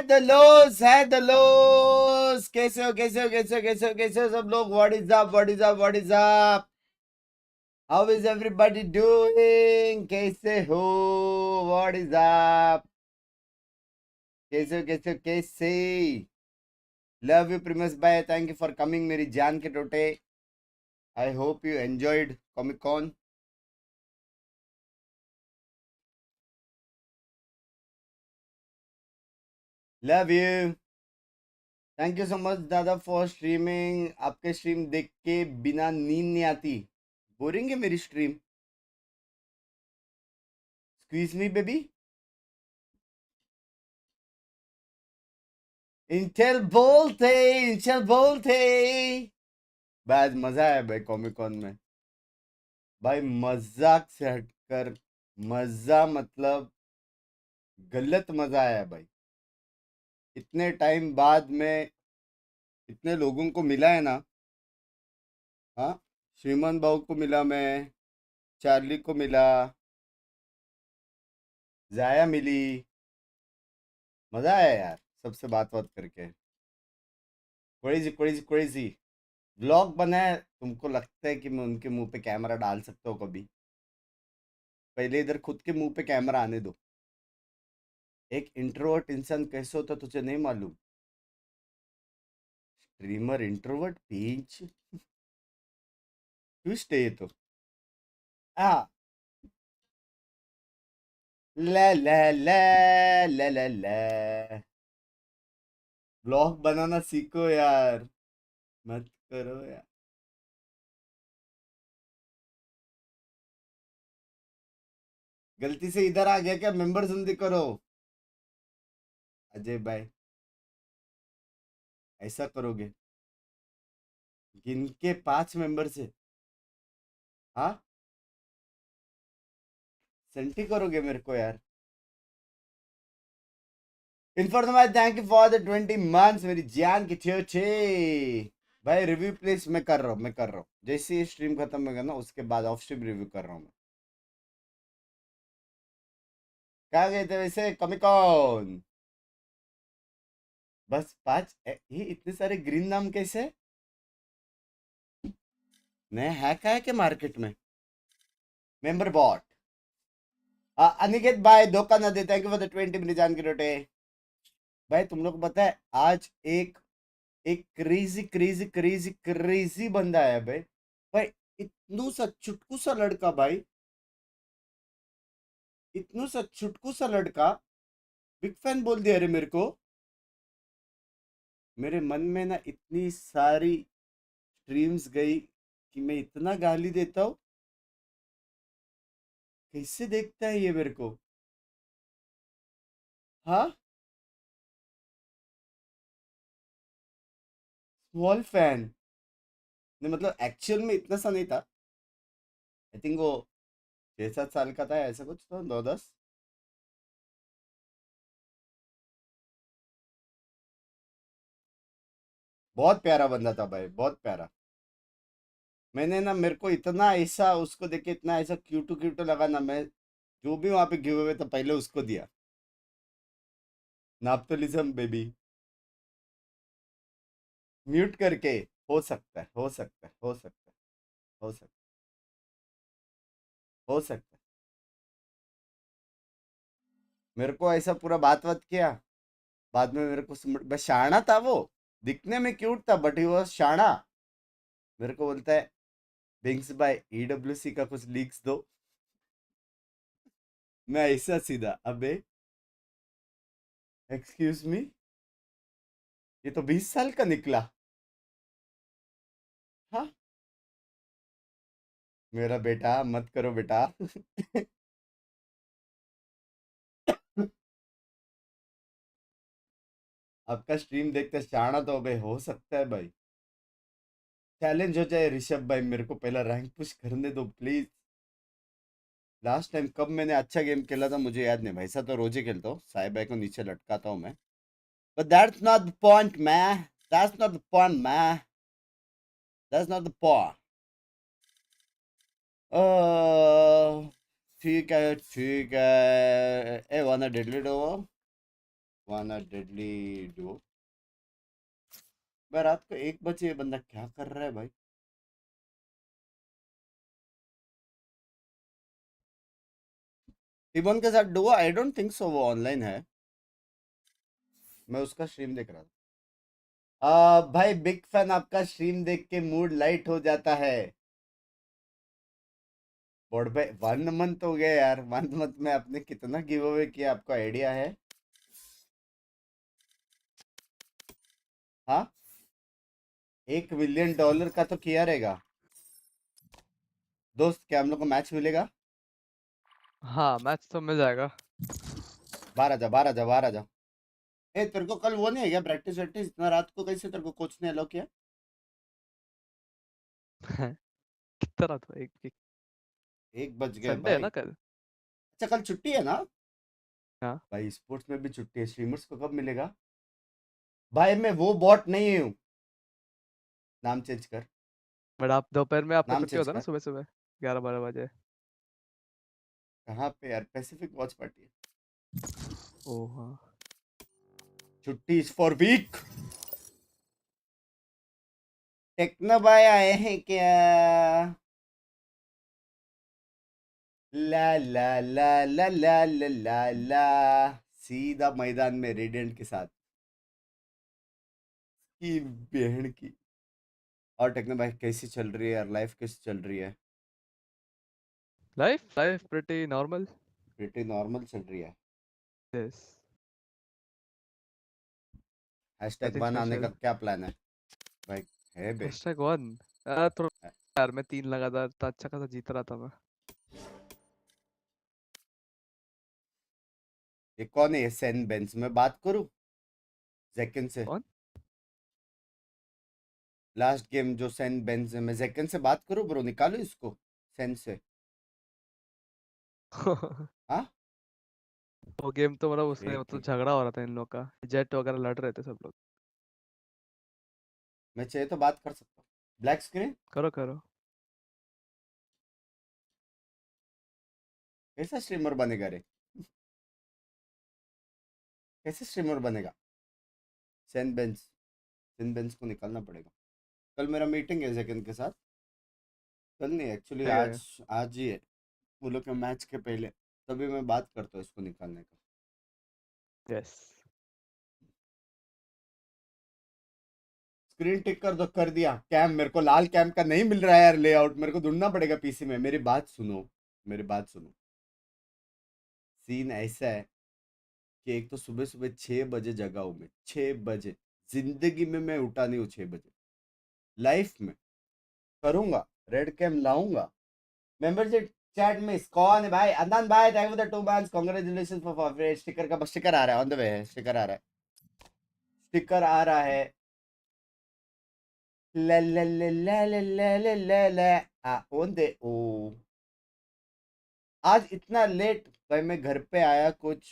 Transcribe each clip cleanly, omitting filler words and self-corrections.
है the lows. कैसे हो कैसे हो कैसे हो कैसे हो कैसे हो सब लोग? What is up what is up what is up? How is everybody doing? कैसे हो? What is up? कैसे हो कैसे हो कैसे? लव यू प्रिमस भाई, थैंक यू फॉर कमिंग मेरी जान के टोटे। I hope you enjoyed Comic Con. Love you, thank you so much दादा फॉर स्ट्रीमिंग। आपके स्ट्रीम देख के बिना नींद नहीं आती। बोरिंग है मेरी stream? Squeeze me baby. Intel बोलते। भाई आज मजा आया भाई कॉमिक कॉन में। भाई मजाक से हटकर मजा, मतलब गलत मजा आया भाई। इतने टाइम बाद में इतने लोगों को मिला है ना। हाँ, श्रीमान भाव को मिला, मैं चार्ली को मिला, जाया मिली। मजा आया यार सबसे बात बात करके। Crazy crazy crazy. व्लॉग बनाया, तुमको लगता है कि मैं उनके मुंह पे कैमरा डाल सकता हूँ कभी? पहले इधर खुद के मुंह पे कैमरा आने दो। एक इंट्रोवर्ट इंसान कैसे होता तुझे नहीं मालूम? स्ट्रीमर इंट्रोवर्ट बीच ट्विस्ट है ये तो। हाँ, ला ला ला ला ला ला। ब्लॉग बनाना सीखो यार, मत करो यार। गलती से इधर आ गया क्या? मेंबर जल्दी करो। अजय भाई, ऐसा करोगे? गिन के 5 मेंबर से? हाँ, सेंटी करोगे मेरे को यार? Inform thank you for the 20 months मेरी जान की छे। भाई रिव्यू प्लीज। मैं कर रहा हूँ मैं कर रहा हूँ, जैसे ये स्ट्रीम खत्म होगा ना उसके बाद ऑफ स्ट्रीम रिव्यू कर रहा हूँ मैं। कहाँ गए थे वैसे कॉमिक कॉन? बस 5? ये इतने सारे ग्रीन नाम कैसे? नया हैक है क्या मार्केट में? Member bot. अनिकेत भाई धोखा ना दे, थैंक यू फॉर द 20 मेरी जान की रोटे। भाई तुम लोग को पता है आज एक एक क्रेजी क्रेजी क्रेजी क्रेजी बंदा आया भाई। भाई इतनू सा चुटकू सा लड़का भाई, इतनू सा चुटकू सा लड़का बिग फैन बोल दिया रे मेरे को। मेरे मन में ना इतनी सारी स्ट्रीम्स गई कि मैं इतना गाली देता हूँ। कैसे देखता है ये मेरे को? हाँ, स्मॉल फैन। नहीं मतलब एक्चुअल में इतना सा नहीं था। आई थिंक वो 6-7 साल का था, ऐसा कुछ तो 9-10। बहुत प्यारा बंदा था भाई, बहुत प्यारा। मैंने ना, मेरे को इतना ऐसा उसको देख के इतना ऐसा क्यूटू क्यूटू लगा ना, मैं जो भी वहां पे गिव अवे था पहले उसको दिया। नाप्तोलिज्म बेबी। म्यूट करके। हो सकता है हो सकता है हो सकता है हो सकता है हो सकता है। मेरे को ऐसा पूरा बात बात किया। बाद में मेरे को बस शाना था वो। दिखने में क्यूट था बट ही वो शाना। मेरे को बोलता है बिंक्स भाई ईडब्ल्यूसी का कुछ लीक्स दो। मैं ऐसा सीधा, अबे एक्सक्यूज मी, ये तो 20 साल का निकला। हाँ, मेरा बेटा मत करो बेटा। आपका स्ट्रीम देखते शाना तो अबे हो सकता है भाई। चैलेंज हो जाए ऋषभ भाई, मेरे को पहला रैंक पुश करने दो प्लीज। लास्ट टाइम कब मैंने अच्छा गेम खेला था मुझे याद नहीं भाई, ऐसा तो रोज ही खेलता हूँ, साई भाई को नीचे लटकाता हूँ मैं। But that's not the point man, that's not the point man, that's not the point. ठीक है ठीक है। ए वाना डिलीट हो? वाना डेडली डुओ। भाई रात को 1 बजे ये बंदा क्या कर रहा है भाई? टिबोन के साथ Duo? I don't think so, वो ऑनलाइन है। मैं उसका स्ट्रीम देख रहा था। भाई बिग फैन, आपका स्ट्रीम देख के मूड लाइट हो जाता है। बोर्ड भाई 1 मंथ हो गया यार, 1 मंथ में आपने कितना गिव अवे किया, आपको आइडिया है? हाँ, $1 मिलियन का तो किया रहेगा। दोस्त, क्या हम लोग को मैच मिलेगा? हाँ मैच तो मिल जाएगा। बाहर आ जा, बाहर आ जा, बाहर आ जा। ए, तेरे को कल वो नहीं है क्या, प्रैक्टिस वैक्टिस? इतना रात को कैसे तेरे को कोच ने अलाउ किया? कितना रात हुआ? एक 1 बज गए संडे है भाई। ना कल। अच्छा, कल छुट्टी है ना? हाँ भाई स्पोर्ट्स में भी छुट्टी है, स्ट्रीमर्स को कब मिलेगा? भाई मैं वो बॉट नहीं हूँ। नाम चेंज कर। बट आप दोपहर में आपका नाम छुट्टी चेंज होता है ना, कर। सुबह सुबह 11-12 बजे। कहाँ पे यार, पैसिफिक वॉच पार्टी है। ओह हाँ। छुट्टी इज फॉर वीक। टेक्नो भाई आए हैं क्या? ला ला ला ला ला ला ला ला। सीधा मैदान में रेडियंट के साथ। की बहन की। और टेक्नो भाई कैसी चल रही है यार, लाइफ कैसी चल रही है? Life life pretty normal. Pretty normal चल रही है। यस। हैशटैग नथिंग वन आने का स्पेशल। क्या प्लान है भाई? है बे? #1। थोड़ा यार मैं 3 लगातार तो अच्छा खासा जीत रहा था मैं। ये कौन है, ये सेन बेंस? मैं बात करूं जैकिन से? कौन? लास्ट गेम जो सेन बेंस है, मैं जैकिन से बात करूं ब्रो? निकालो इसको सेन से। हाँ, वो गेम तो मतलब उसमें एक मतलब झगड़ा हो रहा था इन लोग का, जेट वगैरह लड़ रहे थे सब लोग। मैं चाहिए तो बात कर सकता हूँ। Black screen. करो करो। कैसा स्ट्रीमर बनेगा रे? कैसे स्ट्रीमर बनेगा? सेन बेंस। सेन बेंस को निकालना पड़ेगा। कल मेरा मीटिंग है जैकिन के साथ। कल नहीं, एक्चुअली ठीक आज। है। आज ही है। वो लोग के मैच के पहले। तभी मैं बात करता हूँ इसको निकालने का। यस। स्क्रीन टिक कर दो, कर दिया। कैम मेरे को लाल कैम का नहीं मिल रहा है यार, लेआउट मेरे को ढूंढना पड़ेगा पीसी में। मेरी बात सुनो। मेरी बात सुनो। सीन ऐसा है कि एक तो सुबह सुबह 6 बजे जगा हूं मैं, 6 बजे। जिंदगी में मैं उठा नहीं हूँ 6 बजे। लाइफ में करूंगा। रेड कैम लाऊंगा। मेंबरशिप चैट में कौन है भाई? अदनान भाई, thank you for the 2 months, congratulation for sticker का स्टिकर आ रहा है, ऑन द वे है, स्टिकर आ रहा है। स्टिकर आ रहा है। ला ला ला ला ला ला ला ला ला। ओन दे ओ। आज इतना लेट भाई, मैं घर पे आया कुछ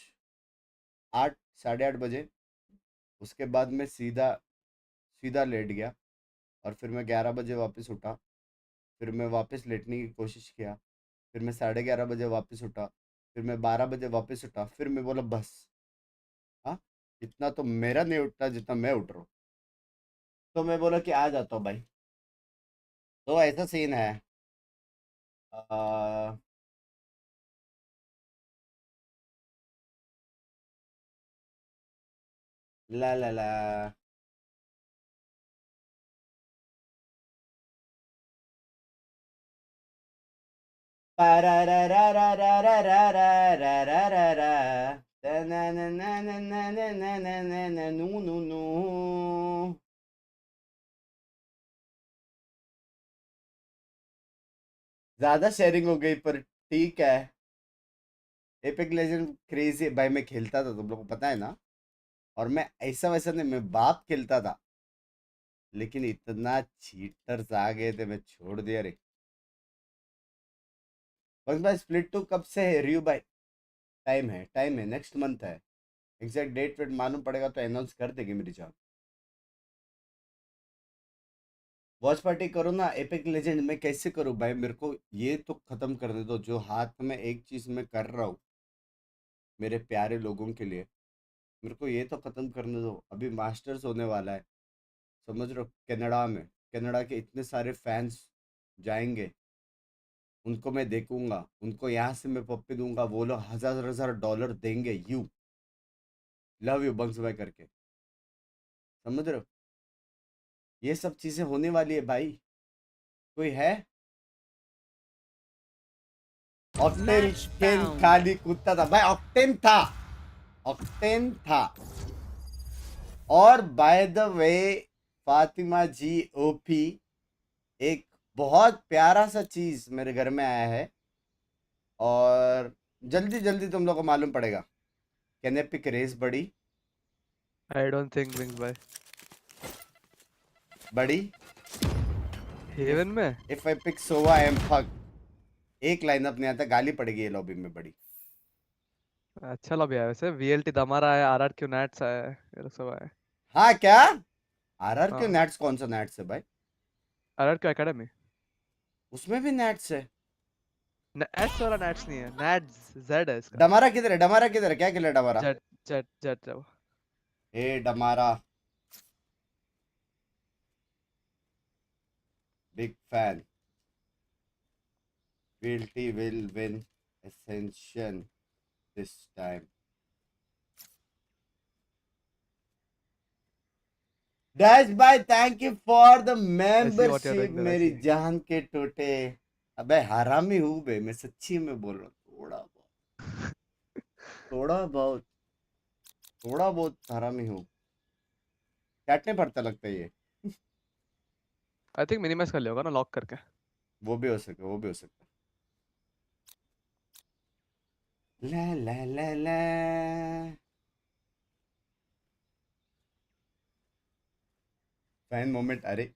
8, साढ़े 8 बजे। उसके बाद मैं सीधा सीधा लेट गया। और फिर मैं 11 बजे वापस उठा। फिर मैं वापस लेटने की कोशिश किया। फिर मैं 11:30 बजे वापस उठा। फिर मैं 12 बजे वापस उठा, फिर मैं बोला बस। हाँ, इतना तो मेरा नहीं उठता जितना मैं उठ रहा हूँ। तो मैं बोला कि आ जाता हूँ भाई। तो ऐसा सीन है। आ, ला ला ला। ज्यादा शेयरिंग हो गई पर ठीक है। एपिक लेजेंड क्रेजी भाई, मैं खेलता था, तुम लोग को पता है ना। और मैं ऐसा वैसा नहीं, मैं बाप खेलता था। लेकिन इतना चीटर्स आ गए थे, मैं छोड़ दिया रे। बस भाई, स्प्लिट 2 कब से है रियू भाई? टाइम है, टाइम है, नेक्स्ट मंथ है। एग्जैक्ट डेट वेट मालूम पड़ेगा तो अनाउंस कर देगी मेरी जान। वॉच पार्टी करो ना, एपिक लेजेंड में कैसे करूँ भाई? मेरे को ये तो खत्म कर दे दो, जो हाथ में एक चीज में कर रहा हूँ मेरे प्यारे लोगों के लिए। मेरे को ये तो खत्म करने दो, अभी मास्टर्स होने वाला है, समझ रहे हो, कनाडा में। कनाडा के इतने सारे फैंस जाएंगे, उनको मैं देखूंगा, उनको यहाँ से मैं पप्पी दूंगा, वो लोग हजार हजार डॉलर देंगे, यू लव यू बंक्स भाई करके, समझ रहे हो। ये सब चीजें होने वाली है भाई। कोई है? ऑक्टेन Match केन found. खाली कूदता था भाई, ऑक्टेन था, ऑक्टेन था। और by the way, Fatima ji OP, एक बहुत प्यारा सा चीज मेरे घर में आया है, और जल्दी जल्दी तुम लोग को मालूम पड़ेगा। Can I pick Raze buddy? I don't think Binks भाई। बड़ी, हेवन में if I pick Sova I am fuck. एक लाइनअप नहीं आता, गाली पड़ेगी ये लॉबी में बड़ी। अच्छा लॉबी है वैसे। वीएलटी दमारा है, आरआरक्यू नेट्स है, ये सब है। हाँ क्या? आरआर क्यों हाँ, नेट्स? कौन सा नेट्स है भाई? RRQ academy. उसमें भी नेट्स है? एस वाला नेट्स नहीं है, नेट्स जेड है इसका। डमारा किधर है? डमारा किधर है? क्या खेला डमारा? जेड जेड जेड जब। A Damara, big fan. VLT will win ascension this time. Dash भाई thank you for the I see what you're membership, doing there, I मेरी see। जान के टोटे। अबे हरामी हूँ बे, मैं सच्ची में बोल रहा हूँ, थोड़ा बहुत, थोड़ा बहुत हरामी हूँ। काटने पड़ता लगता है ये। आई थिंक मिनिमाइज कर लिया होगा ना लॉक करके। वो भी हो सकता है, वो भी हो सकता है। ला ला ला ला, फैन मोमेंट। अरे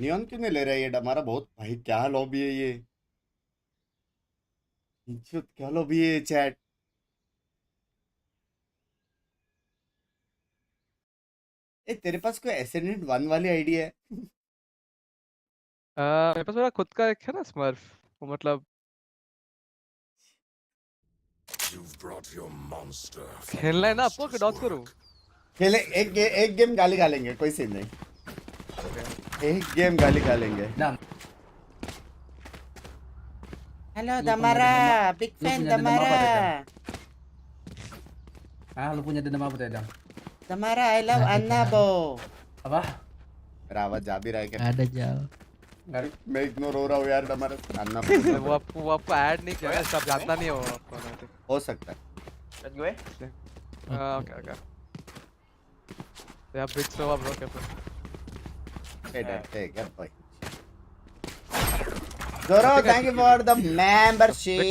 नियॉन क्यों नहीं ले रहा है ये डमारा? बहुत भाई क्या लॉबी है ये, इज्जत क्या लॉबी है चैट। ए तेरे पास कोई एसेंडेंट वन वाली आइडिया है? मेरे पास मेरा खुद का एक है ना स्मर्फ, वो मतलब You've brought your monster from खेलना है ना आपको कि monster's डॉज करूं? work. खेले एक गेम गाली खा लेंगे, कोई सीन नहीं। एक गेम गाली खा लेंगे। Dam, hello Lu punya Damara, dendam- big lu fan punya dendam apa, Damara. Lu punya dendam apa tuh, Dam? Damara I love अन्ना बो। Apa? मेरा आवाज जा भी रहा है क्या? ada jauh. Nggak- मैं इग्नोर हो रहा हूँ यार डमारा। अन्ना वो आपको ऐड नहीं किया है, सब जानता नहीं है वो आपको आई थिंक। हो सकता है। Okay okay. या बिग सो ब्रो क्या फिर? ए डरते क्या भाई? Zoro, thank you for the membership.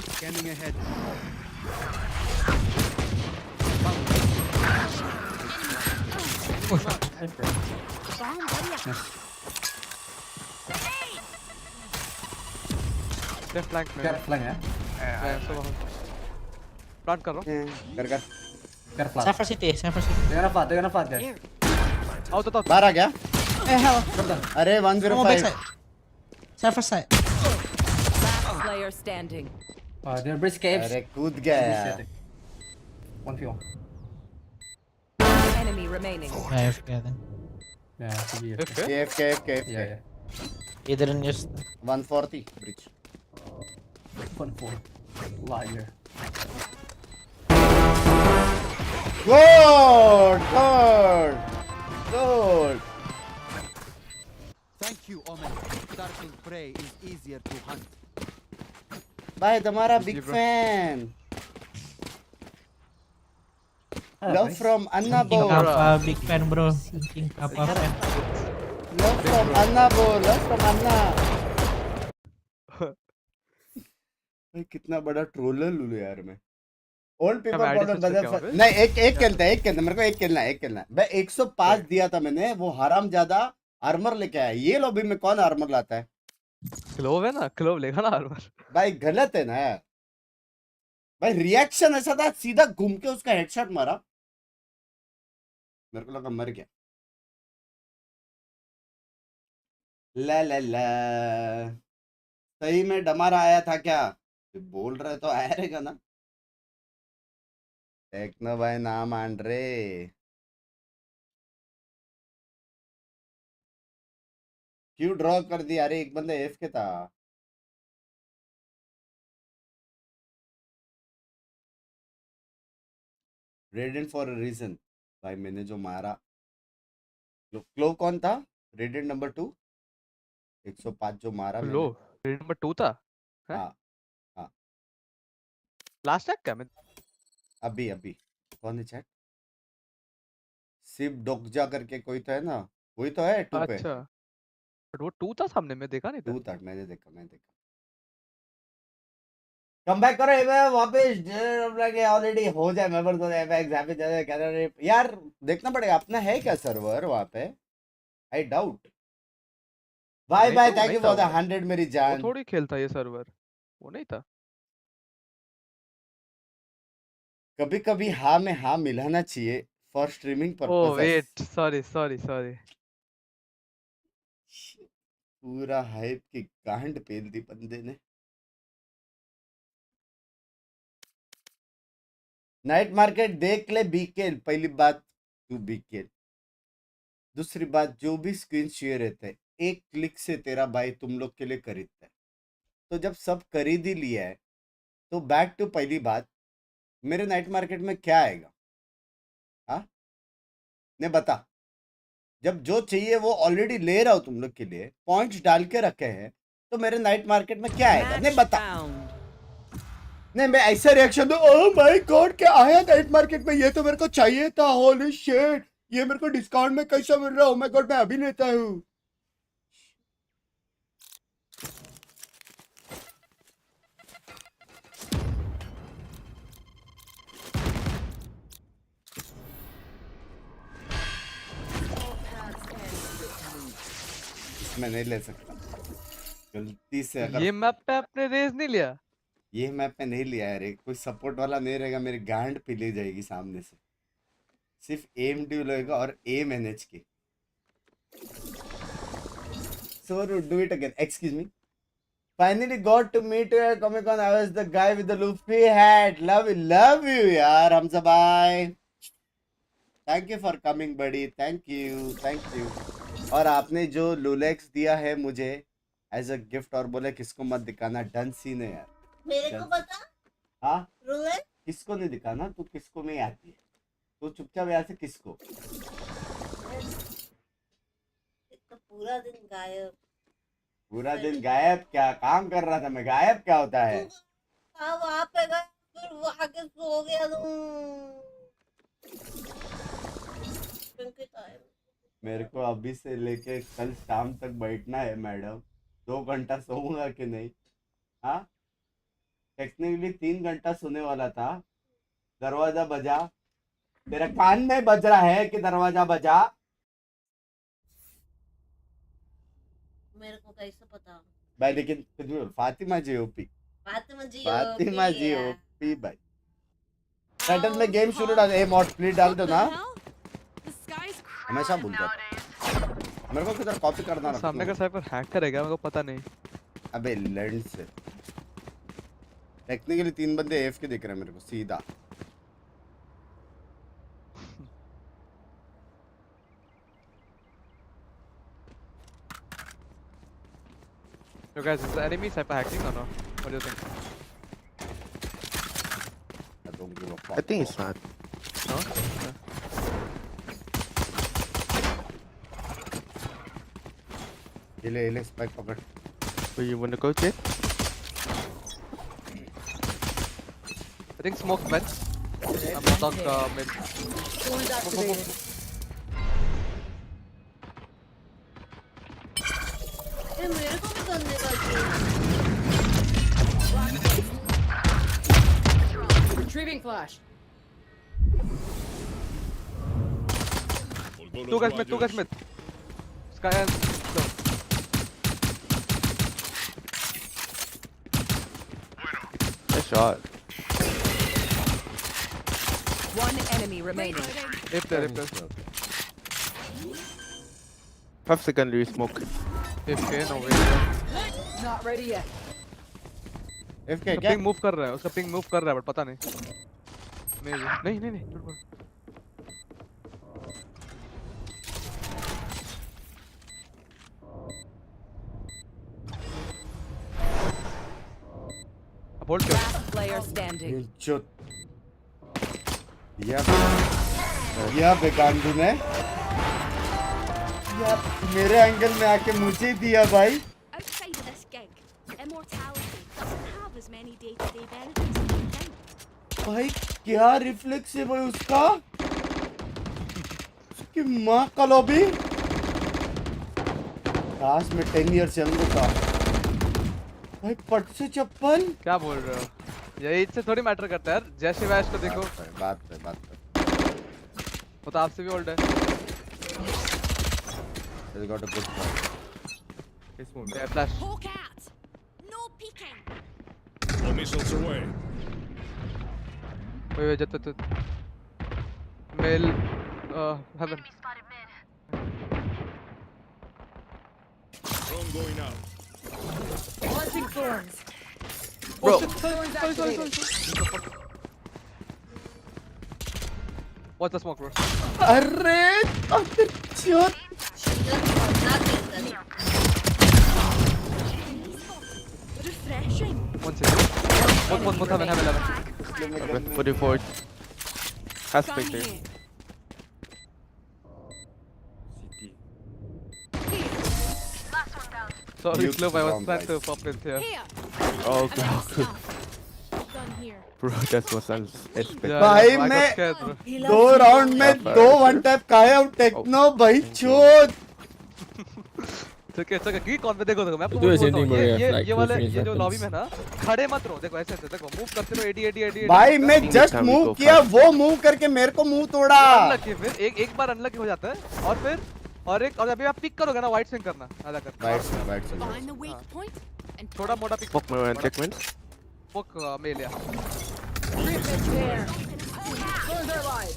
Scanning ahead. Stay flank में। Biar flank ya. सो प्लांट कर रहा कर Biar flank. Cypher City, Cypher City. Dengan apa, guys? हूं। आओ तो बाहर आ गया। Hello. Bentar. अरे Kamu 105। backside. Cypher side. Last player standing. Dia bridge caves. अरे कूद गया Bridge यार। setting. 1v1. Enemy remaining. AFK then. Ya, CG. Okay. KF Iya, ya. He didn't use. 140 bridge। 1-4. Liar. Good, good, good. Thank you, Omen. Starting prey is easier to hunt. भाई तुम्हारा जी big bro। Fan. Ah, Love guys. from Anna King Bo। Kappa, big fan bro. King Kappa fan. Love from Anna Bo, love from Anna। भाई कितना बड़ा troller Lulu यार मैं। Old हम people ID problem switch करके आओ बदल फिर। नहीं, एक खेलता है, एक खेलता है, मेरे को एक खेलना है, एक खेलना है भाई। 105 Right। दिया था मैंने, वो हराम ज्यादा आर्मर लेके आया। ये लॉबी में कौन आर्मर लाता है क्लोव है ना, क्लोव लेगा ना आर्मर। भाई? गलत है ना यार भाई। रिएक्शन ऐसा था, सीधा घूम के उसका हेडशॉट मारा, मेरे को लगा मर गया। ला ला ला, सही में डमारा आया था क्या? ये बोल रहा है तो आया रहेगा ना। टेक्नो भाई ना मान रे। क्यों ड्रॉ कर दिया? अरे एक बंदा एफ के था। Radiant for a reason. भाई मैंने जो मारा, क्लो कौन था? रेडेंट नंबर 2 105 जो मारा लो मैंने। रेड नंबर 2 था हैं? हाँ हाँ। लास्ट टैग क्या मैं अभी अभी कौन है चैट? सिर्फ डोकजा करके कोई तो है ना, वही तो है 2 पे। अच्छा बट वो 2 था सामने में देखा नहीं था 2 तक मैंने देखा, मैंने देखा। कम बैक करो एबे वापस ऑलरेडी हो जाए। मैं बोल तो एबे एग्जाम पे जाए कह रहे यार, देखना पड़ेगा अपना है क्या सर्वर वहां पे। I doubt. बाय नहीं बाय, तो वो थैंक नहीं यू था फॉर द वो 100 मेरी वो जान। थोड़ी खेलता ये सर्वर वो नहीं था कभी कभी हाँ में हाँ मिलाना चाहिए फॉर स्ट्रीमिंग ओ पर्पसेस। वेट सॉरी पूरा हाइप की गांड पेल दी बंदे ने। नाइट मार्केट देख ले बीकेल। पहली बात तू बीकेल, दूसरी बात जो भी स्क्रीन शेयर रहता है एक क्लिक से तेरा भाई तुम लोग के लिए खरीदता है। तो जब सब खरीद ही लिया है तो बैक टू पहली बात, मेरे नाइट मार्केट में क्या आएगा? हाँ ने बता। जब जो चाहिए वो ऑलरेडी ले रहा हूं तुम लोग के लिए, पॉइंट्स डाल के रखे हैं, तो मेरे नाइट मार्केट में क्या आएगा? ने Match बता। found. नहीं मैं ऐसा रिएक्शन दूं, ओह माय गॉड क्या आया नाइट मार्केट में, ये तो मेरे को चाहिए था, होली शिट ये मेरे को डिस्काउंट में कैसा मिल रहा है, ओह माय गॉड मैं अभी लेता हूँ। मैं नहीं ले सकता गलती से। अगर ये मैप पे आपने रेज नहीं लिया ये मैप में नहीं लिया है रे, कोई सपोर्ट वाला नहीं रहेगा, मेरी गांड पी ली जाएगी सामने से। सिर्फ एम ड्यू लगेगा और एम एनएच की। So do it again. Excuse me. Finally got to meet you at Comic Con. I was the guy with the Luffy hat. Love you, यार हमजा भाई. Thank you for coming, buddy. Thank you. और आपने जो लुलेक्स दिया है मुझे as a gift और बोले किसको मत दिखाना, डन सीन है यार। मेरे को पता हाँ रोलेक्स किसको नहीं दिखाना, तू किसको नहीं आती है, तू चुपचाप यहाँ से किसको। तो पूरा दिन गायब। पूरा दिन गायब? क्या काम कर रहा था मैं? गायब क्या होता है? हाँ वहाँ पे गए फिर वो आके सो गया मेरे को अभी से लेके कल शाम तक बैठना है मैडम, 2 घंटा सोऊंगा कि नहीं? हाँ टेक्निकली 3 घंटा सोने वाला था। दरवाजा बजा, तेरा कान में बज रहा है कि दरवाजा बजा? मेरे को कैसे पता भाई लेकिन कुछ भी बोल, फातिमा जी ओपी, फातिमा जी ओपी भाई। टाइटल में गेम शुरू डाल, ए मॉड प्लीज डाल दो ना। हमेशा भूल जाता, मेरे को किधर कॉपी करना रखता सामने का साइपर हैक करेगा मेरे को पता नहीं अबे लैंड से। टेक्निकली 3 बंदे एफ के दिख रहे हैं मेरे को सीधा। So guys, is the enemy cypher hacking or no? What do you think? I don't give a fuck. I think it's not. No? ले स्पाइक पकड़। So you wanna go check? I think smoke vent. I'm not on mid. Tools activated. ये मेरे को भी करने का Retrieving flash. Two guys mid. Sky and no. Nice shot. One enemy remaining. If there. 5 secondary smoke. If no way. Not ready yet. FK उसका क्या? Ping move कर रहा है, उसका पिंग मूव कर रहा है बट पता नहीं। नहीं नहीं नहीं झूठ बोल। होल्ड कर। Last player standing. चुत या बेगांडू ने या मेरे एंगल में आके मुझे दिया भाई। Outside of this gig, immortality doesn't have as many day-to-day benefits as you think. भाई क्या रिफ्लेक्स है भाई उसका, उसकी माँ का लॉबी। काश में 10 ईयर चल था भाई। पट से चप्पल। क्या बोल रहे हो? यही से थोड़ी मैटर करता है यार। जय शिवाश को देखो। बात पे वो तो आपसे भी ओल्ड है। He's got a good point. Yeah, flash. Poke out! No peeking! All missiles away. Wait, just. Mail. Heaven. Drone going out. Launching thorns. Bro. Thorns activated. What's the smoke, bro? अरे चुत। Refreshing. One second. One heaven. 44. Has Gun picture. here. Sorry, You Club, I was wrong, trying to guys. pop in here. Here. Oh I'm out of god. stuff. Gun here. Bro, that was unexpected. Yeah, भाई I got मैं scared, bro. 2 round में 2 one tap खाया हूँ techno भाई चोट। ठीक है की कौन पे देखो मैं आपको Do the बोलता same हूँ thing, bro, yeah, ये like, वाले finish ये जो weapons. लॉबी में ना खड़े मत रहो। देखो ऐसे देखो मूव करते रहो। एडी भाई मैं Next just time we move go किया, first. वो मूव करके मेरे को मुंह तोड़ा। अनलकी फिर एक बार अनलकी हो जाता है और फिर और अभी आप पिक करोगे ना वाइट स्विंग करना आधा कर Right Find side. the weak point and थोड़ा मोटा pick Fuck my one segments. पोक मेल या Griffin there. Thorns are alive.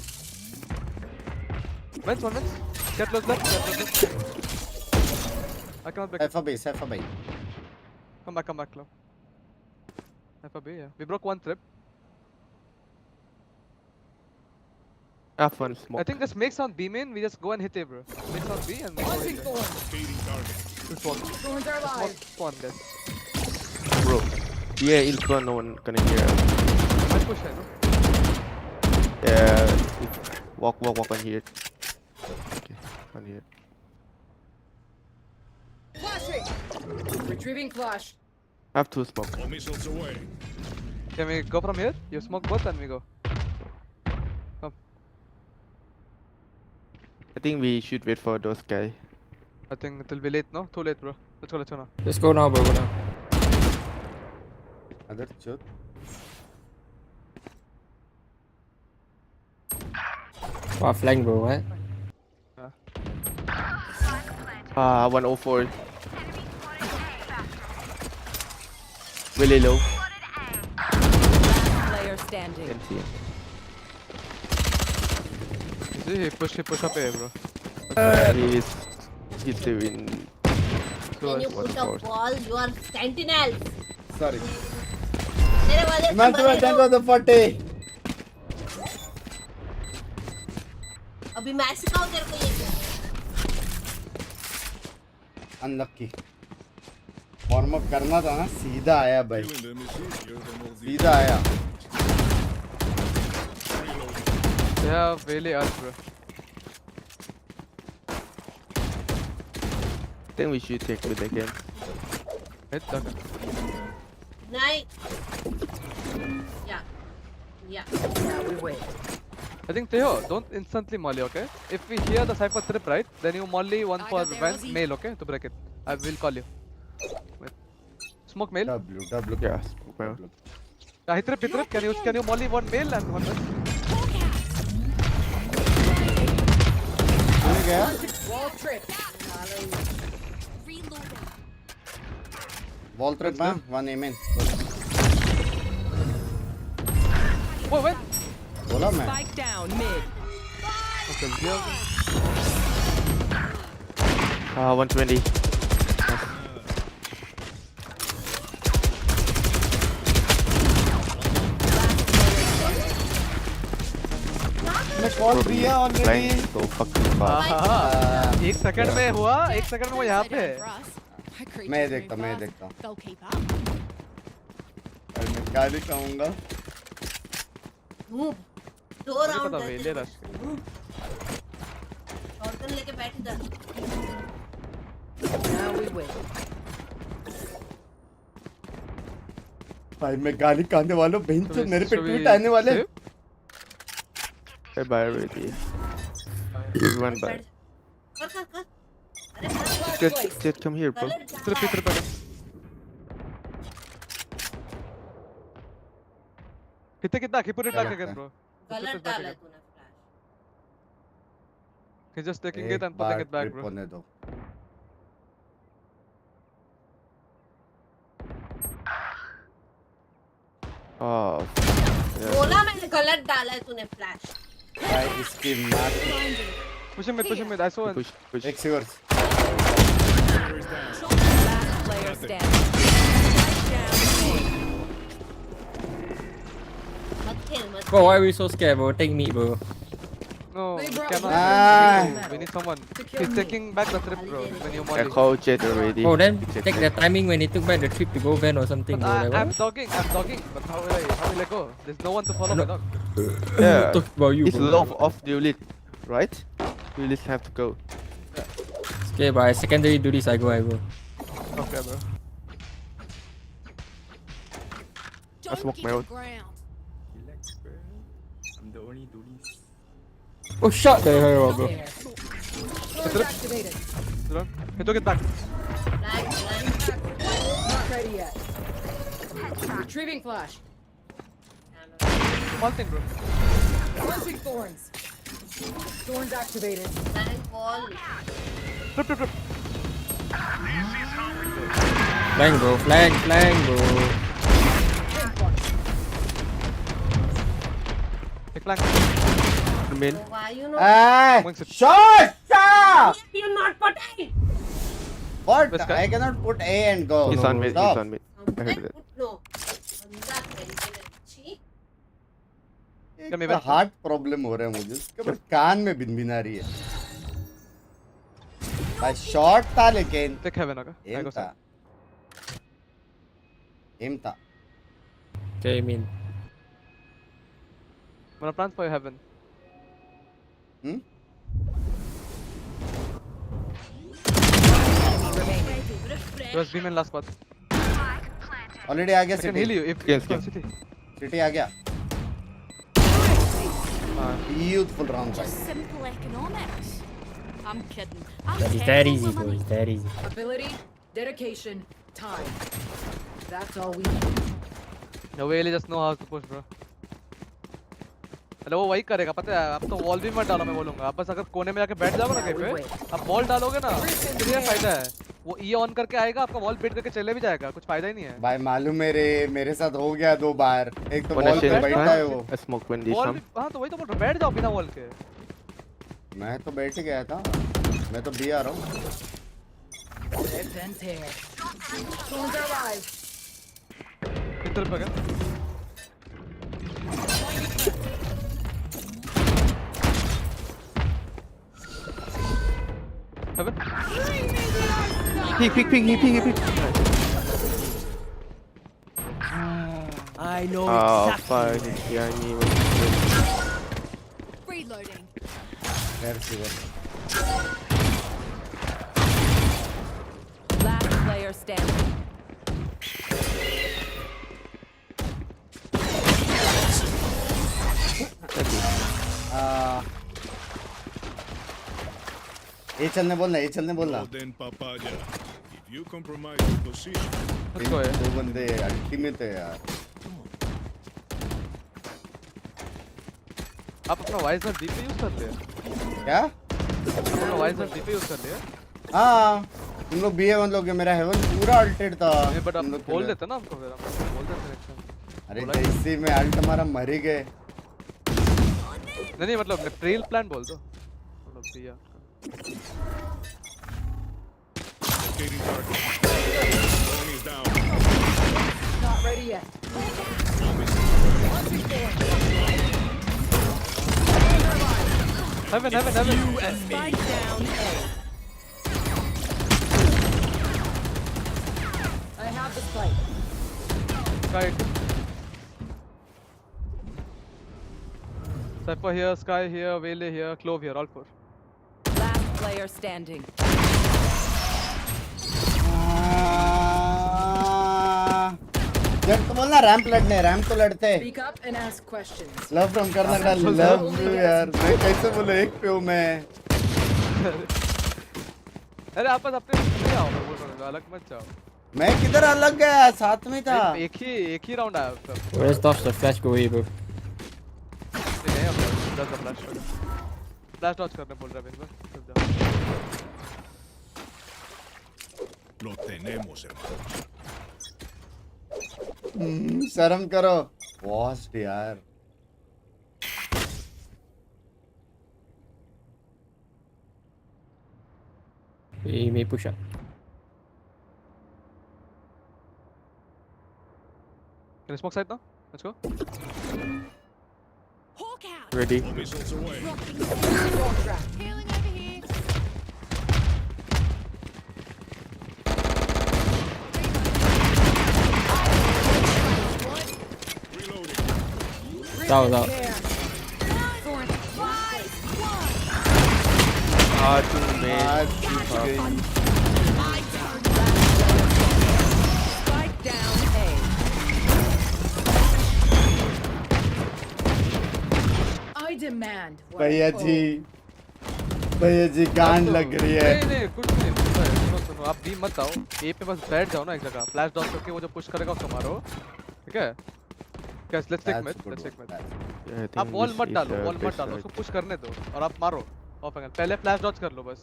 one get close left. I cannot break. Alpha base, alpha base. Come back, Club. FB, yeah. We broke one trip. Have fun smoke. I think just makes on B main, we just go and hit it, bro. Makes on B and Launching thorns. Fading target. just walk. Thorns are alive. Spawn, guys. Bro. Yeah, in front, no one gonna hear. Might push it, no? Yeah. Walk on here. Okay, on here. Flashing. Retrieving flash. Have two smoke. All missiles away. Can we go from here? You smoke both and we go. I think we should wait for those guys. I think it will be late, no? Too late, bro. Let's go now. Let's go now, bro. Go now. Other chut. Wow, flank, bro. What? 104. Really low. Player standing. Can see him. See, he push up here, bro. He's doing. When you put a wall, you are sentinels. Sorry. मेरे वाले Man to attend to the 40. अभी मैं सिखाऊं तेरे को ये क्या? Unlucky. Warm up करना था ना, सीधा आया भाई, Killing them is easier than all the सीधा आया। They have really us, bro. I think we should take mid again. Hit that. नहीं. Yeah. Now we wait. I think Theo, don't instantly molly, okay? If we hear the cypher trip, right, then you molly one I for got there, one Ozzy. mail, okay? To break it. I will call you. Wait. Smoke mail. W. Yeah, smoke my one. Hit trip. Can you molly one mail and one mail? मिल गया? Wall trip. Reloading. Wall trip में, one aim in. Wait. बोला मैं। Spike down mid. Okay, here. 120. All Bro, B he's है already. flying so fucking fast. एक second में हुआ, एक second में वो यहाँ पे है। मैं देखता हूँ They'll keep up. और मैं क्या दिखाऊंगा Move. दो मुझे राउंड पता वेले रश शॉटगन लेके बैठ इधर। Now we wait. भाई मैं गाली खाने वालों बेंच So मेरे पे shall we ट्वीट आने वाले save? Bye bye already. Everyone bye. कर कर कर। अरे Jet, come here, bro. Trip पे कितना keep it back again bro. गलत डाला है तूने फ्लैश। He's just taking एक it and bar putting it back trip bro. होने दो Oh. बोला मैंने गलत डाला है तूने फ्लैश। भाई इसकी मार Push him mid, I saw it. Push. एक Sèvres There is down. Last player standing. मत खेल मत। Bro, why are we so scared, bro? Take me, bro. No, They we brought cannot. Ah. We need someone. He's taking back the trip bro. When you I molly. called Jet already. Bro, then Jet. take the timing when he took back the trip to go van or something, But bro. Like, I'm what? dogging. But how will I go? There's no one to follow No. my dog. Yeah. Talk about you, It's bro. love of duelist, right? Duelist have to go. Okay, bro. I secondary do this, I go. Okay bro. I smoke my own. Oh, shot the hell, bro. Activated. He took it back. Flash Not ready yet. Retrieving flash. One thing bro. Launching thorns. Thorns activated. Flash ball. Trip. Flank, bro. Flank, bro. Take flank. Main. Why you not? One sit. Shot You not putting? What? Let's go. I cannot put A and go. He's on mid. Stop. He's on mid. I heard that. No. बंदा खेलने अच्छी। Come here, एक heart problem हो रहा है मुझे उसके ऊपर कान में भिनभिना रही है भाई शॉट था लेकिन Take heaven okay. I am go था side. एम था Okay, I mean. I'm gonna plant for heaven. Hmm? He was beam in last spot. Already आ गया I can heal city you if Yes, you yes. city. City आ गया youthful round भाई Just simple economics. I'm kidding. It's that easy, bro. It's that easy. Ability, dedication, time. That's all we need. No way, just know how to push bro. अरे वो वही करेगा पता है अब तो वॉल भी मत डालो मैं बोलूंगा आप बस अगर कोने में जाके बैठ जाओगे ना कहीं पे आप वॉल डालोगे ना तो ये फायदा है वो ई ऑन करके आएगा आपका वॉल बीट करके चले भी जाएगा कुछ फायदा ही नहीं है भाई मालूम है रे मेरे साथ हो गया 2 बार एक तो Wanna बॉल पे change बैठा है वो plan? I smoke when this wall come. भी हाँ तो वही तो बोल रहा हूँ बैठ जाओ बिना वॉल के मैं तो बैठ ही गया था मैं तो बी आ रहा हूँ Rip and tear. Thorns are alive. इधर पे क्या heaven Peek. I know Oh, exactly. fuck. He's behind me. Reloading. खैर सिवर Last player standing. ये चलने बोलना Well then, papaya. If you compromise your position, let's go दो बंदे अल्टीमेट है यार आप अपना वाइजर डीपी यूज करते हैं क्या अपना वाइजर डीपी यूज करते हैं हाँ तुम लोग बी वन लोग मेरा हेवन पूरा अल्टेड था नहीं बट आप तुम लोग के बोल लिए। देते ना हमको फिर हम बोल देते नेक्स्ट अरे जैसे में अल्ट हमारा मर ही गए नहीं मतलब ट्रेल प्लान बोल दो मतलब दिया locating target. One is down. Not ready yet. Launching thorns. Heaven. Spike down A. I have the spike. Sky. Cypher here, Sky here, Vele here, Clove here, all 4. Last player standing. जब तो बोलना ramp लड़ने ramp तो लड़ते Speak up and ask questions. Love from Karnataka love you यार मैं कैसे बोलूं एक पे हूं मैं अरे आप बस अपने नहीं आओ मैं बोल रहा हूँ अलग मत जाओ मैं किधर अलग गया साथ में था एक ही राउंड आया सब Where's the flash go away, bro? नहीं अब दस फ्लैश डॉज करने बोल रहा है बिंग बस Lo tenemos, hermanos. शर्म करो वॉस्ट यार He may push up. Can I smoke side now? Let's go. Hawk out. Ready. Missiles away. Healing over here. Reloading. That was out. Two man. Spike down A. I demand. what भैया I जी गांड लग रही है नहीं कुछ नहीं सुनो आप बी मत आओ ए पे बस बैठ जाओ ना एक जगह फ्लैश डॉट करके वो जो पुश करेगा उसको मारो ठीक है guys let's take match Yeah, I think आप वॉल this मत is डालो the वॉल मत best डालो side. उसको पुश करने दो और आप मारो ऑफ एंगल पहले फ्लैश डॉज कर लो बस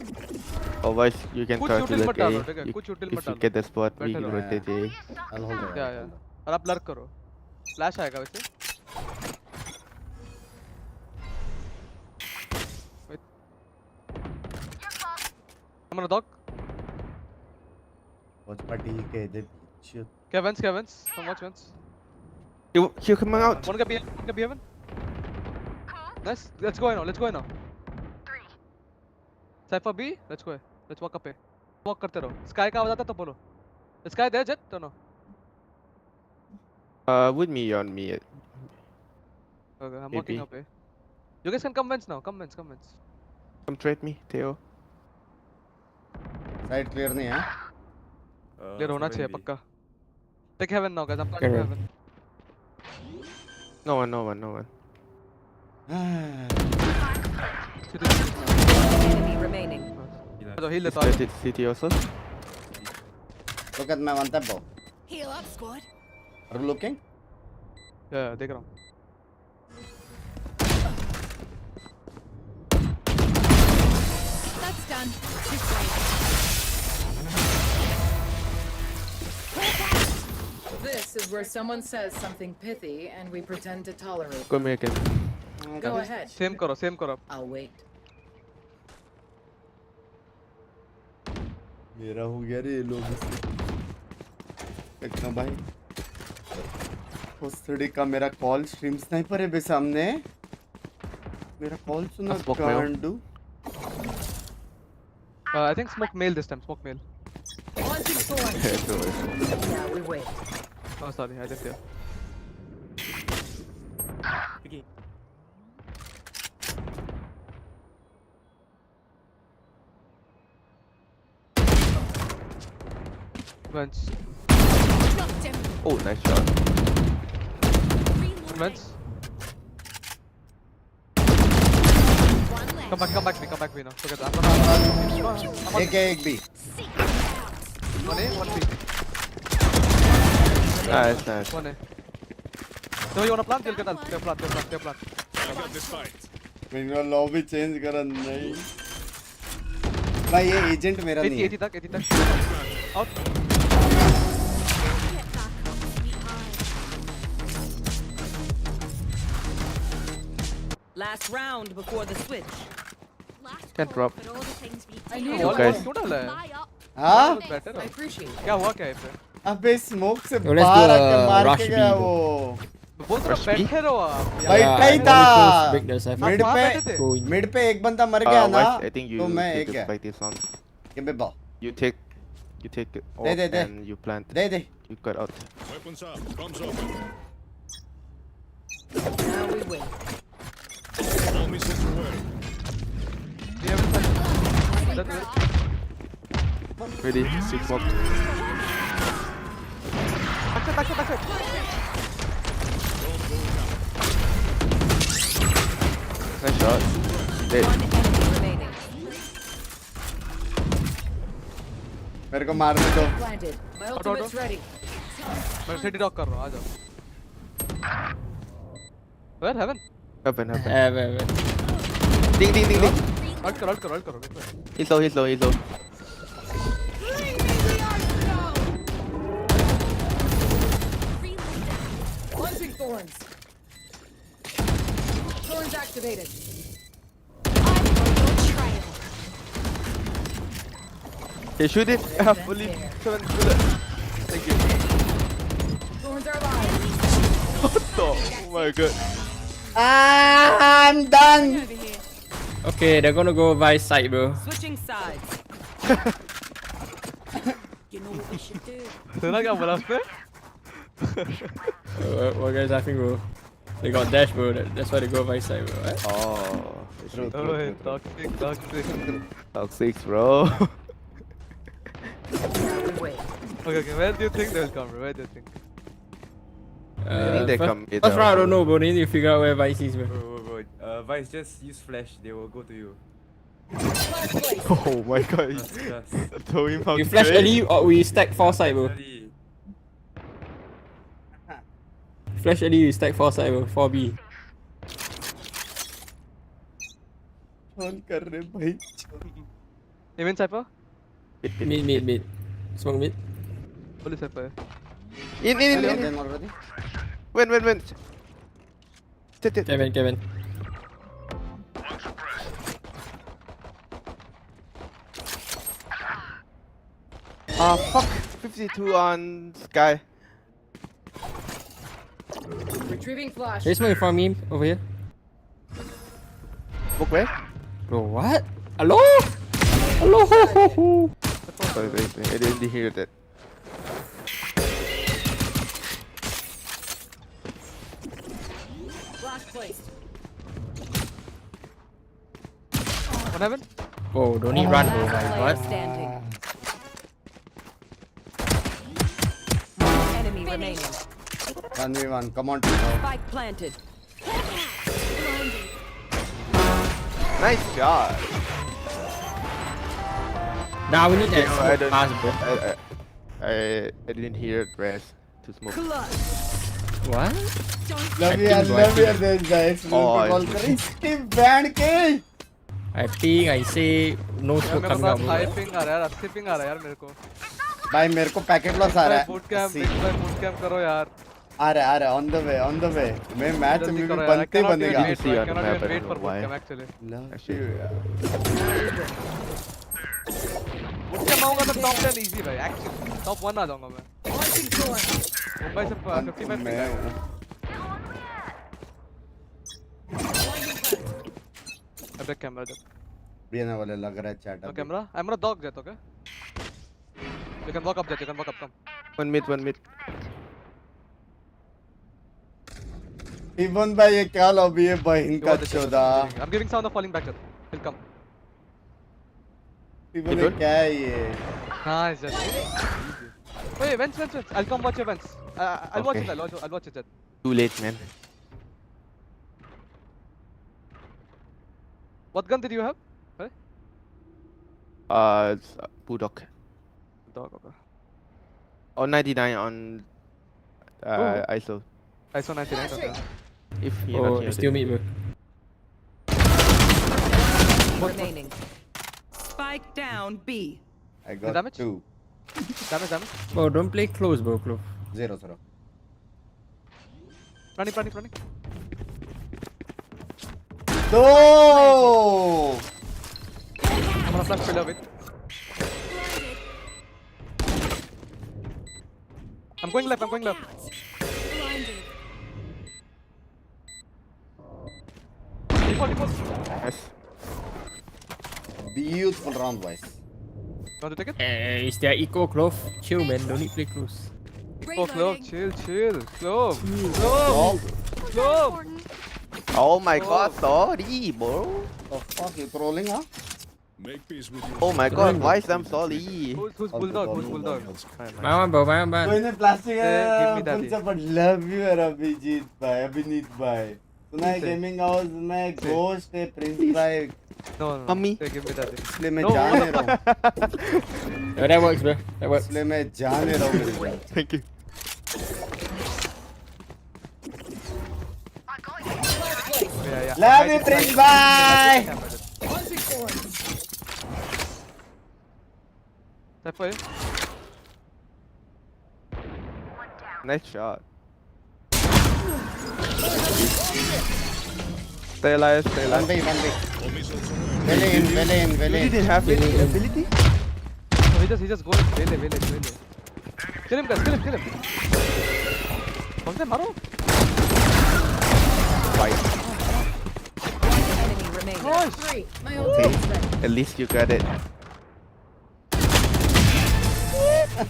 Otherwise, you can कुछ try to util मत let डालो A. ठीक है कुछ util If मत you डालो get the spot, we Better can है। rotate A. I'll hold it. या और आप लर्क करो फ्लैश आएगा वैसे I'm gonna dog. Watchparty के दे बीच Kevins. Come watch Vents. You coming out? One can be heaven. Nice. Let's go now. Cypher B. Let's go. Let's walk up A. Walk करते रहो. Sky का आवाज आता तो बोलो. Is Sky there, Jet? No. With me on me. Okay, I'm Maybe. walking up A. You guys can come Vents now. Come Vents. Come trade me, Theo. Side clear नहीं है Clear होना चाहिए पक्का. Take heaven now, guys. I'm planning Okay. heaven. No one. enemy remaining. So heal Is लेता हूँ. that it city also? look at my one tap bro Heal up, squad. are you looking Yeah, देख रहा हूँ. That's done. This way. This is where someone says something pithy and we pretend to tolerate. Go make it. Go ahead. Same करो. I'll wait. मेरा हो गया रे ये लोग देखना भाई पोस्टडी का मेरा कॉल स्ट्रीम स्नाइपर है बे सामने मेरा कॉल सुना Smoke mail. can't do I think smoke mail this time. Smoke mail. Launching sword. No worries. Yeah, we wait. Oh sorry, I didn't hear. Vents. Knocked him. Oh, nice shot. Reloading. Vents. One left. Come back me now. Forget that. I'm on. एक B Seek out. One A, one B. Nice. One A. So you wanna plant? You'll get that. They'll plant. I got this fight. मेरा lobby change करा नहीं भाई ये agent मेरा नहीं 80 है तक. Out. Get back up, sweetheart. Last round before the switch. Last Can't call drop. for all the things we I do. knew Wall guys. क्यों डाला है? Fly up. हाँ Better I है. appreciate it. क्या हुआ क्या है पे? अबे स्मोक से Yo, let's बाहर do आके a मार rush के B, गया bro. वो बोल तो Rush B? बैठे रहो आप यार। बैठा ही I'm था। gonna close break the Cypher. Mid वहाँ बैठे पे थे? Go in. मिड पे एक बंदा मर गया ना, Wise, I think you तो मैं take एक the है। spike this on. Give me ball. You take it off they, they. and you plant. They they. You cut out. Weapons up. Bombs open. Now we wait. All missiles away. ये अभी तक- Ready? 6 smoke. Backside. Nice shot. Dead. One enemy remaining. मेरे को मारने दो। Planted. My ultimate's ready. मैं city dock कर रहा हूँ, आ जाओ। Where? Heaven? Heaven. Have. Ding. Ult करो। He's low. Launching thorns. Thorns activated. I'm on your trail. Okay, shoot it. I have fully 7 bullets. Thank you. Thorns are alive. Oh my god. I'm done. Over here. Okay, they're gonna go Vice side, bro. Switching sides. You know what we should do? सुना क्या बोला उसने? What guys laughing, bro? They got dash, bro. That's why they go Vice side, bro. Right? Oh. True. ओए toxic. Toxic, bro. Wait. Okay, where do you think they'll come? Where do you think? They come either First round, I way. don't know, bro. They need to figure out where Vice is, bro. Vice, just use flash, they will go to you. Oh my god. Throw him out. You flash early or we stack 4 side, bro. Flash early, we stack 4 side, bro. 4B. Phone कर रहे भाई। Even Cypher? Mid. Smoke mid. Only Cypher. In. Then already. Win. Sit. Kevin. Ah, fuck. 52 on Sky. Retrieving flash. There's smoke in front of me, over here. Book where? Bro, what? Hello? Sorry, I didn't hear that. Flash placed. One Heaven? Oh, don't need run, bro. Last My player god. standing. Enemy remaining. 1v1. Come on, Tito. Spike planted. Blinded. Nice shot. Nah, we need that I smoke don't. pass, bro. I didn't hear press to smoke. Clutch. What? Love you, this guy. Oh, Call करें। इसकी band के। I think I say no यार smoke मेरे coming पास out, bro. High ping आ रहा है, 80 ping आ रहा है यार मेरे को। भाई मेरे को पैकेट लॉस आ रहा है। बूट कैंप करो यार। आ रहा है on the way. मैं मैच जल्दी में करो भी यार, I बनते cannot बनेगा। even wait, See I on the cannot map, even I wait don't for know why. boot camp actually. Actually, boot camp आऊंगा तो top 10 easy भाई, actually top 1 आ जाऊंगा मैं। Launching thorns. मुंबई से 55 पिंग आएगा। अबे कैमरा जब। बीना वाले लग रहा है chat. No camera? I'm gonna dog jet, okay? You can walk up jet, you can walk up, come. one mid. Even भाई ये क्या लॉबी है बहन You का want the jet, चौदा। I'm giving sound of falling back jet. He'll come. Even ये क्या है ये? Nice jet. Wait, vents. I'll come watch your vents. I'll watch Okay. it, I'll watch it jet. Too late, man. What gun did you have? It's Budok. Dog, okay. On 99 on ISO. ISO 99, okay. If you're Oh, not here, still mid, bro. Remaining. Spike down B. I got damage? 2. Damage. Bro, don't play close, bro. Close. 0. Running. No! I'm gonna flash pillar with. I'm going left. Blinded. default. Yes. Beautiful round, boys. You want to take it? Hey, it's their eco clove. Chill, man. Don't need play close. Oh, Clove, chill. Clove. Oh, Clove. Oh my god, sorry, bro. the fuck, you trolling, huh? Make peace with you. Oh my god, why is I'm sorry? Who's Bulldog? My one, bro. My one, man. कोई ने plastic give me that पुंचा पर love you यार अभिजीत भाई अभिनीत भाई सुना है gaming house में घोस्ट है प्रिंस भाई No. Mummy. Give me that. इसलिए मैं No. जान नहीं रहा हूँ Yeah, that works, bro. That works. इसलिए मैं जान नहीं रहा हूँ मेरे भाई Thank you. Yeah. love you Prince भाई That for you. Nice shot. Stay alive, stay one alive. way All missiles away. Vele You didn't have any ability? No, he just goes. Vele. Kill him, guys. Kill him. कौन से मारो? Fight. Enemy remaining. Nice. Three. My Okay. ultimate ready. At least you got it.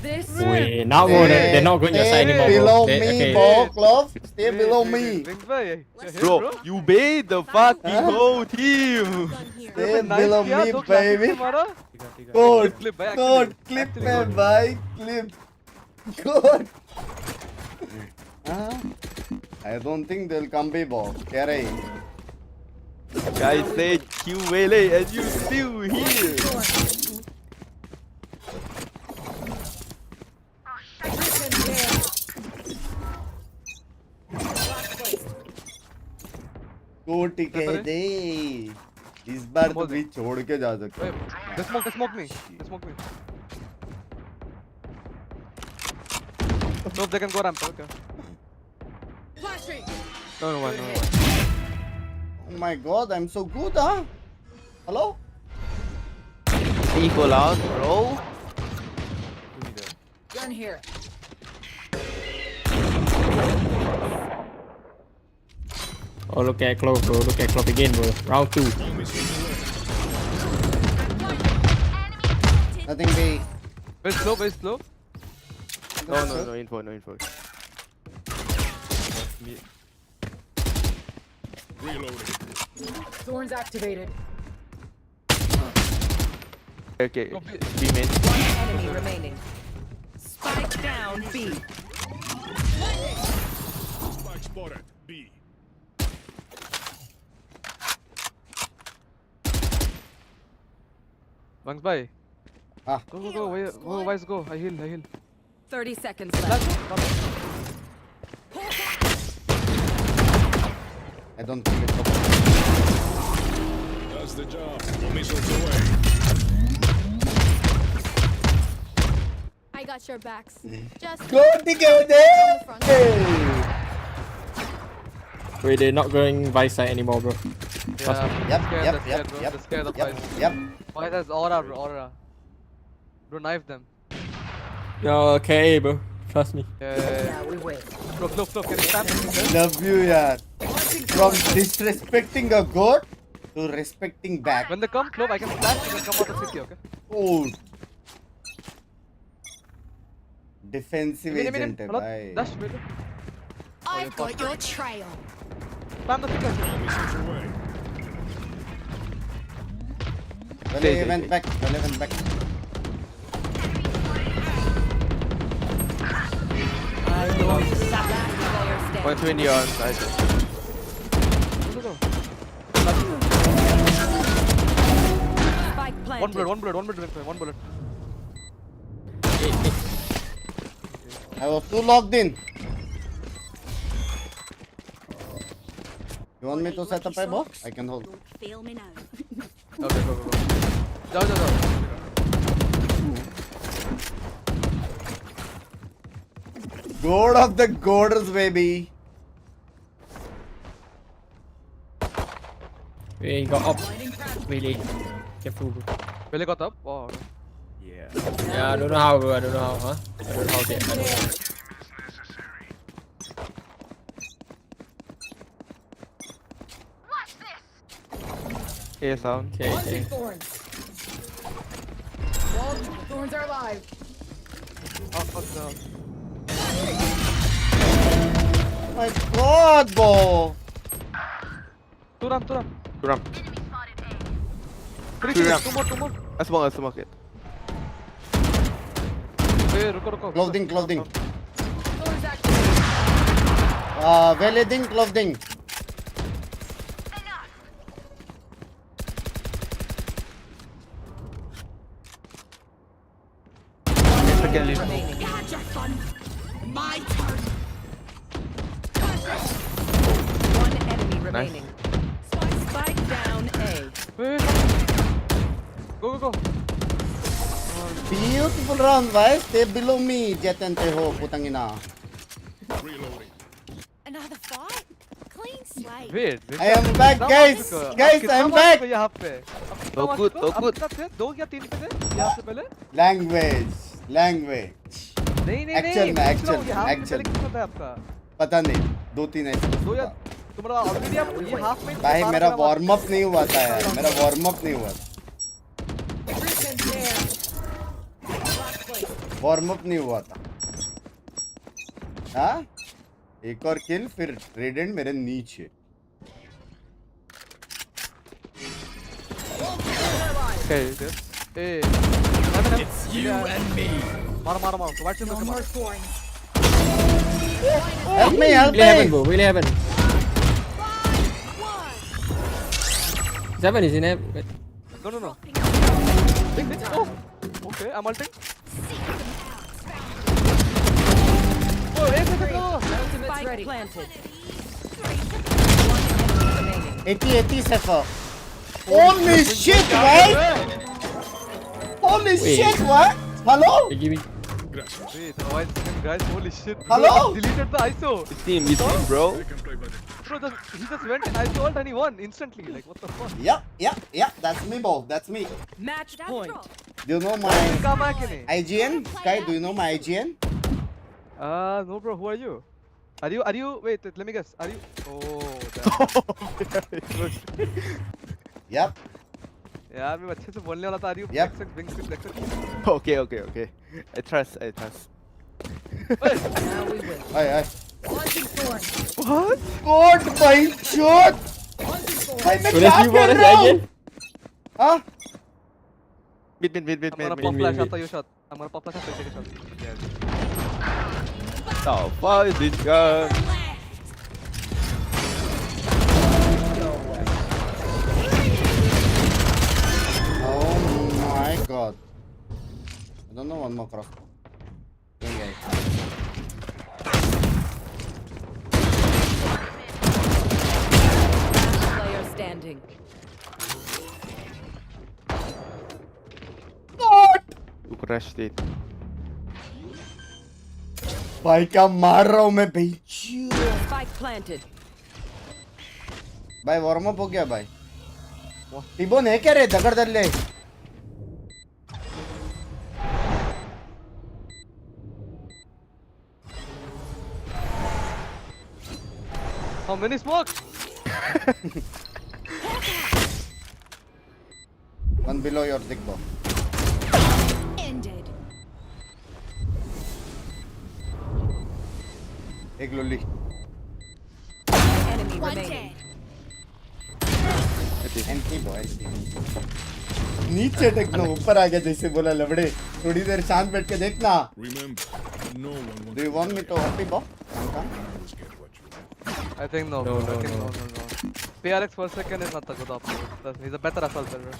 This Wait, now they're not going your side anymore, bro. below They- me okay. bro Clove stay below me Binks bhai, you're here, Bro, you bait the fucking whole team. Gun here. stay Nice below किया, me दो classic baby से मारा. Good, Clip भाई, good, actually. clip Actually में good. भाई, clip. Good. I don't think they'll come be ball. कह रहे हैं. Guys said Q Wele and you still here. को टिके दे. इस बार तो भी छोड़ के जा सकते. Wait, they smoke me. No, they can go ramp. Okay. No one. Oh my god, I'm so good, huh? Hello? Equal out, bro. gun here. Oh, look at Clove, bro. Look at Clove again, bro. Round 2. All missiles away. Nothing be. Very slow. No info. Reloading. Thorns activated. Okay, B main. Enemy remaining. Spike down B. Spike spotted. B. Binks bhai. Ah. Go. Wise go. I heal. 30 seconds left. I don't think it's okay. Does the job. All missiles away. I got your backs. Just Go टिके दे. Wait, they're not going Vice side anymore, bro. Yeah. Yep. They're scared of Wise. Yep. Wise has aura, bro. Bro, knife them. Yo, okay, bro. Trust me. Yeah. We wait. Flow. Can you stand? Love you, yaar. From disrespecting a god to respecting back. When they come, Clove, I can flash. You can come out of city, okay? Oh. Defensive Minute. agent है भाई. Dash, wait. I've got your trail. Spam the All flicker. missiles away. Vele went back. One 20 on side. Go. Spike planted. One bullet. I was too locked in. You want me to set up a box? I can hold. Don't fail me now. Okay, go. Jao. God of the Goders, baby. Wait, he got up. Really. Careful, bro. Billy got up. Wow. Yeah. Yeah, I don't know how, bro. I don't know how, huh? I don't know how to. A sound. Okay, Launching okay. thorns. Wall thorns are alive. Oh, fuck no. My God, bro. Two ramp. Two ramp. Three Two kills. ramp. Two more. I smoke it. Hey, रुको. Clothing. Thorns active. Veleding clothing. Remaining. You had your fun. My turn. One enemy remaining. Spike down A. Wait. Go. Beautiful round, guys. Stay below me. Jetente ho, putang ina. Reloading. Another fight. Clean slate. Wait. I am back, guys. Guys, I am back. यहाँ पे. तो good. थे 2 या 3 पे थे यहाँ से पहले. Language. नहीं. Action. यहाँ से पहले कितना था आपका? पता नहीं. 2-3 ऐसे. 2 या तुम्हारा ऑलरेडी आप ये हाफ में. भाई मेरा वार्म अप नहीं हुआ था यार. मेरा वार्म अप नहीं हुआ था. वार्म अप नहीं हुआ था. हाँ? एक और किल फिर रेडेंट मेरे नीचे. Okay, hey. It's you and me. मारो. Watch it. No more thorns. Help me. Really haven't, bro. Really haven't. 7 is in it. No. Big. Oh. Okay, I'm ulting. Oh, Ultimate's ready. Planted. One enemy remaining. 80 Sefer. Holy shit, right? Holy shit, what? Hello? Hey, give me. Wait, why guys? Holy shit. Hello? Bro, deleted the ISO. It's team, bro. I can play better. Bro, he just went in ISO ult and he won instantly. Like, what the fuck? Yep. That's me, bro. That's me. Match point. Do you know my Come back in. IGN? Sky, do you know my IGN? No, bro. Who are you? Are you? Wait. Let me guess. Are you? Oh, damn. Yep. यार मैं अच्छे से बोलने वाला था. Are you? Yep. Binks. Okay. I trust. Now we win. Aye. Launching thorns. What? God, my shot! Launching thorns. भाई मैं So क्या let's move कर on. रहा हूँ? Again. हाँ? Mid. हमारा pop flash आता है shot. हमारा pop flash आता है shot. Yes. How far is this guy? Oh my god. I don't know one more cross. Hey guys. Player standing. You crashed it. भाई क्या मार रहा हूँ मैं भाई. Spike planted. भाई वार्म अप हो गया भाई. टिबोन है क्या रे दगड़ दल्ले? How many smokes? One below your dick bro. Ended. एक lolly. Enemy One remaining. dead. Anti बो एंटी. नीचे देखना ऊपर आ गया जैसे बोला लबड़े. थोड़ी देर शांत बैठ के देखना. Remember, no one wants Do you want me to OP bro? always get what you want. I think no. No. PRX per second is not a good option. He's a better assault player.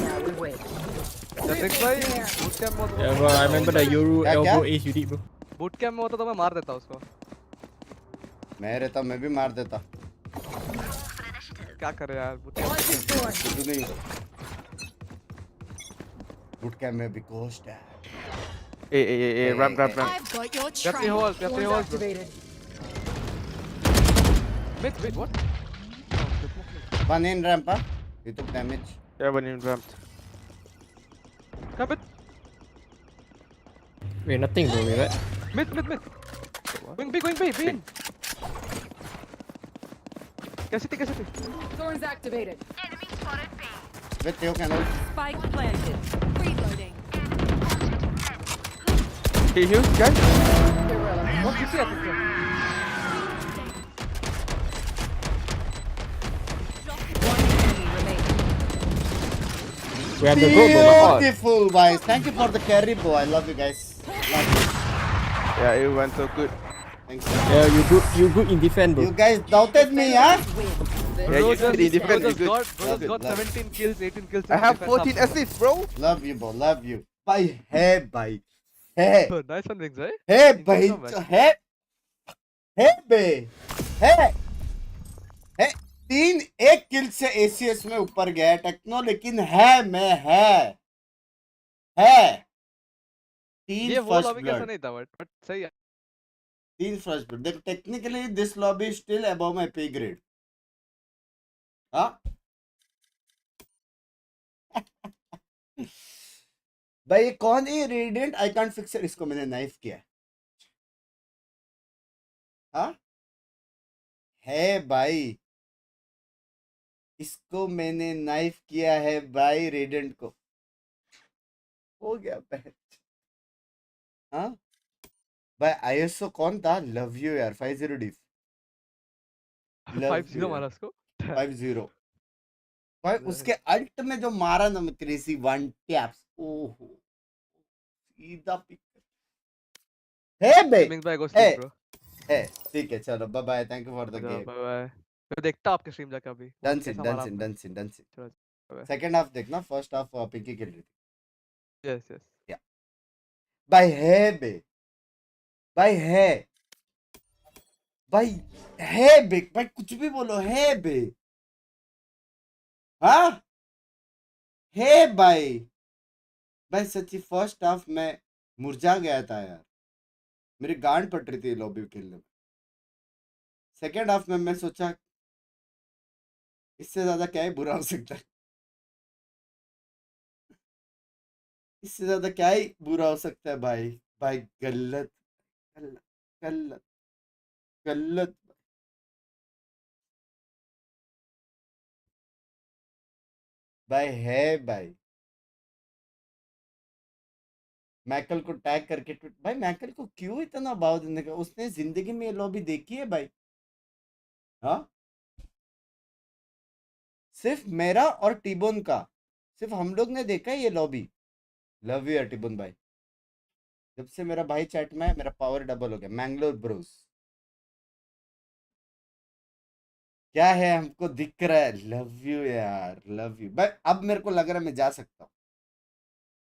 Now we win. The next guy, boot camp में Yeah, bro. I remember the Yoru क्या? elbow ace you did, bro. boot camp में होता तो मैं मार देता उसको. मैं रहता मैं भी मार देता. क्या करे यार boot Launching thorns. कुछ नहीं. Boot camp में भी coast है. Hey, ramp. I've got your Get me trail. hold. Thorns activated. Wait, what? One in ramp huh? You took damage. Yeah, one in ramp. Cap it. Wait, nothing, bro. Wait, what? Mid. Going B. कैसे थी Thorns activated. With you can ult. Spike planted. Reloading. He heals, guys. Irrelevant. वो किसी आते थे One enemy remaining. We have the go, bro. My god. Beautiful, guys. Thank you for the carry, bro. I love you guys. Love you. Yeah, it went so good. Thanks. Yeah, you good in defense, bro. You guys doubted me, huh? Win. Yeah, you just- did defense. just Good. got Love it, got love it. 17 kills 18 kills I have in 14 defense. assists, bro. Love you, bro. Love you. Bye. Hey, bye. Hey. Nice one Binks, right? Hey, Thank you bhai. so much. Hey. Hey, bे. Hey. Hey. 3-1 किल से ACS में ऊपर गया techno, लेकिन है मैं है तीन ये वो फर्स्ट लॉबी कैसा ब्लड नहीं था बट सही है 3 फर्स्ट ब्लड देख technically this lobby is still above my पे ग्रेड हाँ भाई ये कौन है radiant I can't fix it इसको मैंने नाइफ किया हाँ है भाई इसको मैंने नाइफ किया है भाई रेडिएंट को हो गया बहन हाँ भाई आईएसओ कौन था लव यू यार 50 डिफ 5-0 मारा उसको 5-0 भाई उसके अल्ट में जो मारा ना मैं क्रेजी वन टैप्स ओहो सीधा पिक है बे Binks भाई go है sleep bro है ठीक है चलो bye bye thank you for the bye game bye मैं देखता हूँ आपके स्ट्रीम जाके अभी डन कैसा सिन मारा डन सिन आपने डन सिन डन सिन चलो bye सेकंड हाफ देखना फर्स्ट हाफ पिंकी खेल रही थी यस यस भाई है बे भाई है भाई है बे भाई कुछ भी बोलो है बे हाँ है भाई भाई सच्ची फर्स्ट हाफ में मुरझा गया था यार मेरी गांड पट रही थी लॉबी खेलने में सेकेंड हाफ में मैं सोचा इससे ज्यादा क्या ही बुरा हो सकता है इससे ज्यादा क्या ही बुरा हो सकता है भाई भाई गलत गलत गलत गलत भाई है भाई मैकल को टैग करके भाई मैकल को क्यों इतना भाव देने का उसने जिंदगी में ये लॉबी देखी है भाई हाँ सिर्फ मेरा और टिबोन का सिर्फ हम लोग ने देखा है ये लॉबी लव यू टिबोन भाई जब से मेरा भाई चैट में है मेरा पावर डबल हो गया मैंगलोर ब्रोस क्या है हमको दिख रहा है लव यू यार लव यू भाई अब मेरे को लग रहा है मैं जा सकता हूँ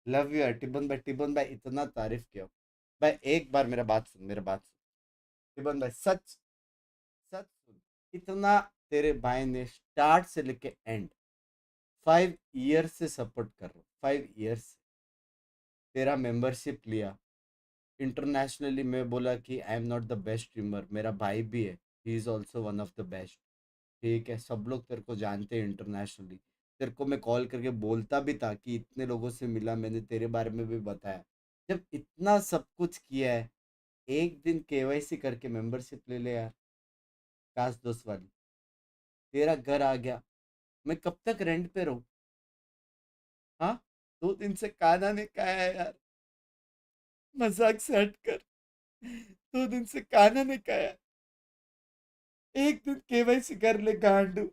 लव यू टिबन भाई इतना तारीफ किया भाई एक बार मेरा बात सुन टिबन भाई सच सच सुन इतना तेरे भाई ने स्टार्ट से लेके एंड 5 ईयर्स से सपोर्ट कर रहा हूँ 5 ईयर्स से तेरा मेंबरशिप लिया इंटरनेशनली मैं बोला कि I am not the best streamer मेरा भाई भी है he is also one of the best ठीक है सब लोग तेरे को जानते हैं इंटरनेशनली तेरे को मैं कॉल करके बोलता भी था कि इतने लोगों से मिला मैंने तेरे बारे में भी बताया जब इतना सब कुछ किया है एक दिन केवाईसी करके मेंबरशिप ले ले यार काश दोस्त वाली तेरा घर आ गया मैं कब तक रेंट पे रहूं हाँ 2 दिन से खाना नहीं खाया है यार मजाक से हटकर 2 दिन से खाना नहीं खाया एक दिन केवाईसी कर ले गांडू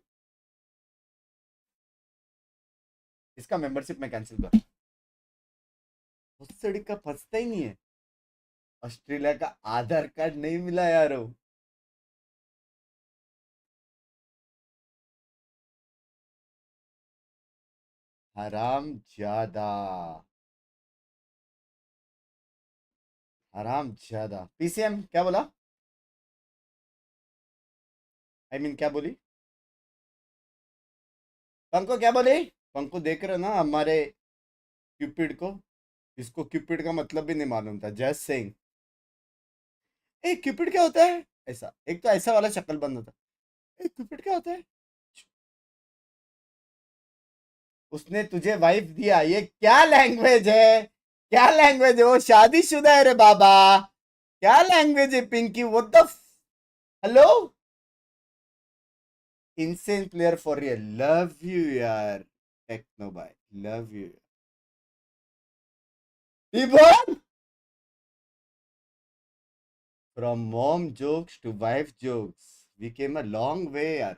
इसका मेंबरशिप मैं कैंसिल कर उस सड़ी का फंसता ही नहीं है ऑस्ट्रेलिया का आधार कार्ड नहीं मिला यार हराम ज्यादा पीसीएम क्या बोला आई मीन क्या बोली पंको क्या बोली पंको देख रहे हो ना हमारे क्यूपिड को इसको क्यूपिड का मतलब भी नहीं मालूम था जस्ट सेइंग ए क्यूपिड क्या होता है ऐसा एक तो ऐसा वाला शक्ल बंद होता ए क्यूपिड क्या होता है उसने तुझे वाइफ दिया ये क्या लैंग्वेज है वो शादीशुदा है रे बाबा क्या लैंग्वेज है Pinky what the hello insane player for real. Love you यार टेक्नो भाई, love you. T-Bone! From mom jokes to wife jokes, we came a long way यार.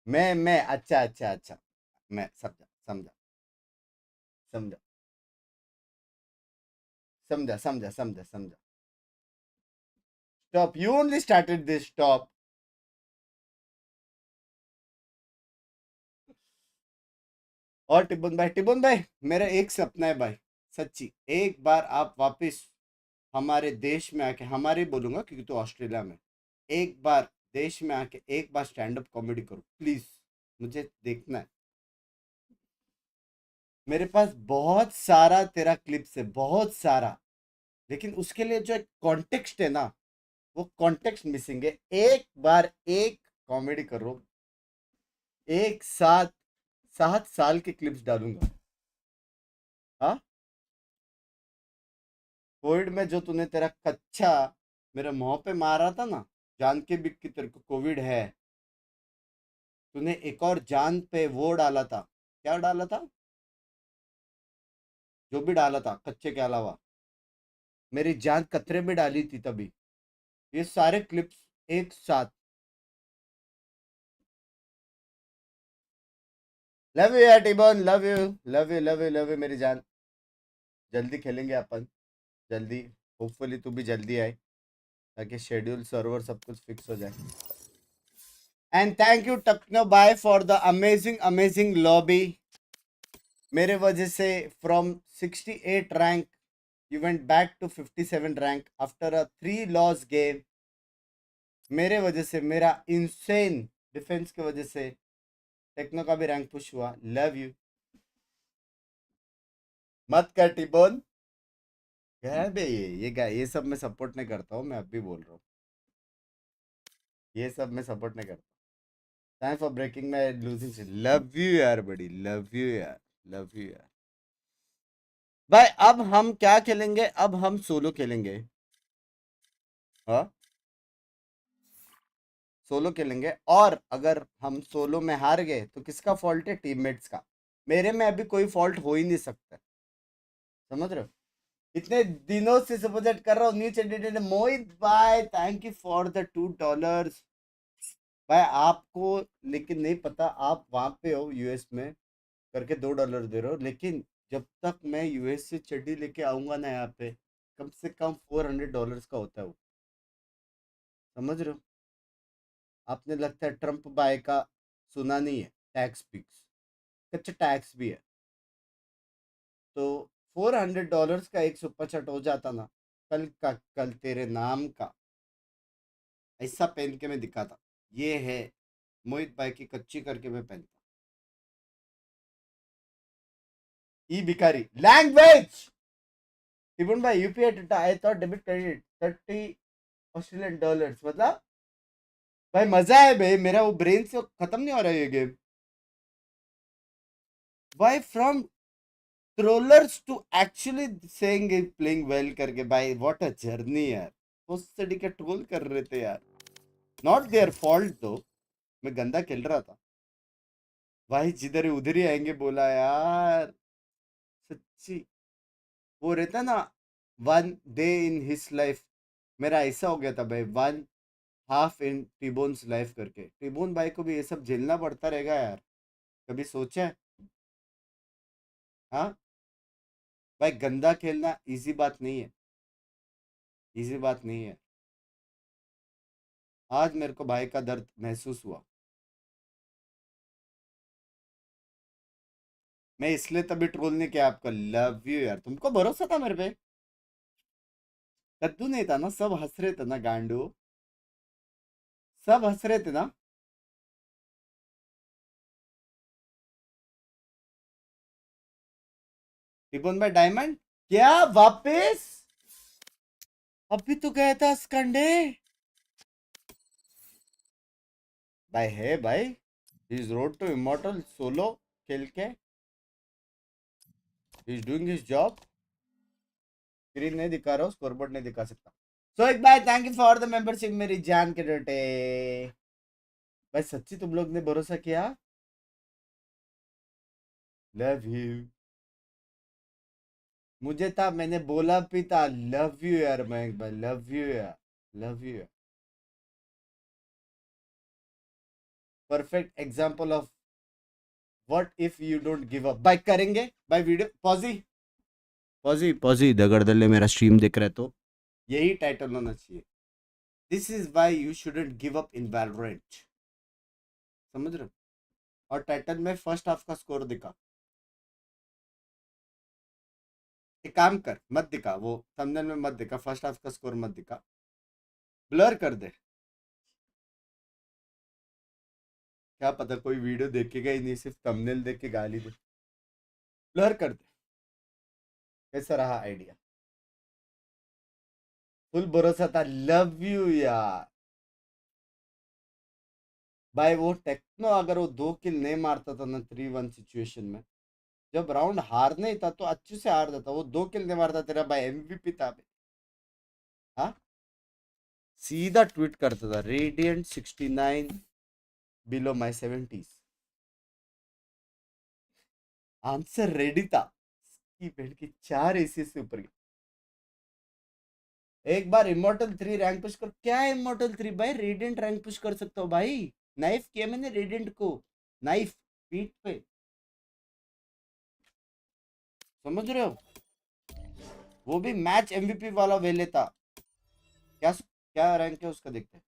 मैं अच्छा अच्छा अच्छा, मैं समझा समझा समझा समझा समझा समझा समझा. Stop, you only started this. Stop. और टिबुन भाई मेरा एक सपना है भाई, सच्ची, एक बार आप वापस हमारे देश में आके, हमारे बोलूंगा क्योंकि तो ऑस्ट्रेलिया में, एक बार देश में आके एक बार स्टैंड अप कॉमेडी करो प्लीज, मुझे देखना है. मेरे पास बहुत सारा तेरा क्लिप्स है, बहुत सारा, लेकिन उसके लिए जो एक कॉन्टेक्स्ट है ना, वो कॉन्टेक्स्ट मिसिंग है. एक बार एक कॉमेडी करो, एक साथ 7 साल के क्लिप्स डालूंगा. हाँ, कोविड में जो तूने तेरा कच्चा मेरे मुंह पे मारा था ना, जान के भी कि तेरे को कोविड है, तूने एक और जान पे वो डाला था, क्या डाला था, जो भी डाला था कच्चे के अलावा, मेरी जान कतरे में डाली थी तभी. ये सारे क्लिप्स एक साथ. लव यू यार टिबोन, love you love you love you love you मेरी जान. जल्दी खेलेंगे अपन, जल्दी, होपफुली तू भी जल्दी आए ताकि शेड्यूल सर्वर सब कुछ फिक्स हो जाए. एंड थैंक यू टक्नो बाय फॉर द अमेजिंग लॉबी. मेरे वजह से from 68 rank you went back to 57 rank after a 3 loss game. मेरे वजह से, मेरा इंसेन डिफेंस की वजह से टेक्नो का भी रैंक पुश हुआ. Love you. मत कर टिबोन. क्या है बे ये सब मैं सपोर्ट नहीं करता हूँ, मैं अब भी बोल रहा हूँ, ये सब मैं सपोर्ट नहीं करता. Thanks for breaking my losing. Love you यार बड़ी, लव यू यार, लव यू यार. भाई अब हम क्या खेलेंगे, अब हम सोलो खेलेंगे. हाँ, सोलो खेलेंगे, और अगर हम सोलो में हार गए तो किसका फॉल्ट है, टीममेट्स का. मेरे में अभी कोई फॉल्ट हो ही नहीं सकता, समझ रहे हो. इतने दिनों से सपोर्ट कर रहा हूँ. न्यू चैंडिडेट मोहित भाई, थैंक यू फॉर द $2. भाई आपको लेकिन नहीं पता, आप वहां पे हो यूएस में करके $2 दे रहे हो, लेकिन जब तक मैं यूएस से चड्डी लेके आऊंगा ना यहाँ पे, कम से कम $400 का होता है वो, समझ रहे हो. आपने लगता है ट्रम्प बाय का सुना नहीं है, टैक्स पिक्स, कच्चा टैक्स भी है. तो $400 का एक सुपर चट हो जाता ना, कल का कल तेरे नाम का ऐसा पहन के मैं दिखाता. ये है मोहित भाई की कच्ची करके मैं पहनता. ई भिखारी लैंग्वेज. टिबुन भाई UPI data, I thought debit credit $30 मतलब. भाई मजा है भाई, मेरा वो ब्रेन से खत्म नहीं हो रहा है ये गेम. भाई from trollers to actually saying playing well करके, भाई व्हाट अ जर्नी यार. उस तरीके के ट्रोल कर रहे थे यार, नॉट देयर फॉल्ट दो, मैं गंदा खेल रहा था. भाई जिधर ही उधर ही आएंगे बोला यार, सच्ची. वो रहता ना, 1 डे इन हिज लाइफ, मेरा ऐसा हो गया था भाई, 1 हाफ इन टिबोन्स लाइफ करके. टिबोन भाई को भी ये सब झेलना पड़ता रहेगा यार, कभी सोचा है. हाँ भाई, गंदा खेलना इजी बात नहीं है, इजी बात नहीं है. आज मेरे को भाई का दर्द महसूस हुआ. मैं इसलिए तभी ट्रोल नहीं किया आपका. लव यू यार, तुमको भरोसा था मेरे पे, कद्दू नहीं था ना, सब हंस रहे थे ना गांडू, सब हंस रहे थे ना. टिबोन भाई डायमंड क्या वापस, अभी तो गया था स्कंडे. भाई है भाई, is road to immortal solo खेल के, is doing his job. Screen नहीं दिखा रहा हूँ, स्कोरबोर्ड नहीं दिखा सकता. सो एक बार thank you for the membership मेरी जान के बेटे. भाई सच्ची तुम लोग ने भरोसा किया. Love you. मुझे था, मैंने बोला भी था लव यू यार मयंक भाई, लव यू यार, love you. Perfect example of what if you don't give up. भाई करेंगे भाई वीडियो. पॉजी पॉजी पॉजी दगड़दल्ले मेरा स्ट्रीम देख रहे तो यही टाइटल होना चाहिए. This is why you shouldn't give up in Valorant. समझ रहे हो? और टाइटल में फर्स्ट हाफ का स्कोर दिखा. एक काम कर, मत दिखा वो थंबनेल में, मत दिखा फर्स्ट हाफ का स्कोर, मत दिखा, ब्लर कर दे. क्या पता कोई वीडियो देखेगा ही नहीं, सिर्फ थंबनेल देख के गाली दे. ब्लर कर दे. कैसा रहा आइडिया? फुल भरोसा था. लव यू यार. भाई वो टेक्नो अगर वो 2 किल नहीं मारता था ना 3-1 सिचुएशन में, जब राउंड हारने ही था तो अच्छे से हार जाता. वो 2 किल नहीं मारता, तेरा भाई एमवीपी था. हाँ, सीधा ट्वीट करता था रेडियंट 69 बिलो माई 70s. आंसर रेडी था. की बहन की 4 एसी से ऊपर गया. एक बार इमोर्टल 3 रैंक पुश कर. क्या इमोर्टल 3 भाई? रेडियंट रैंक पुश कर सकता हूँ भाई. नाइफ किया मैंने रेडियंट को, नाइफ पीठ पे. समझ रहे हो? वो भी मैच एमवीपी वाला वेले था. क्या क्या रैंक है उसका, देखते हैं.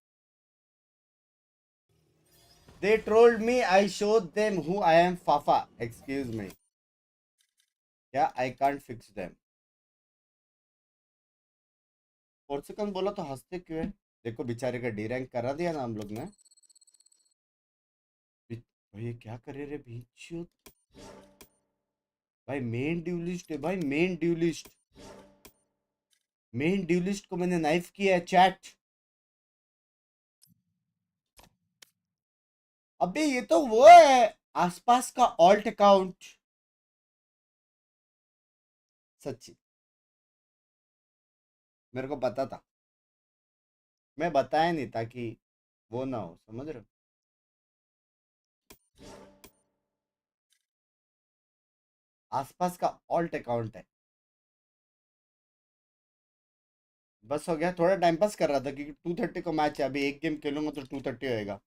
They told me I showed them who I am. Fafa, excuse me. Yeah, I can't fix them. और से कम बोला तो हंसते क्यों है? देखो बेचारे का डी रैंक करा दिया ना हम लोग ने. भाई ये क्या करे रे बीच. भाई मेन ड्यूलिस्ट है भाई, मेन ड्यूलिस्ट. मेन ड्यूलिस्ट को मैंने नाइफ किया है चैट. अबे ये तो वो है आसपास का ऑल्ट अकाउंट. सच्ची मेरे को पता था, मैं बताया नहीं ताकि वो ना हो. समझ रहे हो? आसपास का ऑल्ट अकाउंट है. बस हो गया. थोड़ा टाइम पास कर रहा था क्योंकि 230 को मैच है. अभी एक गेम खेलूंगा तो 230 होएगा.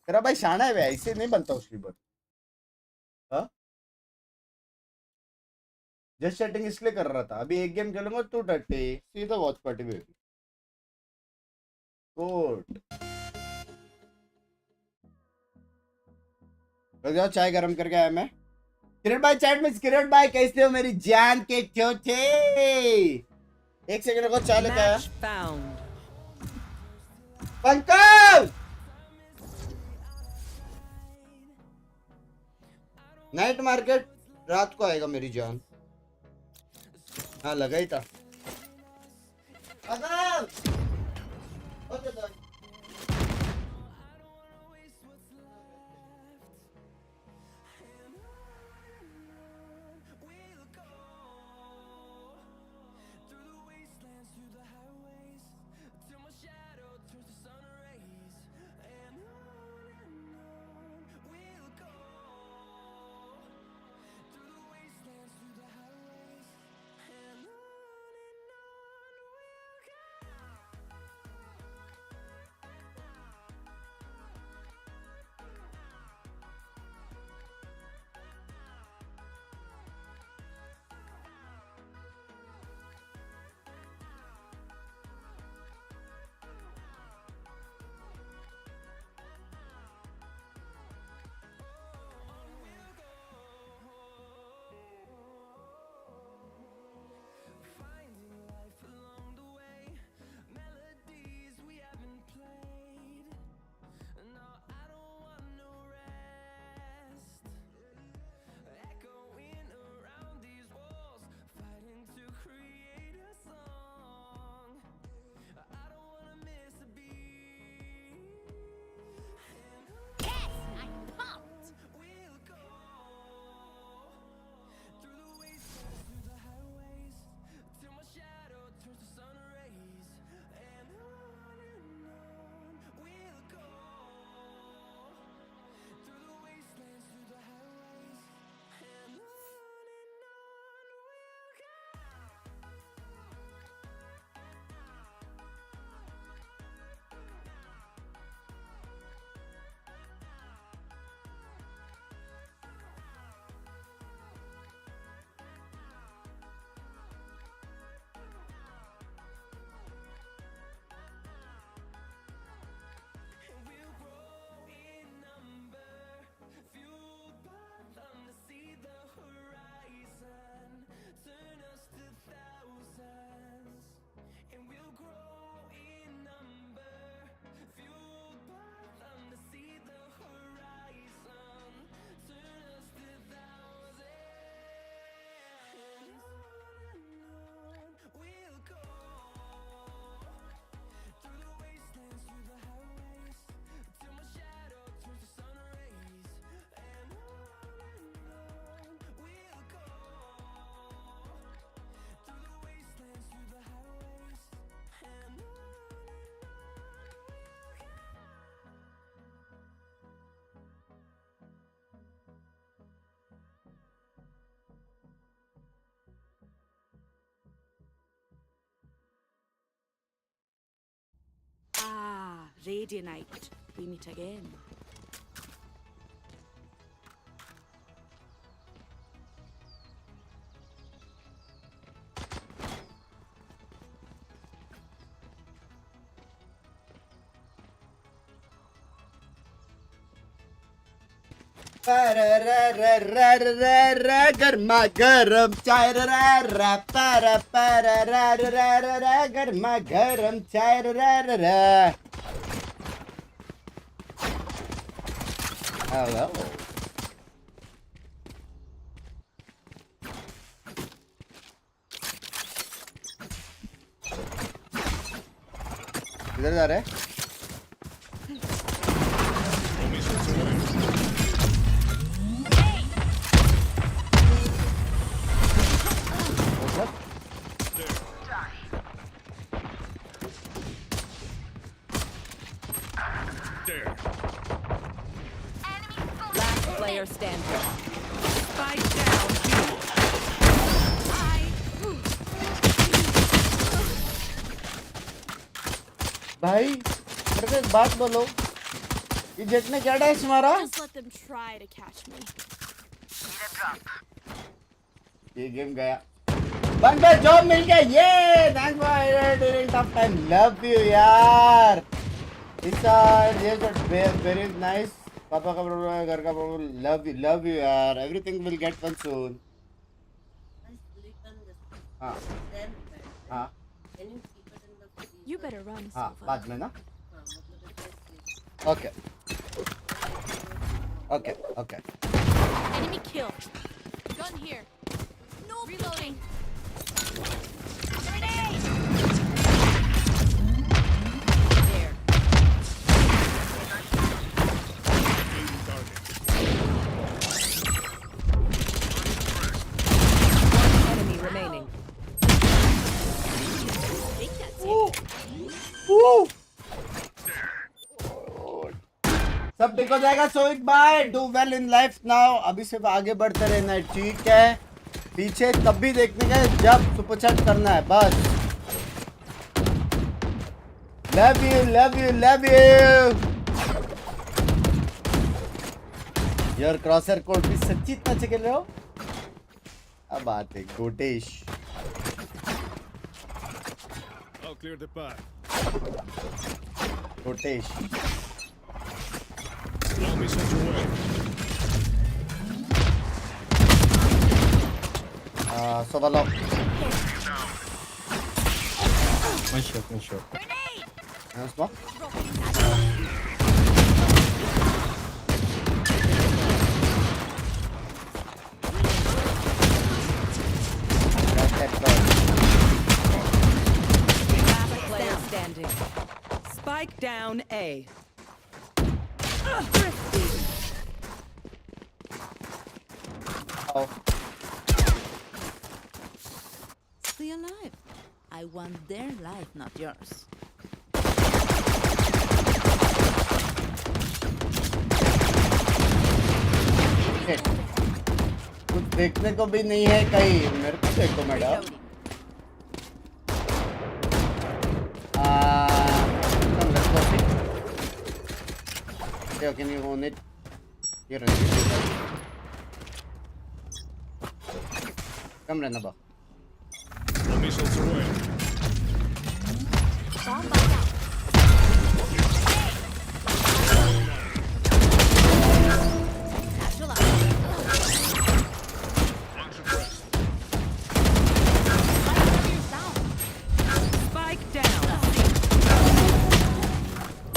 तेरा भाई शाना है भाई, ऐसे नहीं बनता उसकी बात. हाँ, जस्ट सेटिंग इसलिए कर रहा था. अभी एक गेम खेलूंगा 230 सीधा वॉच पार्टी में होगी. गुड. तो जाओ चाय गरम करके आया मैं. किरण भाई चैट में. किरण भाई कैसे हो मेरी जान के चोचे? एक सेकंड को चाय लेके आया. पंकज नाइट मार्केट रात को आएगा मेरी जान. हाँ लगा ही था. Radianite, we meet again. गर्मा गरम चाय गर्मा गरम चाय Hello. किधर जा रहे हैं? Last player standing. Spike down. भाई मेरे को एक बात बोलो, ये जेट ने क्या डैश मारा? Just let them try to catch me. ये गेम गया। बंद पे जॉब मिल गया, ये thanks for during tough time, love you यार। ये वेरी नाइस। पापा का प्रॉब्लम है, घर का प्रॉब्लम, लव यू यार, एवरीथिंग विल गेट वन सून। हाँ हाँ You better run. हाँ, Silva. बाद में ना। Okay okay okay. Enemy killed. Gun here. No reloading. Grenade. There. One enemy remaining. Think that's it. सब ठीक हो जाएगा सोइक भाई, do well in life now. अभी सिर्फ आगे बढ़ते रहना है, ठीक है? पीछे तब भी देखने का जब सुपर चैट करना है, बस। Love you love you love you. यार क्रॉसर कोड भी सच्ची इतना अच्छा खेल रहे हो? अब बात है गोटेश। I'll clear the path. गोटेश All missiles away. सोवालो। One shot. Smoke. Last player standing. Spike down A. Oh. Stay alive. I want their life, not yours. कुछ देखने को भी नहीं है कहीं, मेरे को देखो madam. Yeah, can you own it? Here, come run about. All missiles away. Bomb bug out. Satchel out. Spike down.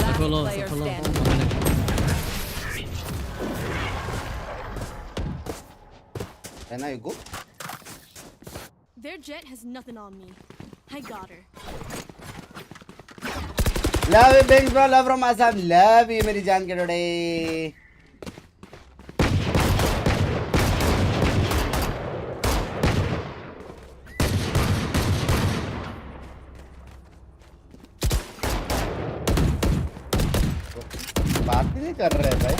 Last player standing. Can I go? Their jet has nothing on me. I got her. Love you, Binks bro. Love from Assam. Love you, मेरी जान के डोडे. बात ही नहीं कर रहे भाई.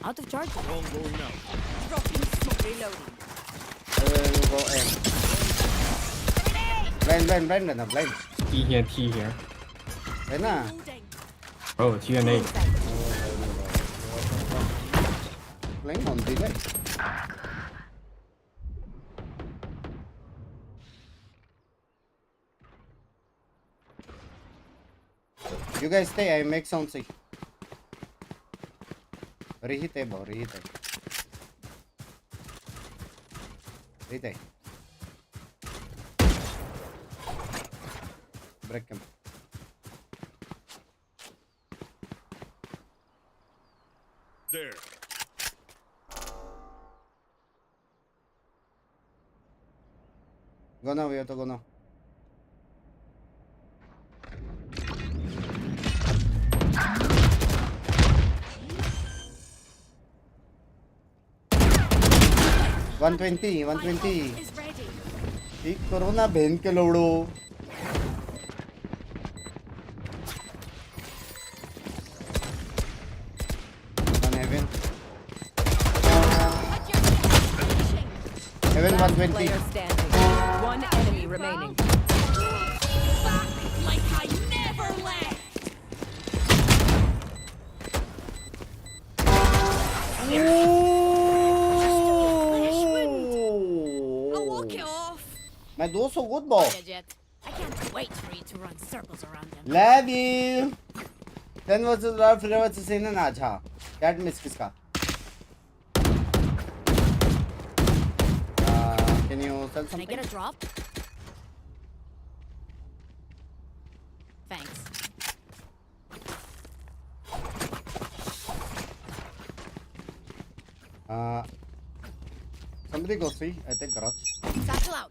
Out of charge. Drone going out. Dropping smoke. Reloading. I will go in. Blind. Blind. T here, T here. Right na. Loading. Oh, T and A. Blind on the guy. You guys stay, I make sound sick. Reheat bro, reheat. Break him. There. Go now, we have to go now. One twenty. Is ready. ठीक करो ना बहन के लोड़ो. One heaven. Heaven 120. Player standing. One enemy remaining. Back like I never left. I'll walk it off. मैं 200 good ball. Jet. I can't wait for you to run circles around them. Love you. 10 versus 12 फिर versus in ना अच्छा. Cat miss किसका? Can you tell Can I something? get a drop? Thanks. Somebody go see. I think garage. Satchel out.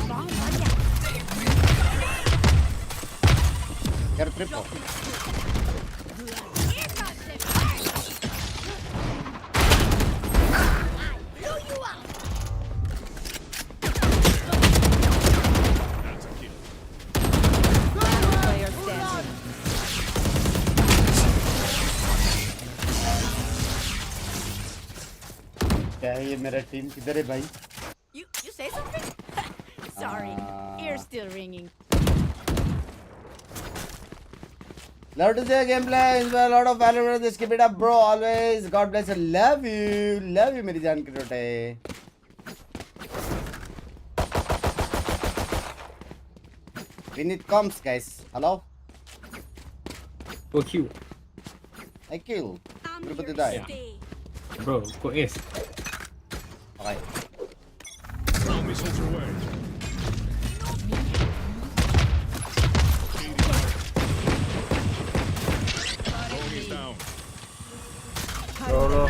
Bomb buddy out. Get a triple. Here comes the blew you out. That's a kill. Player standing. क्या है ये मेरा team किधर है भाई? You say something? Sorry, ears still ringing. Love to see your gameplay. Enjoy a lot of valorant. Just keep it up, bro. Always. God bless you. Love you, मेरी जान की रोटे. When it comes, guys. Hello. Go Q. I kill. I'm Everybody here to die. stay. Bro, go Ace. Okay. Bomb missiles away. Drone is down. Roll.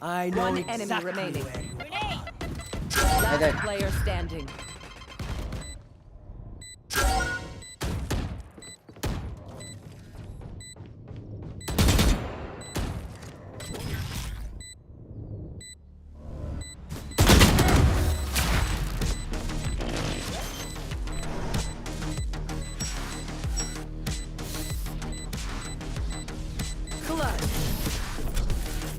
I know One exactly enemy remaining. Grenade. Last player standing. Clutch.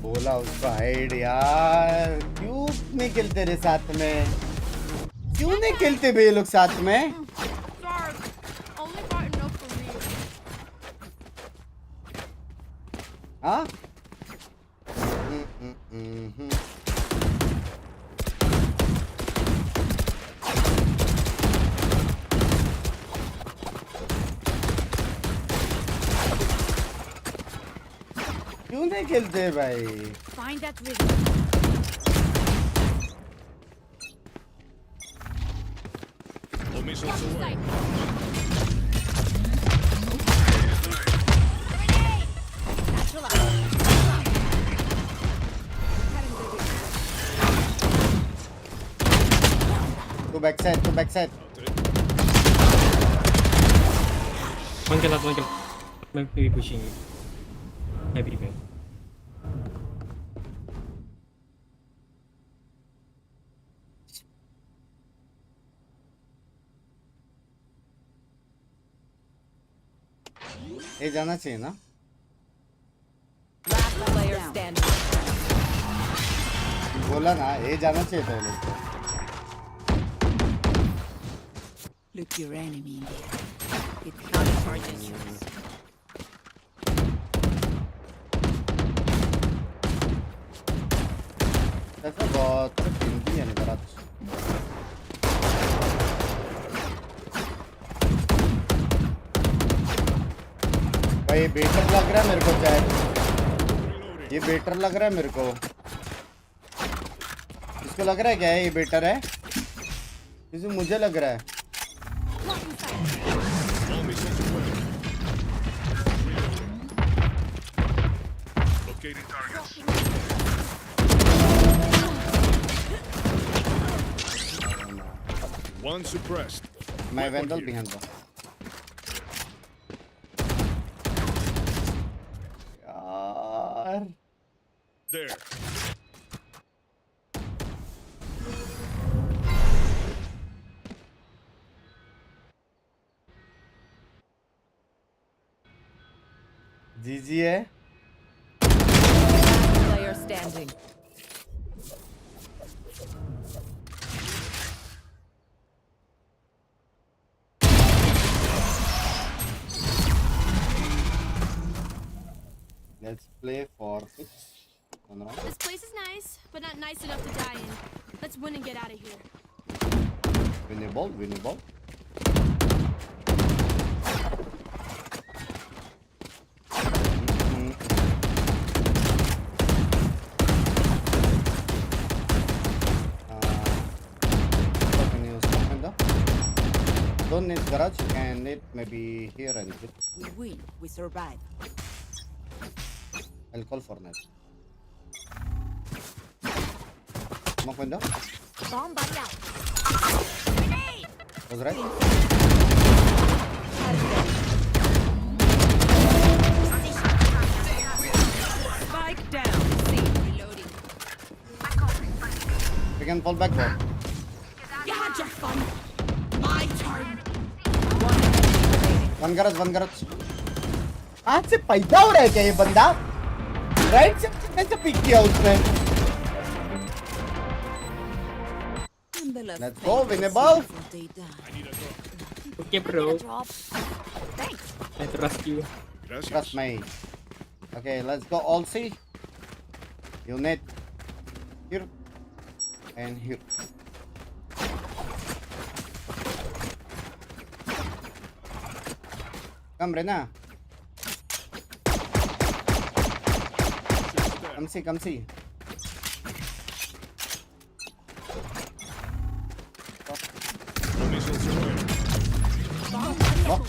बोला उसको hide यार. क्यों नहीं खेलते रे साथ में? क्यों नहीं खेलते बे ये लोग साथ में? Sorry, only got enough for me. हाँ? क्यों नहीं खेलते भाई? Find that rhythm. Bomb missiles away. Satchel out. Two backside. One kill. Maybe pushing it. Heavy man. ये जाना चाहिए ना? Last player standing. बोला ना ये जाना चाहिए था ये लोग को. Look your enemy in the eye. It countercharges yours. ऐसा बहुत हिंदी है निकला. भाई ये बेटर लग रहा है मेरे को चैट. ये बेटर लग रहा है मेरे को. इसको लग रहा है क्या है ये बेटर है? इसे मुझे लग रहा है. Locating targets. One suppressed. My vandal behind the. यार. There. GG है. Player standing. Let's play for 6. This place is nice, but not nice enough to die in. Let's win and get out of here. Winnable, winnable. Don't need garage, you can need maybe here and here. We win. We survive. I'll call for net. Smoke window. Bomb buddy out. Was right. Spike down. C. Reloading. We can fall back though. You had your fun. My turn. One garage. आज से पैदा हो रहा है क्या ये बंदा? Right से कैसे पिक किया उसने? Let's go, winnable. Okay, bro. Thanks. I trust you. Gracias. Trust me. Okay, let's go all C. You need here and here. Come, Rena. Come see. No missiles away. Walk.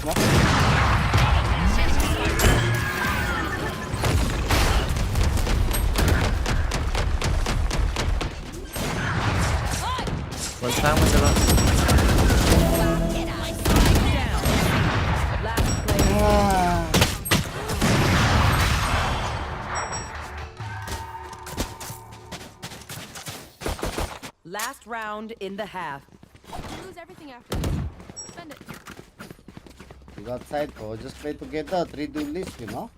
One time with the last. Last player. Last round in the half. You lose everything after this. Spend it. You got side bro, just play together, 3 duelists, you know?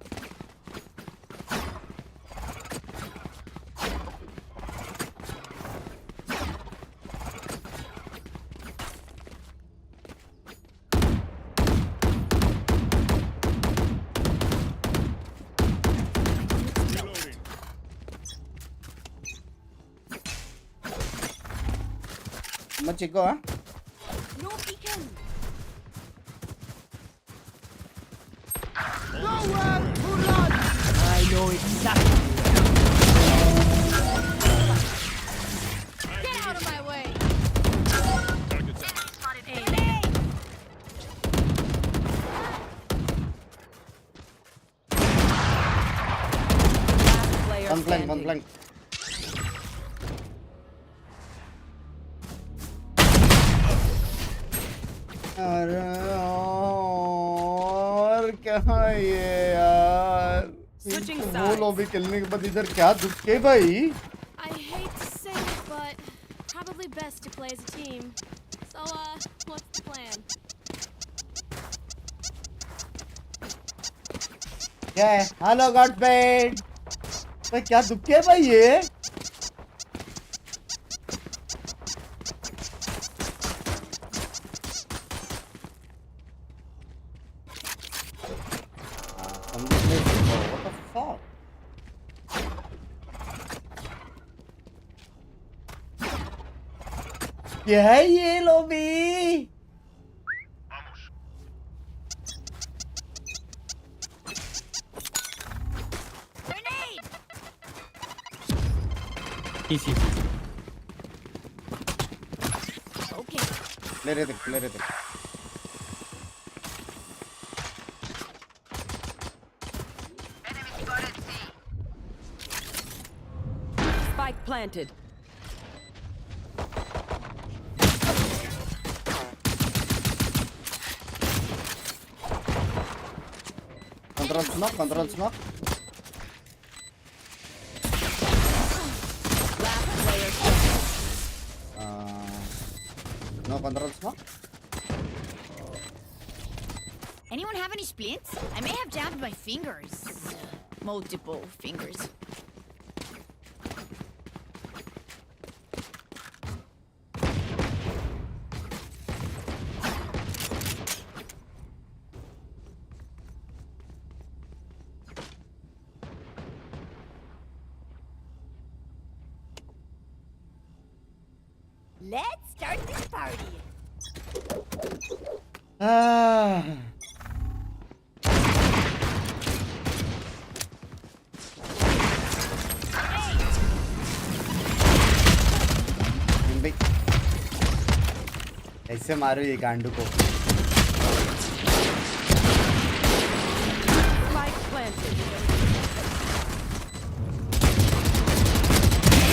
Reloading. Chico, huh? No peeking. I know exactly. Get out of my way. Targets out. Last player One standing. flank. और क्या कहाँ ये यार? Switching वो sides. Lobby खेलने के बाद इधर क्या दुखे भाई? I hate to say it, but probably best to play as a team. So, what's the plan? क्या है? हेलो गॉडपेड। भाई क्या दुखे भाई ये? What the fuck? क्या है ये लॉबी? Easy. Okay. ले रहे थे। Spike planted. Control smoke. Last player standing. No control smoke. Anyone have any splints? I may have jammed my fingers. Multiple fingers. Let's start this party. Mumbai ऐसे मारो ये गांडू को। Spike planted.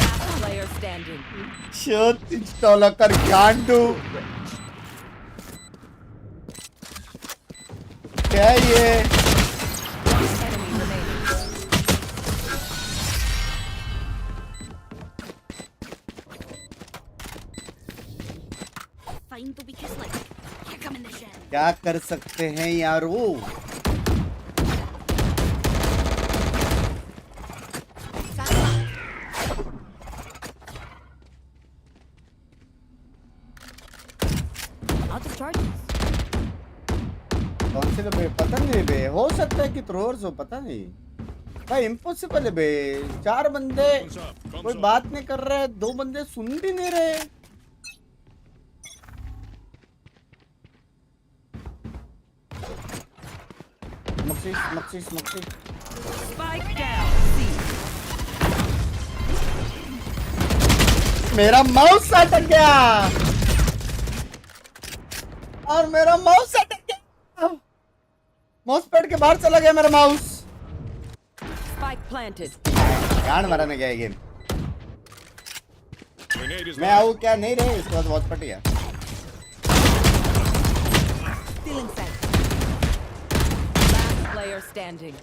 Last player standing. शोध install कर गांडू। क्या है ये? Enemy remaining. Find the weakest link. Here come in the shed. क्या कर सकते हैं यारो? Out of charges. कौन से बे? पता नहीं बे। हो सकता है कि थ्रोअर्स हो, पता नहीं भाई। इम्पॉसिबल है बे। 4 बंदे कोई बात नहीं कर रहे, 2 बंदे सुन भी नहीं रहे। मक्सी। Spike down. C. मेरा माउस अटक गया और मेरा माउस अटक गया। माउस पैड के बाहर चला गया मेरा माउस। Spike planted. गांड मारने गया गेम। Grenade is मैं आऊँ क्या? नहीं रहे, इसके बाद वॉच पार्टी है। Stealing sight. Last player standing.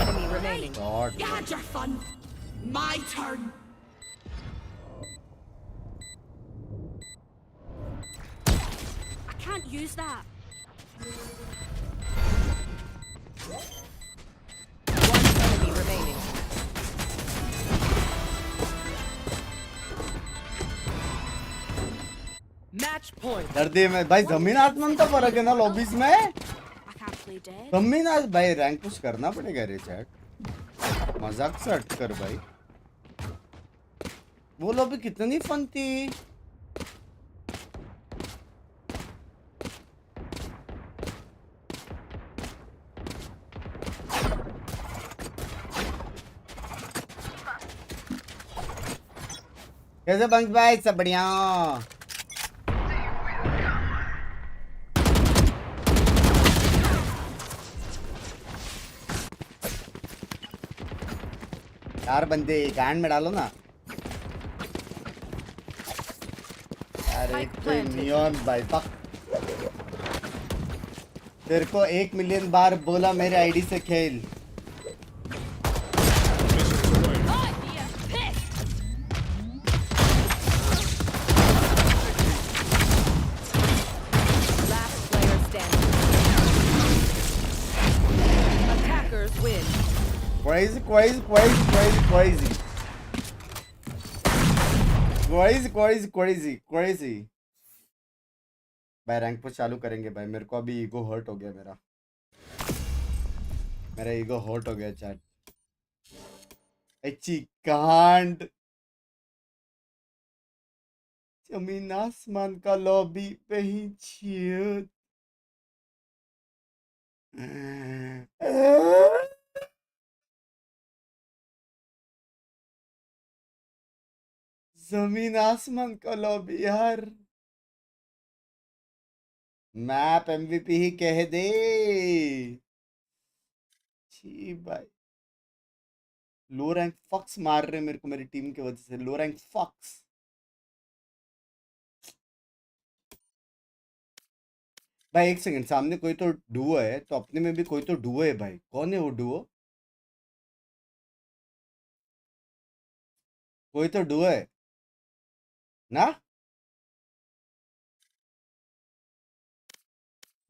Enemy remaining. God You had your fun. My turn. I can't use that. One enemy remaining. Match point. दर्दी में भाई जमीन आसमान तो फर्क है ना लॉबीज में। I can't play dead. जमीन आज भाई रैंक पुश करना पड़ेगा रे चैट। मजाक से हट कर भाई। वो लॉबी कितनी फन थी। कैसे बंक्स भाई? सब बढ़िया। चार बंदे गांड में डालो ना। अरे कोई नियॉन भाई पक। तेरे को 1 मिलियन बार बोला मेरे आईडी से खेल। Last player standing. Attackers win. Crazy, crazy, crazy, crazy, crazy. Crazy, crazy, crazy, crazy. भाई रैंक पुश चालू करेंगे भाई, मेरे को अभी ईगो हर्ट हो गया मेरा ईगो हर्ट हो गया चैट। अच्छी कांड जमीन आसमान का लॉबी पे ही छेद। जमीन आसमान का लॉबी यार। मैप एमवीपी ही कह दे। छी भाई, लो रैंक फक्स मार रहे मेरे को मेरी टीम की वजह से। लो रैंक फक्स। भाई एक सेकंड, सामने कोई तो डुओ है, तो अपने में भी कोई तो डुओ है भाई। कौन है वो डुओ? कोई तो डुओ है ना।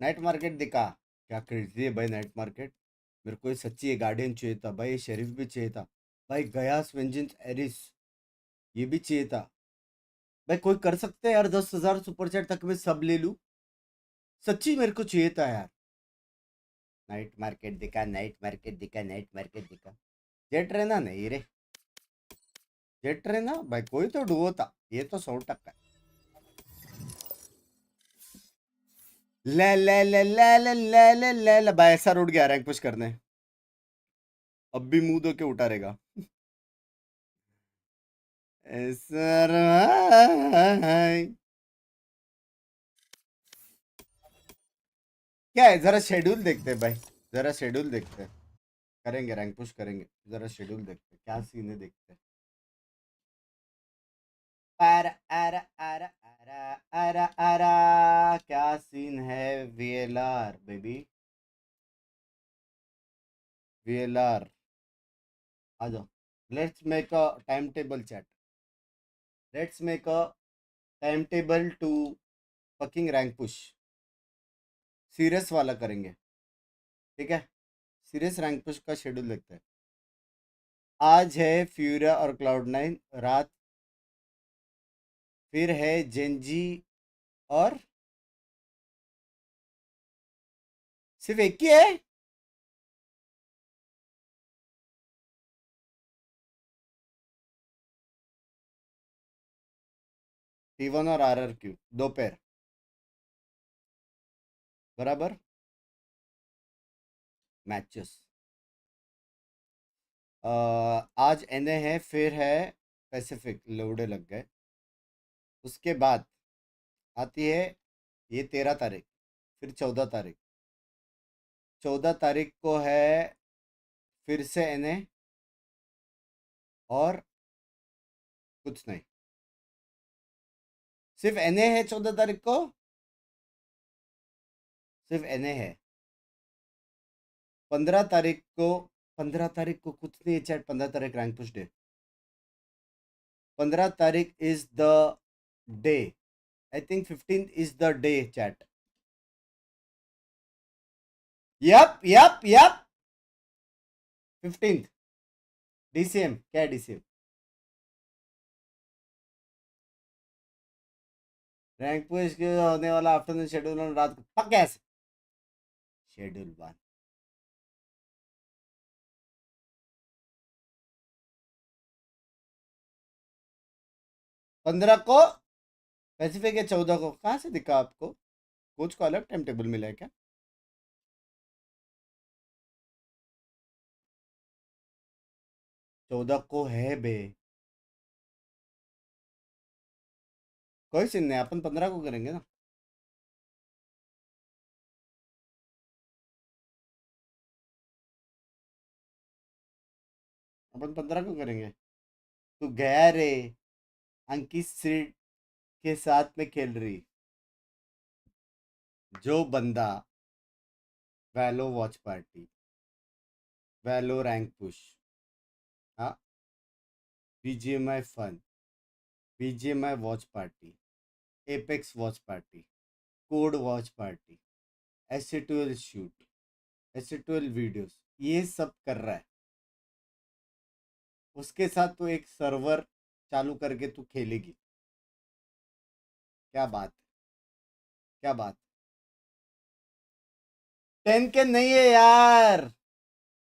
नाइट मार्केट दिखा। क्या क्रेजी है भाई नाइट मार्केट। मेरे को ये सच्ची ये गार्डियन चाहिए था भाई, शेरिफ भी चाहिए था भाई, गयास वेंजेंस एरिस ये भी चाहिए था भाई। कोई कर सकते हैं यार 10,000 सुपर चैट तक मैं सब ले लूं। सच्ची मेरे को चाहिए था यार। नाइट मार्केट दिखा, नाइट मार्केट दिखा, नाइट मार्केट दिखा। जेट रहना नहीं रे, जेट रहना भाई। कोई तो डुओ था, ये तो 100% ले ले ले ले ले ले ले ले ले भाई। ऐसा उठ गया रैंक पुश करने, अब भी मुंह धो के उठा रहेगा ऐसा भाई। क्या है, जरा शेड्यूल देखते हैं भाई, जरा शेड्यूल देखते हैं। करेंगे रैंक पुश करेंगे, जरा शेड्यूल देखते हैं क्या सीन है, देखते हैं। आरा आरा आरा आरा आरा आरा क्या सीन है। वीएलआर बेबी, वीएलआर आ जाओ। Let's make a time table chat, let's make a time table to fucking rank push. Serious वाला करेंगे, ठीक है। सीरियस रैंक पुश का शेड्यूल देखते हैं। आज है फ्यूरिया और क्लाउड 9, रात फिर है जेंजी और सिर्फ एक ही है। T1 और RRQ दो पेयर बराबर मैचेस। आज एनए है, फिर है पैसिफिक, लोडे लग गए। उसके बाद आती है ये 13 तारीख, फिर 14 तारीख। 14 तारीख को है फिर से एनए और कुछ नहीं, सिर्फ एनए है 14 तारीख को, सिर्फ एनए है। 15 तारीख को, 15 तारीख को कुछ नहीं है चैट। 15 तारीख रैंक पुश डे। 15 तारीख is the day, I think 15 is the day chat. Yup yup yup 15 DCM. क्या है डीसीएम? रैंक पुश के होने वाला आफ्टरनून शेड्यूल और रात को पक्का ऐसे शेड्यूल 1। 15 को पैसिफिक है, 14 को कहाँ से दिखा आपको? कोच को अलग टाइम टेबल मिला है क्या? 14 को है बे, कोई सीन नहीं, अपन 15 को करेंगे ना। अपन 15 को करेंगे। तू गया रे अंकित सीट के साथ में खेल रही जो बंदा Valo watch party, Valo rank push, हाँ, BGMI fun, BGMI watch party, Apex watch party, COD watch party, एस12 शूट, एस12 वीडियोस, ये सब कर रहा है। उसके साथ तो एक सर्वर चालू करके तू खेलेगी। क्या बात, क्या बात। 10 के नहीं है यार,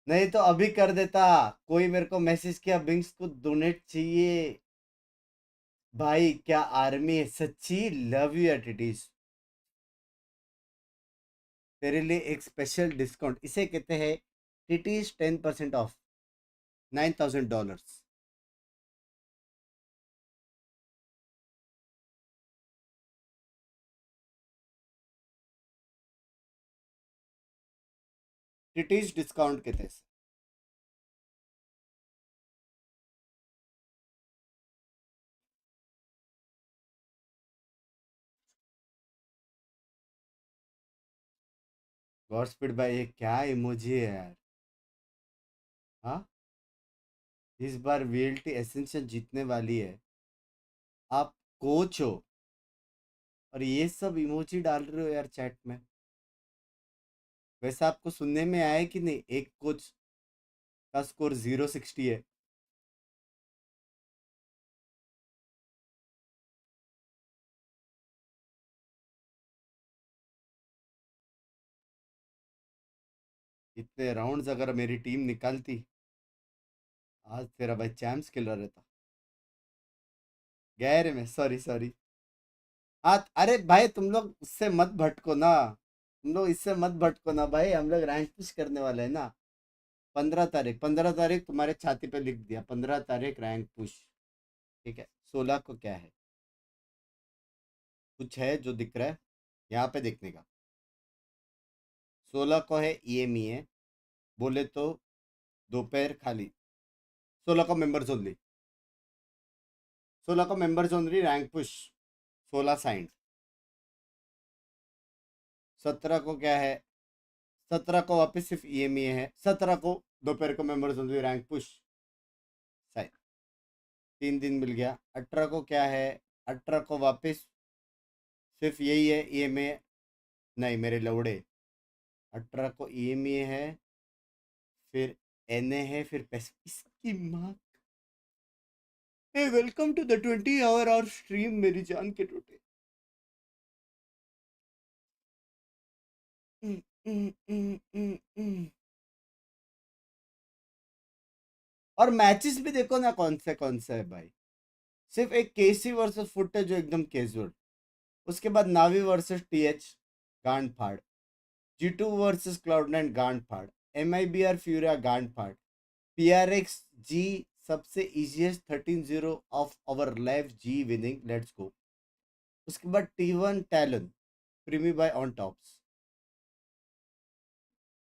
नहीं तो अभी कर देता। कोई मेरे को मैसेज किया बिंक्स को डोनेट चाहिए। भाई क्या आर्मी है, सच्ची love you at it is. तेरे लिए एक स्पेशल डिस्काउंट, इसे कहते हैं टिटीज 10% ऑफ $9,000। टिटीज डिस्काउंट कहते हैं। गॉड स्पीड भाई, ये क्या इमोजी है यार। हाँ, इस बार वीएलटी एसेंशियल जीतने वाली है, आप कोच हो और ये सब इमोजी डाल रहे हो यार चैट में। वैसे आपको सुनने में आया कि नहीं, एक कोच का स्कोर 060 है। इतने राउंड्स अगर मेरी टीम निकालती, आज तेरा भाई चैम्प्स खेल रहा रहता। गैर में, सॉरी सॉरी। हाँ अरे भाई, तुम लोग इससे मत भटको ना, तुम लोग इससे मत भटको ना भाई। हम लोग रैंक पुश करने वाले हैं ना। 15 तारीख, 15 तारीख तुम्हारे छाती पे लिख दिया, 15 तारीख रैंक पुश। ठीक है, 16 को क्या है, कुछ है जो दिख रहा है यहाँ पे देखने का। 16 को है EMEA, बोले तो दोपहर खाली। 16 को मेंबर्स ओनली, 16 को members only rank push, 16 signed. 17 को क्या है, 17 को वापस सिर्फ EMEA है। 17 को दोपहर को members only rank push signed, 3 दिन मिल गया। 18 को क्या है, 18 को वापस सिर्फ यही है EMEA, नहीं मेरे लौड़े। 18 को EMEA है, फिर NA है, फिर पैसे। इसकी माँ, hey welcome to the 20 hour stream मेरी जान के टूटे। Mm, mm, mm, mm, mm. और मैचेस भी देखो ना कौन से है भाई। सिर्फ एक केसी वर्सेस फुट है जो एकदम कैजुअल, उसके बाद नावी वर्सेस TH गांड फाड़, G2 वर्सेस क्लाउड9 गांड फाड़, MIBR फ्यूरिया गांड फाड़, PRX G सबसे easiest 13-0 of our life G winning, let's go. उसके बाद T1 टैलन प्रीमी बाय ऑन टॉप्स।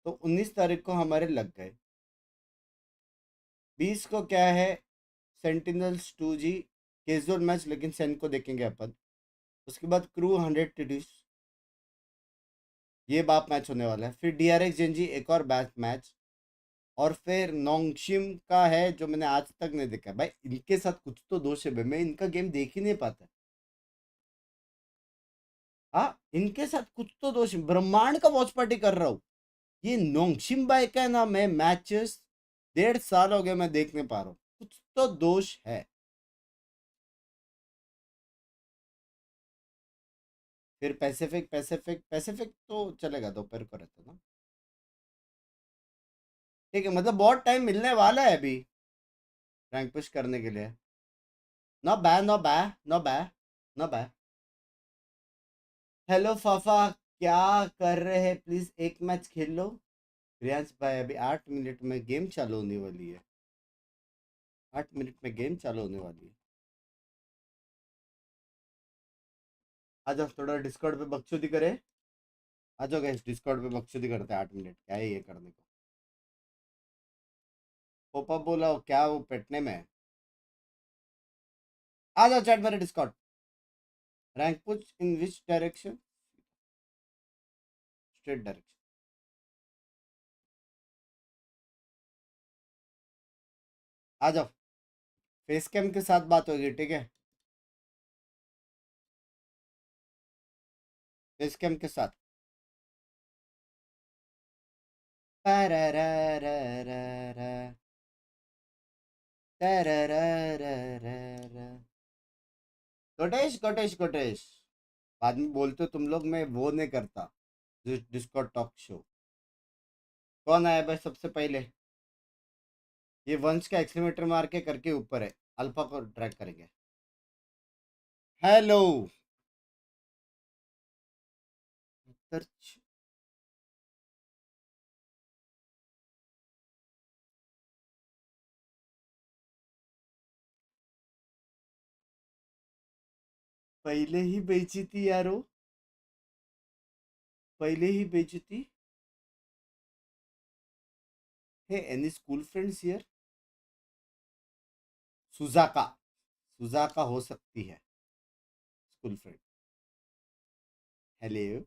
तो 19 तारीख को हमारे लग गए। 20 को क्या है, सेंटिनल्स 2G कैजुअल मैच, लेकिन सेन को देखेंगे अपन। उसके बाद क्रू 100 टीडीज, ये बाप मैच होने वाला है। फिर DRX जेंजी एक और बैच मैच, और फिर नोंगशिम का है जो मैंने आज तक नहीं देखा भाई। इनके साथ कुछ तो दोष है भाई, मैं इनका गेम देख ही नहीं पाता। हाँ, इनके साथ कुछ तो दोष है, ब्रह्मांड का वॉच पार्टी कर रहा हूँ। ये नोंगशिम भाई का ना, मैं मैचेस 1.5 साल हो गया मैं देख नहीं पा रहा हूँ, कुछ तो दोष है। फिर पैसिफिक पैसिफिक पैसिफिक तो चलेगा, दोपहर को रहता ना। ठीक है, मतलब बहुत टाइम मिलने वाला है अभी रैंक पुश करने के लिए। No bad, no bad, no bad, no bad. Hello Fafa, क्या कर रहे हैं? प्लीज एक मैच खेल लो। रियांश भाई अभी 8 मिनट में गेम चालू होने वाली है, 8 मिनट में गेम चालू होने वाली है। आ जाओ थोड़ा डिस्कॉर्ड पे बकचोदी करे। आ जाओ गाइस, डिस्कॉर्ड पे बकचोदी करते हैं 8 मिनट, क्या है ये करने को। पोपा बोला वो क्या, वो पेटने में है। आ जाओ चैट मेरे Discord. Rank push in which direction? Straight direction. आ जाओ, फेस कैम के साथ बात होगी, ठीक है? फेस कैम के साथ। कोटेश कोटेश कोटेश, बाद में बोलते हो तुम लोग, मैं वो नहीं करता डिस्कॉर्ड टॉक शो। कौन आया भाई सबसे पहले? ये वंश का एक्सलेमेटर मार के करके ऊपर है, अल्फा को ट्रैक करेंगे। हेलो पहले ही बेची थी यारो, पहले ही बेची थी। हे एनी स्कूल फ्रेंड्स हियर? सुजाका, सुजाका हो सकती है school friend. Hello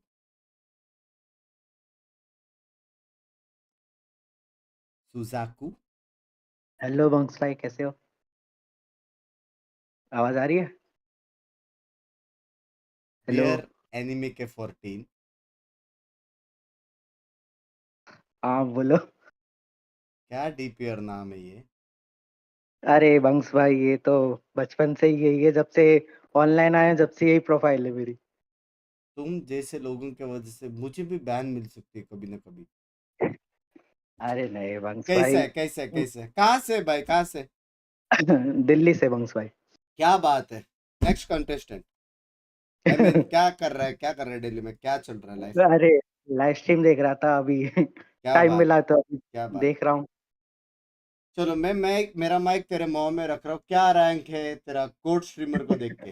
Suzaku. Hello bunks भाई, कैसे हो? आवाज आ रही है? हेलो। डियर एनिमी के 14। हाँ बोलो। क्या डीपीआर नाम है ये? अरे बंक्स भाई, ये तो बचपन से ही यही है, जब से ऑनलाइन आया जब से यही प्रोफाइल है मेरी। तुम जैसे लोगों की वजह से मुझे भी बैन मिल सकती है कभी ना कभी। अरे नहीं बंक्स कैसा भाई। है, कैसा है, कैसा है? कहाँ से भाई, कहाँ से? दिल्ली से बंक्स भाई। क्या बात है। Next contestant. आई मीन क्या कर रहा है, क्या कर रहा है दिल्ली में, क्या चल रहा है लाइफ में? अरे लाइव स्ट्रीम देख रहा था अभी। क्या टाइम बात मिला है, तो अभी क्या बात। देख रहा हूँ। चलो मैं मेरा माइक तेरे मुंह में रख रहा हूँ। क्या रैंक है तेरा कोड स्ट्रीमर को देख के?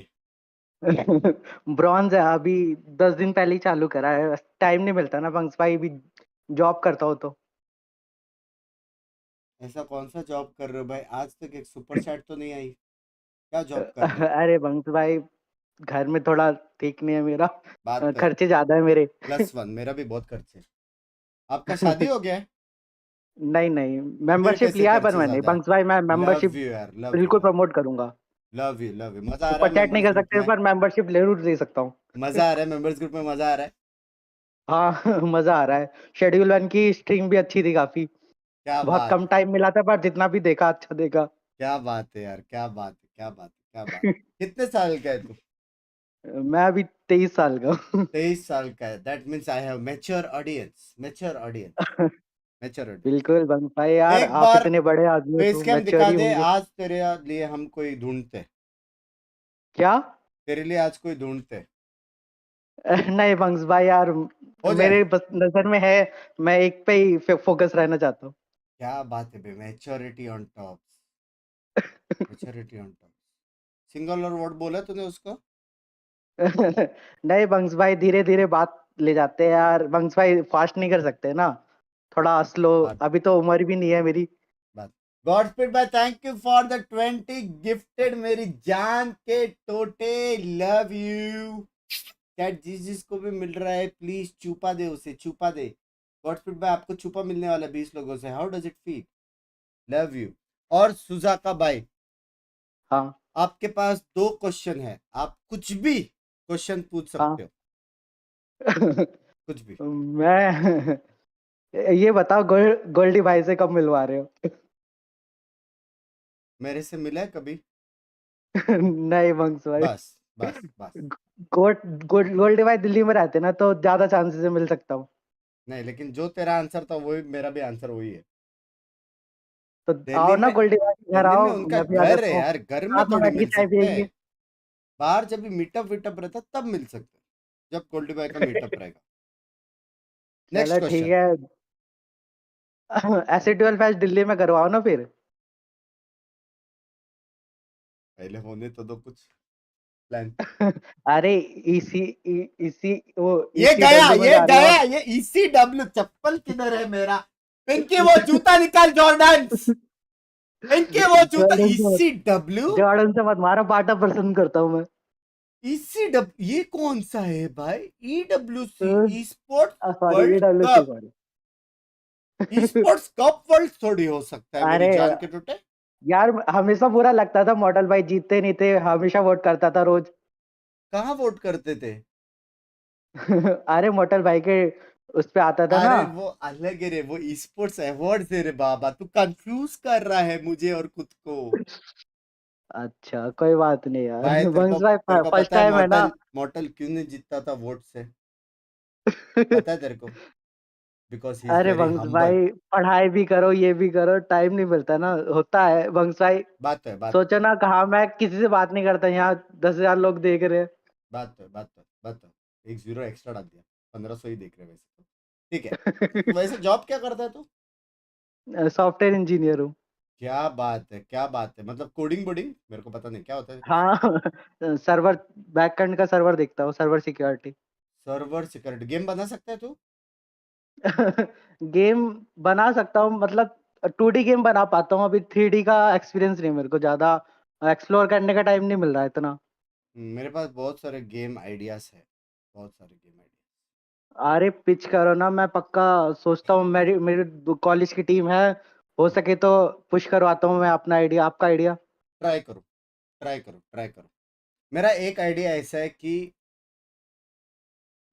ब्रॉन्ज है अभी, 10 दिन पहले ही चालू करा है, टाइम नहीं मिलता ना बंक्स भाई, अभी जॉब करता हूँ तो। ऐसा कौन सा जॉब कर रहे हो भाई? आज तक एक सुपर चैट तो नहीं आई। क्या जॉब कर रहे हो? अरे बंक्स भाई, घर में थोड़ा ठीक नहीं है मेरा, बात तो खर्चे ज्यादा है मेरे। +1, मेरा भी बहुत खर्चे। आपका शादी हो गया है? नहीं नहीं, फिर मेंबरशिप कैसे लिया है पर खर्चे मैंने ज्यादा है? बंक्स भाई, मैं लव मेंबरशिप यू यार, लव यू बिल्कुल भाई, प्रमोट करूंगा। Love you love you. मजा आ रहा सुपर है चैट नहीं मेंबर्स कर ग्रुप सकते में? पर मेंबरशिप जरूर दे सकता हूँ। मजा आ रहा है मेंबर्स ग्रुप में, मजा आ रहा है? हाँ मजा आ रहा है। शेड्यूल 1 की स्ट्रीम भी अच्छी थी काफी। क्या बहुत बात, कम टाइम मिला था पर जितना भी देखा अच्छा देखा। क्या बात है यार, क्या बात है, क्या बात है, क्या बात है। कितने साल का है तू? मैं अभी 23 साल का हूँ। 23 साल का है। That means I have mature audience, mature audience, mature audience. बिल्कुल बंक्स भाई, यार एक आप बार इतने बड़े आदमी हो फेस तो कैम मैच्योर दिखा ही दे, होंगे। आज तेरे लिए हम कोई ढूंढते। क्या? तेरे लिए आज कोई ढूंढते। नहीं बंक्स भाई यार, हो मेरे जाए। बस नजर में है, मैं एक पे ही फोकस रहना चाहता हूँ। क्या बात है बे, maturity on top, maturity on top. Single और वर्ड बोला तूने उसको? नहीं बंक्स भाई, धीरे धीरे बात ले जाते हैं यार बंक्स भाई, फास्ट नहीं कर सकते ना, थोड़ा स्लो, बात अभी तो उम्र भी नहीं है मेरी। बात गॉड स्पीड भाई, thank you for the 20 gifted, मेरी जान के टोटे, लव यू। चैट जिसको भी मिल रहा है प्लीज छुपा दे उसे, छुपा दे। गॉड स्पीड भाई आपको छुपा मिलने वाला 20 लोगों से, how does it feel? Love you. और सुजाका भाई, हाँ आपके पास 2 क्वेश्चन है, आप कुछ भी क्वेश्चन पूछ हाँ। सकते हो, कुछ भी। मैं ये बताओ, गोल्डी भाई से कब मिलवा रहे हो? मेरे से मिला है कभी? नहीं बंक्स भाई, बस बस बस। गोल्डी भाई दिल्ली में रहते ना, तो ज्यादा चांसेस से मिल सकता हूँ। नहीं, लेकिन जो तेरा आंसर था वही मेरा भी आंसर वही है। तो दिल्ली आओ ना में, गोल्डी भाई के घर दिल्ली में आओ, उनका मैं भी आ घर है जाता हूँ, यार, घर में साथ में थोड़ी बैठ के मिल चाय सकते पियेंगे। हैं। बाहर जब भी मीटअप वीटअप रहता तब मिल सकते हैं, जब गोल्डी भाई का मीटअप रहेगा। नेक्स्ट चलो ठीक क्वेश्चन। है। ऐसे 12 मैच दिल्ली में करवाओ ना फिर। पहले होने तो दो कुछ प्लान। अरे इसी इसी वो ये गया, ECW में ये जा रहे हो गया, आप। ये ECW चप्पल किधर है मेरा? पिंकी वो जूता निकाल, जॉर्डन्स। पिंकी वो जूता, जॉर्डन से मत, ECW, जॉर्डन से मत मारो, बाटा पसंद करता हूँ मैं। ECW ये कौन सा है भाई? EWC, e sports sorry, world EWC cup. Sorry. E sports cup world थोड़ी हो सकता है मेरी अरे जान के टूटे। यार हमेशा बुरा लगता था, मॉडल भाई जीतते नहीं थे, हमेशा वोट करता था रोज। कहाँ वोट करते थे? अरे मॉडल भाई के उस पे आता था ना। अरे वो अलग है रे, वो स्पोर्ट्स अवार्ड है रे बाबा, तू कंफ्यूज कर रहा है मुझे और खुद को। अच्छा कोई बात नहीं यार। भाई बंस भाई तेरे को फर्स्ट पता है टाइम है ना। मॉडल मॉडल क्यों नहीं जीतता था वोट से? पता है तेरे को? बिकॉज ही इज अरे वेरी बंस हम्बल। भाई पढ़ाई भी करो ये भी करो, टाइम नहीं मिलता ना, होता है बंस भाई। बात सोचो ना, कहा मैं किसी से बात नहीं करता, यहाँ 10,000 लोग देख रहे हैं। बात तो एक जीरो एक्स्ट्रा डाल दिया, 1500 ही देख रहे वैसे तो। ठीक है। तो वैसे जॉब क्या करता है तू? सॉफ्टवेयर इंजीनियर हूँ। क्या बात है, क्या बात है, मतलब कोडिंग बोडिंग मेरे को पता नहीं क्या होता है कुछ। हाँ। सर्वर, बैकएंड का सर्वर देखता हूँ, server security. Server security, game बना सकता है तू? गेम बना सकता हूँ, मतलब 2D गेम बना पाता हूँ, अभी 3D का एक्सपीरियंस नहीं है मेरे को, ज्यादा एक्सप्लोर करने का टाइम नहीं मिल रहा है इतना। मेरे पास बहुत सारे गेम आइडियाज है, बहुत सारे गेम आइडिया। अरे पिच करो ना, मैं पक्का सोचता हूँ, मेरी मेरे कॉलेज की टीम है, हो सके तो पुश करवाता हूँ मैं अपना आइडिया, आपका आइडिया। ट्राई करो, ट्राई करो। मेरा एक आइडिया ऐसा है कि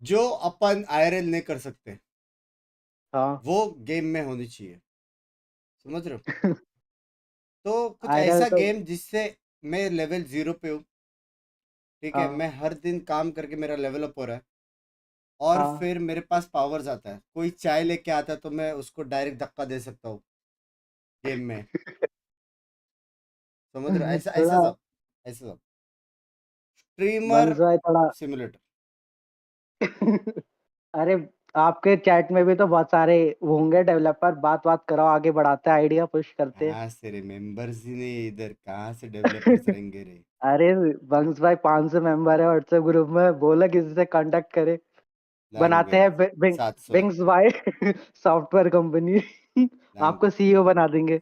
जो अपन आईआरएल नहीं कर सकते हाँ। वो गेम में होनी चाहिए, समझ रहे हो? तो कुछ आयरल ऐसा तो। गेम जिससे मैं लेवल 0 पे हूँ, ठीक है, हाँ मैं हर दिन काम करके मेरा लेवल अप हो रहा है, और हाँ। फिर मेरे पास पावर्स आता है, कोई चाय लेके आता है तो मैं उसको डायरेक्ट धक्का दे सकता हूँ गेम में, समझ रहे हो? ऐसा ऐसा थोड़ा सब, ऐसा सब स्ट्रीमर बंस भाई थोड़ा। सिमुलेटर। अरे आपके चैट में भी तो बहुत सारे वो होंगे डेवलपर, बात बात कराओ, आगे बढ़ाते हैं, आइडिया पुश करते कहाँ से रे, मेंबर्स ही नहीं इधर, कहाँ से डेवलपर्स हैं। रहेंगे रे? अरे बंस भाई 500 मेंबर है व्हाट्सएप ग्रुप में, बोला किसी से कांटेक्ट करे। बनाते लैंग्वेज हैं सात सौ है। बिंग्स भाई सॉफ्टवेयर कंपनी। आपको लैंग्वेज सीईओ बना देंगे।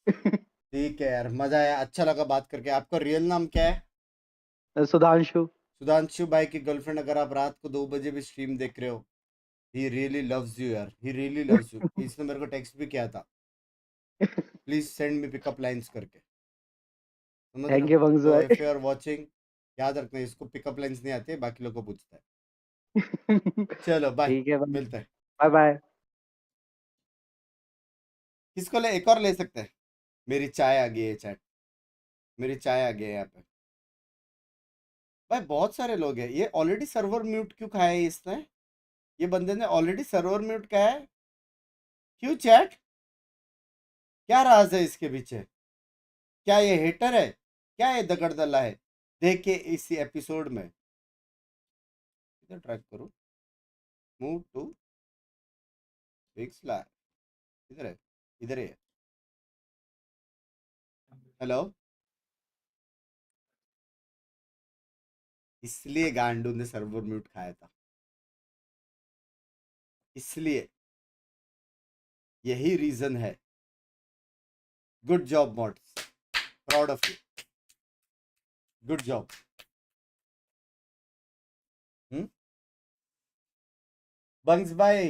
ठीक है यार, मजा आया, अच्छा लगा बात करके। आपका रियल नाम क्या है? सुधांशु। सुधांशु भाई की गर्लफ्रेंड अगर आप रात को 2 बजे भी स्ट्रीम देख रहे हो, ही रियली लव्स यू यार, ही रियली लव्स यू। इसने मेरे को टेक्स्ट भी किया था, please send me pickup lines करके, समझ रहे हो? थैंक यू बंग्स तो भाई। इफ यू आर वाचिंग, याद रखना इसको पिकअप लाइंस नहीं आती है, बाकी लोगों को पूछता है। चलो बाय, ठीक है बंग्स। मिलते हैं। Bye bye. किसको ले, एक और ले सकते हैं? मेरी चाय आ गई है चैट, मेरी चाय आ गई है यहाँ पे। भाई बहुत सारे लोग हैं, ये ऑलरेडी सर्वर म्यूट क्यों खाया है इसने? ये बंदे ने ऑलरेडी सर्वर म्यूट खाया है क्यों चैट? क्या राज है इसके पीछे? क्या ये हेटर है? क्या ये दगड़दल्ला है? देखिए इसी एपिसोड में, इधर ट्रैक करो, मूव टू बिग स्लैब, इधर है, इधर ही है। हेलो, इसलिए गांडू ने सर्वर म्यूट खाया था, इसलिए, यही रीजन है। Good job mods, proud of you, good job. बंग्स भाई,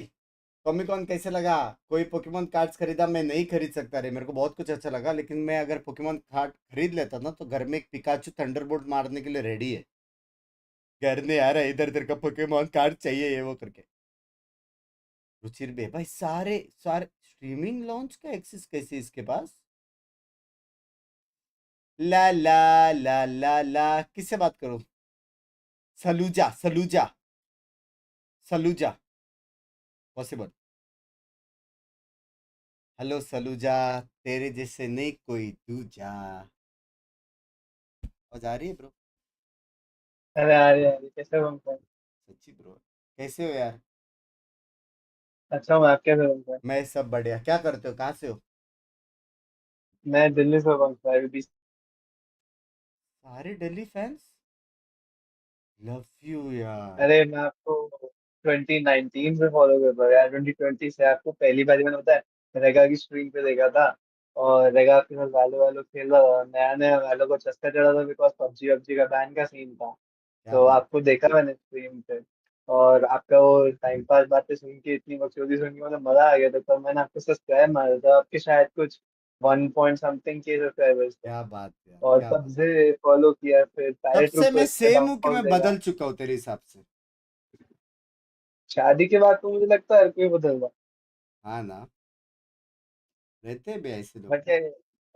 कॉमिकॉन कैसे लगा? कोई पोकेमोन कार्ड्स खरीदा? मैं नहीं खरीद सकता रे, मेरे को बहुत कुछ अच्छा लगा, लेकिन मैं अगर पोकेमोन कार्ड खरीद लेता ना तो घर में एक पिकाचू थंडरबोल्ट मारने के लिए रेडी है। घर नहीं आ रहा है इधर, तेरे का पोकेमोन कार्ड चाहिए ये वो करके। रुचिर बे भाई, सारे सारे स्ट्रीमिंग लॉन्च का एक्सेस कैसे इसके पास? ला ला ला ला ला, किससे बात करूं? सलूजा सलूजा सलूजा, पॉसिबल। हेलो सलूजा, तेरे जैसे नहीं कोई दूजा। आवाज आ रही है ब्रो? अरे अरे अरे कैसे बनता है? सच्ची ब्रो, कैसे हो यार? अच्छा हूँ, आप कैसे बनता है? मैं सब बढ़िया। क्या करते हो, कहाँ से हो? मैं दिल्ली से बनता है अभी। सारे दिल्ली फैंस, लव यू यार। अरे मैं आपको 2019 से फॉलो कर रहा हूँ यार, 2020 से आपको पहली बार मैंने बताया रेगा की स्ट्रीम पे देखा था। और रेगा के साथ वालो वालो खेल रहा था, नया नया वालो को चस्का चढ़ा था, बिकॉज पबजी वबजी का बैन का सीन था। क्या तो बात। आपको देखा मैंने स्ट्रीम पे, और आपका वो टाइम पास बातें सुन के, इतनी बकचोदी सुन के मतलब मजा आ गया था, तब मैंने आपको सब्सक्राइब मारा था, आपके शायद कुछ 1 point something के सब्सक्राइबर्स थे क्या बात है, और क्या तब बात। से फॉलो किया फिर तब पैरेट से मैं रूपर्स पे सेम हूँ कि डाउनफॉल मैं देखा बदल चुका हूँ तेरे हिसाब से। शादी के बाद तो मुझे लगता है हर कोई बदल रहा हाँ ना, रहते भी ऐसे लोग। बट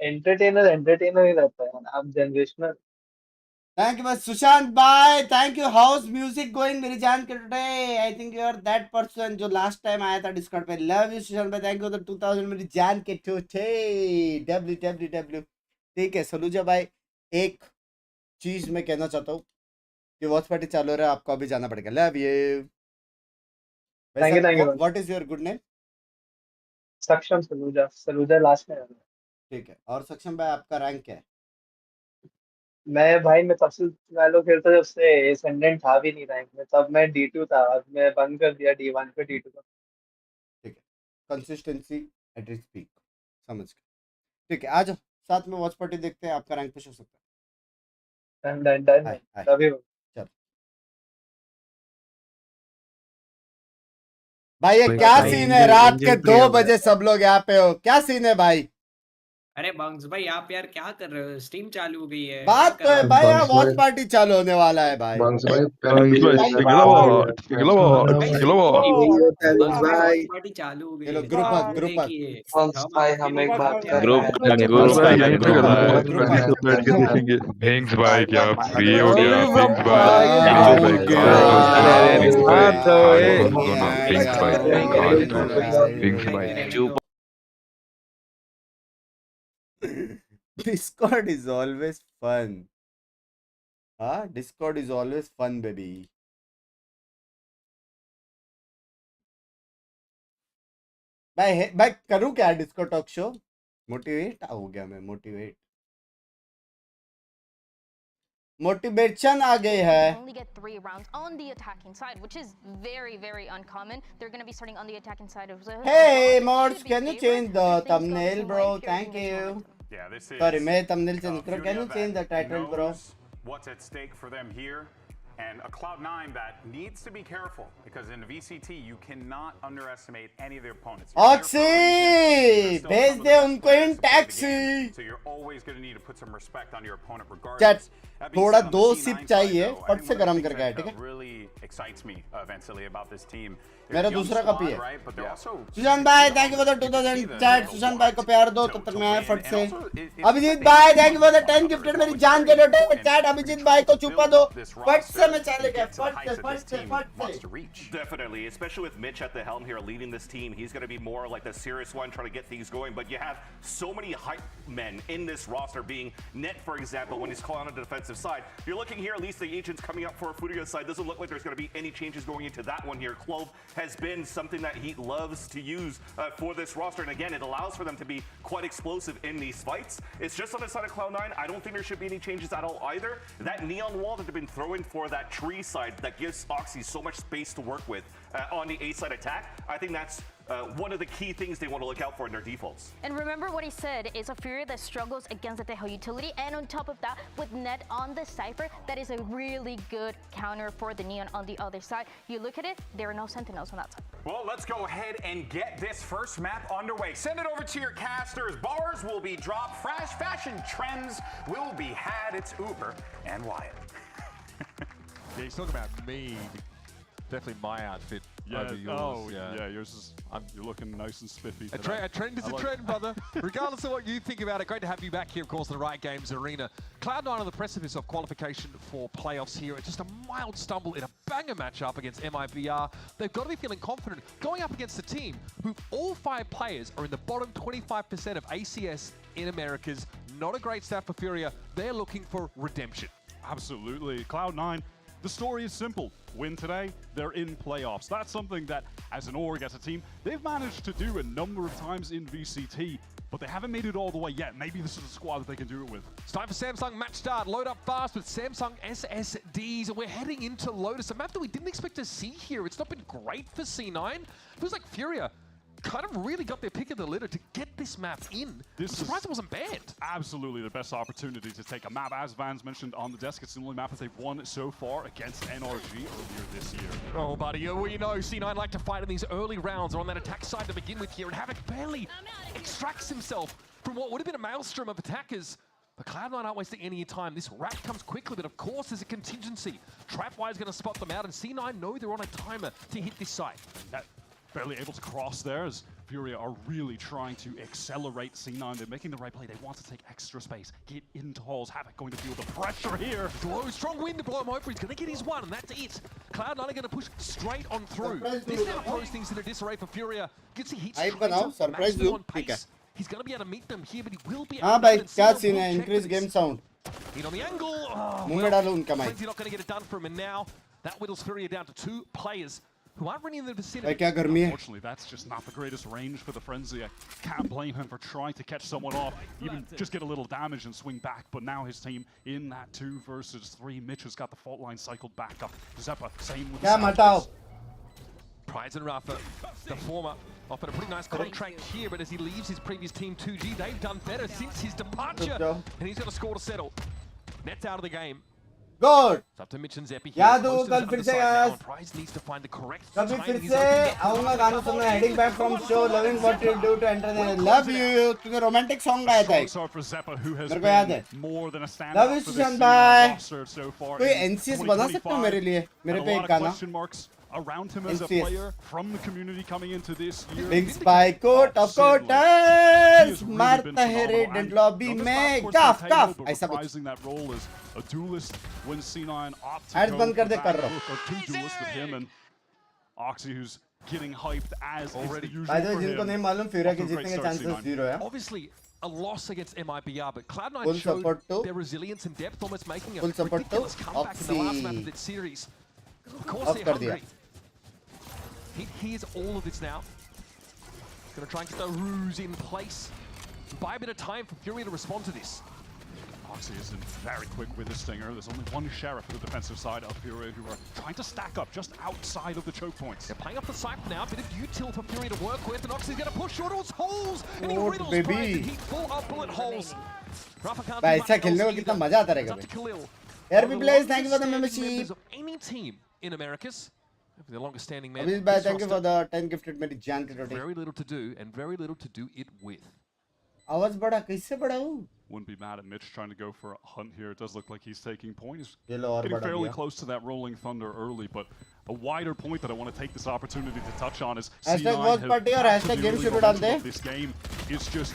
एंटरटेनर ही रहता है आप जनरेशनल थैंक यू बस सुशांत भाई, thank you. House music going मेरी जान के today. I think you are that person जो लास्ट टाइम आया था डिस्कॉर्ड पे। लव यू सुशांत भाई, थैंक यू फॉर द 2000 मेरी जान के टुडे। www। ठीक है सलूजा भाई, एक चीज मैं कहना चाहता हूँ कि वॉच पार्टी चालू हो रहा है, आपको अभी जाना पड़ेगा। Love you. Thank you what is your good name? सक्षम सलूजा लास्ट में ठीक है, और सक्षम भाई आपका रैंक क्या है? मैं तब से वैलो खेलता जब से एसेंडेंट था भी नहीं रैंक में तब मैं D2 था अब मैं बंद कर दिया D1 पे D2 का ठीक है, कंसिस्टेंसी एट इट्स पीक, समझ गए। ठीक है, आज साथ में वॉच पार्टी देखते हैं, आपका रैंक पुश हो सकता है। डन लव यू चल भाई, ये क्या सीन है? रात के 2 बजे सब लोग यहाँ पे हो, क्या सीन है भाई? अरे बंक्स भाई आप यार क्या कर रहे हो? स्ट्रीम चालू हो गई है। बात तो है भाई, यहाँ वॉच पार्टी चालू होने वाला है भाई। पार्टी चालू हो गई चलो है। Group hug, group hug. देखिए हम एक बात कर ग्रुप Binks भाई क्या फ्री हो गया? Binks भाई चुप। Discord is always fun. Discord is always fun, baby. भाई करूँ क्या डिस्को टॉक शो? मोटिवेट हो गया मैं, मोटिवेशन आ गई है। Only get 3 rounds on the attacking side, which is very, very uncommon. They're going to be starting on the attacking side of the. Hey Mods, can you change the thumbnail, bro? Thank you. Sorry, मैं thumbnail change करूँ. Can you change the title, bro? What's at stake for them here? And a Cloud9 that needs to be careful because in VCT you cannot underestimate any of their opponents. Oxy, भेज दे उनको इन taxi. So you're always going to need to put some respect on your opponent regardless. Chat थोड़ा 2 SIP चाहिए, फट से गरम करके आए, ठीक है? Really excites me eventually about this team. मेरा दूसरा कॉपी है। सुशांत भाई thank you for the 2000 chat. Sushant भाई को प्यार दो, तब तक मैं आया फट से। अभिजीत भाई thank you for the 10 gifted मेरी जान के डोटे चैट। अभिजीत भाई को छुपा दो, फट से मैं चले गया, फट से। Definitely, especially with Mitch at the helm here leading this team, he's going to be more like the serious one trying to get things going. But you have so many hype men in this roster, being Net, for example, when he's calling on the defensive side. You're looking here, at least the agents coming up for Furia's side. Doesn't look like there's going to be any changes going into that one here. Clove has been something that he loves to use for this roster. And again, it allows for them to be quite explosive in these fights. It's just on the side of Cloud9. I don't think there should be any changes at all either. That neon wall that they've been throwing for that tree side that gives Oxy so much space to work with on the A side attack, I think that's one of the key things they want to look out for in their defaults. And remember what he said, is a Fury that struggles against the Teho utility, and on top of that, with Net on the Cypher, that is a really good counter for the Neon on the other side. You look at it, there are no Sentinels on that side. Well, let's go ahead and get this first map underway. Send it over to your casters. Bars will be dropped. Fashion trends will be had. It's Uber and Wyatt. Yeah, he's talking about me. Definitely my outfit over yours. Oh, yeah, yours is. You're looking nice and spiffy. A trend is a trend, brother. Regardless of what you think about it, great to have you back here, of course, in the Riot Games arena. Cloud9 on the precipice of qualification for playoffs here. It's just a mild stumble in a banger matchup against MIBR. They've got to be feeling confident going up against a team who all 5 players are in the bottom 25% of ACS in Americas. Not a great stat for Furia. They're looking for redemption. Absolutely. Cloud9, the story is simple. Win today, they're in playoffs. That's something that, as an org, as a team, they've managed to do a number of times in VCT, but they haven't made it all the way yet. Maybe this is a squad that they can do it with. It's time for Samsung match start. Load up fast with Samsung SSDs. We're heading into Lotus, a map that we didn't expect to see here. It's not been great for C9. Feels like Furia kind of really got their pick of the litter to get this map in. I'm surprised it wasn't banned. Absolutely the best opportunity to take a map. As Vans mentioned on the desk, it's the only map that they've won so far against NRG earlier this year. Oh, buddy, we know C9 like to fight in these early rounds. They're on that attack side to begin with here, and Havoc barely extracts himself from what would have been a maelstrom of attackers. But Cloud9 aren't wasting any time. This rat comes quickly, but of course there's a contingency. Trapwire's going to spot them out, and C9 know they're on a timer to hit this site. Barely able to cross there as Furia are really trying to accelerate C9. They're making the right play. They want to take extra space, get into holes. Havoc going to feel the pressure here. Blow, strong wind to blow him over. He's going to get his one, and that's it. Cloud9 are going to push straight on through. This now throws things in a disarray for Furia. Gets the heat straight up, matches them on pace. He's going to be able to meet them here, but he will be able हाँ to भाई क्या scene है increase game sound in on the angle. मुंह में डालो उनका mic Frenzy not going to get it done for him, and now that whittles Furia down to 2 players who aren't really in the vicinity. भाई क्या गर्मी है Unfortunately, that's just not the greatest range for the Frenzy. I can't blame him for trying to catch someone off, even just get a little damage and swing back. But now his team in that 2 versus 3. Mitch has got the fault line cycled back up. Zeppa, same with क्या मटाओ Prize and Rafa, the former, offered a pretty nice contract here, but as he leaves his previous team 2G, they've done better since his departure, and he's got a score to settle. Net's out of the game. Good. It's up to Mitch and Zeppi. याद हो कल फिर से guys Prize needs to find the correct कभी फिर से आऊँगा गानों सुनने heading back from show loving what you do to enter the love you क्योंकि romantic song गाया था एक मेरे को याद है love you सुशांत भाई कोई NCS बना सकते हो मेरे लिए मेरे पे एक गाना around him as a player from the community coming into this year. Binks by court of quarters मारता है red lobby में काफ ऐसा reprising that role as a duelist when C9 opt to Ads go बंद कर दे for कर that रहा look, or 2 duelists with him and Oxy who's getting hyped as already usual by the way for जिनको him. नहीं मालूम Furia के जीतने के chances 0 है Obviously a loss against MIBR, but Cloud9 showed their resilience and depth, almost making a ridiculous comeback in the last map of that series. Of course they're hungry. He hears all of this now. Gonna try and get the ruse in place. Buy a bit of time for Furia to respond to this. Oxy isn't very quick with his stinger. There's only one sheriff for the defensive side of Furia who are trying to stack up just outside of the choke points. They're playing off the site now. A bit of util for Furia to work with, and Oxy's gonna push towards holes, and he riddles Prize and heat full of bullet holes. Rafa can't do much ऐसा खेलने को कितना मजा आता रहेगा RB Blaze thank you for the membership any team in Americas. The longest standing man. Abhish bhai thank you for the 10 gifted मेरी जान की रोटी Very little to do and very little to do it with. आवाज बड़ा कैसे बड़ा हूँ Wouldn't be mad at Mitch trying to go for a hunt here. It does look like he's taking point. He's और getting बड़ा fairly दिया close to that rolling thunder early, but a wider point that I want to take this opportunity to touch on is hashtag C9 Watchparty और hashtag game शुरू डाल दे this game is just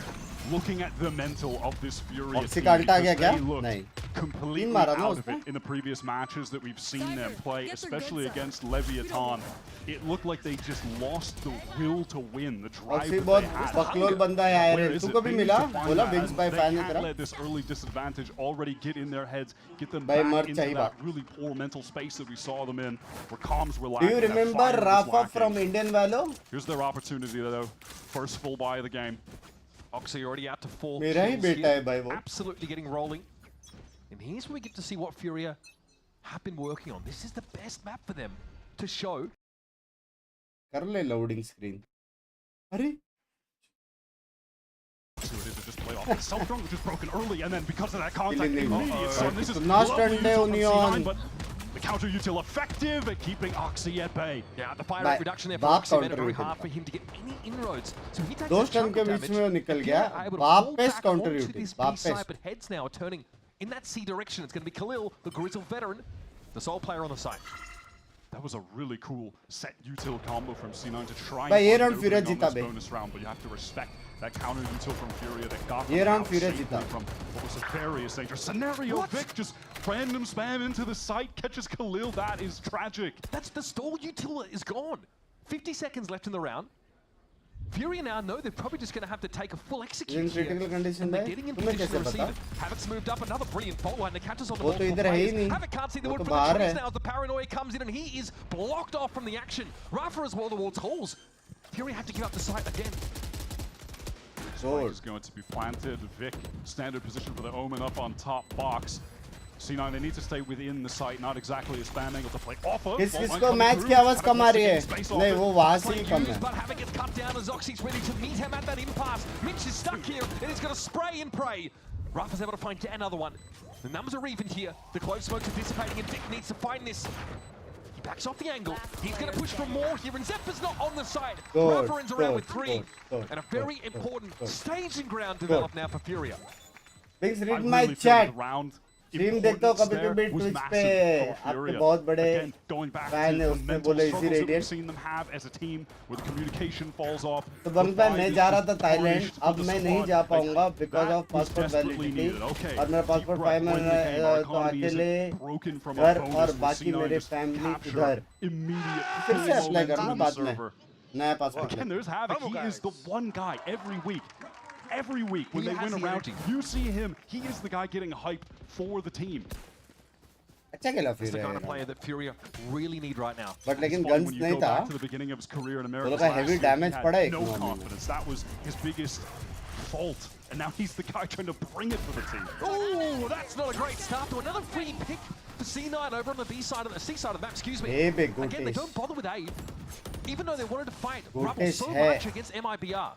looking at the mental of this Furia Oxy team का अल्टा आ गया because क्या they looked नहीं completely मारा ना out of उसने it in the previous matches that we've seen them play, especially against Leviathan. It looked like they just lost the will to win, the drive Oxy that बहुत they had. बकलोल बंदा है यार Where is तुमको it? भी They need मिला to find बोला that, Binks and by they fan है can't तेरा let this early disadvantage already get in their heads, get them भाई back मर into चाहिए that बात really poor mental space that we saw them in, where comms were do lacking. you that remember fire was Rafa lacking. from Indian Valo Here's their opportunity though. First full buy of the game. Oxy already out to 4 मेरा ही kills बेटा here. है भाई वो Absolutely getting rolling. And here's where we get to see what Furia have been working on. This is the best map for them to show. कर ले loading screen अरे So it is to just play off the self-drone, which is broken early, and then because of that contact, Killing him. immediate stun. This is Last lovely turn util from Union. C9, but the counter util effective at keeping Oxy at bay. Yeah, the fire rate reduction there for बाप Oxy made it counter very util hard for him to get any inroads. So he takes दो a stun chunk के of beach damage. में वो निकल Furia गया are able to बाप fall paste back counter onto util this बाप B side, paste but heads now are turning in that C direction. It's going to be Khalil, the grizzled veteran, the sole player on the side. That was a really cool set util combo from C9 to try भाई ये and round find Furia an opening जीता on this bay bonus round, but you have to respect that counter util from Furia that got ये them round out Furia safely जीता from what was a very dangerous scenario. Vic just random spam into the site, catches Khalil. That is tragic. That's the stall util is gone. 50 seconds left in the round. Furia now know they're probably just going to have to take a full execute in here. critical condition And they're में getting in तुम्हें position कैसे to receive पता it. Havoc's moved up, another brilliant fault line. The catches on the वो ball. तो इधर है ही नहीं Havoc can't see the वो wood तो from the बाहर trees है now as the paranoia comes in and he is blocked off from the action. Rafa as well towards holes. Furia have to give up the site again. Spike is going to be planted. Vic, standard position for the Omen up on top box. C9, they need to stay within the site, not exactly a spam angle to play off of. किसको match की आवाज कम आ रही है नहीं वो वहां से ही कम है But Havoc gets cut down as Oxy's ready to meet him at that impasse. Mitch is stuck here and he's going to spray and pray. Rafa's able to find yet another one. The numbers are even here. The close smokes are dissipating and Vic needs to find this. He backs off the angle. He's going to push for more here, and Zephyr's not on the side. Good, Rafa ends around with good, 3. good, And a very good, important good. staging ground developed now for Furia. Binks, I read my really feel chat. the round stream देखता हूँ importance कभी there कभी was Twitch massive पे for आपके Furia. बहुत बड़े Again, going back fan to है the उसने mental बोले इसी struggles that we've radian seen them have as a team, where the communication falls off. तो the बंग पे vibe मैं is जा रहा just था थाईलैंड tarnished for अब the मैं नहीं squad. जा Like, पाऊंगा because that of was passport desperately validity needed. Okay, और मेरा deep passport breath, five when the game, our तो economy अकेले isn't broken from our घर bonus, और we're बाकी seeing मेरे just फैमिली capture उधर immediate फिर full से अप्लाई momentum करना in the बाद में server. नया passport Again, there's Havoc. He is the one guy every week. Every week when He they has win a the round, energy. you see him. He is the guy getting hype for the team. अच्छा खेला That's the फिर kind of player that Furia really need right now. But लेकिन It's funny guns when you नहीं go था back to the beginning of his career in America. लोगों का heavy damage पड़ा एक no नॉर्मल में confidence. That was his biggest fault, and now he's the guy trying to bring it for the team. Oh, that's not a great start to another free pick for C9 over on the B side of the C side of the map. Excuse me. Hey, big Again, they Goatish. don't bother with A, even though they wanted to fight Rubble Goatish so है. much against MIBR.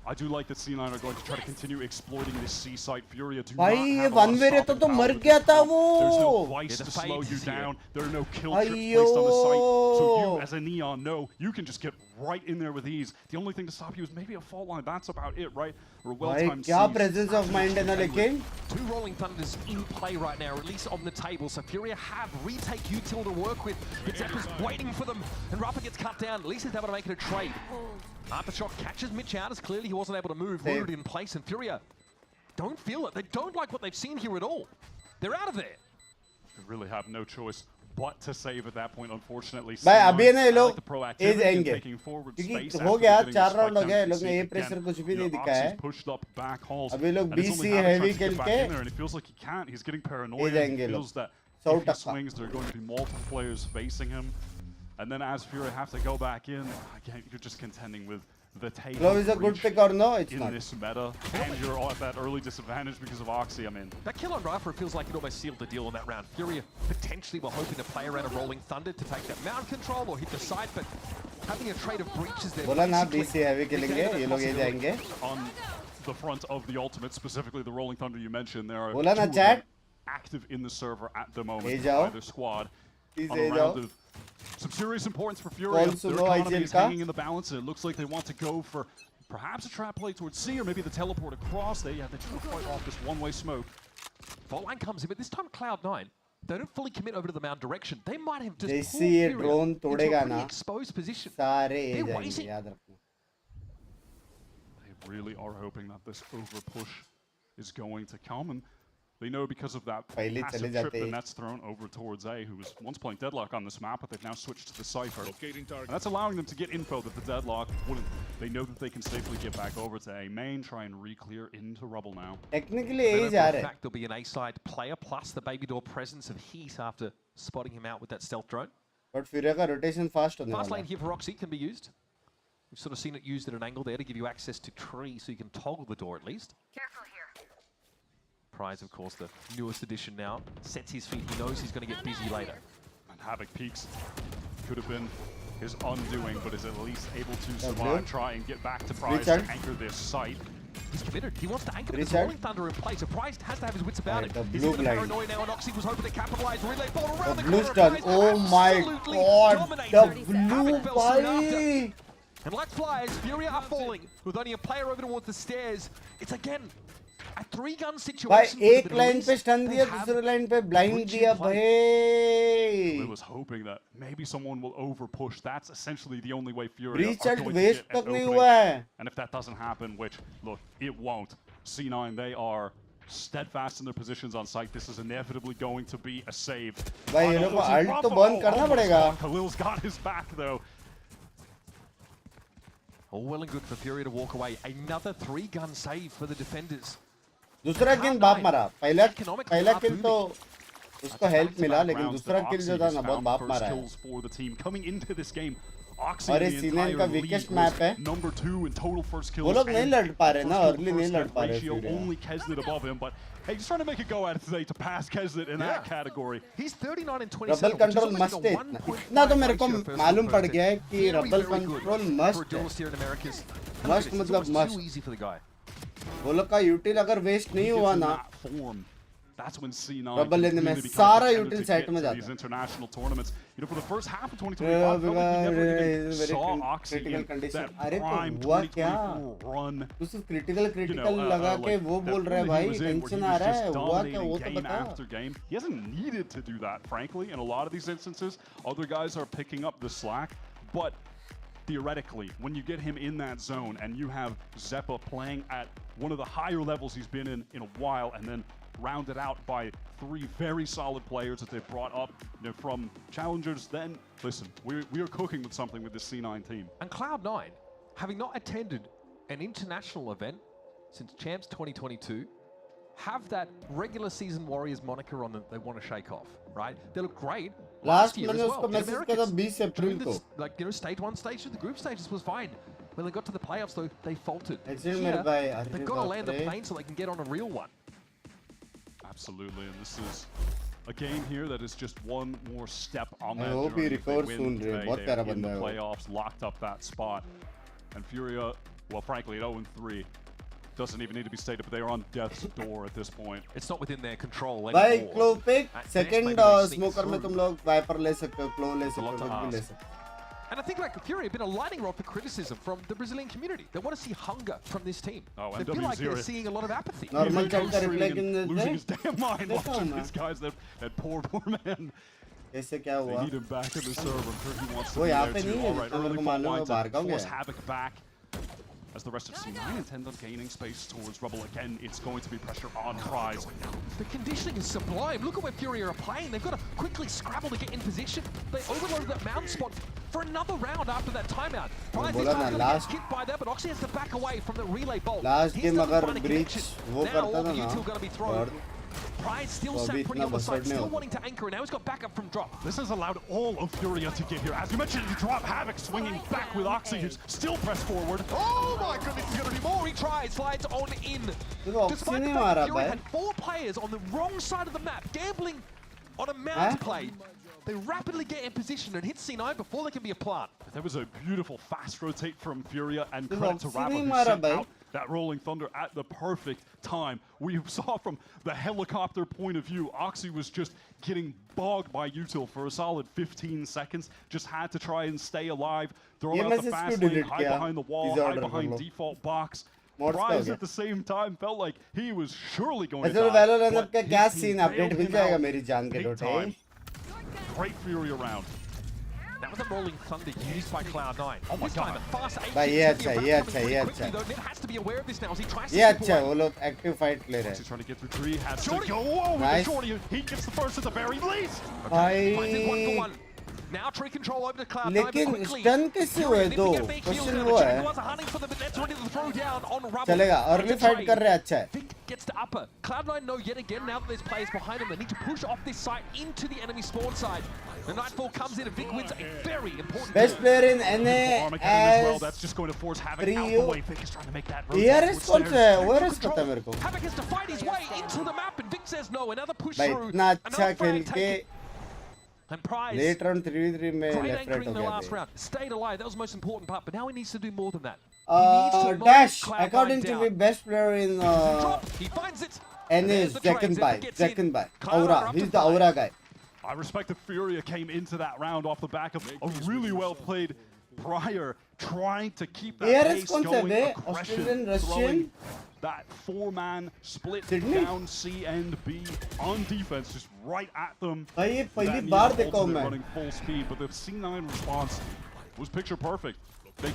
I do like that C9 are going to try to continue exploiting this C site. Furia do भाई not ये have a lot one of वे रहता stopping तो power मर with गया this था group. वो There's no vice Yeah, the to slow fate you is here. down. There are no kill trips placed on the site. So you, Ayyo. as a Neon, know you can just get right in there with ease. The only thing to stop you is maybe a fault line. That's about it, right? Or a भाई well-timed क्या siege. Presence of mind है ना लेकिन Two Rolling Thunders in play right now, or at least on the table. So Furia have retake util to work with. But Zephyr's waiting for them, and Rafa gets cut down. At least he's able to make it a trade. Aftershock catches Mitch out, as clearly he wasn't able to move, rooted in place, and Furia don't feel it. They don't like what they've seen here at all. They're out of there. They really have no choice but to save at that point, unfortunately. भाई C9, अभी है ना ये I like लोग the as proactivity and आएंगे taking forward space क्योंकि after हो गया getting the 4 spike राउंड हो down गया to लोग ने C ये again. प्रेशर कुछ भी You नहीं know, दिखाया Oxy's है pushed up back halls, अभी लोग and it's only BC Havoc heavy trying to get खेल back के in there, and it feels like he can't. He's getting paranoid. ये He जाएंगे feels that 100 if he Takka swings, there are going to be multiple players facing him. And then as Fury have to go back in, again, you're just contending with the take Glove is a good breach pick or no? It's in not. this meta, and you're at that early disadvantage because of Oxy. I mean, That kill on Rafa feels like it almost sealed the deal in that round. Furia potentially were hoping to play around a Rolling Thunder to take that mount control or hit the side, but having a trade of breaches there. बोला ना basically BC heavy खेलेंगे negated ये that लोग ये possibility. जाएंगे on the front of the ultimate, specifically the Rolling Thunder you mentioned, there are बोला ना two of chat them active in the server at the ले moment जाओ by the squad Please on ले a जाओ round of some serious importance for Furia. कौन Their सुनो economy IGL is का hanging in the balance, and it looks like they want to go for perhaps a trap play towards C, or maybe the teleport across. They try to fight off this one-way smoke. Fault line comes in, but this time Cloud9, they don't fully commit over to the mound direction. They might have just जैसे pulled ये Furia drone into a तोड़ेगा pretty ना exposed position. सारे ये They're जाएंगे waiting. याद रखना They really are hoping that this over push is going to come, and they know because of that पहले passive चले trip जाते the net's thrown over towards A, who was once playing Deadlock on this map, but they've now switched to the Cypher. And that's allowing them to get info that the Deadlock wouldn't. They know that they can safely get back over to A main, try and re-clear into Rubble now. Technically They यही know जा for a रहे fact there'll be an A-side player, plus the Baby Door presence of Heat after spotting him out with that stealth drone. But Furia का rotation fast होने Fast वाला lane है here for Roxy can be used. We've sort of seen it used at an angle there to give you access to tree so you can toggle the door at least. Careful here. Prize, of course, the newest addition now. Sets his feet, he knows he's going to get busy later. And Havoc peaks. Could have been his undoing, but is at least able to survive, try and get back to Prize to anchor this site. He's committed. He wants to anchor this Richard. Rolling Thunder in place. So Price has to have his wits about Right, it. the He's blue in the blind. paranoia now, and Oxy was hoping to capitalize. Relay ball around the blue corner. stun Price oh my absolutely god dominated. the blue Havoc fell soon after. भाई And like flies, Furia are falling with only a player over towards the stairs. It's again a three-gun situation. भाई एक for the line Middle पे East. Stun They दिया have दूसरे line पे blind breaching दिया play. I भाई was hoping that maybe someone will over push. That's essentially the only way Fury are Richard going to waste get an तक नहीं opening. हुआ है And if that doesn't happen, which, look, it won't. C9, they are steadfast in their positions on site. This is inevitably going to be a save. भाई ये लोग को Losing alt तो Bravo. बंद करना Almost पड़ेगा gone. Khalil's got his back, though. All well and good for Furia to walk away. Another three-gun save for the defenders. दूसरा किल बाप मारा पहला किल तो उसको हेल्प मिला लेकिन दूसरा किल जो था ना बहुत बाप मारा है For the team coming into this game. Oxy और in ये the C9 entire का league weakest was map है number 2 in total first kills. वो लोग नहीं and लड़ पा रहे ना first अर्ली kill नहीं लड़ first पा रहे ratio, फ्यूरिया only Kesnet above him, but hey, he's trying to make a go at it today to pass Kesnet in that category. He's 39 and 27. Rubble control मस्त है इतना तो मेरे को मालूम पड़ गया है कि रबल कंट्रोल मस्त है मस्त मतलब मस्त Too easy for the guy. वो लोग का यूटिल अगर वेस्ट नहीं हुआ ना that's when C9 Rubble can लेने में really become सारा contender util to side get में to जाता these है. international tournaments. You know, for the first half of 2025, felt like we never even saw Oxy critical in condition. that अरे तो prime हुआ क्या? 2024 run. तू सिर्फ critical You know, लगा के like वो that बोल रहा है point he भाई, was in where he tension was आ रहा just है, हुआ क्या वो dominating तो game बता. after game. He hasn't needed to do that, frankly. In a lot of these instances, other guys are picking up the slack, but theoretically, when you get him in that zone and you have Zeppa playing at one of the higher levels he's been in a while, and then rounded out by 3 very solid players that they've brought up, you know, from challengers, then listen, we are cooking with something with this C9 team. And Cloud9, having not attended an international event since Champs 2022, have that regular season Warriors moniker on them they want to shake off, right? They look great. Last year मैंने as उसको well. Message किया था 20 अप्रैल को. Like, you know, stage 1, stage 2, the group stages was fine. When they got to the playoffs, though, they faltered. Actually, Here, मेरे भाई, अरे they've got to land the बाप रे. plane so they can get on a real one. Absolutely, and this is a game here that is just one more step on I that hope he journey. If they recovers win soon, today, बहुत they प्यारा are in बंदा the है वो. playoffs, locked up that spot. And Furia, well, frankly, at 0-3, doesn't even need to be stated, but they are on death's door at this point. It's not within their control भाई anymore. Clove pick At best, second maybe they sneak smoker में through. तुम लोग wiper ले सकते हो, क्लो ले सकते हो, lot to कुछ भी ले ask. सकते हो. And I think like Fury have been a lightning rod for criticism from the Brazilian community. They want to see hunger from this team. Oh, they feel like they're seeing a lot of apathy. Normal चल का reply Losing किन losing his damn mind देखा watching ना. these guys that poor man. कैसे क्या They हुआ? need him back in the server. I'm sure he wants to वो be यहाँ there पे too. नहीं है, All right, जितना मेरे early को fault मालूम है, lines बाहर का and हो force गया. Havoc back. As the rest of C9 intend on gaining space towards Rubble again, it's going to be pressure on Prize. The conditioning is sublime. Look at where Fury are playing. They've got to quickly scrabble to get in position. They overloaded that mountain spot for another round after that timeout. Prize this बोला time ना, gonna last- get kicked by that, but Oxy has to back away from the relay bolt. Last He's game still अगर finding breach connection. वो Now करता all था the ना, util going to be thrown. और Prize still तो sat अभी pretty इतना on the बसट side, नहीं still होता. wanting to anchor, and now he's got backup from drop. This has allowed all of Furia to get here. As you mentioned, you drop Havoc swinging back with Oxy, who's still pressed forward. Oh my goodness, he's going to do more. He tries, slides on in. तो Despite the नहीं fact मारा that Fury भाई. had 4 players on the wrong side of the map, gambling on a mount play, they rapidly get in position and hit C9 before they can be a plant. There was a beautiful fast rotate from Furia, and तो credit to Oxy Rabba नहीं who मारा sent भाई. out that Rolling Thunder at the perfect time. We saw from the helicopter point of view, Oxy was just getting bogged by util for a solid 15 seconds. Just had to try and stay alive, throw ये out the message fast क्यों lane, delete hide किया? behind the wall, Easy hide order कर behind लो. default box. Mods का हो Prize गया. at the same time felt like he was surely going to ऐसे तो die. valorant but का his क्या team scene bailed update मिल him जाएगा out मेरी जान के big Lotay. time. Great Fury around. That was a Rolling Thunder used by Cloud9. Oh my This time God. a fast 8 भाई ये अच्छा है, ये अच्छा है, ये अच्छा है. Ned has to be aware of this now as he tries to ये slip अच्छा है, away. वो लोग active fight ले रहे He's हैं. trying to get through three, has Shorty. to go. Whoa, with Nice. the shorty. He gets the first at the very least. Finds his 1 for भाई 1. Now tree control over to Cloud9, लेकिन but quickly. stun कैसे हुए दो? Question वो है. चलेगा, early fight कर रहे हैं, अच्छा है. Vic gets the upper. Cloud9 know yet again now that there's players behind them, they need to push off this site into the enemy spawn side. The Nightfall comes in and Vic wins a very important Best player in NA Armageddon as well. as That's just going to force Havoc out Rio. the way. Vic is trying to make that rotate ERS with कौन सा snares. है? ORS पता है मेरे को. Havoc has to fight his way into the map and Vic says no. Another push भाई through. इतना अच्छा Another खेल frag के taken. And Prize. late round 3v3 में Great left right anchoring हो in the गया last थे. round. Stayed alive. That was the most important part. But now he needs to do more than that. He needs to Dash, knock Cloud9 according to down. me, best player in He finds it. NA is Zekken by Aura. He's the Aura guy. I respect that Furia came into that round off the back of a really well played prior, trying to keep that ARS pace कौन सा going, है? aggression, Australian, Russian? throwing that 4-man split Sydney? down C and B on defense, just right at them. भाई ये पहली That bar near देखा हूँ ultimate मैं. running full speed, but the C9 response was picture perfect. They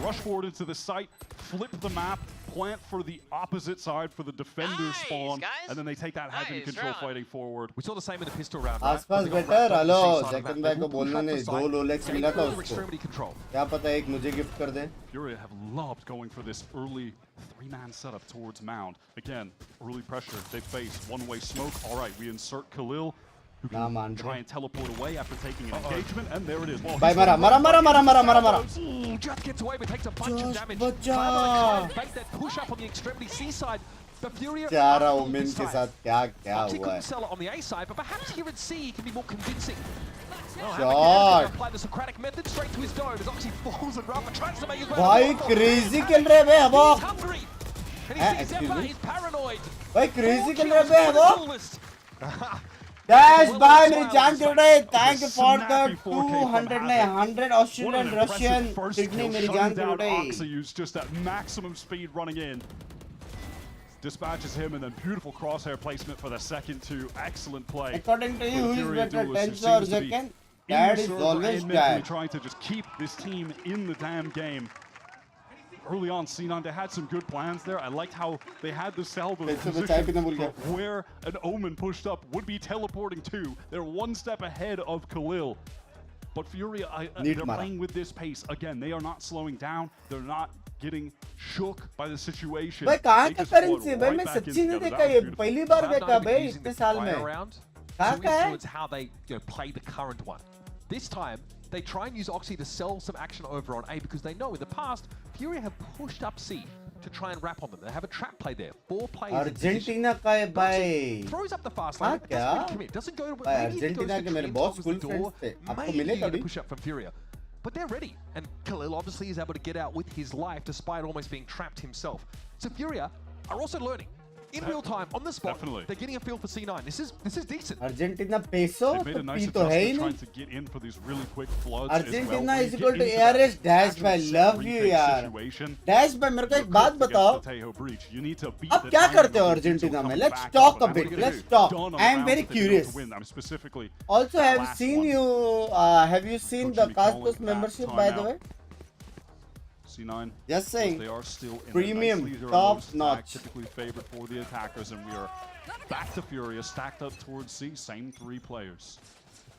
rush forward into the site, flip the map, plant for the opposite side for the defender spawn, and then they take that head and control fighting forward. We saw the same in the pistol round. आसपास better hello Zekken by को बोलना नहीं, 2 Rolex मिला था उसको. Extremity control. क्या पता एक मुझे गिफ्ट कर दे. Furia have loved going for this early 3-man setup towards Mound. Again, early pressure. They face one-way smoke. All right, we insert Khalil, who can try and teleport away after taking an engagement, and there it is. Well, भाई मरा. Ooh, just gets away but takes a bunch of Just damage. बचा. Cloud9 fake that push up on the extremity C side. But Furia चारा are full ओमिन this के time. साथ क्या क्या Oxy हुआ couldn't है. sell it on the A side, but perhaps here at C he can be more convincing. Shot. Apply the Socratic method straight to his dome as Oxy falls and Rafa tries to make his way. भाई crazy खेल रहे हैं बे हबो. He's hungry. And he sees excuse Zeppa, me? he's paranoid. भाई crazy Four खेल रहे हैं kills bay for the हबो. duelist. Dash by मेरी जान today. Thank you for the 200 Australian Russian Sydney मेरी जान today. Oxyu's just at maximum speed running in. Dispatches him and then beautiful crosshair placement for the second two. Excellent play. According to you, who is better, Tens or Zekken? That is always bad. Trying to just keep this team in the damn game. Early on, C9, they had some good plans there. I liked how they had the salvo position for where an Omen pushed up would be teleporting to. They're one step ahead of Khalil. But Furia, they're playing with this pace. Again, they are not slowing down. They're not getting shook by the situation. भाई कहाँ का currency है भाई मैं सच्ची नहीं देखा ये पहली बार देखा भाई इतने साल में कहाँ का है how they play the current one. This time they try and use Oxy to sell some action over on A because they know in the past Furia have pushed up C to try and wrap on them. They have a trap play there. 4 players. Argentina का है भाई throws up the fast lane. क्या doesn't go to Argentina के मेरे बहुत cool friends थे आपको मिले कभी push up from Furia. But they're ready, and Khalil obviously is able to get out with his life despite almost being trapped himself. So Furia are also learning in real time on the spot. Definitely. They're getting a feel for C9. This is decent. Argentina peso They made a nice तो है ही adjustment नहीं trying to get in for these really quick floods. Argentina is equal to ARS dash by love you यार dash by मेरे को एक बात बताओ आप क्या करते हो Argentina में let's talk a bit let's talk I am very curious also have you seen the Cosmos membership by the way C9. Just saying. They are still in Premium, a top notch. Typically favored for the attackers, and we are back to Furia, stacked up towards C. Same 3 players.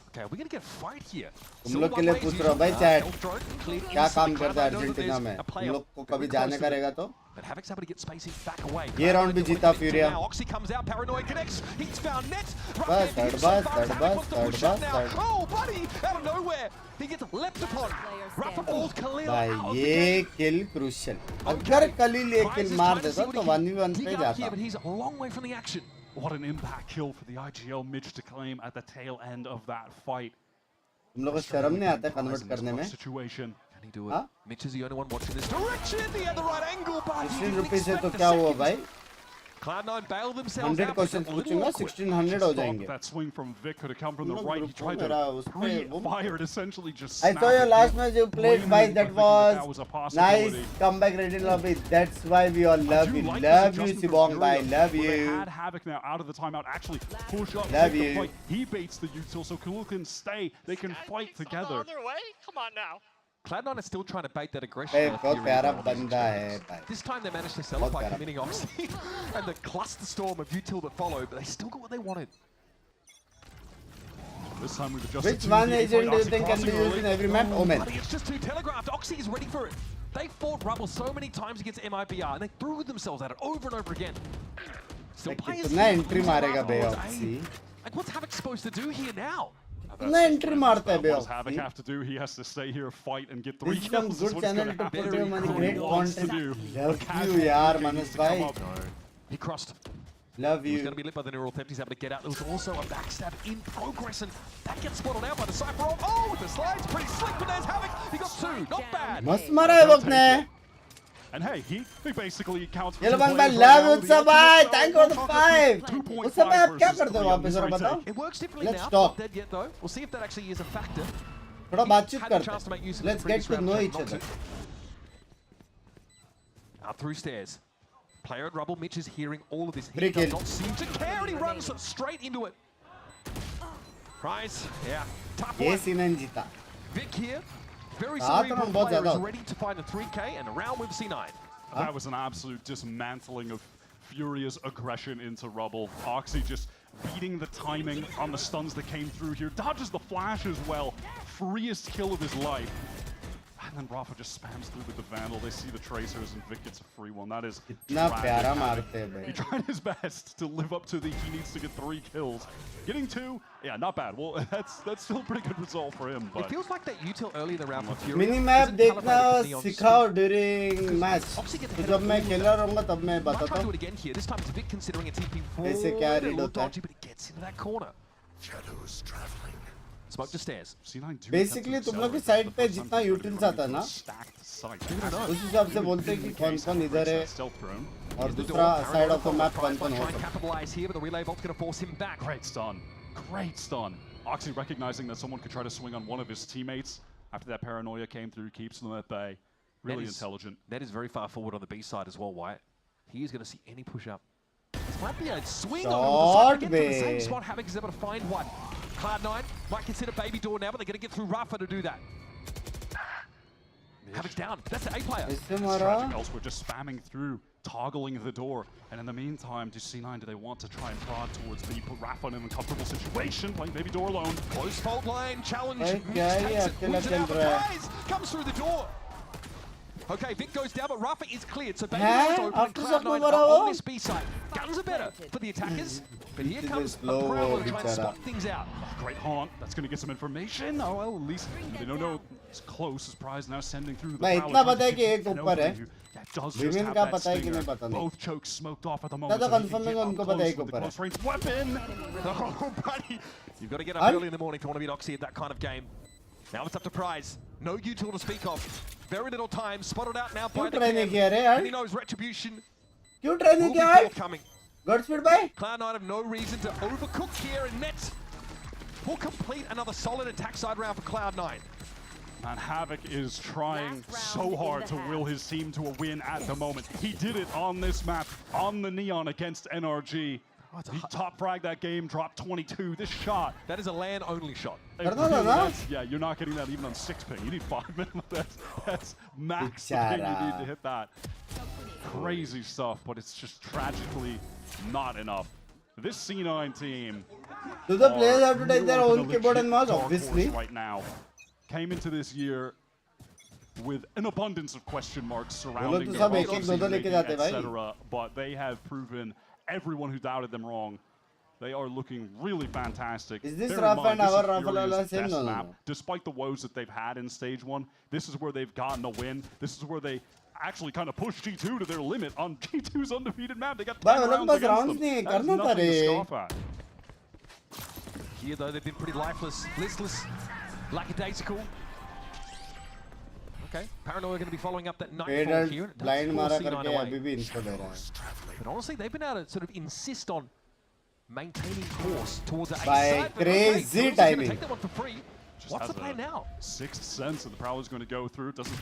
Okay, we're gonna get a fight here. तुम लोग के लिए पूछ रहा हूँ भाई chat क्या काम करता है अर्जेंटीना में तुम लोग को कभी जाने का रहेगा तो But Havoc's able to get spacing back away. ये राउंड भी जीता Furia Oxy comes out, paranoid connects. He's found net. बस third bus. Oh, buddy, out of nowhere. He gets leapt upon. Rafa falls Khalil. भाई ये kill crucial अगर Khalil ये kill मार देता तो 1v1 पे जाता but he's a long way from the action. What an impact kill for the IGL Mitch to claim at the tail end of that fight. तुम लोगों को शर्म नहीं आता कन्वर्ट करने में Situation. Can he do it? Mitch is the only one watching this direction. He had the right angle, but 16 रुपए से तो क्या हुआ भाई Cloud9 bailed themselves 100 क्वेश्चंस पूछूंगा 1600 हो जाएंगे That swing from Vic could have come from the right. He tried to pre-fire it, essentially just I saw your last match you played Vice that was nice comeback ready lobby that's why we all love you Sibong bhai love you They had Havoc now out of the timeout actually push up love the you fight. He baits the util so Khalil can stay, they can fight together. Come on now. Cloud9 is still trying to bait that aggression. बहुत प्यारा बंदा है भाई This time they managed to sell it by committing Oxy and the cluster storm of util that followed, but they still got what they wanted. This time we've adjusted. Which one agent do you think can be used in every map? Omen. It's just too telegraphed. Oxy is ready for it. They fought Rubble so many times against MIBR and they threw themselves at it over and over again. Still players. कितना entry मारेगा बे Oxy? Like what's Havoc supposed to do here now? कितना entry मारता है बे What does Havoc have to do? He has to stay here, fight, and get 3 This is kills. some good channel to put your money. Great content. Love Casual you, yaar, players Manus to bhai. come up. He crossed. Love He's you. going to be lit by the neural theft. He's able to get out. There was also a backstab in progress, and that gets spotted out by the Cypher. Oh, with the slides, pretty slick, but there's Havoc. He got 2, not bad. मस्त मारा है वक्त ने. And hey, he basically counts for Yellow 2 Bang bhai, players love right you, Utsav bhai. Thank you for the 5. 2.5 उस समय आप क्या versus करते हो 3 वहाँ on पे this जरा retake. बताओ. It works differently Let's now. talk. Not dead yet, though. We'll see if that actually is a factor. थोड़ा बातचीत Had the करते chance to make use हैं. of the Let's get previous to round, know but each knocks other. it. Out through stairs. Player at Rubble. Mitch is hearing all of this. He Free does kill. not seem to care, and he runs straight into it. Price, yeah, tough ये one. C9 जीता. Vic here, very सात cerebral run बहुत player, ज़्यादा is होता. ready to find a 3K and around with C9. That was an absolute dismantling of Furia's aggression into Rubble. Oxy just beating the timing on the stuns that came through here. Dodges the flash as well. Freest kill of his life. And then Rafa just spams through with the Vandal. They see the Tracers and Vic gets a free one. That is इतना tragic. प्यारा मारते हैं भाई. He tried his best to live up to the he needs to get 3 kills. Getting 2, yeah, not bad. Well, that's still a pretty good result for him. But It feels like that util early in the round for Fury. Mini map isn't देखना calibrated with Neon's सिखाओ during match Oxy gets तो ahead जब of मैं the खेला रहूंगा तब मैं Might try बताता to do हूँ it again here. This time it's Vic considering a TP forward. कैसे क्या A read little होता है. dodgy, but it gets into that corner. Shadows traveling. Smoke to stairs. C9 basically तुम लोग की side पे जितना यूटिल्स आता है ना stacked site. उस हिसाब से बोलते हैं कि कौन कौन इधर है और दूसरा side of the map confirm हो सकता है. Capitalize here, but the relay vault's going to force him back. Great stun. Great stun. Oxy recognizing that someone could try to swing on one of his teammates after that paranoia came through, keeps them at bay. Really intelligent. That is very far forward on the B side as well, Wyatt. He is going to see any push up. This might be a swing over the side, get to the same spot. Havoc is able to find one. Cloud9 might consider baby door now, but they're going to get through Rafa to do that. Havoc's down. That's the A player. It's tragic. Elsewhere just spamming through, toggling the door. And in the meantime, to C9, do they want to try and prod towards B, put Rafa in an uncomfortable situation, playing baby door alone. Close fault line, challenge. Comes through the door. Okay, Vic goes down, but Rafa is cleared. So baby door's open and Cloud9 are on this B side. Guns are better for the attackers. But here comes a Prowler to try and spot things out. Great haunt. That's going to get some information. Oh, well, at least they don't know it's close. Surprise now sending through the भाई इतना पता है कि एक ऊपर है. Women का पता है कि नहीं पता नहीं. Both chokes smoked off at the moment. ज़्यादा कंफर्म है उनको पता है एक ऊपर है. Weapon. Oh, buddy. You've got to get up early in the morning to want to beat Oxy at that kind of game. Now it's up to Prize. No util to speak of. Very little time. Spotted out now by the cam. And he knows retribution. क्यों try नहीं किया है? Godspeed भाई. Cloud9 have no reason to overcook here, and Nets will complete another solid attack side round for Cloud9. And Havoc is trying so hard to will his team to a win at the moment. He did it on this map, on the Neon against NRG. He top fragged that game, dropped 22. This shot. That is a land-only shot. Yeah, you're not getting that even on 6 ping. You need 5 minimum. That's max the ping you need to hit that. Crazy stuff, but it's just tragically not enough. This C9 team. Do the players have to take their own keyboard and mouse? Obviously. Right now, came into this year with an abundance of question marks surrounding their etc. But they have proven everyone who doubted them wrong. They are looking really fantastic. Is this Rafa and our Rafa same? No. Despite the woes that they've had in stage 1, this is where they've gotten a win. This is where they actually kind of pushed G2 to their limit on G2's undefeated map. They got 10 rounds against them. That's nothing to scoff at. Here though, they've been pretty lifeless, listless, lackadaisical. Okay, Paranoia going to be following up that nightfall here. Blind मारा करके अभी भी इनको दे रहा है. But honestly, they've been able to sort of insist on maintaining course towards the A by side. crazy okay, timing. Take that one for free. What's the plan now? Sixth sense that the Prowler's going to go through. Doesn't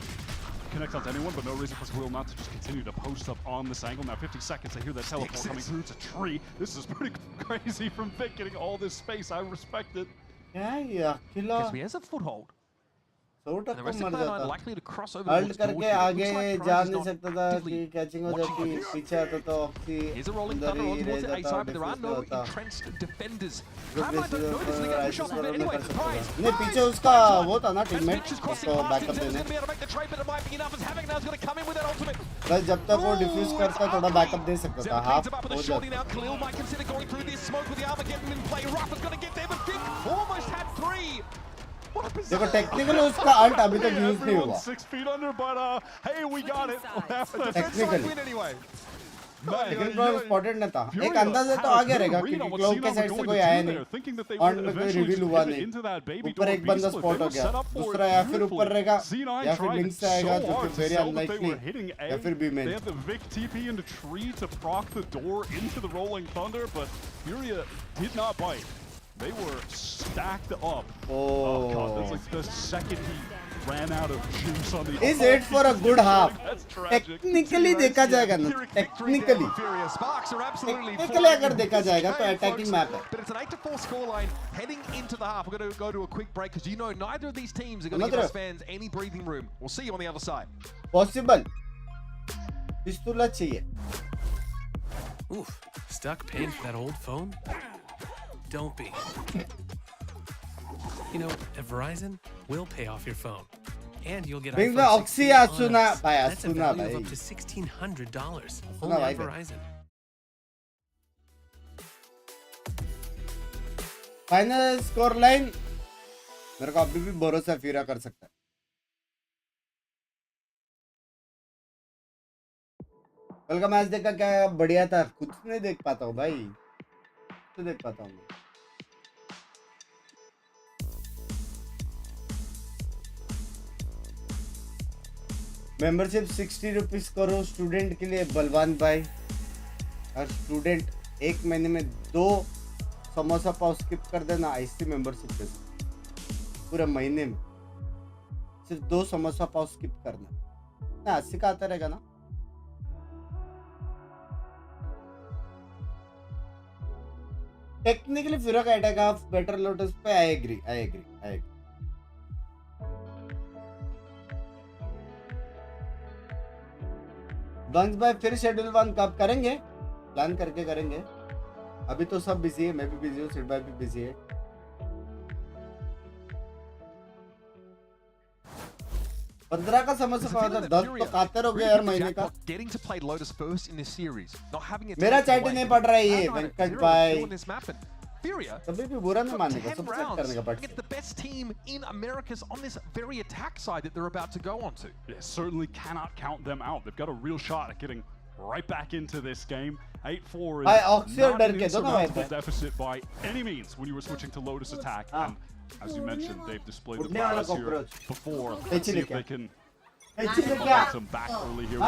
connect onto anyone, but no reason for Will not to just continue to post up on this angle. Now 50 seconds, I hear that teleport coming through. It's a tree. This is pretty crazy from Vic getting all this space. I respect it. Yeah, Because he has a foothold. So And the rest of Cloud9 likely to cross over ult towards करके आगे जा नहीं सकता था कि catching हो जाती पीछे आता तो oxy Here's a rolling thunder roll towards the A side, but there are no entrenched defenders. Cloud9 don't know this, they get push off of it anyway. Surprise! नहीं पीछे उसका वो था ना टीममेट उसको बैकअप देने बस जब तक वो डिफ्यूज करता थोड़ा बैकअप दे सकता था हाफ हो जाता Khalil might consider going through this smoke with the Armageddon in play. Rafa's going to get there, but Vic almost had 3. देखो टेक्निकली उसका अल्ट अभी तक यूज नहीं हुआ 6 feet under, but hey, we got it. Technically लेकिन bro spotted न था एक अंदाजा तो आ गया रहेगा क्योंकि क्लाउड के साइड से कोई आया नहीं और में कोई रिवील हुआ नहीं ऊपर एक बंदा स्पॉट हो गया दूसरा या फिर ऊपर रहेगा या फिर बिंक्स से आएगा जो कि वेरी अनलाइकली या फिर B main They have the Vic TP into tree to proc the door into the rolling thunder, but Furia did not bite. They were stacked up. Oh God, that's like the second he ran out of juice on the. Is it for a good half? Technically देखा जाएगा ना. Technically. Technically अगर देखा जाएगा तो attacking map है. But it's an 8-4 scoreline heading into the half. We're going to go to a quick break because you know neither of these teams are going to give us fans any breathing room. We'll see you on the other side. Possible. पिस्तौल चाहिए. Oof, stuck paying for that old phone? Don't be. You know, at Verizon, we'll pay off your phone. And you'll get Binks iPhone Oxy 16 asuna on us. bhai That's a asuna value bhai. of up to $1,600. Only on Verizon. Final score line मेरे को अभी भी भरोसा फिरा कर सकता है. कल का मैच देखा क्या बढ़िया था. कुछ नहीं देख पाता हूँ भाई. तो देख पाता हूँ. मेंबरशिप 60 रुपीस करो स्टूडेंट के लिए बलवान भाई. हर स्टूडेंट 1 महीने में 2 समोसा पाव स्किप कर देना, ऐसी मेंबरशिप दे सकते पूरे महीने में सिर्फ 2 समोसा पाव स्किप करना ना, 80 का आता रहेगा ना। टेक्निकली फिरा का अटैक ऑफ बेटर लोटस पे आई एग्री। बंक्स भाई फिर शेड्यूल 1 कब करेंगे? प्लान करके करेंगे। अभी तो सब बिजी है, मैं भी बिजी हूँ, सिड भाई भी बिजी है। पंद्रह का समोसा पावा था, 10 तो कातर हो गया यार महीने का। मेरा चैट नहीं पढ़ रहा है ये वेंकट भाई, कभी भी बुरा नहीं मानने का, सब्सक्राइब करने का but the best team in Americas on this very attack side that they're about to go on to. Yeah, certainly cannot count them out. They've got a real shot at getting right back into this game. 8-4 is not an insurmountable deficit by any means when you were switching to Lotus attack. And as you mentioned, they've displayed the prowess here before. Let's see if they can momentum back early here.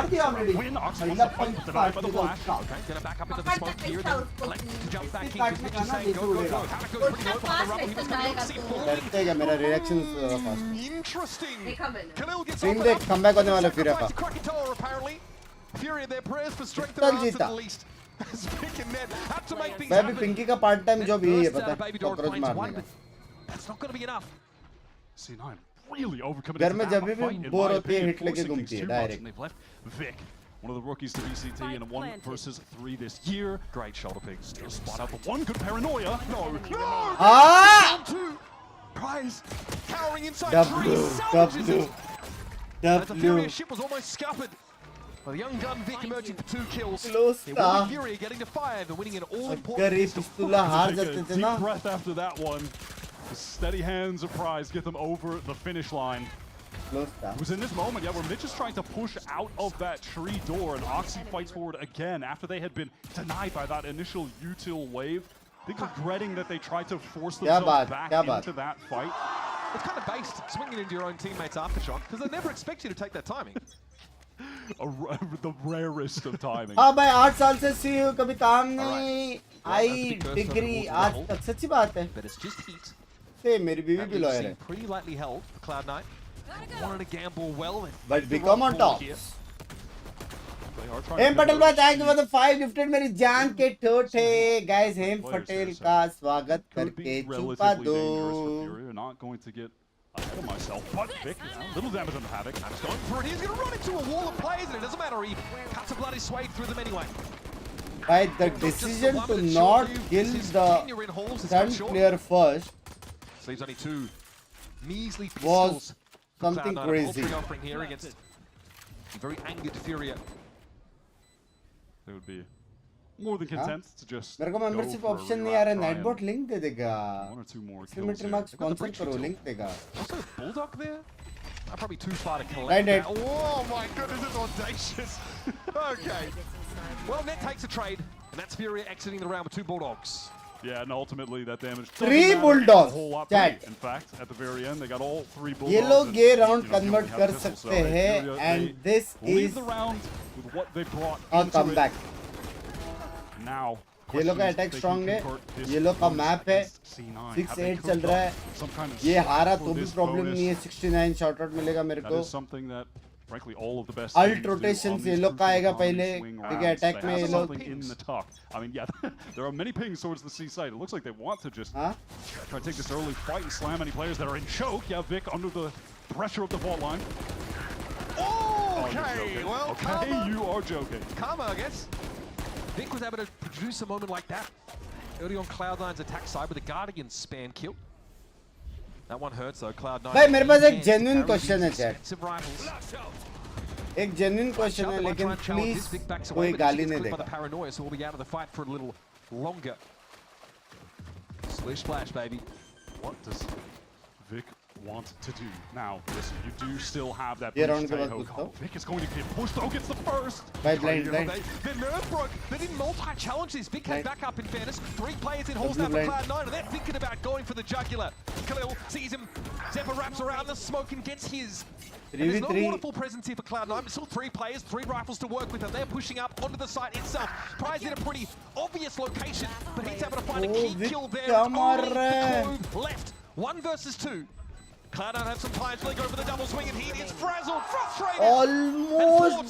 Win, Ox wants to fight, but denied by the flash. Okay, gonna back up into the smoke here, then collect to jump back in. Mitch is saying go, go, go. Havoc goes pretty low behind the rubble. He was coming up, see falling. करते क्या मेरा reactions fast. Interesting. Khalil gets stream देख comeback होने वाला फिर का। Krakatoa apparently. Fury, their prayers for strength and arms at least. Vic and Ned had to make things happen. मैं भी पिंकी का पार्ट टाइम जॉब यही है पता है, कॉकरोच मारने का। That's not going to be enough. C9 really overcoming. घर में जब भी बोर होती है हिट लेके घूमती है direct. Vic, one of the rookies to VCT in a 1 versus 3 this year. Great shoulder pick. Still spot out the one. Good paranoia. No. Ah! Prize cowering inside W. As the Furious ship was almost scuppered. Well, the young gun Vic emerging for 2 kills. It will be Fury getting to 5 and winning an all-important Deep breath after that one. The steady hands of Prize get them over the finish line. It was in this moment, yeah, where Mitch is trying to push out of that tree door, and Oxy fights forward again after they had been denied by that initial util wave. I think regretting that they tried to force themselves back into that fight. It's kind of based swinging into your own teammates aftershock because they never expect you to take that timing. The rarest of timing. हाँ भाई 8 साल से सी हूँ, कभी काम नहीं आई degree आज तक, सच्ची बात है। But it's just heat. से मेरी बीवी भी लॉयर है। Pretty lightly held for Cloud9. Wanted to gamble well. But become on top. हेम पटेल भाई thank you for the 5 gifted मेरी जान के ठोठे। गाइस हेम पटेल का स्वागत करके छुपा दो। Not going to get ahead of myself, but Vic, little damage on the Havoc. He's going for it. He's going to run into a wall of players, and it doesn't matter. He cuts a bloody swathe through them anyway. By the decision to not kill the front player first Leaves only 2 measly was pistols. something crazy. Offering here against very angered Furia. They would be more than content to just. मेरे को membership option नहीं आ रहा है, Nightbot link दे देगा। 1 or 2 more kills. Symmetry marks sponsor करो, link देगा। Also Bulldog there. Probably too far to collect. Right. Oh my goodness, it's audacious. Okay. Well, Net takes a trade, and that's Furia exiting the round with 2 Bulldogs. Yeah, and ultimately that damage. 3 bulldogs. Chat. In fact, at the very end, they got all 3 bulldogs. ये लोग ये round convert कर सकते हैं, and this is the round with what they brought a comeback. Now. ये लोग का attack strong है, ये लोग का मैप है, 6-8 चल रहा है, ये हारा तो भी प्रॉब्लम नहीं है, 69 शॉट आउट मिलेगा मेरे को। Frankly, all of the best Alt rotations ये लोग का आएगा पहले, ठीक है अटैक में ये लोग। In the tuck. I mean, yeah, there are many pings towards the C side. It looks like they want to just try to take this early fight and slam any players that are in choke. Yeah, Vic under the pressure of the vault line. Okay, well, okay, you are joking. Karma, I guess. Vic was able to produce a moment like that early on Cloud9's attack side with a Guardian spam kill. That one hurts though. Cloud9. भाई मेरे पास एक genuine question है chat. एक genuine question है लेकिन please कोई गाली नहीं देगा. Paranoia, so we'll be out of the fight for a little longer. Splish splash, baby. What does Vic want to do. Now, listen, you do still have that ये boost round के बाद Taeho. पूछता हूँ. Vic is going to get pushed though, gets the first. By blind. Their nerve broke. They didn't multi-challenge this. Vic came back up in fairness. 3 players in halls now for Cloud9, and they're thinking about going for the jugular. Khalil sees him. Zephyr wraps around the smoke and gets his. And there's no waterfall presence here for Cloud9, but still 3 players, 3 rifles to work with, and they're pushing up onto the site itself. Prize in a pretty obvious location, but he's able to find a key kill there. It's only the Clove left. 1 versus 2. Cloud9 have some time to go for the double swing, and he is frazzled, frustrated. Almost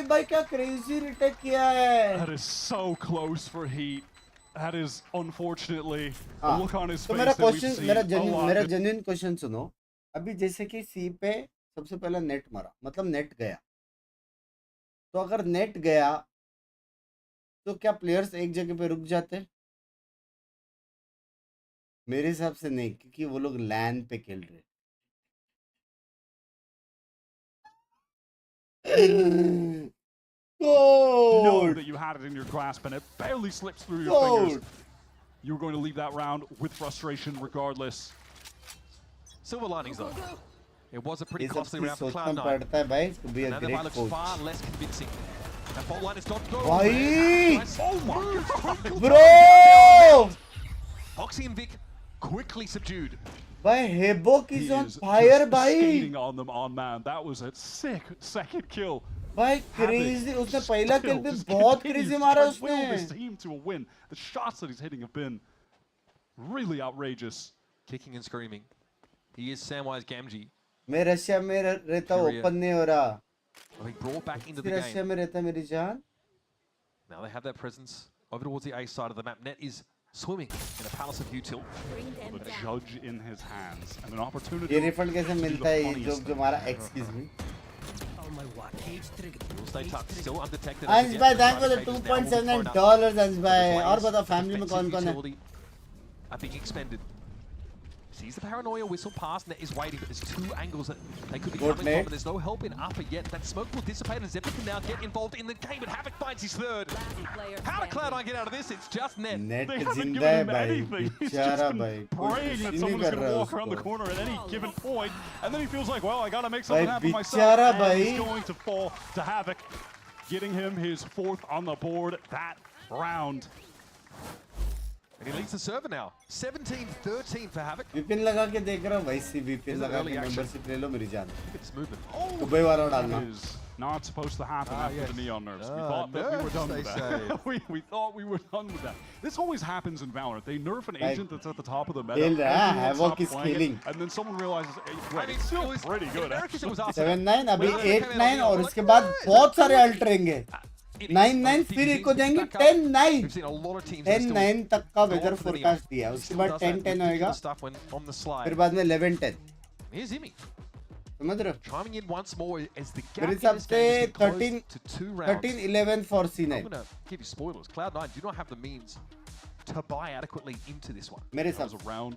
by क्या crazy retake किया है. That is so close for Heat. That is unfortunately a हाँ. look on his तो face मेरा that we've question, seen मेरा a lot. genuine question सुनो. अभी जैसे कि सी पे सबसे पहला नेट मारा, मतलब नेट गया. तो अगर नेट गया तो क्या प्लेयर्स एक जगह पे रुक जाते? मेरे हिसाब से नहीं, क्योंकि वो लोग लैन पे खेल रहे. Know that you had it in your grasp and it barely slips through your fingers. You were going to leave that round with frustration regardless. Silver linings though. It was a pretty ये सब costly चीज round for सोचना Cloud9. पड़ता है भाई, to be a And now great looks coach. far less convincing. That fault line is not going. भाई! Oh my god! Bro! Foxy and Vic quickly subdued. भाई Hebok He is on is fire just भाई. skating on them on man. That was a sick second kill. भाई crazy, उसने पहला kill पे बहुत crazy मारा Will this उसने. team to a win. The shots that he's hitting have been really outrageous. Kicking and screaming. He is Samwise Gamgee. मैं Russia में रहता हूँ, ओपन नहीं हो रहा. Being brought back into the Russia game. में रहता मेरी जान. Now they have that presence over towards the A side of the map. Net is swimming in a palace of util. With a judge in his hands and an opportunity. ये refund कैसे मिलता है ये जो हमारा excuse me. Will stay tucked, still undetected. अंश भाई thank for the $2.79 अंश भाई. और बताओ family में कौन कौन है? Are being expended. Sees the paranoia whistle pass, Net is waiting, but there's 2 angles that they could be coming from, and there's no help in upper yet. That smoke will dissipate, and Zephyr can now get involved in the game, but Havoc finds his 3rd. How did Cloud9 get out of this? It's just Net. Net They haven't जिंदा given है him भाई. anything. He's बेचारा just been भाई. praying that someone's going to walk around the corner at any given point, and then he feels like, well, I got to make something happen myself. बेचारा And भाई. he's going to fall to Havoc, getting him his 4th on the board that round. And he leads the server now. 17-13 for Havoc. VPN लगा के देख रहा हूँ भाई. सी VPN लगा के membership ले लो मेरी जान. Look at this movement. Dubai वाला डालना. That is not supposed to happen after the neon nerfs. We thought that we were done with that. we thought we were done with that. This always happens in Valorant. They nerf an agent that's at the top of the meta. खेल रहा है. everyone Havoc stops is playing it, killing. And then someone realizes, hey, wait, I mean, it's still it was- pretty good. in America, it was actually. awesome. 7-9 अभी Well, they 8-9 और came उसके out बाद like, बहुत सारे alt रहेंगे. It is 9-9 फिर eco जाएंगे 10-9. We've seen a lot of teams that still 10-9 तक का go weather on for the neon. Forecast दिया. He उसके still बाद does that 10-10 ridiculous होएगा. stuff when on the slide. फिर बाद में 11-10. Here's Imi. समझ रहे हो? Chiming in once more as the gap मेरे in हिसाब this से game is closed 13 to 2 rounds. 13-11 for I'm C9. going to give you spoilers. Cloud9 do not have the means to buy adequately into this one. मेरे That हिसाब was से. a round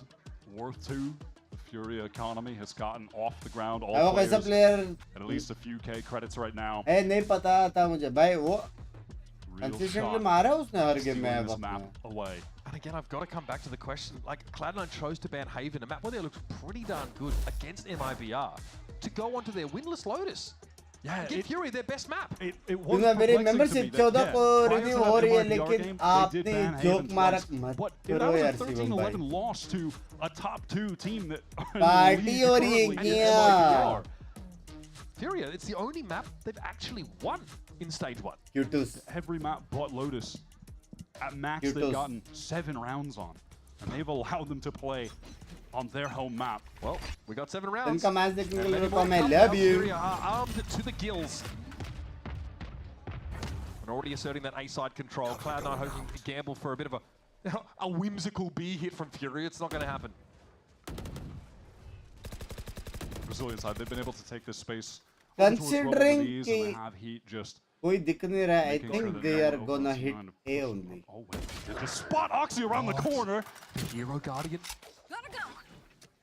worth 2. The Furia economy has gotten off the ground. All वो कैसा players player at least a few K credits right now. है नहीं पता था मुझे भाई. वो Real कंसिस्टेंटली shot मारा उसने हर गेम stealing में this वक्त map में. away. And again, I've got to come back to the question. Like, Cloud9 chose to ban Haven, a map where they looked pretty darn good against MIBR, to go onto their winless Lotus. Yeah, Give Fury their best map. It was मेरी perplexing to me membership that, 14 yeah, को prior to renew that हो रही है, MIBR लेकिन game, they did आपने ban joke Haven मारा twice. मत But करो that यार was a शिवम भाई. 13-11 loss to a top 2 team that party हो रही है currently is क्या? MIBR. Furia, it's the only map they've actually won in stage 1. Q2s. Every map but Lotus. At max, Q2s. they've gotten 7 rounds on, and they've allowed them to play on their home map. Well, we got 7 rounds. इनका match देखने के And लिए many रुका more मैं come love now. you. Furia are armed to the gills. And already asserting that A-side control. Cloud9 hoping to gamble for a bit of a whimsical B hit from Fury. It's not going to happen. Brazilian side, they've been able to take this space Considering and they कि have Heat just कोई दिख नहीं रहा है. I making sure think that they they're are gonna hit kind of A only. Oh, wait. They just spot Oxy around the corner. Hero Guardian.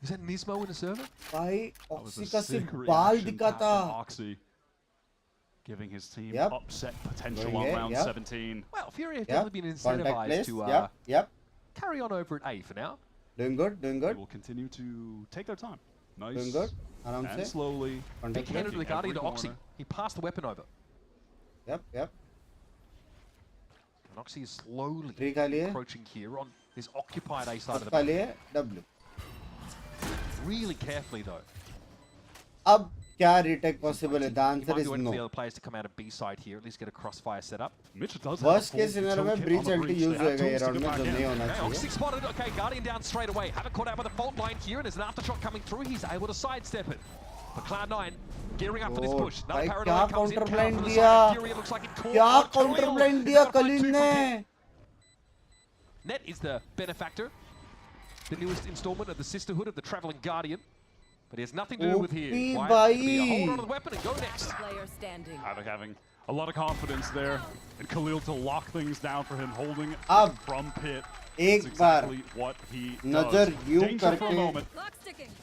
Is that Nismo in the server? भाई That was a oxy का sick सिर्फ बाल reaction दिखा tap था. from Oxy, giving his team Yep. upset potential Doing on it, round yep. 17. Well, Fury have Yep. definitely been Contact incentivized place. to Yep. carry on over at A for now. Doing good. Doing They good. will continue to take their time. Nice. Doing good. Aram And se. slowly. Contact Handed left. the Guardian to Every Oxy. corner. He passed the weapon over. Yep, yep. And Oxy is slowly Three खा लिए. approaching here on his occupied A side of the खा map. लिए. W. Really carefully though. अब क्या retake possible है? The He answer might is be waiting for the no. other players to come out of B side here, at least get a crossfire set up. Mitch does Worst have a case scenario में toolkit breach on the ulti breach. use They have होएगा ये tools to round get में back जो in. नहीं होना Okay, Oxy चाहिए. spotted. Okay, Guardian down straight away. Haven't caught out by the fault line here, and as an aftershock coming through, he's able to sidestep it. But Cloud9 gearing up for this Oh, push. Another भाई paranoid क्या comes in. counter Counter blind from the दिया? side of Fury. It looks like it caught क्या on counter Khalil. blind He's दिया got a 5-2 clean from ने? here. Net is the benefactor, the newest installment of the Sisterhood of the Traveling Guardian. But he has nothing to do with here. OP Why? It could be a bhai. hold on to the weapon and go next. Player standing. Havoc having a lot of confidence there. And Khalil to lock things down for him, holding it अब from pit. एक That's bar exactly what he नजर does. यूं Danger for a करके moment.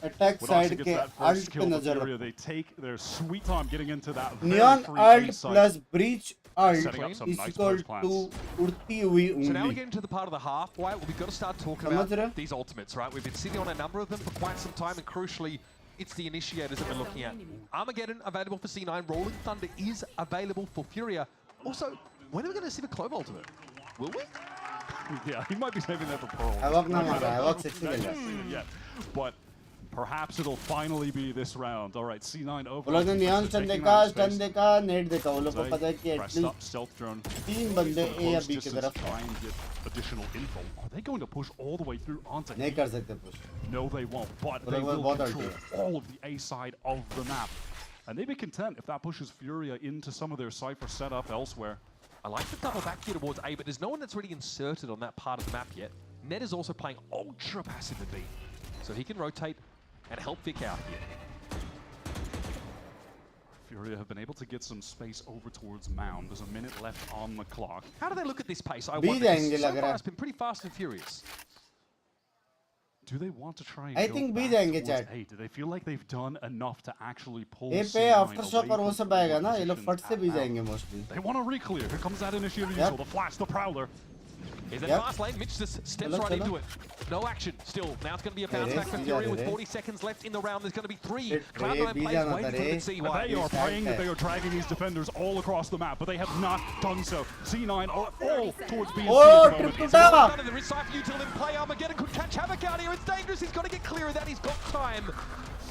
attack When side Oxy gets के that alt first पे kill with नजर Furia, they take their sweet time getting into that very Neon free alt A side. plus breach alt Setting up some is nice equal push plans. to उड़ती हुई So now we उंगली. get into the part of the half, Wyatt, where we've got to start talking समझ about रहे हो? these ultimates, right? We've been sitting on a number of them for quite some time, and crucially, it's the initiators that we're looking at. Armageddon available for C9, Rolling Thunder is available for Furia. Also, when are we going to see the Clove ultimate? Will we? Yeah, he might be saving that for Pearl. Havoc ना I मारा, don't Havoc know 60 if मिला. that's seen it yet. But perhaps it'll finally be this round. All right, C9 over. वो लोग ने neon stun देखा, stun देखा, net देखा. वो लोग को पता है कि Pressed at up, least stealth drone. 3 बंदे A या Close B की distance, तरफ try and get additional info. Are they going to push all the way through onto नहीं कर सकते push. No, they won't. But वो they लोग will बहुत control ulti all of the A side of the map. And they'd be content if that pushes Furia into some of their Cypher setup elsewhere. I like the double back here towards A, but there's no one that's really inserted on that part of the map yet. Ned is also playing ultra passive at B, so he can rotate and help Vic out here. Furia have been able to get some space over towards Mound. There's a minute left on the clock. How do they look at this pace? I B wonder. जाएंगे So लग far रहा it's been pretty fast and furious. Do they want to try and I go think B back जाएंगे towards chat. A? Do they feel like they've done enough to actually pull A पे C9 aftershock away और वो from सब आएगा ना, ये लोग positions फट से at B Mound? जाएंगे mostly. They want to re-clear. Here comes that initiative Yep. usual, the flash, the prowler. He's in Yep. fast lane. Mitch just steps Chalo, right chalo. into it. No action still. Now it's going to be a bounce Hey, back for hey, Fury hey, with hey. 40 seconds left in the round. There's going to be 3. Shit, Cloud9 hey, players Bijan waiting for them आता to see And why. they are He's praying that tagged they are dragging these defenders all across the map, but they have not done so. C9 are all towards B and C Oh, at the moment. trip It's to There is Cypher util in play. Armageddon could catch Havoc out here. It's dangerous. He's got to get clear of that. He's got time.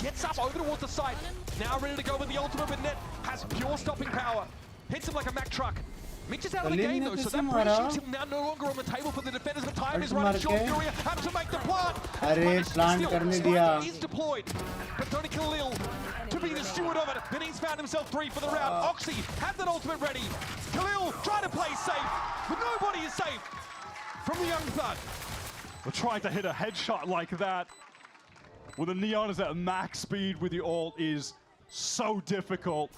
Gets up over towards the site. Now ready to go with the ultimate, but Net has pure stopping power. Hits him like a Mack truck. Mitch is out of the Khalil game ने though, so कैसे that मारा? breach him now no longer on the table for the defenders. But time is Ult running मार short. के? Fury have to make the plant. अरे Punish plant still. करने Striker दिया. is deployed, but Tony Khalil to be the steward of it. Then he's found himself 3 for the round. Oxy have that ultimate ready. Khalil trying to play safe, but nobody is safe from the young thug. But trying to hit a headshot like that when the Neon is at max speed with the ult is so difficult.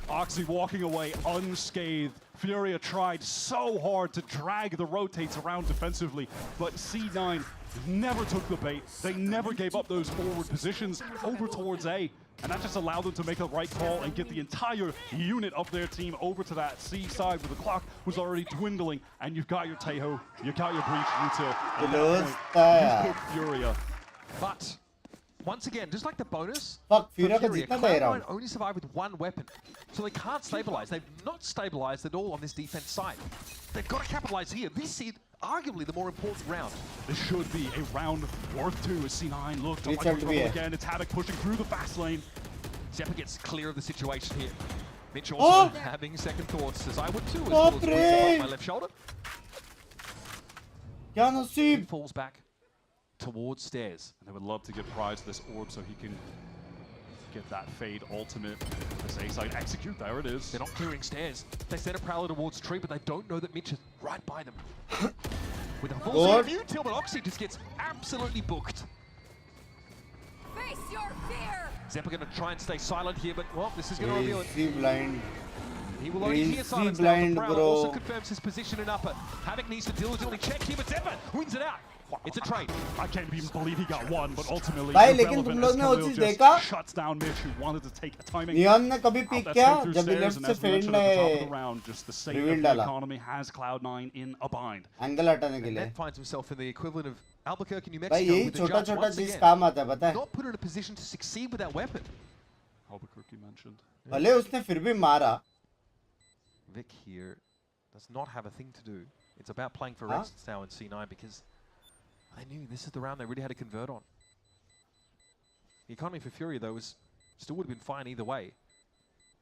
Oxy walking away unscathed. Furia tried so hard to drag the rotates around defensively, but C9 never took the bait. They never gave up those forward positions over towards A, and that just allowed them to make a right call and get the entire unit of their team over to that C side where the clock was already dwindling, and you've got your Tejo, you've got your Breach util. At that point, you put Furia. But once again, just like the bonus, Fuck, for Furia का Furia, जितना था ये Cloud9 round. only survive with 1 weapon, so they can't stabilize. They've not stabilized at all on this defense side. They've got to capitalize here. This is arguably the more important round. This should be a round worth 2 as C9 look to Reach like out to trouble B. again. It's Havoc pushing through the fast lane. Zeppa gets clear of the situation here. Mitch also having second thoughts, as I would too, as well as Baapre! my left shoulder. क्या He नसीब. falls back towards stairs. And they would love to give Prize this orb so he can get that fade ultimate. This A side execute, there it is. They're not clearing stairs. They send a prowler towards tree, but they don't know that Mitch is right by them. With a full Good. view, Till, but Oxy just gets absolutely booked. Face your fear. Zeppa going to try and stay silent here, but well, this is going to reveal it. Crazy blind. He will only hear Crazy silence now. The blind, prowler bro. also confirms his position in upper. Havoc needs to diligently check here, but Zeppa wins it out. It's a trade. I can't even believe he got one, but ultimately, भाई लेकिन तुम लोग ने वो चीज देखा? shuts down Mitch, who wanted to take a timing. Neon ने कभी पिक किया जब लेफ्ट से फेड ने रिवील डाला? Economy has Cloud9 in a bind. Angle हटाने के लिए. Finds himself in the equivalent of Albuquerque, New भाई Mexico. यही छोटा-छोटा चीज काम आता है पता है? Not put in a position to succeed with that weapon. Albuquerque mentioned. भले उसने फिर भी मारा. Vic here does not have a thing to do. It's about playing for rests now in C9 because they knew this is the round they really had to convert on. The economy for Fury though still would have been fine either way.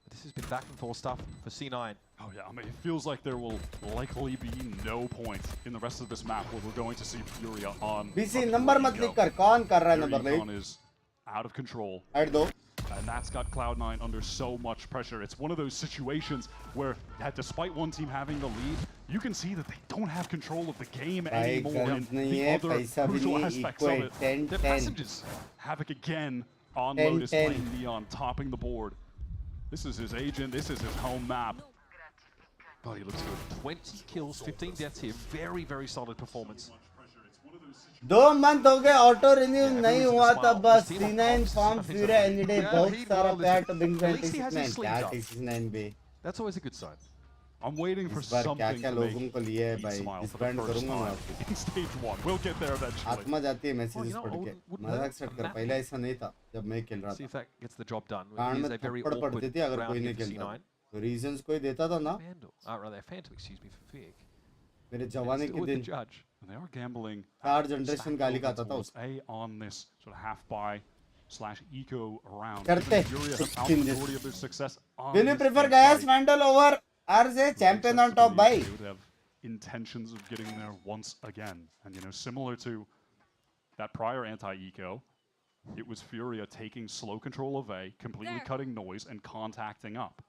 But this has been back and forth stuff for C9. Oh yeah, I mean it feels like there will likely be no point in the rest of this map where we're going to see Fury on. BC number मत लिख कर कौन कर रहा है number लिख? Econ is out of control. Add दो. And that's got Cloud9 under so much pressure. It's one of those situations where, despite one team having the lead, you can see that they don't have control of the game anymore. And the other crucial aspects of it, the passengers. Havoc again on Lotus playing Neon, topping the board. This is his agent. This is his home map. God, he looks good. 20 kills, 15 deaths here. Very, very solid performance. 2 month हो गए auto renew नहीं हुआ था बस C9 form fury any day बहुत सारा PAT बिंग्स and T69 क्या T69 भी That's always a good sign. I'm waiting for something क्या-क्या लोगों को लिए है भाई डिस्बैंड करूंगा मैं in stage 1. We'll get there eventually. आत्मा जाती है मैसेजेस पढ़ के मजाक सेट कर पहले ऐसा नहीं था जब मैं खेल रहा था See if that gets the job done. कान में थप्पड़ पड़ती थी अगर कोई नहीं खेलता तो रीजंस कोई देता था ना Phantom, excuse me, for Vic. मेरे जवानी के दिन They are gambling. 4 जनरेशन गाली का आता था उस A on this sort of half buy / eco round. करते success. Will you prefer Gaia's Vandal over RZ champion on top by? They would have intentions of getting there once again, and similar to that prior anti-eco, it was Furia taking slow control of A, completely cutting noise and contacting up.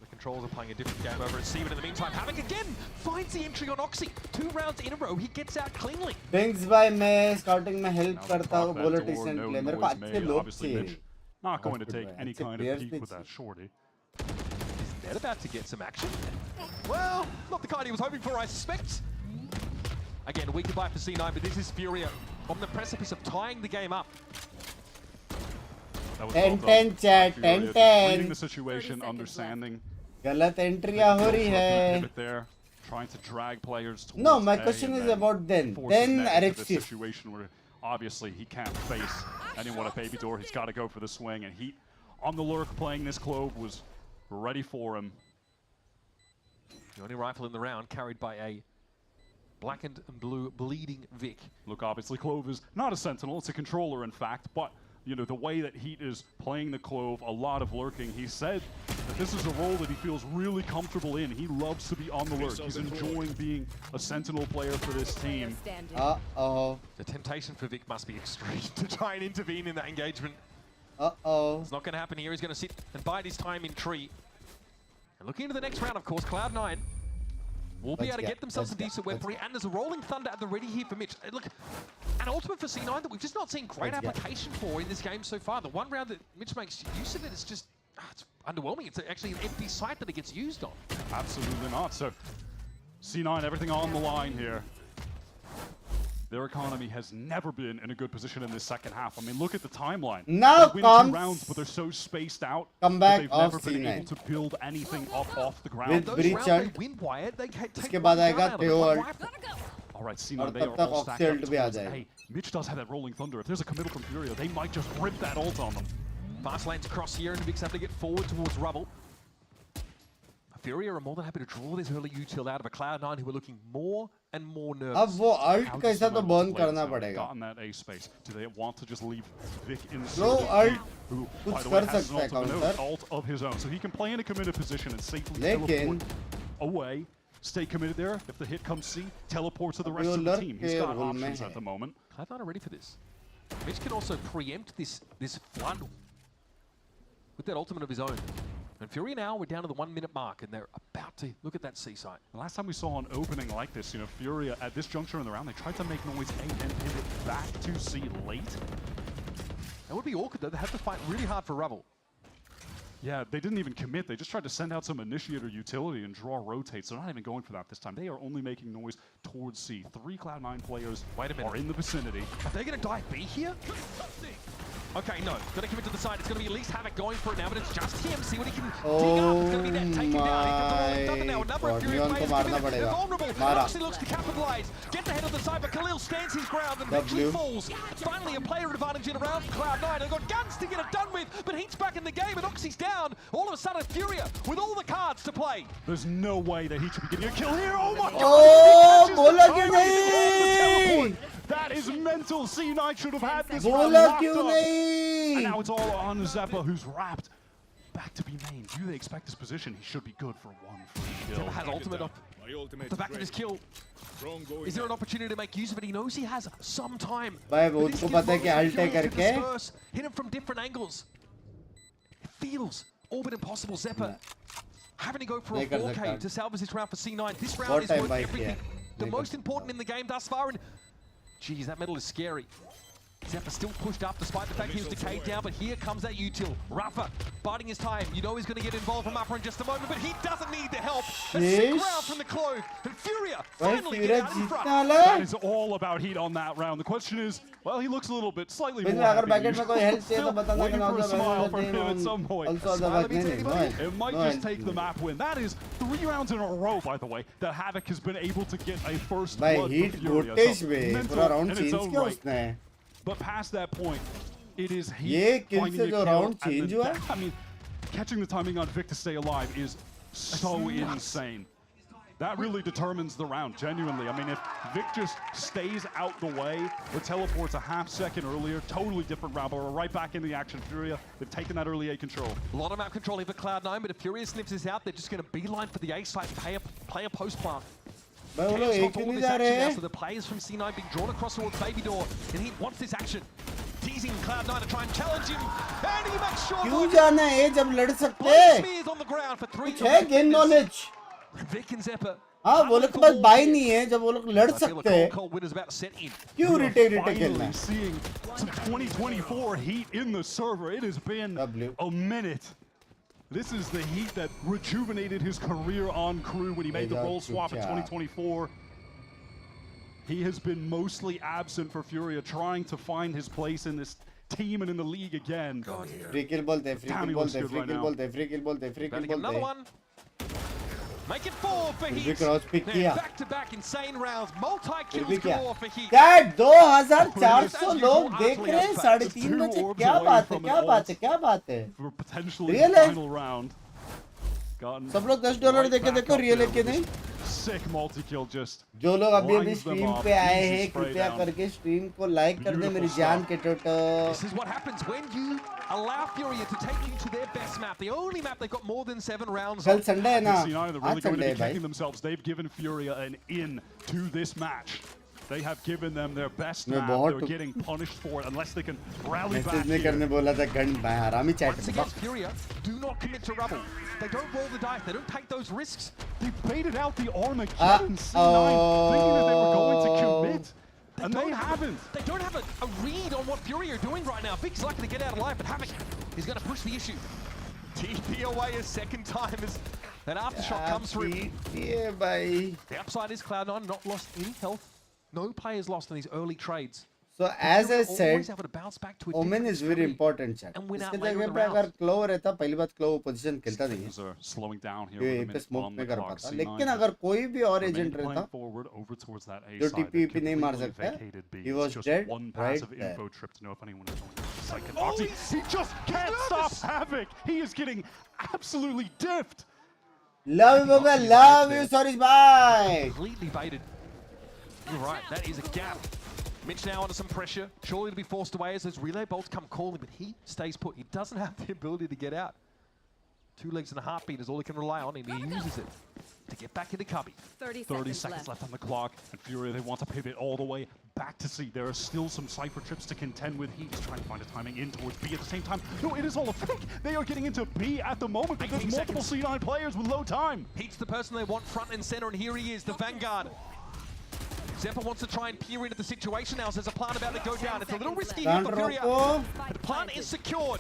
The controls are playing a different game over at C, but in the meantime, Havoc again finds the entry on Oxy. 2 rounds in a row, he gets out cleanly. Binks by मैं starting में help करता हूँ bowler decent play मेरे को अच्छे लोग चाहिए. Not going to take any kind of peek with that shorty. Is Ned about to get some action? Well, not the kind he was hoping for, I suspect. Again, a weak goodbye for C9, but this is Furia on the precipice of tying the game up. 10-10 chat, 10-10. Reading the situation, understanding. गलत एंट्रियां हो रही है. There, trying to drag players towards No, my question is about then. Then RXT situation where obviously he can't face anyone at Baby Door. He's got to go for the swing, and Heat on the lurk playing this Clove was ready for him. The only rifle in the round carried by a blackened and blue bleeding Vic. Look, obviously Clove is not a sentinel, it's a controller in fact, but the way that Heat is playing the Clove, a lot of lurking. He said that this is a role that he feels really comfortable in. He loves to be on the lurk. He's enjoying being a sentinel player for this team. Uh-oh. The temptation for Vic must be extreme to try and intervene in that engagement. Uh-oh. It's not going to happen here. He's going to sit and bide his time in tree. And looking into the next round, of course, Cloud9 will be able to get themselves a decent weaponry, and there's a Rolling Thunder at the ready here for Mitch. Look, an ultimate for C9 that we've just not seen great application for in this game so far. The one round that Mitch makes use of it is just, it's underwhelming. It's actually an empty site that it gets used on. Absolutely not. So, C9, everything on the line here. Their economy has never been in a good position in this second half. I mean, look at the timeline. Now they win comes 2 rounds, but they're so spaced out comeback that they've of never been C9. able to build anything up off the ground. With breach ult. इसके बाद आएगा Theo ult. All right, C9, they are all stacked up towards A. Mitch does have that Rolling Thunder. If there's a committal from Furia, they might just rip that ult on them. Fast lanes across here, and Vic's have to get forward towards Rubble. Furia are more than happy to draw this early util out of a Cloud9 who are looking more and more nervous. अब वो ult कैसा तो burn करना पड़ेगा. Gotten that A space. Do they want to just leave Vic in Slow ult who, कुछ by the way, कर has सकता है an counter. ult of his own, so he can play in a committed position and safely लेकिन teleport away. Stay committed there. If the hit comes C, teleport to the rest of the team. He's got options at the moment. Cloud9 are ready for this. Mitch can also preempt this flood with that ultimate of his own. And Fury now, we're down to the 1 minute mark, and they're about to look at that C site. The last time we saw an opening like this, Furia at this juncture in the round, they tried to make noise A and pivot back to C late. That would be awkward though. They have to fight really hard for Rubble. Yeah, they didn't even commit. They just tried to send out some initiator utility and draw rotates. They're not even going for that this time. They are only making noise towards C. 3 Cloud9 players are in the vicinity. Are they going to dive B here? Okay, no. Going to commit to the side. It's going to be at least Havoc going for it now, but it's just him. See what he can dig up. It's going to be net taken down. He comes along and does it now. A number of Fury players committed. They're vulnerable. Roxy looks to capitalize. Get the head of the side, but Khalil stands his ground and eventually falls. Finally, a player advantage in around Cloud9. They've got guns to get it done with, but Heat's back in the game and Oxy's down. All of a sudden, Furia with all the cards to play. There's no way that he should be getting a kill here. Oh my god! Oh, bola kyun nahi? That is mental. C9 should have had this round Bola locked kyun up. nahi? And now it's all on Zeppa, who's wrapped. Back to be main. Do they expect this position? He should be good for one free kill. Zeppa has ultimate up the back of his kill. Is there an opportunity to make use of it? He knows he has some time. भाई वो उसको पता है कि अल्टे करके hit him from different angles. It feels all but impossible. Zeppa having to go for a 4K to salvage this round for C9. This round is worth everything. The most important in the game thus far. And geez, that medal is scary. Zeppa still pushed up despite the fact he was decayed down, but here comes that util. Rafa biding his time. You know he's going to get involved from upper in just a moment, but he doesn't need the help. A sick round from the Clove, and Furia finally get out in front. That is all about Heat on that round. The question is, well, he looks a little bit slightly more happy. Still waiting for a smile from him at some point. It might just take the map win. That is 3 rounds in a row, by the way, that Havoc has been able to get a first blood for Furia. So mental in its own right. But past that point, it is Heat finding the kill. I mean, catching the timing on Vic to stay alive is so insane. That really determines the round, genuinely. I mean, if Vic just stays out the way or teleports a half second earlier, totally different round, but we're right back in the action. Furia, they've taken that early A control. A lot of map control here for Cloud9, but if Furia sniffs this out, they're just going to beeline for the A site and play a post plant. So the players from C9 being drawn across towards Baby Door, and he wants this action. Teasing Cloud9 to try and challenge him, and he makes sure. क्यों जाना है जब लड़ सकते हैं? on the ground for 3 कुछ है game knowledge? Vic and Zeppa. हाँ वो लोग के पास बाई नहीं है जब वो लोग लड़ सकते हैं क्यों रिटेक खेलना है? Seeing some 2024 Heat in the server. It has been a minute. This is the Heat that rejuvenated his career on crew when he made the role swap in 2024. He has been mostly absent for Furia, trying to find his place in this team and in the league again. Free kill bolte, free kill bolte, free kill bolte, free kill bolte, free kill bolte. Another one. Make it 4 for Heat. Back-to-back insane rounds, multi-kills galore for Heat. Dad, 2400 लोग देख रहे हैं 3:30 बजे. क्या बात है? क्या बात है? क्या बात है? For potentially final round. सब लोग $10 देके देखो रियल है कि नहीं? Sick multi-kill just. जो लोग अभी स्ट्रीम पे आए हैं कृपया करके स्ट्रीम को लाइक कर दे मेरी जान के टोटो. This is what happens when you allow Furia to take you to their best map. The only map they've got more than 7 rounds on. कल संडे है ना? They're really going to be kicking themselves. They've given Furia an in to this match. They have given them their best map. They're getting punished for it unless they can rally back. Message करने बोला था gun हरामी chat में. Against Furia, do not commit to rubble. They don't roll the dice. They don't take those risks. They baited out the Armageddon C9, thinking that they were going to commit. And they haven't. They don't have a read on what Furia are doing right now. Vic's lucky to get out alive, but Havoc is going to push the issue. TP away a second time as that aftershock comes through. Yeah, bye. The upside is Cloud9 not lost any health. No players lost in these early trades. So as I said, Omen is very important, chat. इसके जगह पे अगर clove रहता, पहली बात clove position खेलता नहीं है. Slowing down here. ये पे स्मोक में कर पाता. लेकिन अगर कोई भी और एजेंट रहता, जो TP नहीं मार सकता, he was dead right there. He just can't stop Havoc. He is getting absolutely diffed. Love you, Baba. Love you. Sorry, bye. Completely baited. You're right. That is a gap. Mitch now under some pressure, surely to be forced away as those relay bolts come calling, but he stays put. He doesn't have the ability to get out. 2 legs and a heartbeat is all he can rely on, and he uses it to get back into cubby. 30 seconds left on the clock, and Furia, they want to pivot all the way back to C. There are still some Cypher trips to contend with. He's trying to find a timing in towards B at the same time. No, it is all a fake. They are getting into B at the moment, but there's multiple C9 players with low time. Heat's the person they want front and center, and here he is, the Vanguard. Zeppa wants to try and peer into the situation now. There's a plant about to go down. It's a little risky here for Furia, but the plant is secured.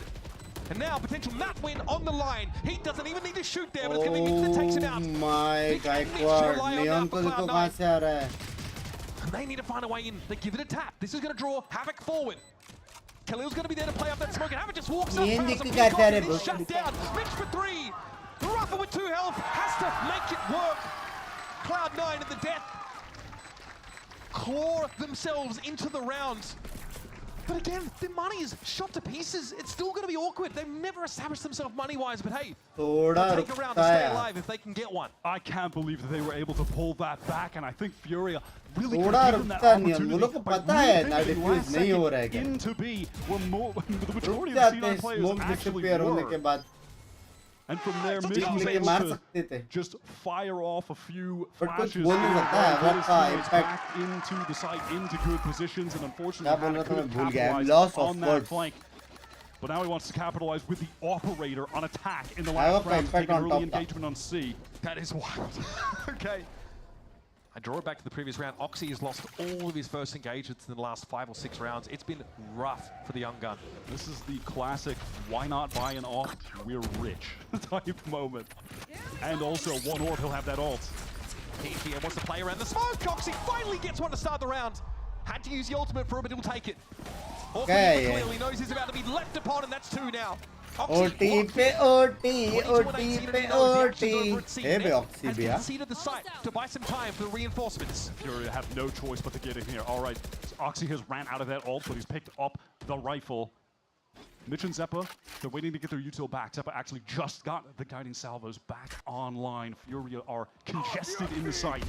And now potential map win on the line. He doesn't even need to shoot there, but it's going to be Mitch that takes him out. My Gaikwad, Neon को देखो कहाँ से आ रहा है. And they need to find a way in. They give it a tap. This is going to draw Havoc forward. Khalil's going to be there to play up that smoke, and Havoc just walks up past him. He's shut down. Mitch for 3. Rafa with 2 health has to make it work. Cloud9 at the death. Claw themselves into the round. But again, their money is shot to pieces. It's still going to be awkward. They've never established themselves money-wise, but hey, they'll take a round to stay alive if they can get one. I can't believe that they were able to pull that back, and I think Furia really could give them that opportunity by really into B, where the majority of the C9 players actually were. And from there, Mitch was able to just fire off a few flashes back into the site, into good positions, and unfortunately couldn't capitalize on that flank. But now he wants to capitalize with the operator on attack in the last round to take an early engagement on C. That is wild. Okay. I draw it back to the previous round. Oxy has lost all of his first engagements in the last 5 or 6 rounds. It's been rough for the young gun. This is the classic, why not buy an ult? We're rich type moment. And also, one orb, he'll have that ult. TTM wants to play around the smoke. Oxy finally gets one to start the round. Had to use the ultimate for it, but he'll take it. Okay. Clearly knows he's about to be left upon, and that's 2 now. OT पे OT, OT पे OT. Hey, be Oxy be has conceded the site to buy some time for the reinforcements. Fury have no choice but to get in here. All right, so Oxy has ran out of that ult, but he's picked up the rifle. Mitch and Zeppa, they're waiting to get their util back. Zeppa actually just got the guiding salvos back online. Furia are congested in the site.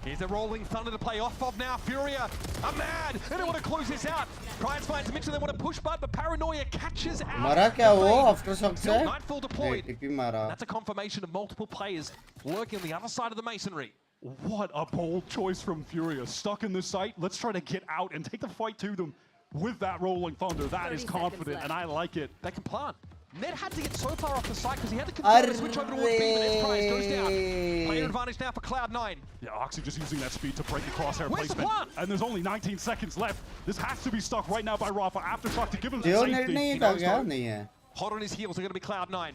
Here's the rolling thunder to play off of now. Furia are mad. They don't want to close this out. Prize finds Mitch and they want to push but Paranoia catches out. Mara क्या वो aftershock से? Nightfall deployed. TP मारा. That's a confirmation of multiple players lurking on the other side of the masonry. What a bold choice from Furia. Stuck in the site, let's try to get out and take the fight to them with that rolling thunder. That is confident and I like it. They can plant. Ned had to get so far off the site because he had to confirm the switch over towards B, but Enterprise goes down. Player advantage now for Cloud9. Yeah, Oxy just using that speed to break the crosshair placement. And there's only 19 seconds left. This has to be stuck right now by Rafa. Aftershock to give him the safety. Hot on his heels are going to be Cloud9.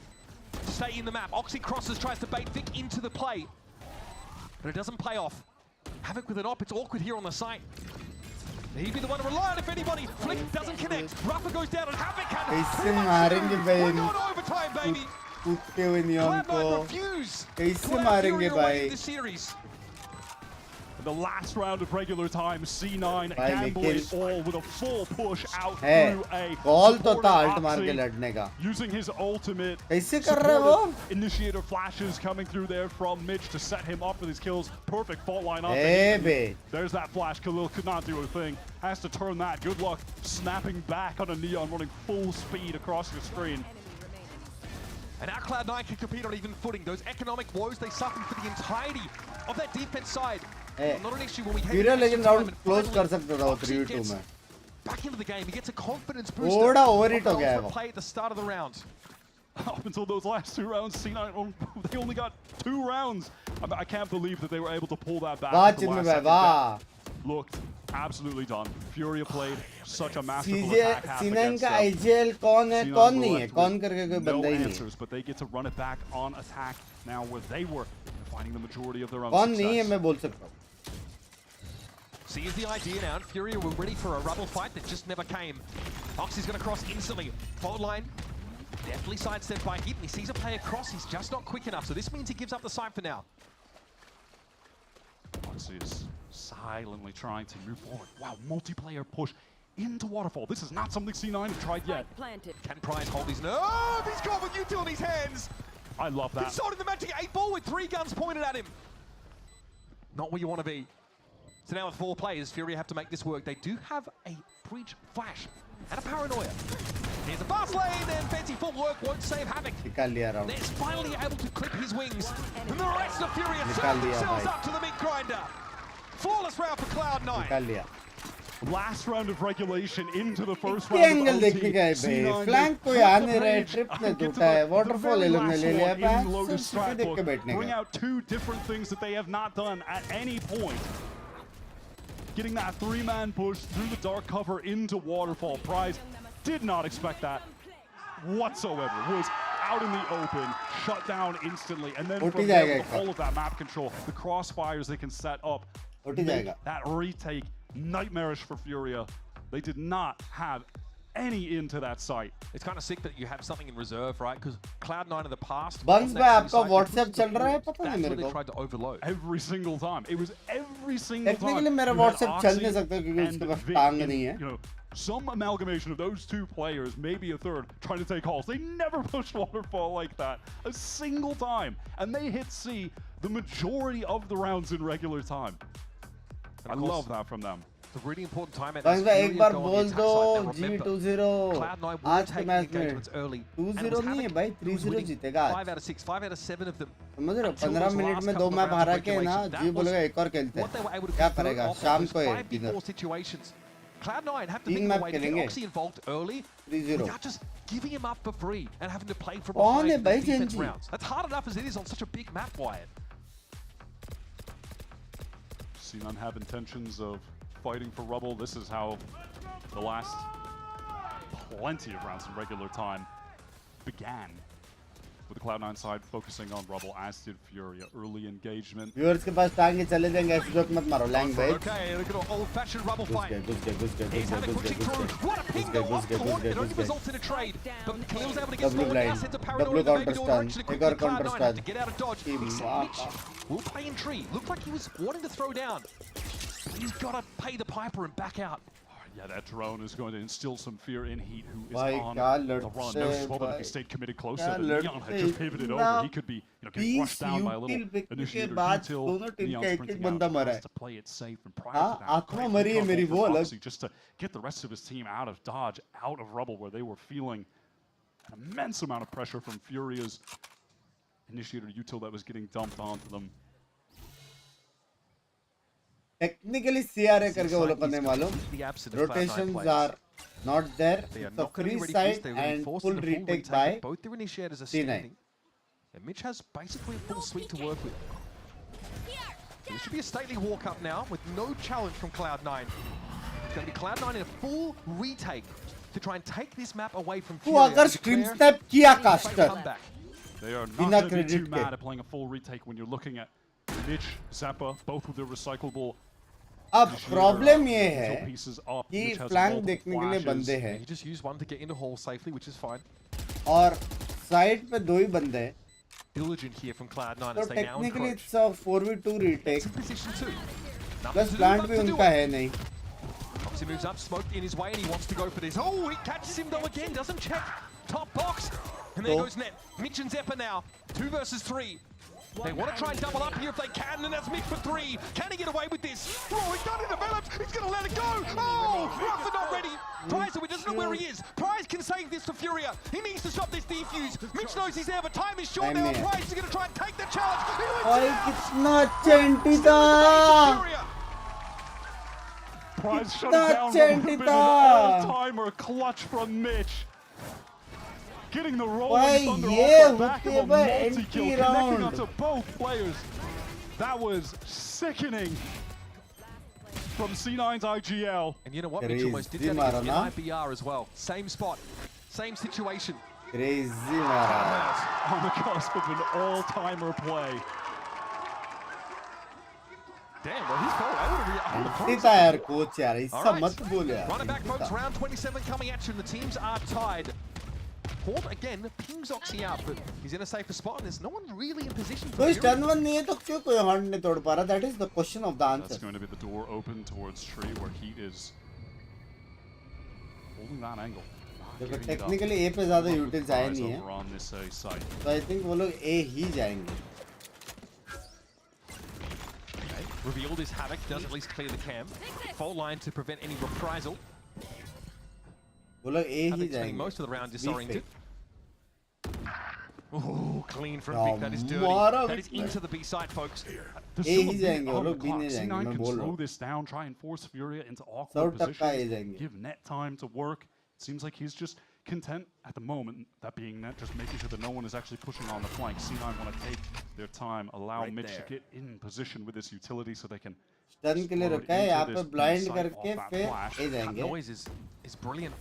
Stay in the map. Oxy crosses, tries to bait Vic into the play. But it doesn't pay off. Havoc with an op. It's awkward here on the site. He'd be the one to rely on if anybody. Flick doesn't connect. Rafa goes down and Havoc कैसे overtime, baby. कूदते हुए neon को कैसे मारेंगे भाई? The last round of regular time, C9 gambling all with a full push out through a call तो था alt मार के लड़ने का. Using his ultimate. कैसे कर रहे वो? Initiator flashes coming through there from Mitch to set him up with his kills. Perfect fault line up. There's that flash. Khalil could not do a thing. Has to turn that. Good luck snapping back on a Neon running full speed across the screen. And now Cloud9 can compete on even footing. Those economic woes they suffered for the entirety of that defense side. Not an issue when we Furia लेकिन round close कर सकता था वो 3-2 में. Back into the game, he gets a confidence boost. थोड़ा overhit हो गया है वो. Play at the start of the round. Up until those last 2 rounds, C9 they only got 2 rounds. I can't believe that they were able to pull that back. वाह Looked absolutely done. Furia played such a masterful attack. C9 का IGL कौन है कौन नहीं है कौन करके कोई बंदा ही नहीं है. But they get to run it back on attack now where they were finding the majority of their own कौन success. नहीं है मैं बोल सकता हूँ. See, here's the idea now, and Furia were ready for a rubble fight that just never came. Oxy's going to cross instantly. Fault line, definitely sidestepped by Hit, and he sees a player cross, he's just not quick enough, so this means he gives up the site for now. Oxy is silently trying to move forward. Wow, multiplayer push into Waterfall. This is not something C9 have tried yet. Can Prize hold his nerve? Oh, he's got with util in his hands! I love that. He's sorting the magic 8-ball with 3 guns pointed at him. Not where you want to be. So now with 4 players, Furia have to make this work. They do have a breach flash and a paranoia. Here's a fast lane, and fancy footwork won't save Havoc. Ned's finally able to clip his wings. And the rest of Furia turn themselves up to the meat grinder. Flawless round for Cloud9. Last round of regulation into the first round of OT. Flank कोई आ नहीं रहा है, trip ने टूटा है, waterfall ये लोग ने ले लिया है, सिर्फ देख के बैठने का. Bring out 2 different things that they have not done at any point. Getting that 3-man push through the dark cover into Waterfall. Prize did not expect that. whatsoever. Was out in the open, shut down instantly, and then OT from there, जाएगा with all of that map control, the crossfires they can set up, OT make जाएगा. that retake nightmarish for Furia. They did not have any into that site. It's kind of sick that you have something in reserve, right? Because Cloud9 in the past. Bunks भाई आपका WhatsApp चल रहा है पता नहीं मेरे को. Tried to overload every single time. It was every single time. Technically मेरा WhatsApp चल नहीं सकता क्योंकि उसके पास टांग नहीं है. You know, some amalgamation of those two players, maybe a third, trying to take halls. They never pushed Waterfall like that a single time, and they hit C the majority of the rounds in regular time. I love that from them. It's a really important time at बस भाई एक बार बोल दो G20 आज के match में 2-0 नहीं है भाई 3-0 जीतेगा आज 5 out of 6, 5 out of 7 of them. समझ रहे हो 15 मिनट में 2 मैच हारा के ना जी बोलेगा एक और खेलते हैं क्या करेगा शाम को है इधर Cloud9 have to make a way to get Oxy involved early without just giving him up for free and having to play from behind in the defense rounds. That's hard enough as it is on such a big map, Wyatt. C9 have intentions of fighting for rubble. This is how the last plenty of rounds in regular time began, with the Cloud9 side focusing on rubble, as did Furia. Early engagement. Viewers के पास टांगे चले जाएंगे ऐसे joke मत मारो language. Okay, look at an old-fashioned rubble fight. He's having pushing through. What a ping though off the horn. It only results in a trade. But Khalil's able to get forward now. Sends a paranoid in the baby door direction. Quickly Cloud9 have to get out of dodge. Mitch will play in tree. Looked like he was wanting to throw down. But he's got to pay the piper and back out. Yeah, that drone is going to instill some fear in Heat, who is Bhai, on kya the run. ladse, Notice as well that bhai. if he stayed committed closer, Kya that Neon had just pivoted over. He could be, getting rushed down by a little initiator util. Neon's sprinting out, has to play it safe, and prior to that, great recovery for Foxy just to get the rest of his team out of dodge, out of rubble, where they were feeling an immense amount of pressure from Furia's initiator util that was getting dumped onto them. Technically CRA करके वो लोग करने मालूम. Rotations are not there. It's a free side and full retake by both their initiators are C9. standing. And Mitch has basically a full suite to work with. This should be a stately walk up now with no challenge from Cloud9. It's going to be Cloud9 in a full retake to try and take this map away from तू Furia. अगर stream snap किया caster. They are not going to be too mad at playing a full retake when you're looking at Mitch, Zappa, both with their recyclable. अब problem ये है कि flank देखने के लिए बंदे हैं. You just use one to get into hole safely, which is fine. और साइड पे 2 ही बंदे हैं. Diligent here from Cloud9 तो as they now technically encroach. it's a 4v2 retake. Position 2. Plus plant भी उनका है नहीं. He moves up, smoked in his way, and he wants to go for this. Oh, he catches him though again, doesn't check. Top box. And there goes Net. Mitch and Zeppa now. 2 versus 3. They want to try and double up here if they can, and that's Mitch for 3. Can he get away with this? Oh, he's got it developed. He's going to let it go. Oh, Ruffin not ready. Prize, we doesn't know where he is. Prize can save this for Furia. He needs to stop this defuse. Mitch knows he's there, but time is short now. Prize is going to try and take the challenge. भाई कितना चेंटी था. Prize shut down with an all-timer clutch from Mitch. Getting the rolling thunder off the back of a multi-kill, connecting up to both players. That was sickening from C9's IGL. And you know what? Mitch almost did that against IBR as well. Same spot, same situation. Crazy Mara. On the cusp of an all-timer play. Damn, well, he's probably इतना यार coach यार इसका मत बोल यार. Running back, folks. Round 27 coming at you, and the teams are tied. Horde again pings Oxy out, but he's in a safer spot, and there's no one really in position for कोई stun one नहीं है तो क्यों कोई horn नहीं तोड़ पा रहा? That is the question of the answer. That's going to be the door open towards tree where Heat is holding that angle. देखो technically A पे ज़्यादा utils आए नहीं हैं. On this site. So I think वो लोग A ही जाएंगे. Revealed his Havoc does at least clear the cam. Fault line to prevent any reprisal. वो लोग A ही Havoc's जाएंगे. spending most of the round disoriented. Oh, clean from Vic. That is dirty. That is into the B side, folks. There's still a bit on the clock. C9 can slow this down, try and force Furia into awkward positions, give Net time to work. It seems like he's just content at the moment, that being Net, just making sure that no one is actually pushing on the flank. C9 want to take their time, allow Mitch to get in position with this utility so they can stun के लिए रुका है यहाँ पे blind करके फिर A जाएंगे. Noise is brilliant.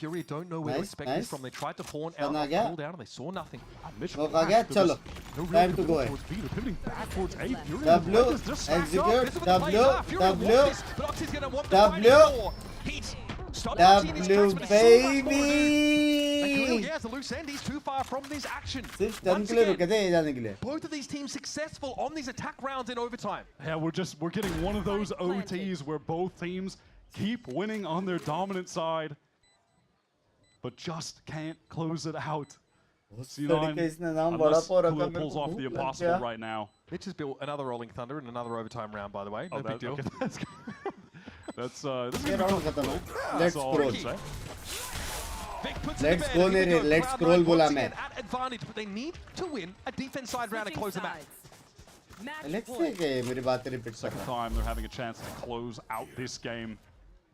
Fury don't know where to Nice, expect nice. this from. They tried to fawn Turn out uh of गया। cooldown and they saw nothing. Mitch Smoke आ गया, चलो। Time to go है। towards B. They're pivoting back towards A. Fury W, and Red is just stacked up. execute, This is where the plays W, are. Fury W, wants this, but Oxy's gonna want the W, fighting more. Heat. Stopped Oxy in his tracks, but he saw that more than- And Khalil, baby। yeah, it's a loose end. He's too far from this action. सिर्फ turn Once के लिए again, रुके थे ये जाने के लिए। both of these teams successful on these attack rounds in overtime. Yeah, we're getting one of those OTs where both teams keep winning on their dominant side, but just can't close it out. C9, तरीके इसने नाम बड़ा unless पो रखा Khalil मेरे pulls को off भूख the लग impossible गया। right now. Mitch has built another Rolling Thunder in another overtime round, by the way. No big deal. Okay, that's good. That's this ये is राउंड खत्म है। Let's all I can scroll। say. Vic puts it Let's to go bed. Here we नहीं रे, go. let's Cloud9 scroll बोला once मैं। again at advantage, but they need to win a defense side round to close the match. Let's see कि मेरी बातें repeat कर Second रहा। time they're having a chance to close out this game.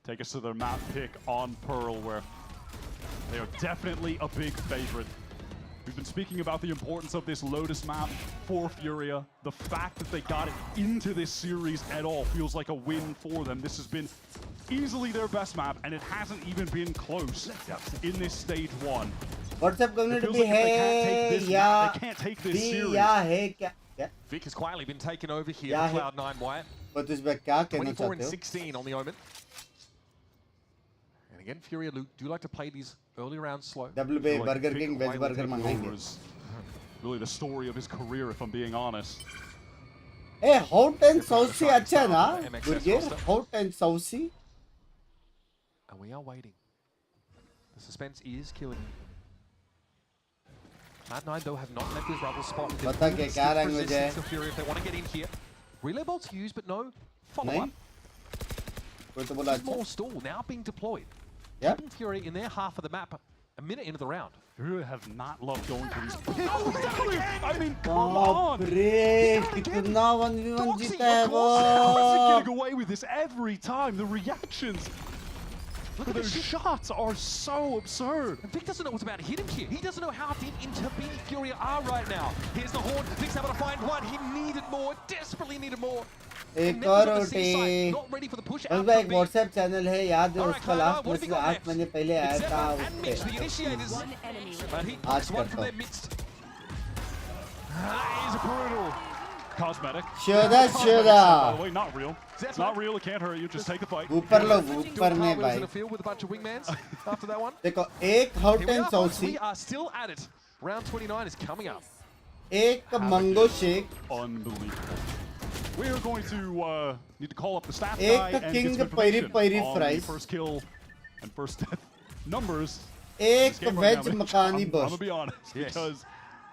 Take us to their map pick on Pearl, where they are definitely a big favorite. We've been speaking about the importance of this Lotus map for Furia. The fact that they got it into this series at all feels like a win for them. This has been easily their best map, and it hasn't even been close in this stage one. WhatsApp It community feels भी like if they can't है take this या map, they can't take this भी series. या है क्या क्या? Vic has quietly been taken over here Yeah, for Cloud9, Wyatt. But इस बार क्या कहना 24 चाहते and हो? 16 on the Omen. And again, Furia do like to play these early rounds slow. W पे Burger King वेज बर्गर मंगाएंगे। Really the story of his career, if I'm being honest. A hot and saucy अच्छा है ना? गुरगेर hot and saucy. And we are waiting. The suspense is killing me. Cloud9 though have not left this rubble spot. They've बता built के stiff क्या language है? resistance to Fury if they want to get in here. Relay bolts used, but no follow नहीं? up. कोई तो बोला अच्छा। More stall now being deployed. Yep. Keeping Fury in their half of the map a minute into the round. Fury have not loved going for these. I mean, come बाप on! रे कितना 1v1 जीता है वो। How is he getting away with this every time? The reactions Look for at their this shit. shots are so absurd. And Vic doesn't know what's about to hit him here. He doesn't know how deep into B Fury are right now. Here's the horn. Vic's able to find one. He needed more. Desperately needed more. एक और OT. Not ready for the push बस out भाई from एक B. WhatsApp channel है याद है Alright, उसका Cloud9, last what में have we से got 8 next? महीने पहले आया Except था for and Mitch, the उस initiators. One enemy. But he आज picks one करता from हूँ। their midst. That is brutal. Cosmetic. श्योदा By श्योदा the way, not real. It's not real. It can't hurt you. Just take the fight. ऊपर लो ऊपर Doing में cartwheels भाई in the field with a bunch of wingmans after that one. देखो एक hot Here we and are, folks. Saucy We are still at it. Round 29 is coming up. एक mango shake Unbelievable. We are going to need to call up the staff एक guy and get king some peri information peri on the fries. first kill and first death numbers. एक This game right veg now, Mitch. makani I'm burst gonna be honest Yes. because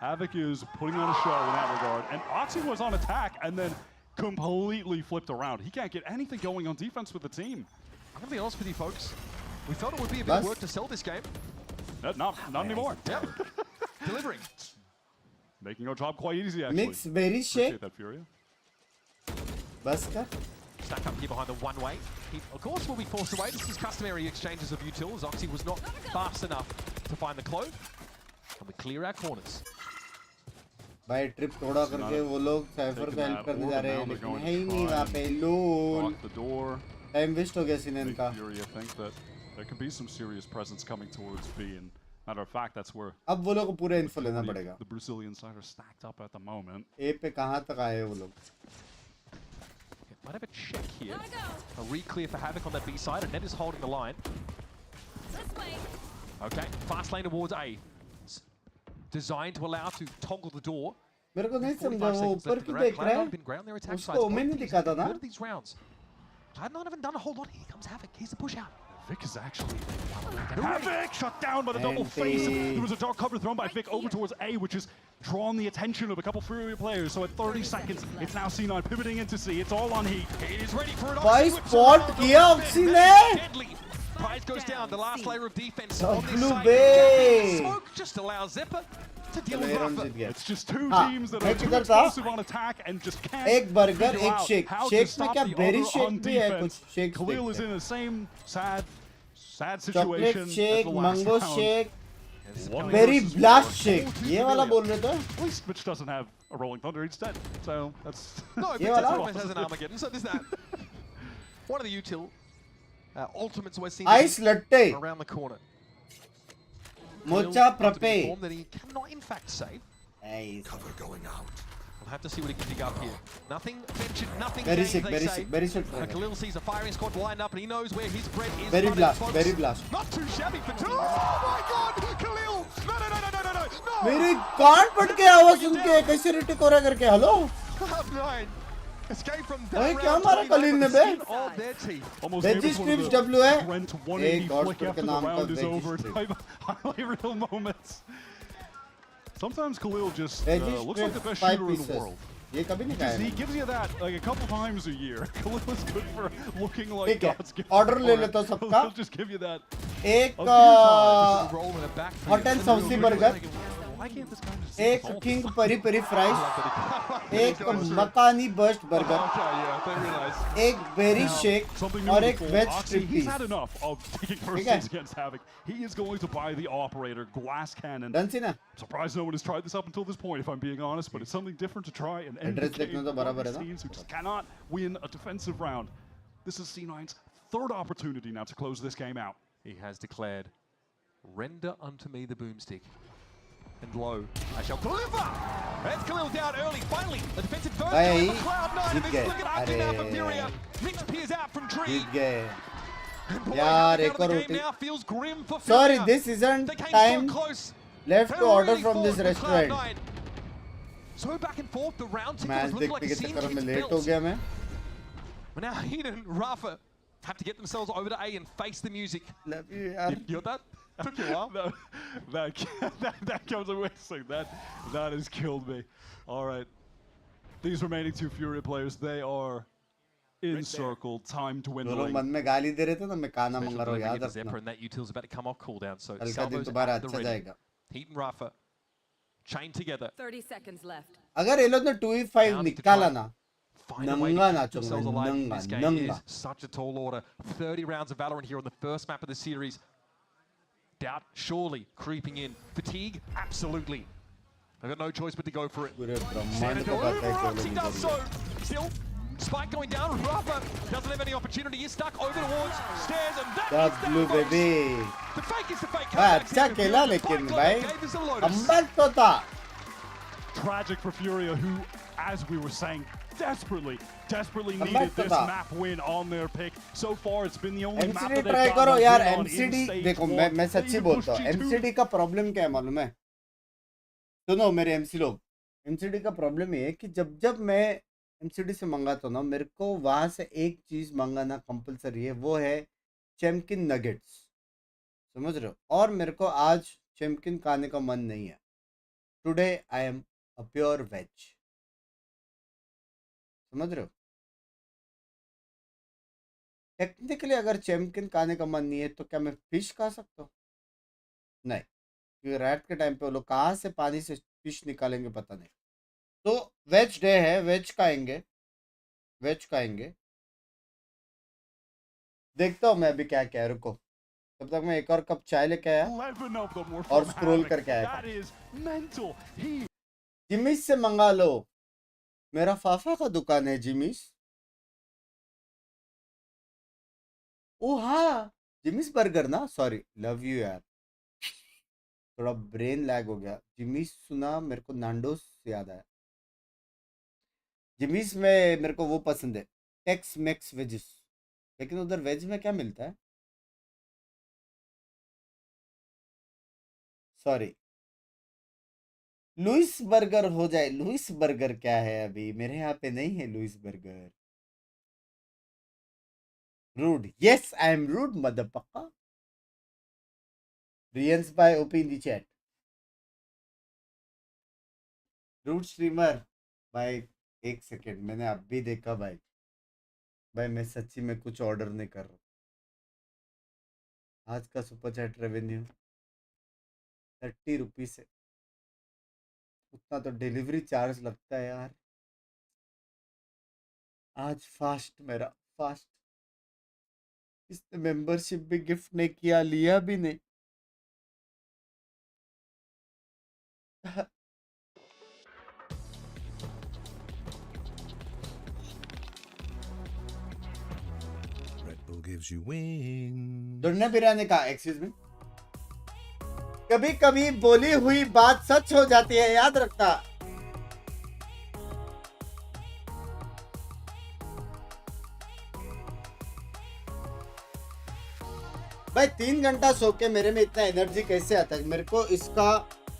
Havoc is putting on a show in that regard, and Oxy was on attack and then completely flipped around. He can't get anything going on defense with the team. I'm going to be honest with you, folks. We felt it would be a bit of work to sell this game. Not anymore. Yep. Delivering. Making our job quite easy, actually. mix berry shake Appreciate that, Furia. बस कर Stack up here behind the one-way. He, of course, will be forced away. This is customary exchanges of utils. Oxy was not fast enough to find the clove. And we clear our corners. भाई trip थोड़ा करके वो लोग cipher को help करने जा रहे हैं लेकिन है ही नहीं वहाँ पे लोल टाइम वेस्ट हो गया सीनन का Fury, I think that there could be some serious presence coming towards B, and matter of fact, that's where अब वो लोग को पूरा इन्फो लेना पड़ेगा the Brazilian side are stacked up at the moment. ए पे कहाँ तक आए वो लोग Might have a check here. A re-clear for Havoc on that B side, and Ned is holding the line. Okay, fast lane towards A. Designed to allow to toggle the door. मेरे को नहीं 45 समझा वो seconds ऊपर left in क्यों the देख round. रहा Cloud9 है have been ground their attack उसको sides. ओमेन नहीं Both teams दिखा have था been ना good at these rounds. Cloud9 haven't done a whole lot. Here comes Havoc. Here's the push out. Vic is actually Havoc shut down by the double face. There was a dark cover thrown by Vic over towards A, which has drawn the attention of a couple Fury players. So at 30 seconds, it's now C9 pivoting into C. It's all on Heat. He is ready for it. भाई spot किया oxy ने Deadly. Prize goes down. The last layer of defense Oh, on this Blue side. Bay. Smoke just allows Zipper to deal चलो with ये round Rafa. जीत गया It's just two हाँ, teams that मैं are too किधर था explosive on attack and just can't एक burger figure एक out shake how to shake में stop क्या the berry other shake on भी है कुछ defense. Shake Khalil is in the same sad situation chocolate as shake the last mango round. Shake One berry versus blast one. Shake ये वाला बोल रहे थे At least Mitch doesn't have a Rolling Thunder instead, so that's No, but Yeah, Zipper well, has an Armageddon, so there's that. One of the util ultimates we're seeing ice latte around the corner. Mocha Khalil, up to be Prape. informed that he cannot in fact save. Nice. Cover going out. We'll have to see what he can dig up here. Nothing mentioned, nothing Very gained, sick, they very say. sick, very sick. Khalil sees a firing squad lined up and he knows where his bread is. Very buttered, blast, folks. very blast. Not too shabby for two. Oh my god! Khalil! No! मेरी कान फट के आवाज सुन के कैसे रिटिक हो रहा है करके hello Cloud9 escape from that भाई क्या round मारा 29 कलीन ने for the बे skin of their team. Veggie strips W है Brent एक 180 गॉड flick के after the नाम का round is veggie over. Strip Highlight real moments. Sometimes Khalil just veggie looks like the best strip 5 shooter in the pieces world. ये कभी नहीं खाया He gives you that like a couple times a year. Khalil is good for looking like ठीक है God's gift. Order ले लेता हूं सबका He'll just give you that. एक Roll in a back for hot and सब्जी burger Why can't this guy just एक king peri peri fries एक मकानी बर्स्ट बर्गर एक बेरी शेक Something new और to एक the veg fold. Strip He's piece had enough of taking first ठीक है hits against Havoc. He is going to buy the operator, glass cannon. Done see ना Surprised no one has tried this up until this point, if I'm being honest, but it's something different to try and end the address game देखना तो for बराबर है these ना teams who just cannot win a defensive round. This is C9's third opportunity now to close this game out. He has declared, render unto me the boomstick. And low, I shall deliver! That's Khalil down early, finally, the defensive burst भाई going for Cloud9, and Jeet this गए is looking ugly now for अरे Furia. Mitch peers out from tree. जीत गए And boy, यार having एक out of और the roti game now feels grim for sorry Furia. this isn't They came time so close. left to They order really from this fought for restaurant Cloud9. So back and forth, the round tickers match look like देखने a के scene चक्कर में keeps late हो built. गया मैं But now Eden and Rafa have to get themselves over to A and face the music. love you यार You got that? Took you a while. that comes away saying that has killed me. All right. These remaining two Furia players, they are encircled. Time to win the दोनों ring. मन में गाली दे रहे थे ना मैं काना Special मंगा रहा हूँ delivery याद to Zephyr, रखना and that util's about to come off cooldown. So कल का दिन Salvo's तुम्हारा at the अच्छा ready. जाएगा Heat and Rafa chained together. 30 seconds left. अगर ये लोग ने 2v5 निकाला ना Find a way to नंगा keep नाचूंगा themselves alive in नंगा this game. It नंगा is such a tall order. 30 rounds of Valorant here on the first map of the series. Doubt surely creeping in. Fatigue, absolutely. They've got no choice but to go for it. पूरे ब्रह्मांड Santa को पता है overruns, he क्या does so. Still, Spike going down. Rafa doesn't have any opportunity. He's stuck over towards stairs, and that is that, blue folks. baby The fake is the fake. भाई Comebacks अच्छा here. खेला The लेकिन Spike भाई gave us a Lotus. Comeback तो था Tragic for Furia, who, as we were saying, desperately Comeback needed to this था map win on their pick. So far, it's been the only map MCD that try they've करो gotten यार a win on in MCD stage देखो one. मैं They सच्ची even बोलता pushed हूँ G2. MCD का problem क्या है मालूम है सुनो मेरे MC लोग MCD का प्रॉब्लम ये है कि जब मैं MCD से मंगाता हूँ ना मेरे को वहां से एक चीज मंगाना कंपलसरी है वो है चैम्पियन नगेट्स समझ रहे हो और मेरे को आज चैम्पियन खाने का मन नहीं है today I am a pure veg समझ रहे हो टेक्निकली अगर चैम्पियन खाने का मन नहीं है तो क्या मैं फिश खा सकता हूँ नहीं क्योंकि रात के टाइम पे वो लोग कहाँ से पानी से फिश निकालेंगे पता नहीं तो वेज डे है वेज खाएंगे देखता हूँ मैं अभी क्या क्या है रुको तब तक मैं एक और कप चाय लेके आया 11 of them were और from स्क्रॉल Havoc. करके आया That is mental. जिमिस से मंगा लो मेरा फाफा का दुकान है जिमिस ओ हाँ जिमिस बर्गर ना सॉरी लव यू यार थोड़ा ब्रेन लैग हो गया जिमिस सुना मेरे को नांडोस याद आया जिमिस में मेरे को वो पसंद है टेक्स मैक्स वेजिस लेकिन उधर वेज में क्या मिलता है सॉरी लुइस बर्गर हो जाए लुइस बर्गर क्या है अभी मेरे यहाँ पे नहीं है Louis burger rude yes I am rude मदरपक्का रियंस bye OP in the chat rude streamer भाई एक सेकेंड मैंने अब भी देखा भाई मैं सच्ची में कुछ ऑर्डर नहीं कर रहा आज का सुपर चैट रेवेन्यू 30 रुपीज से उतना तो डिलीवरी चार्ज लगता है यार आज फास्ट मेरा फास्ट इसने मेंबरशिप भी गिफ्ट नहीं किया लिया भी नहीं Red Bull gives you wings. दुनिया बिराने का एक्सक्यूज मी कभी कभी बोली हुई बात सच हो जाती है, याद रखना। भाई 3 घंटा सो के मेरे में इतना एनर्जी कैसे आता है? मेरे को इसका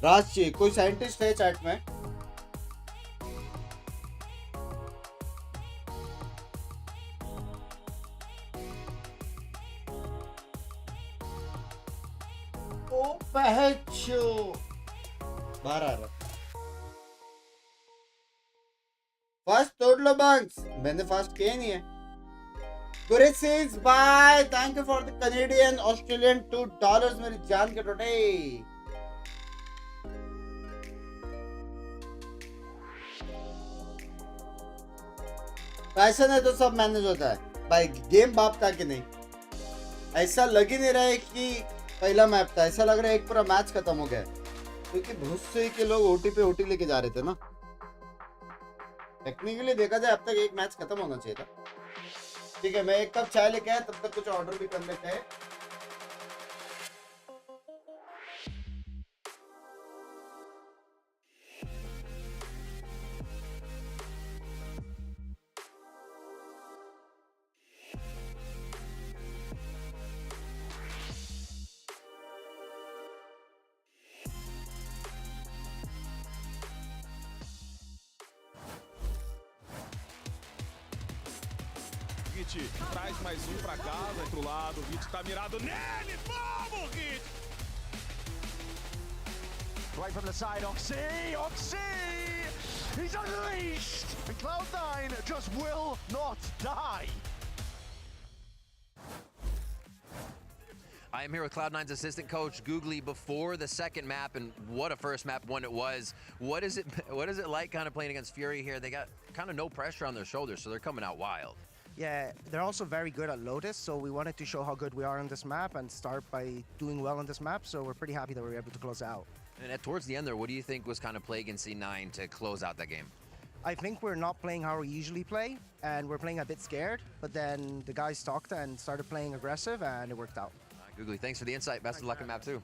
राज चाहिए। कोई साइंटिस्ट है चैट में? ओ पहचो बाहर आ रहा। फास्ट तोड़ लो बंक्स। मैंने फास्ट किया नहीं है। Great says bye. Thank you for the Canadian Australian $2 मेरी जान के टोटे। पैसा नहीं तो सब मैनेज होता है भाई। गेम बाप था कि नहीं? ऐसा लग ही नहीं रहा है कि पहला मैप था। ऐसा लग रहा है एक पूरा मैच खत्म हो गया है, क्योंकि बहुत से के लोग ओटी पे ओटी लेके जा रहे थे ना। टेक्निकली देखा जाए अब तक एक मैच खत्म होना चाहिए था। ठीक है, मैं एक कप चाय लेके आया, तब तक कुछ ऑर्डर भी कर लेते हैं। Traz mais pra casa, pro lado, o Hit tá mirado nele, vamos Hit! Right from the side, Oxy! He's unleashed! And Cloud9 just will not die! I am here with Cloud9's assistant coach, GEELI, before the second map, and what a first map one it was. What is it like kind of playing against Fury here? They got kind of no pressure on their shoulders, so they're coming out wild. Yeah, they're also very good at Lotus, so we wanted to show how good we are on this map and start by doing well on this map, so we're pretty happy that we were able to close out. And towards the end there, what do you think was kind of plaguing C9 to close out that game? I think we're not playing how we usually play, and we're playing a bit scared, but then the guys talked and started playing aggressive, and it worked out. GEELI, thanks for the insight. Best of luck in map 2.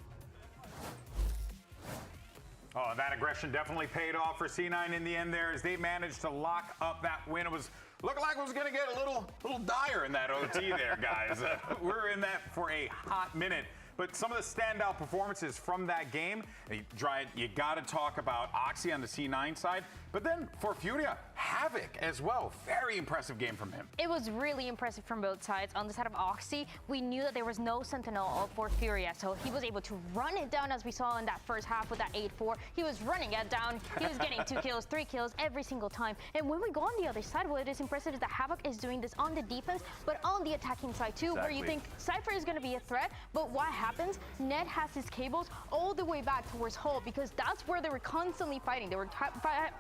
Oh, that aggression definitely paid off for C9 in the end there as they managed to lock up that win. It was looking like it was going to get a little dire in that OT there, guys. We're in that for a hot minute. But some of the standout performances from that game, you got to talk about Oxy on the C9 side, but then for Furia, Havoc as well. Very impressive game from him. It was really impressive from both sides. On the side of Oxy, we knew that there was no Sentinel for Furia, so he was able to run it down as we saw in that first half with that 8-4. He was running it down. He was getting 2 kills, 3 kills every single time. And when we go on the other side, what is impressive is that Havoc is doing this on the defense, but on the attacking side too, where you think Cypher is going to be a threat, but what happens? Ned has his cables all the way back towards Hull, because that's where they were constantly fighting. They were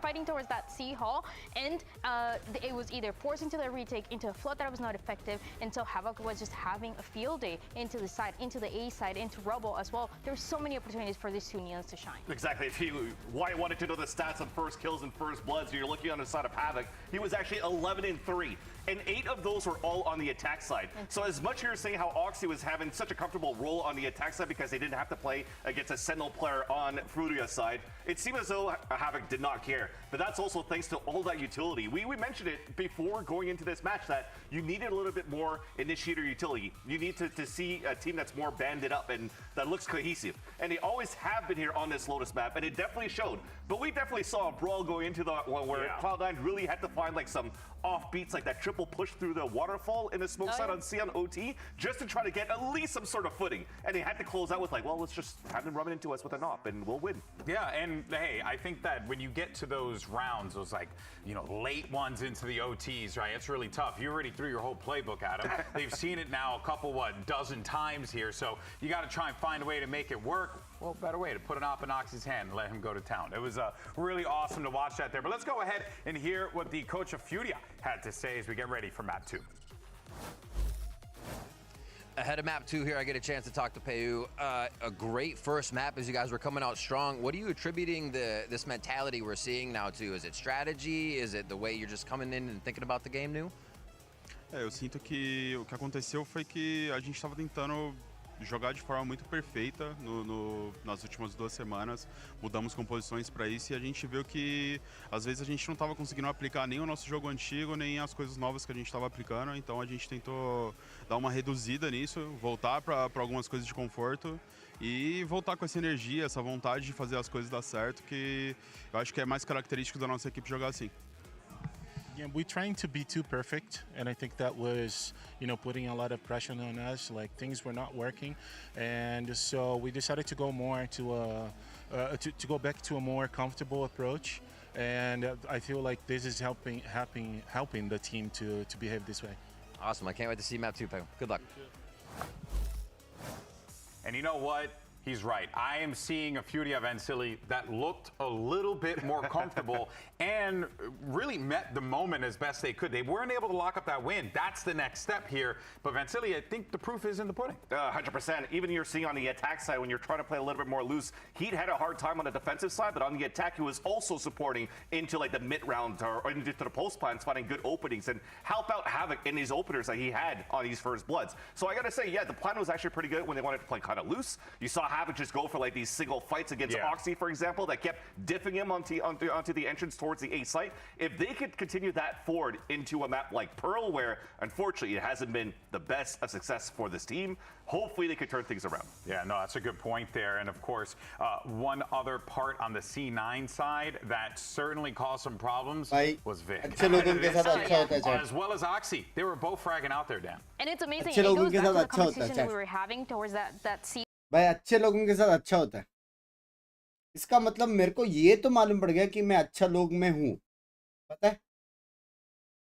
fighting towards that C Hall, and it was either forced into the retake, into a flood that was not effective, and so Havoc was just having a field day into the side, into the A side, into Rubble as well. There were so many opportunities for these two Neons to shine. Exactly. If you wanted to know the stats on first kills and first bloods, you're looking on the side of Havoc. He was actually 11-3. And 8 of those were all on the attack side. So as much as you're saying how Oxy was having such a comfortable role on the attack side because they didn't have to play against a Sentinel player on Furia's side, it seemed as though Havoc did not care. But that's also thanks to all that utility. We mentioned it before going into this match that you needed a little bit more initiator utility. You need to see a team that's more banded up and that looks cohesive. And they always have been here on this Lotus map, and it definitely showed. But we definitely saw a brawl going into the one where Cloud9 really had to find like some off beats, like that triple push through the waterfall in the smoke side on C on OT, just to try to get at least some sort of footing. And they had to close out with like, well, let's just have them run into us with an op and we'll win. Yeah, and hey, I think that when you get to those rounds, those like, you know, late ones into the OTs, right, it's really tough. You already threw your whole playbook at them. They've seen it now a couple, dozen times here, so you got to try and find a way to make it work. Well, better way to put an op in Oxy's hand and let him go to town. It was really awesome to watch that there. But let's go ahead and hear what the coach of Furia had to say as we get ready for map 2. Ahead of map 2 here, I get a chance to talk to Peu. A great first map as you guys were coming out strong. What are you attributing this mentality we're seeing now to? Is it strategy? Is it the way you're just coming in and thinking about the game new? Eu sinto que o que aconteceu foi que a gente estava tentando jogar de forma muito perfeita nas últimas 2 semanas. Mudamos composições para isso e a gente viu que às vezes a gente não estava conseguindo aplicar nem o nosso jogo antigo, nem as coisas novas que a gente estava aplicando. Então a gente tentou dar uma reduzida nisso, voltar para algumas coisas de conforto e voltar com essa energia, essa vontade de fazer as coisas dar certo, que eu acho que é mais característico da nossa equipe jogar assim. Yeah, we trying to be too perfect, and I think that was, putting a lot of pressure on us. Like things were not working, and so we decided to go more to go back to a more comfortable approach. And I feel like this is helping the team to behave this way. Awesome! I can't wait to see map 2, Peo. Good luck. And you know what? He's right. I am seeing a Furia Vansili that looked a little bit more comfortable and really met the moment as best they could. They weren't able to lock up that win. That's the next step here. But Vansili, I think the proof is in the pudding. 100%. Even you're seeing on the attack side, when you're trying to play a little bit more loose, he'd had a hard time on the defensive side, but on the attack, he was also supporting into like the mid-round or into the post plans, finding good openings and help out Havoc in his openers that he had on these first bloods. So I got to say, yeah, the plan was actually pretty good when they wanted to play kind of loose. You saw Havoc just go for like these single fights against Oxy, for example, that kept diffing him onto the entrance towards the A site. If they could continue that forward into a map like Pearl, where unfortunately it hasn't been the best of success for this team, hopefully they could turn things around. Yeah, no, that's a good point there. And of course, one other part on the C9 side that certainly caused some problems was Vic. As well as Oxy. They were both fragging out there, Dan. And it's amazing. It goes back to the conversation that we were having towards that C. भाई अच्छे लोगों के साथ अच्छा होता है. इसका मतलब मेरे को ये तो मालूम पड़ गया कि मैं अच्छा लोग में हूँ. पता है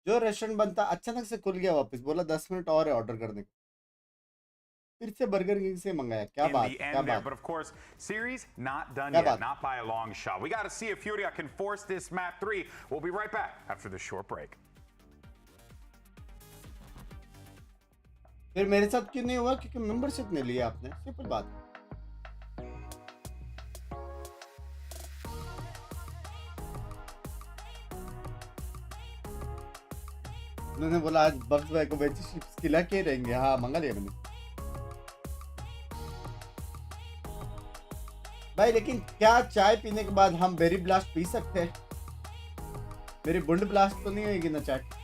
जो रेस्टोरेंट बनता अचानक से खुल गया वापस, बोला 10 मिनट और है ऑर्डर करने को, फिर से बर्गर किंग से मंगाया. क्या बात. But of course, series not done yet, not by a long shot. We got to see if Furia can force this map 3. We'll be right back after this short break. फिर मेरे साथ क्यों नहीं हुआ? क्योंकि मेंबरशिप नहीं लिया आपने. सिंपल बात. उन्होंने बोला आज बब्स भाई को बेचिप्स खिला के रहेंगे. हाँ मंगा लिया मैंने भाई. लेकिन क्या चाय पीने के बाद हम बेरी ब्लास्ट पी सकते हैं? मेरी बुंड ब्लास्ट तो नहीं होगी ना चैट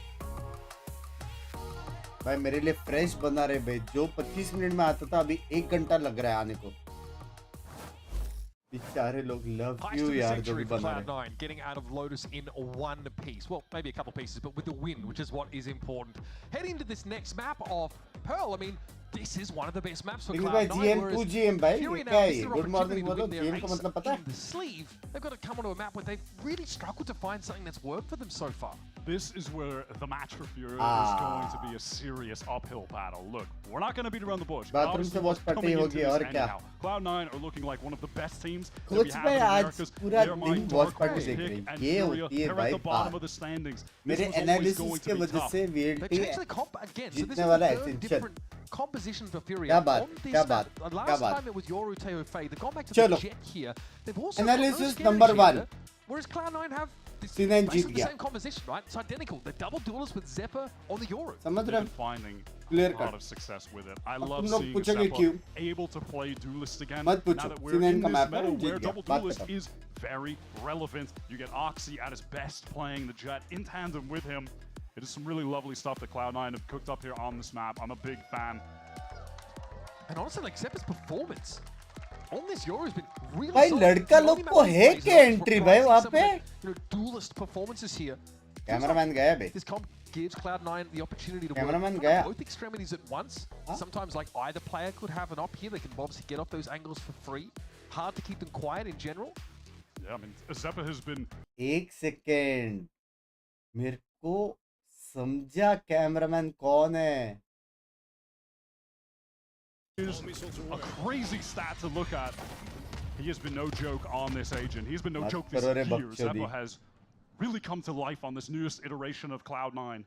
भाई. मेरे लिए फ्रेश बना रहे भाई. जो 25 मिनट में आता था अभी 1 घंटा लग रहा है आने को. बेचारे लोग लव यू यार जो भी बना रहे. Getting out of Lotus in one piece. Well, maybe a couple pieces, but with the win, which is what is important. Heading to this next map of Pearl, I mean, this is one of the best maps for Cloud9. GM2 GM भाई क्या है? Good morning बोलो. GM का मतलब पता है? The sleeve, they've got to come onto a map where they've really struggled to find something that's worked for them so far. This is where the match for Furia is going to be a serious uphill battle. Look, we're not going to beat around the bush. Bathroom से Watchparty होगी और क्या? Cloud9 are looking like one of the best teams that कुछ we have में in आज Americas. पूरा दिन Watchparty देख रही है. ये होती है भाई बात. मेरे एनालिसिस के वजह से VLT जीतने वाला एसेंशियल. Composition for Furia. क्या बात. Last time it was Yoru Teo Fei. They've gone back to चलो. the Jet here. They've also Analysis number 1. Whereas Cloud9 have C9 Jeet the गया. same composition, right? It's identical. They're double duelists with Zephyr on the Yoru. समझ रहे हैं? Finding Clear a lot cut. of success with it. I अब love तुम लोग seeing पूछोगे Zephyr क्यों? able to play duelist again. मत पूछो. Now that we're C9 in का this मैप है, meta जीत where गया. double बात duelist खत्म. is very relevant. You get Oxy at his best playing the Jet in tandem with him. It is some really lovely stuff that Cloud9 have cooked up here on this map. I'm a big fan. And honestly, like Zephyr's performance on this Yoru has been really भाई solid. लड़का लोग को है क्या entry भाई वहाँ पे? Duelist performances here. Cameraman गया बे. This comp gives Cloud9 the opportunity to Cameraman work gaya. both extremities at once. Sometimes like either player could have an op here. They can obviously get off those angles for free. Hard to keep them quiet in general. Yeah, I mean, Zephyr has been... 1 second. मेरे को समझा cameraman कौन है. Is a crazy stat to look at. He has been no joke on this agent. He's been no joke this year. Zephyr has really come to life on this newest iteration of Cloud9.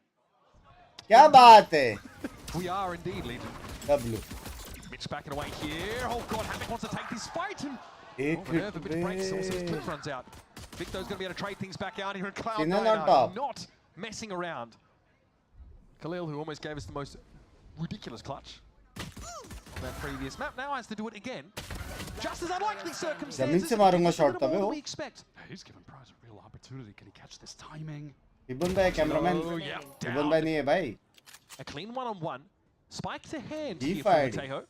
क्या बात है? We are indeed, Legion. W. Mitch backing away here. Oh god, Havoc wants to take this fight and Minerva Mitch breaks also his clip runs out. Victor's going to be able to trade things back out here in Sinan Cloud9 on top. not messing around. Khalil, who almost gave us the most ridiculous clutch. that previous map. Now has to do it again. Just as unlikely जमीन circumstances. से मारूंगा Just a shot little तबे more हो than we expect. He's given Prize a real opportunity. Can he catch this timing? इबन भाई cameraman Oh, yeah, इबन भाई नहीं है भाई A clean one-on-one. Spike to hand He here from fired. Mateo.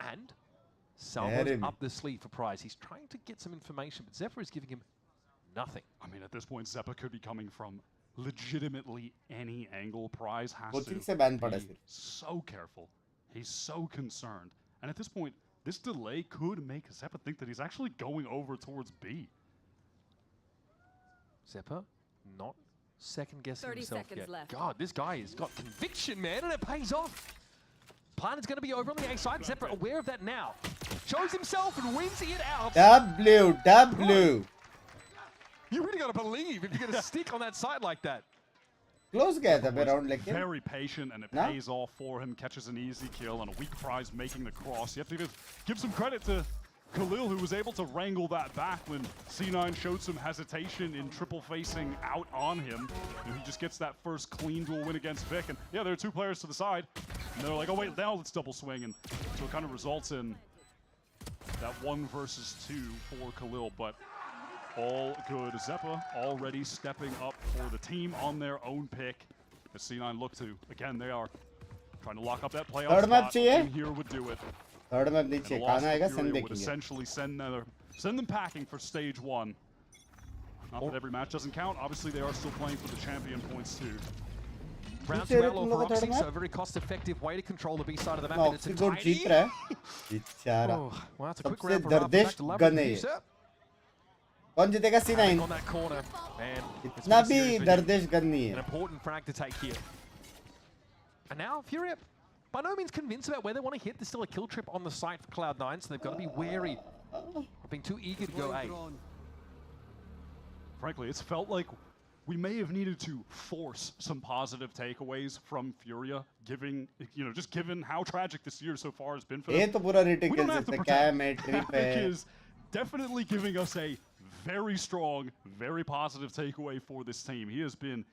And Salvo's up the sleeve for Prize. He's trying to get some information, but Zephyr is giving him nothing. I mean, at this point, Zeppa could be coming from legitimately any angle. Prize has coaching to से ban पड़ा be सिर्फ so careful. He's so concerned. And at this point, this delay could make Zeppa think that he's actually going over towards B. Zephyr not second-guessing 30 himself seconds yet. left. God, this guy has got conviction, man, and it pays off. Plan is going to be over on the A side. Zephyr aware of that now. Shows himself and wins it out. W You really got to believe if you're going to stick on that side like that. Close गया था round लेके Very patient, and it No? pays off for him. Catches an easy kill, and a weak Prize making the cross. You have to give some credit to Khalil, who was able to wrangle that back when C9 showed some hesitation in triple facing out on him. And he just gets that first clean duel win against Vic. And yeah, there are two players to the side. And they're like, oh wait, now let's double swing. And so it kind of results in that 1 versus 2 for Khalil. But all good. Zeppa already stepping up for the team on their own pick. As C9 look to, again, they are trying to lock up that playoff Third map spot. चाहिए? And here would do it. Third map नीचे And the खाना loss आएगा for sun Furia would देखेंगे essentially send them packing for stage 1. Not that every match doesn't count. Obviously, they are still playing for the champion points too. Round Who's 2 outlaw there for in the third Roxy, so map? a very cost-effective way to control the B side of the map. ना And it's a ऑक्सीकोड tiny... जीत रहा है बेचारा Oh, well, that's a quick सबसे round for Rafa. दर्दिश Back to Love gun है with ये you, sir. कौन जीतेगा C9 On that corner, man. it's इतना been a भी serious video. दर्दिश गन नहीं An है important frag to take here. And now Furia, by no means convinced about where they want to hit. There's still a kill trip on the site for Cloud9, so they've got to be wary of being too eager to go A. Frankly, it's felt like we may have needed to force some positive takeaways from Furia, just given how tragic this year so far has been for them. ये तो पूरा We रिटिकल don't have to से क्या है pretend. मैं trip Vic है is definitely giving us a very strong, very positive takeaway for this team. He has been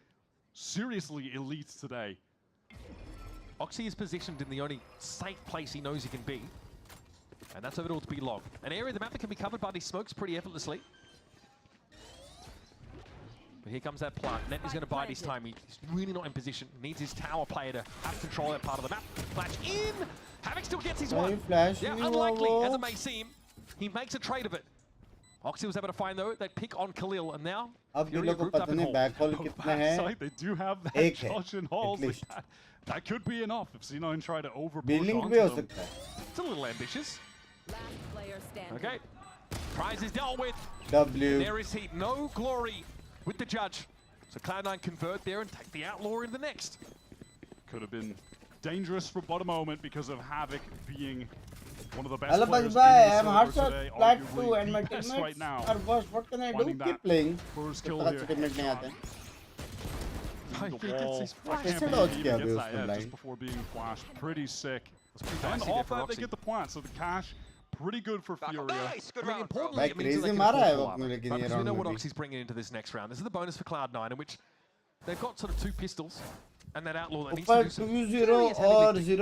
seriously elite today. Oxy is positioned in the only safe place he knows he can be. And that's over to be long. An area of the map that can be covered by these smokes pretty effortlessly. But here comes that plant. Net is going to bide his time. He's really not in position. Needs his tower player to have control of that part of the map. Flash in! Havoc still gets his one. flash Yeah, नहीं हुआ unlikely, वो। as it may seem. He makes a trade of it. Oxy was able to find, though, that pick on Khalil, and now अब Furia दिलों को grouped up पता in नहीं hole. Back hall Oh, कितना है backside, they do have that एक है, Josh in at halls. Like least. that could be enough if C9 try to overpush billing onto भी हो them. सकता है It's a little ambitious. Last player standing. Okay. Prize is dealt with. W There is heat. No glory with the judge. So Cloud9 convert there and take the outlaw in the next. Could have been dangerous for but a moment because of Havoc being one of the best Hello players Bajbai, in the I'm hard server shot today, flat arguably 2 and my the best teammates right now. are worse. What can I do? Finding Keep that playing. First जब kill तक here. अच्छे teammate नहीं आते The He gets wall. his I can't कैसे believe dodge he किया gets अभी that, उसको yeah, blind? just before being flashed. Pretty sick. pretty And dicey there off for that, they Roxy. get the plant, so the cash, pretty good for Furia. I mean, importantly, भाई it means that they crazy can मारा है afford वो full अपने armor, लेकिन right? ये Because we round know में what भी Oxy's bringing into this next round. This is the bonus for Cloud9, in which they've got sort of 2 pistols and that outlaw that needs to ऊपर do some 2-0 serious heavy और lifting.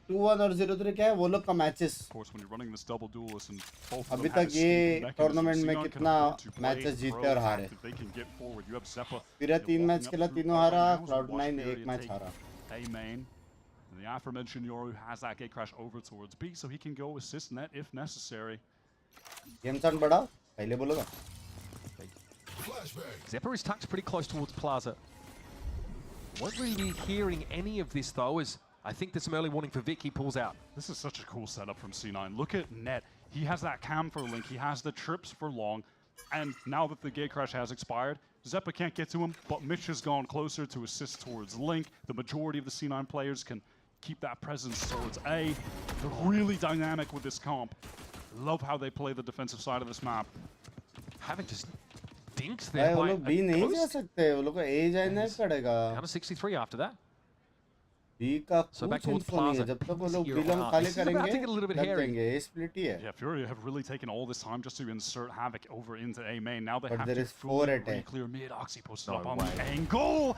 0-2-1 और 0-3 क्या है वो लोग का matches Of course, when you're running this double duelist and both of अभी them have तक ये escape mechanisms, टूर्नामेंट में C9 can कितना afford to play मैचेस जीते और हारे proactive. They can get forward. You have Zeppa. फिर 3 match खेला तीनों हारा Now, Cloud9 Watchparty एक मैच take हारा A main. And the aforementioned Yoru has that gate crash over towards B, so he can go assist net if necessary. Game sound बढ़ाओ पहले बोलोगा Zephyr is tucked pretty close towards Plaza. Won't really be hearing any of this, though, as I think there's some early warning for Vic. He pulls out. This is such a cool setup from C9. Look at Net. He has that cam for Link. He has the trips for Long. And now that the gate crash has expired, Zeppa can't get to him, but Mitch has gone closer to assist towards Link. The majority of the C9 players can keep that presence towards A. They're really dynamic with this comp. Love how they play the defensive side of this map. Havoc just dinks भाई there वो by लोग B नहीं जा post. सकते वो लोग को ए जाना पड़ेगा Down to 63 after that. B का So back कुछ towards इन्फो नहीं है Plaza. जब तक वो लोग Here बी लोग are- खाली this is about to करेंगे get a little bit लग hairy. जाएंगे ए स्प्लिट ही है Yeah, Furia have really taken all this time just to insert Havoc over into A main. Now they But have there to is fully 4 at A. clear mid. Oxy posted No up on way. the angle.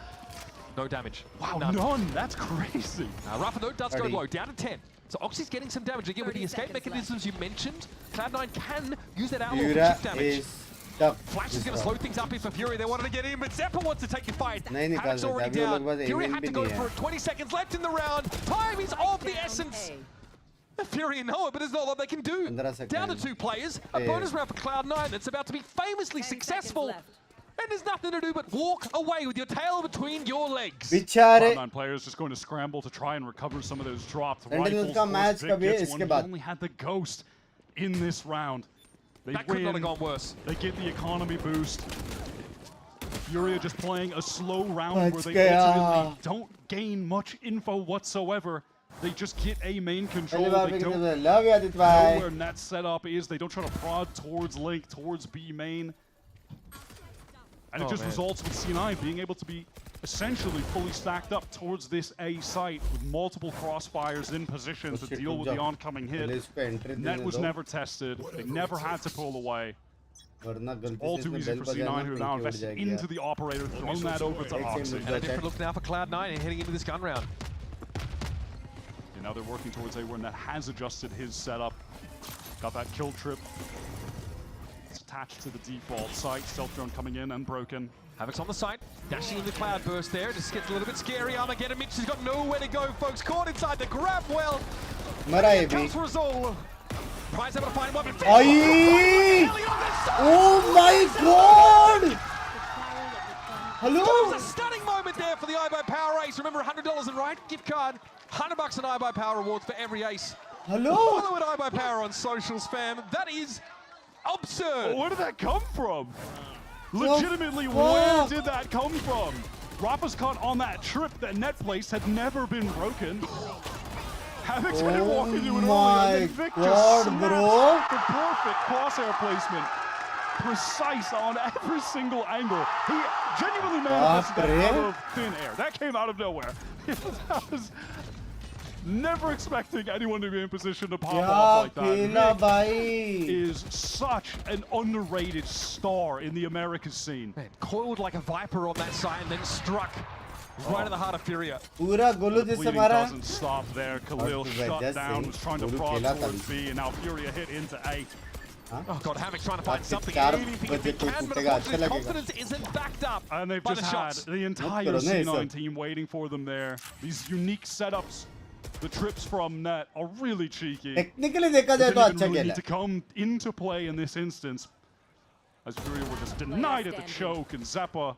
No damage. Wow, None. none. That's crazy. Rafa, though, does go Buddy. low. Down to 10. So Oxy's getting some damage. Again, with the escape mechanisms you mentioned, Cloud9 can use that outlaw Fura chip damage. is stuck. Flash is going to slow things up here for Fury. They wanted to get in, but Zeppa wants to take the fight. नहीं निकाल Havoc's सकते already अभी वो लोग down. बस Fury aiming had भी to go नहीं for है it. 20 seconds left in the round. Time is of the essence. Fury know it, but there's not a lot they can do. 15 seconds. Down to 2 players. A bonus round for Cloud9 that's about to be famously successful. And there's nothing to do but walk away with your tail between your legs. बेचारे Cloud9 players just going to scramble to try and recover some of those dropped Sentinels rifles. का match Vic कभी है gets इसके one. He बाद only had the ghost in this round. They That could not win. have gone worse. They get the economy boost. Fury are just playing a slow round where they गया। ultimately don't gain much info whatsoever. They just get A main control. पहली बार They भी don't कितने love you Aditya know भाई where net setup is. They don't try to prod towards Link, towards B main. And it just results with C9 being able to be essentially fully stacked up towards this A site with multiple crossfires in position to deal with the oncoming hit. Net was never tested. They never had to pull away. वरना गलती All से too इसमें easy bell for बजाना C9 who are now Pinky उड़ invested जाएगी into यार the operator, throwing that over to Oxy. And a different look now for Cloud9 and heading into this gun round. And now they're working towards A where Net has adjusted his setup. Got that kill trip. It's attached to the default site. Stealth drone coming in and broken. Havoc's on the site, dashing in the cloud burst there. Just gets a little bit scary. Armageddon Mitch has got nowhere to go, folks. Caught inside the grab well. मरा ये भी Comes for us all. Prize able to find one. I oh my god hello That was a stunning moment there for the iBuy Power Ace. Remember, $100 in right gift card, $100 in iBuy Power rewards for every ace. hello Follow at iBuy Power on socials, fam. That is absurd. Where did that come from? Legitimately, where did that come from? Rafa's caught on that trip that Net placed had never been broken. Havoc's gonna walk into it early, and then Vic just snaps the perfect crosshair placement. Precise on every single angle. He genuinely manifested that out of thin air. That came out of nowhere. That was never expecting anyone to be in position to pop off like that. Vic is such an underrated star in the Americas scene. Man, coiled like a viper on that side and then struck right in the heart of Furia. पूरा Golu The जिससे bleeding मारा doesn't stop there. Khalil shut down, was trying to prod towards B, and now Furia hit into A. Oh god, Havoc's trying to find something, चार anything if he बजे कोई can, but कूदेगा अच्छा unfortunately his लगेगा confidence isn't backed up And they've by just the had shots. the entire करो ना ये C9 सब। team waiting for them there. These unique setups, the trips from Net are really cheeky. Technically देखा They जाए तो didn't अच्छा even really खेला need to come into play in this instance, as Furia were just denied at the choke, and Zeppa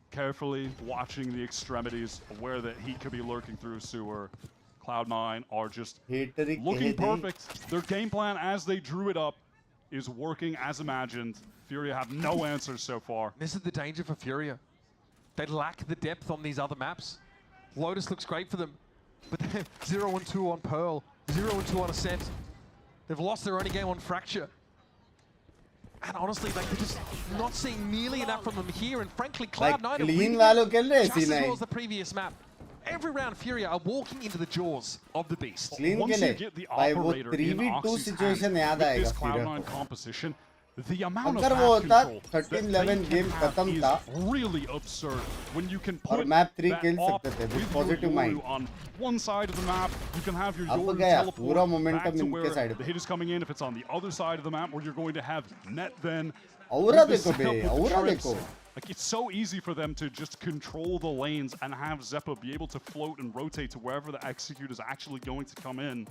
carefully watching the extremities, aware that he could be lurking through sewer. Cloud9 are just looking perfect. Their game plan as they drew it up is working as imagined. Furia have no answers so far. This is the danger for Furia. They lack the depth on these other maps. Lotus looks great for them, but they're 0-2 on Pearl, 0-2 on Ascent. They've lost their only game on Fracture. And honestly, like, they're just not seeing nearly enough from them here. And frankly, Cloud9 are clean really वालों खेल रहे हैं just as C9 well as the previous map. Every round, Furia are walking into the jaws of the beast. clean Once खेले you get the भाई वो operator in 3v2 Oxy's situation hand याद with आएगा this फिर Cloud9 composition, the amount of अगर map वो होता control 13-11 that they game can खत्म have था is really absurd. When you can और put मैप 3 that खेल op सकते थे with with your positive mind Yoru on one side of the map, you can have your अब Yoru गया teleport पूरा back momentum to इनके where side the पे hit is coming in. If it's on the other side of the map, where you're going to have Net then. Aura with the देखो बे setup with the aura trips, देखो like, it's so easy for them to just control the lanes and have Zeppa be able to float and rotate to wherever the execute is actually going to come in.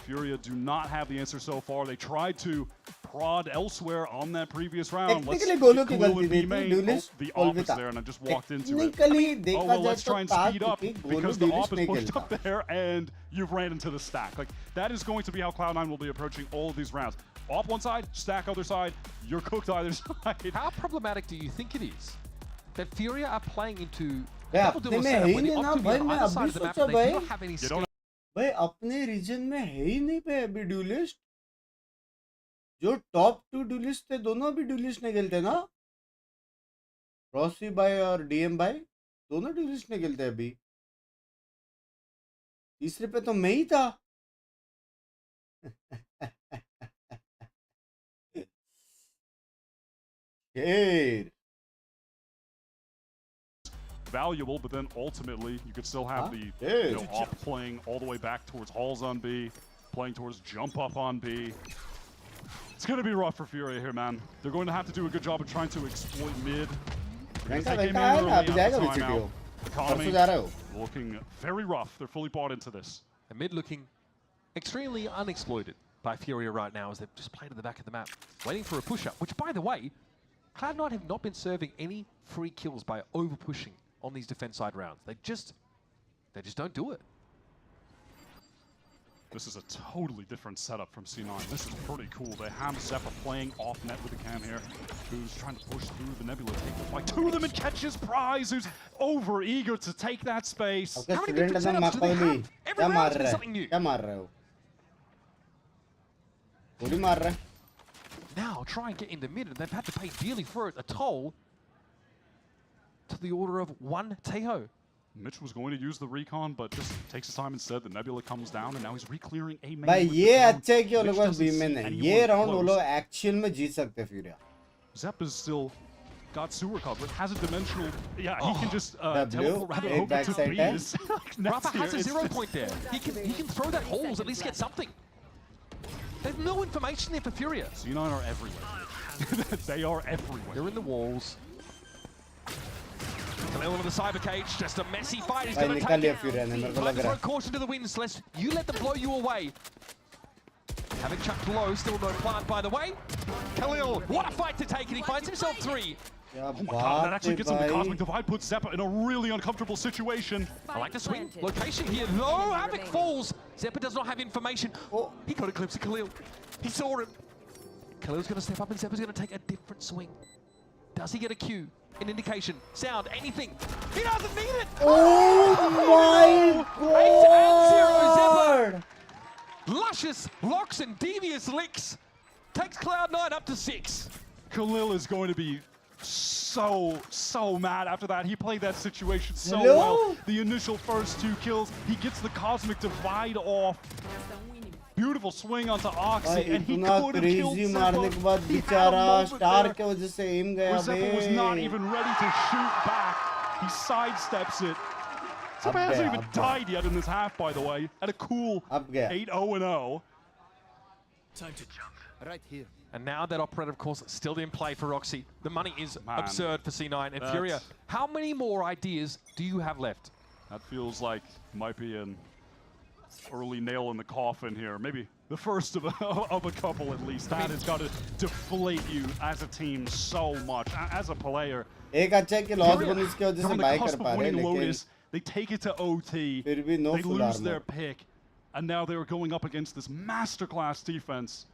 Furia do not have the answer so far. They tried to prod elsewhere on that previous round. Technically Golu की गलती थी dualist The बोल op भी is था there, and I just walked into it. Technically Oh, देखा well, जाए let's तो try and था speed up कि Golu because the op dualist is नहीं pushed खेलता up there and you've ran into the stack. Like, that is going to be how Cloud9 will be approaching all of these rounds. Op one side, stack other side, you're cooked either side. How problematic do you think it is that Furia are playing into भाई double अपने duel में है setup he when the नहीं ना op to be भाई on मैं either side अभी of the map सोचा and they भाई do not have any skill? भाई अपने रीजन में है ही नहीं पे अभी ड्यूलिस्ट जो टॉप 2 ड्यूलिस्ट थे दोनों अभी ड्यूलिस्ट नहीं खेलते ना रॉसी भाई और डीएम भाई दोनों ड्यूलिस्ट नहीं खेलते अभी तीसरे पे तो मैं ही था valuable, but then ultimately you could still have the op playing all the way back towards halls on B, playing towards jump up on B. It's going to be rough for Furia here, man. They're going to have to do a good job of trying to exploit mid. Economy looking very rough. They're fully bought into this. And mid looking extremely unexploited by Furia right now as they've just played at the back of the map, waiting for a push-up, which, by the way, Cloud9 have not been serving any free kills by over-pushing on these defense side rounds. They just don't do it. This is a totally different setup from C9. This is pretty cool. They have Zeppa playing off net with the cam here, who's trying to push through the Nebula, take the fight to them and catch his prize, who's over eager to take that space. How many different setups do they have? Every round's been something new. Now try and get in the mid, and they've had to pay dearly for it, a toll to the order of 1 Teho. Mitch was going to use the recon, but just takes his time instead. The Nebula comes down, and now he's re-clearing A main. भाई ये अच्छा है कि उन लोगों को B में नहीं, ये round वो लोग actual में जीत सकते हैं Furia. Zepp is still got sewer covered, has a dimensional. Yeah, he can just teleport right over to B. Rafa has a 0 point there. He can throw that holes, at least get something. There's no information there for Furia. C9 are everywhere. They are everywhere. They're in the walls. Khalil into the cyber cage, just a messy fight. He's going to take it. Trying to throw caution to the wind, Celeste. You let them blow you away. Having chucked low, still no plant, by the way. Khalil, what a fight to take, and he finds himself 3. Oh my god, that actually gets him the Cosmic Divide, puts Zeppa in a really uncomfortable situation. I like the swing location here. No, Havoc falls. Zeppa does not have information. Oh, he got a glimpse of Khalil. He saw him. Khalil's going to step up, and Zeppa's going to take a different swing. Does he get a cue? An indication, sound, anything? He doesn't need it! Oh my god! 8-0 Zeppa. Luscious locks and devious licks takes Cloud9 up to 6. Khalil is going to be so mad after that. He played that situation so well. The initial first 2 kills, he gets the Cosmic Divide off. Beautiful swing onto Oxy, and he could have killed Zeppa. He had a moment there where Zeppa was not even ready to shoot back. He sidesteps it. Zeppa hasn't even died yet in this half, by the way. At a cool 8-0-0. Time to jump. Right here. And now that operator, of course, still in play for Roxy. The money is absurd for C9 and Furia. How many more ideas do you have left? That feels like might be an early nail in the coffin here. Maybe the first of a couple at least. That has got to deflate you as a team so much. As a player, एक अच्छा है कि loss bonus की वजह से bye कर पा रहे हैं, लेकिन they take it to OT. फिर भी no they lose their pick, and now they're going up against this masterclass defense.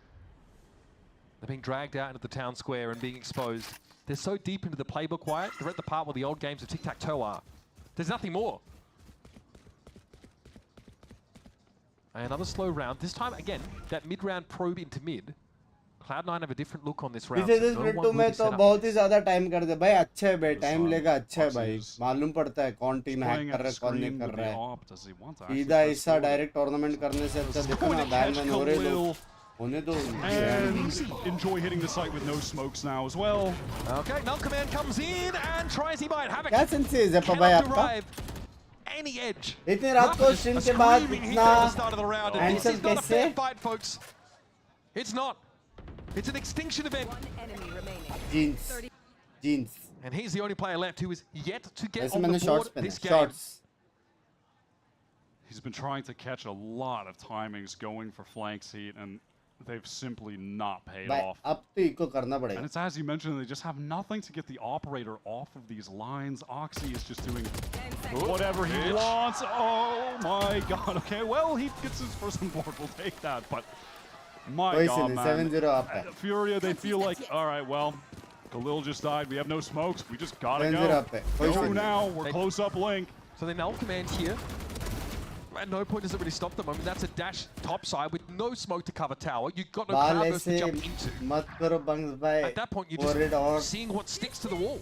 They're being dragged out into the town square and being exposed. They're so deep into the playbook, Wyatt. They're at the part where the old games of tic-tac-toe are. There's nothing more. Another slow round. This time, again, that mid-round probe into mid. Cloud9 have a different look on this round. पीछे से split 2 में तो बहुत ही ज़्यादा time कर दे भाई. अच्छा है भाई, टाइम लेगा. अच्छा है भाई, मालूम पड़ता है कौन टीम हैक कर रहा है, कौन नहीं कर रहा है. सीधा ऐसा डायरेक्ट टूर्नामेंट करने से अच्छा देखो ना, बैन में हो रहे लोग. होने दो. And enjoy hitting the site with no smokes now as well. Okay, null command comes in and tries he might have it. क्या सेंस है ज़ेपा भाई आपका? Any edge. इतने रात को स्ट्रीम के बाद इतना हैंडसम कैसे? Folks, it's not. It's an extinction event. Jeans. And he's the only player left who is yet to get ऐसे on मैंने the board this game. He's been trying to catch a lot of timings going for flanks heat, and they've simply not paid off. अब तो eco करना पड़ेगा. And it's as you mentioned, they just have nothing to get the operator off of these lines. Oxy is just doing whatever he wants. Oh my god. Okay, well, he gets his first on board. We'll take that, but my god, man. 7-0 up. Furia, they feel like, all right, well, Khalil just died. We have no smokes. We just gotta go. Go now. We're close up link. So they null command here. At no point does it really stop them. I mean, that's a dash topside with no smoke to cover tower. You've got no crowd burst to jump into. मत करो Binks भाई. At that point, you're just seeing what sticks to the wall.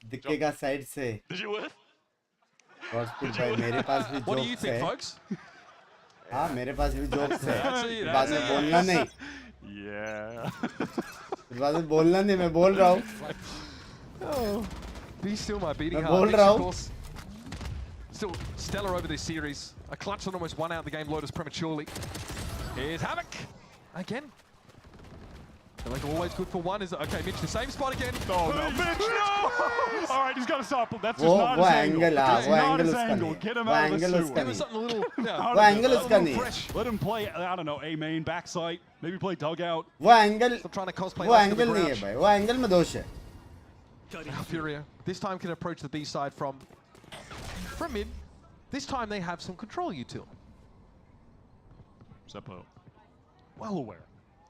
दिखेगा side से. Did you win? भाई मेरे पास भी What do you jokes think, है. folks? हाँ, मेरे पास भी jokes है. बाद में it. बोलना नहीं. Yeah. बाद में बोलना नहीं, मैं बोल रहा हूँ. Oh, be still my beating मैं heart. बोल रहा हूँ. still stellar over this series. A clutch that almost won out the game Lotus prematurely. Here's Havoc again. They're like always good for one. Is okay, Mitch, the same spot again. Oh no, Mitch, no! All right, he's got to stop. That's just not his angle. That's not his angle. Get him out of the sewer. Give him something a little. वो angle उसका नहीं है. Let him play, I don't know, A main, backside, maybe play dugout. वो angle वो angle नहीं है भाई. वो एंगल में दोष है. Furia this time can approach the B side from mid. This time they have some control util. Seppo, well aware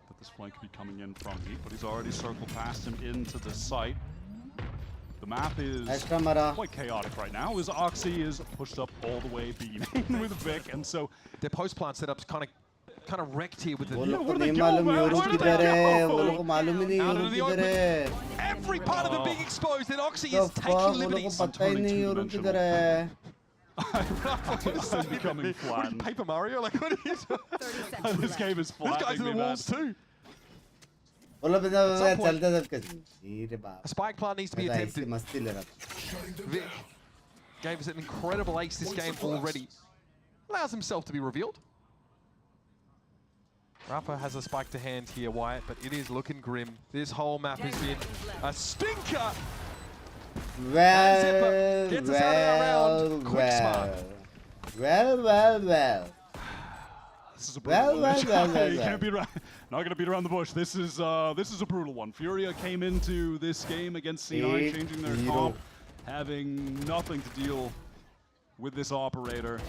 that this flank could be coming in from E, but he's already circled past him into the site. The map is quite chaotic right now, as Oxy is pushed up all the way B main with Vic, and so their post plant setup's kind of wrecked here with the. Where do they go, man? Where do they go? Every part of them being exposed, and Oxy is taking liberties. I'm becoming flat. Paper Mario, like what is this game is flat. This guy's in the walls too. A spike plant needs to be attempted. Vic gave us an incredible ace this game already. Allows himself to be revealed. Rafa has a spike to hand here, Wyatt, but it is looking grim. This whole map has been a stinker. Well. This is a brutal one. You can't beat around, not going to beat around the bush. This is a brutal one. Furia came into this game against C9, changing their comp, having nothing to deal with this operator.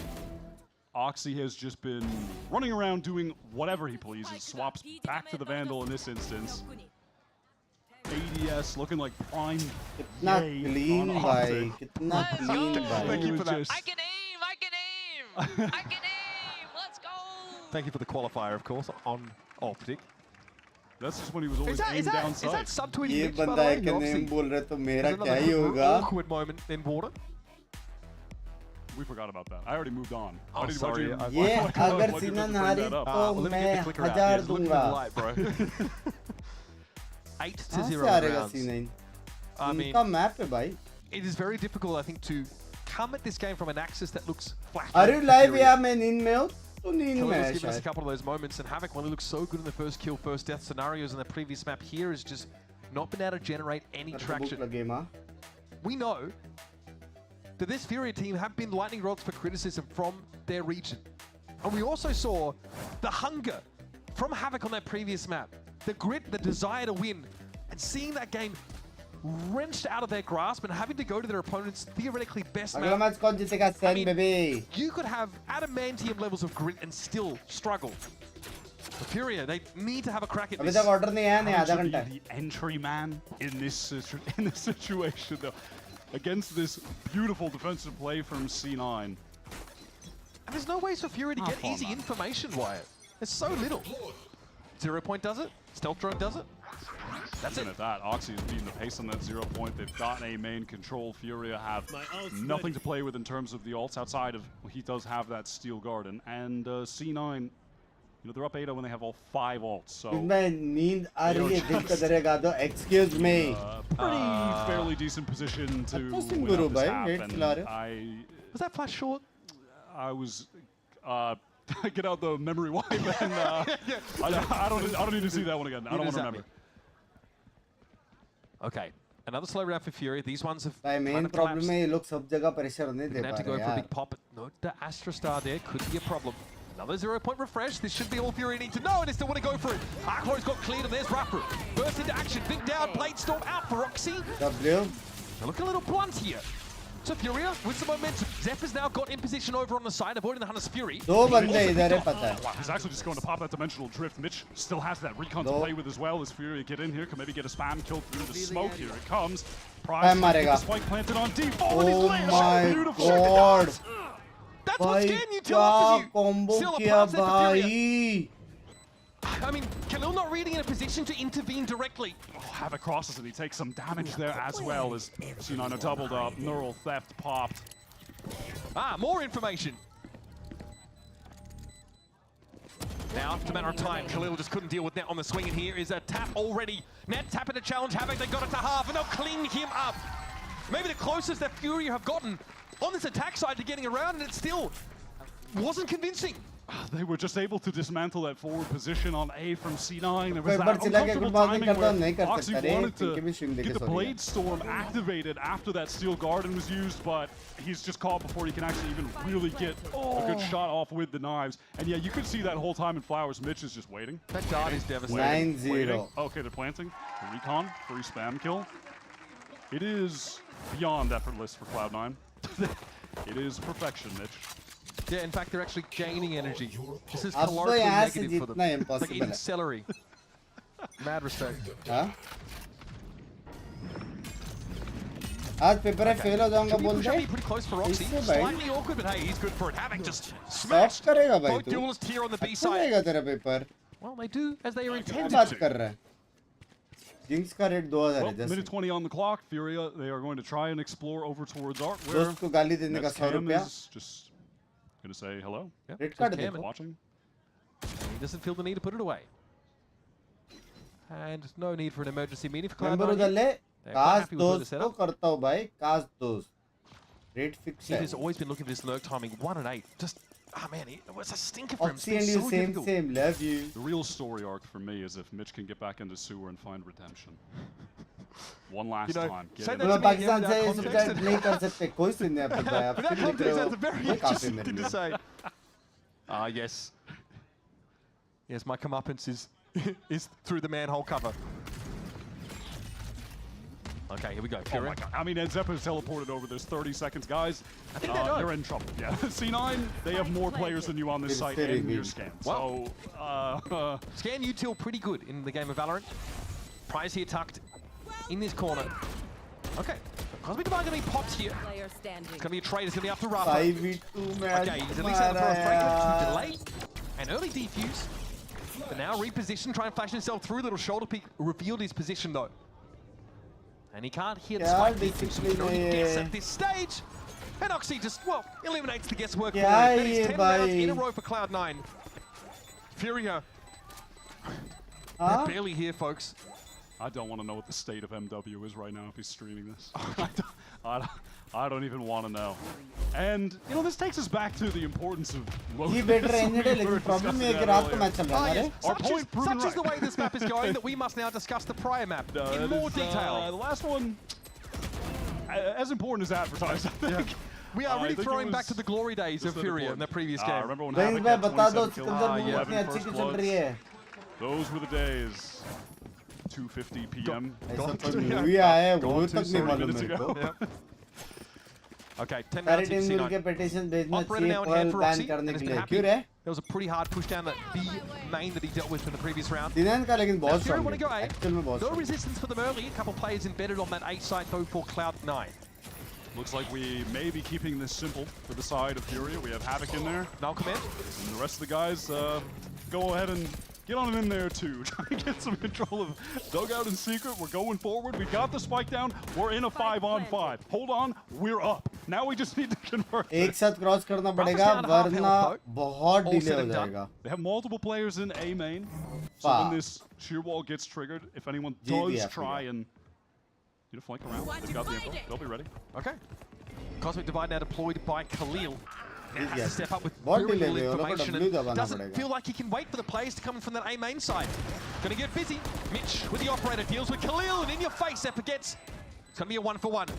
Oxy has just been running around doing whatever he pleases. Swaps back to the Vandal in this instance. ADS looking like prime. Kitna clean, bhai. Kitna clean, bhai. Thank you for that. I can aim. Let's go. Thank you for the qualifier, of course, on optic. That's just when he was always aimed down sight. Is that subtweeting? ये बंदा है कि नहीं बोल रहे तो मेरा क्या ही होगा? Awkward moment in water. We forgot about that. I already moved on. Oh, sorry. ये अगर सीनन हारी तो मैं 1000 दूंगा. 8-0 rounds. I mean, map है भाई. It is very difficult, I think, to come at this game from an axis that looks flat. Are you live? Yeah, मैं नींद में हूँ. तो नींद में है. Given us a couple of those moments, and Havoc, when he looks so good in the first kill, first death scenarios in the previous map here, has just not been able to generate any traction. We know that this Furia team have been lightning rods for criticism from their region. And we also saw the hunger from Havoc on that previous map. The grit, the desire to win, and seeing that game wrenched out of their grasp and having to go to their opponent's theoretically best map. I mean, you could have adamantium levels of grit and still struggle. For Furia, they need to have a crack at this. The entry man in this situation, though, against this beautiful defensive play from C9. And there's no ways for Furia to get easy information, Wyatt. There's so little. 0 Point does it. Stealth Drone does it. That's it. At that, Oxy is beating the pace on that 0 Point. They've gotten a main control. Furia have nothing to play with in terms of the ults outside of, he does have that Steel Garden. And C9, you know, they're up 8-0 when they have all 5 ults. So excuse me. Pretty fairly decent position to win this half. And was that flash short? I was get out the memory wipe and I don't need to see that one again. I don't want to remember. Okay, another slow round for Fury. These ones have main problem है ये लोग सब जगह pressure नहीं दे पा रहे have to go for a big pop. No, the Astra Star there could be a problem. Another 0 Point refresh. This should be all Fury need to know, and they still want to go for it. Arclow's got cleared, and there's Rafa. Burst into action. Big down. Blade Storm out for Roxy. W. They look a little blunt here. So Furia with some momentum. Zep's now got in position over on the side, avoiding the Hunter's Fury. दो बंदे इधर है पता है. Wow, he's actually just going to pop that dimensional drift. Mitch still has that recon to play with as well as Furia get in here. Can maybe get a spam kill through the smoke. Here it comes. Prize the spike planted on D. Oh my god. That's what's getting you till after you. Combo Still a किया pass there for Furia. भाई. I mean, Khalil not really in a position to intervene directly. Oh, Havoc crosses and he takes some damage there as well as C9 are doubled up. Neural theft popped. More information. Now, it's a matter of time. Khalil just couldn't deal with Net on the swing, and here is a tap already. Net tapping to challenge Havoc. They got it to half, and they'll clean him up. Maybe the closest that Fury have gotten on this attack side to getting around, and it still wasn't convincing. They were just able to dismantle that forward position on A from C9. There was But that Chilla uncomfortable के timing करता where नहीं कर Oxy सकता रे, wanted इनके भी to stream देखे get the sorry Blade Storm activated after that Steel Garden was used, but he's just caught before he can actually even really get a good shot off with the knives. And yeah, you could see that whole time in Flowers. Mitch is just waiting. That guard is devastating. 9-0. Okay, they're planting. The recon, free spam kill. It is beyond effortless for Cloud9. It is perfection, Mitch. Yeah, in fact, they're actually gaining energy. This is अब तो calorically यहाँ से negative for them. जीतना It's like impossible eating है. celery. Mad respect. हाँ? आज paper है fail हो जाऊंगा बोल दे. Chummi pretty close for Roxy. इससे भाई. Slightly awkward, but hey, he's good for it. Havoc just Stop smashed करेगा भाई both तू. duelists here on the B अच्छा side. रहेगा तेरा paper. Well, they do as they are क्या intended बात to. कर रहा है? Jinx का रेट 2000 है Well, जैसे. minute 20 on the clock. Furia, they are going to try and explore over towards Art. Where दोस्त को गाली देने का 100 रुपया. just gonna say hello. Yeah, rate just काट Cam they. Watching. He doesn't feel the need to put it away. And no need for an emergency meeting for member Cloud9. उधर ले. They're quite काश happy with where दोस्त they're को set up. करता हूँ भाई. काश दोस्त. रेट फिक्स He है. has always been looking for this lurk timing. 1 and 8. Just, oh man, it was a stinker for him. It's Oxy been and you so same difficult. same. Love you. The real story arc for me is if Mitch can get back into sewer and find redemption. One last time. Get say in that there. to me Pakistan से without subscribe context. नहीं कर सकते. कोई scene नहीं है भाई. आप Without फिर लिख रहे context, हो. that's a very वो काफी interesting thing मेरे to लिए. say. Ah, yes. Yes, my comeuppance is through the manhole cover. Okay, here we go. Oh Fury. my god. I mean, Zeppa's teleported over. There's 30 seconds, guys. I think they know. You're in trouble. Yeah. C9, they have more players than you on this It's site very in your good. scan. Well, So, Scan util pretty good in the game of Valorant. Prize here tucked in this corner. Okay. Cosmic Divine going to be popped here. Player standing. It's going to be a trade. It's going to be up to Rafa. 5v2 में Okay, he's at least out for a break. Delay. An early defuse. But now reposition, try and flash himself through. Little shoulder peek revealed his position though. And he can't hear the क्या spike defuse, so we can only discipline guess है? at this stage. And Oxy just, well, eliminates the guesswork for it. क्या That is ये 10 rounds in a भाई? row for Cloud9. Furia. हाँ? They're barely here, folks. I don't want to know what the state of MW is right now if he's streaming this. I don't even want to know. And, you know, this takes us back to the importance of ये better engine है लेकिन problem ये है कि रात को match चल रहा है हमारे. Our point proven Such is the right. way this map is going that we must now discuss the prior map in That more is, detail. the last one, as important as advertised, I think. We are I really think it throwing back was to the glory days of just Furia in important. the previous I game. remember when Binks Havoc भाई had बता दो 27 kills, Sikandar movie 11 इतनी अच्छी first क्यों चल bloods. रही है? Those were the days. 2:50 p.m. ऐसा कोई मूवी आया है वो Gone तक to नहीं 30 मालूम minutes मेरे ago. को. Okay, 10 सारी rounds टीम in मिल के C9. पेटिशन भेजना Operator चाहिए now in hand Pearl for ban Roxy, करने and के has लिए. been happy. क्यों रे? There was a pretty hard push down the B main that he dealt with in the previous round. दिनान का लेकिन Now, बहुत Furia strong want to go है. A. Actual में बहुत No strong है. resistance for them early. A couple players embedded on that A side though for Cloud9. Looks like we may be keeping this simple for the side of Furia. We have Havoc in there. Now come in. And the rest of the guys, go ahead and get on in there too. Try and get some control of Dugout in secret. We're going forward. We got the spike down. We're in a 5-on-5. Hold on. We're up. Now we just need to convert. एक साथ cross करना पड़ेगा वरना बहुत delay हो जाएगा. They have multiple players in A main. So Wow. when this sheer wall gets triggered, if anyone GG does after try that. and flank around, they've got the info. They'll be ready. Okay. Cosmic Divide now deployed by Khalil. Now has to step up with बहुत very delay little है, उन लोगों को information W and दबाना doesn't पड़ेगा. feel like he can wait for the players to come in from that A main side. Gonna get busy. Mitch with the operator deals with Khalil, and in your face, that forgets. It's gonna be a 1-for-1.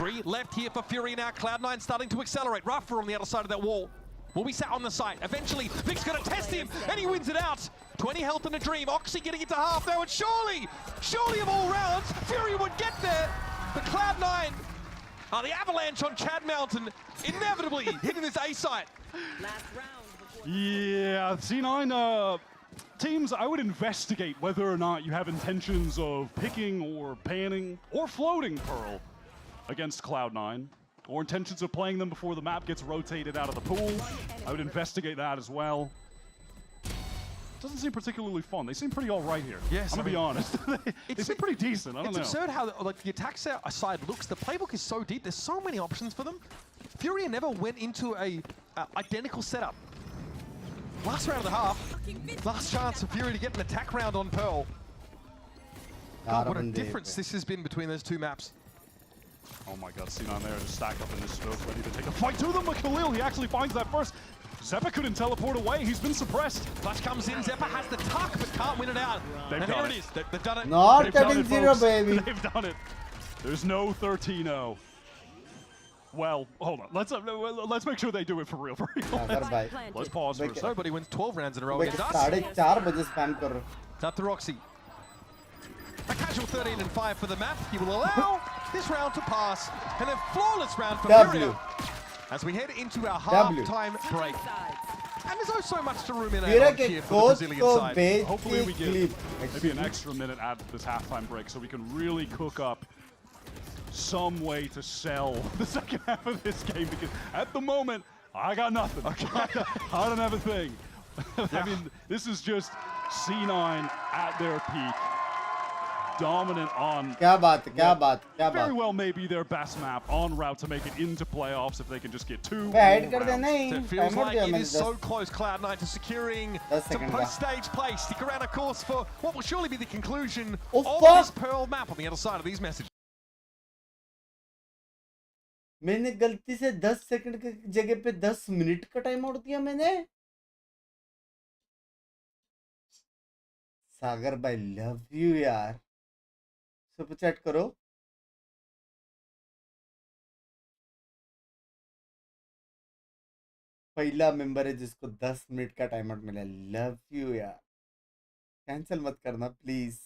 3 left here for Fury now. Cloud9 starting to accelerate. Rafa on the other side of that wall. Will be sat on the site. Eventually, Vic's gonna test him, and he wins it out. 20 health in a dream. Oxy getting it to half now, and surely of all rounds, Fury would get there. But Cloud9, the avalanche on Chad Mountain, inevitably hitting this A site. Yeah, C9 teams, I would investigate whether or not you have intentions of picking or panning or floating Pearl against Cloud9, or intentions of playing them before the map gets rotated out of the pool. I would investigate that as well. Doesn't seem particularly fun. They seem pretty all right here. Yes, I'm gonna be honest. they seem pretty decent. I don't It's know. absurd how like the attack side looks. The playbook is so deep. There's so many options for them. Furia never went into a identical setup. Last round of the half, last chance for Fury to get an attack round on Pearl. God, what a difference this has been between those two maps. Oh my god, C9 there just stacked up in this smoke, ready to take a fight to them, but Khalil, he actually finds that first. Zeppa couldn't teleport away, he's been suppressed. Flash comes in, Zeppa has the tuck, but can't win it out. They've And done here it is, they've done it. Not They've done it, 13-0, folks. baby. They've done it. There's no 13-0. Well, hold on. Let's make sure they do it for real. Let's pause for a second. Nobody wins 12 rounds in a row भाई against us. 4:30 बजे spam कर रहा हूँ. It's up to Roxy. A casual 13-5 for the map. He will allow this round to pass. And a flawless round for W. Furia. As we head into our W. half-time break. And there's also so much to ruminate Furia on के here for coach the को Brazilian side. भेज Hopefully we के get clip. maybe an extra minute at this halftime break so we can really cook up some way to sell the second half of this game, because at the moment, I got nothing. Okay. I don't have a thing. I mean, this is just C9 at their peak. Dominant on क्या बात है, क्या बात, क्या बात. very well maybe their best map, en route to make it into playoffs if they can just get 2 add कर rounds. देना ही. It feels like it is so close, Cloud9, to securing some post-stage play. Stick around, of course, for what will surely be the conclusion of this Pearl map on the other side of these messages. मैंने गलती से 10 second की जगह पे 10 minute का time out दिया मैंने. सागर भाई लव यू यार. सुपर चैट करो. पहला मेंबर है जिसको 10 मिनट का टाइम आउट मिला. लव यू यार. कैंसिल मत करना प्लीज.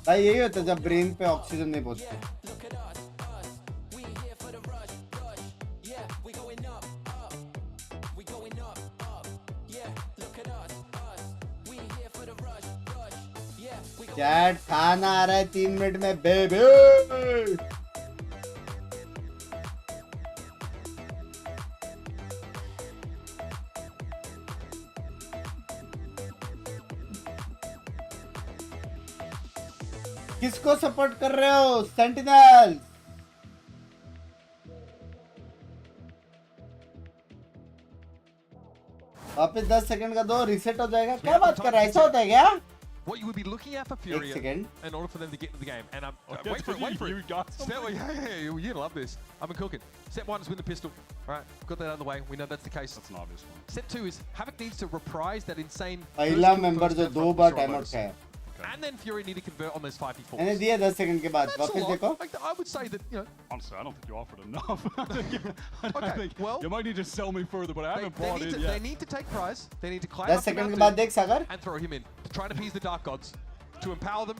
भाई यही होता है जब ब्रेन पे ऑक्सीजन नहीं पहुंचती. चैट खाना आ रहा है 3 मिनट में बेबी. किसको सपोर्ट कर रहे हो सेंटिनल? वापस 10 सेकंड का दो, रीसेट हो जाएगा. क्या बात कर रहा है, ऐसा होता है क्या? What you would be looking at for Furia in order for them to get into the game. And wait for it, wait for it. You got something. You're gonna love this. I've been cooking. Step 1 is win the pistol. All right, got that out of the way. We know that's the case. That's an obvious one. Step 2 is Havoc needs to reprise that insane. पहला member जो 2 बार time out खाया. And then Fury need to convert on those 5v4s. मैंने दिया 10 second के बाद. वापस देखो. I would say that, you know. Honestly, I don't think you offered enough. I think you might need to sell me further, but I haven't bought it yet. They need to take prize. They need to climb 10 up second के the बाद mountain देख सागर. and throw him in. To try to appease the Dark Gods. To empower them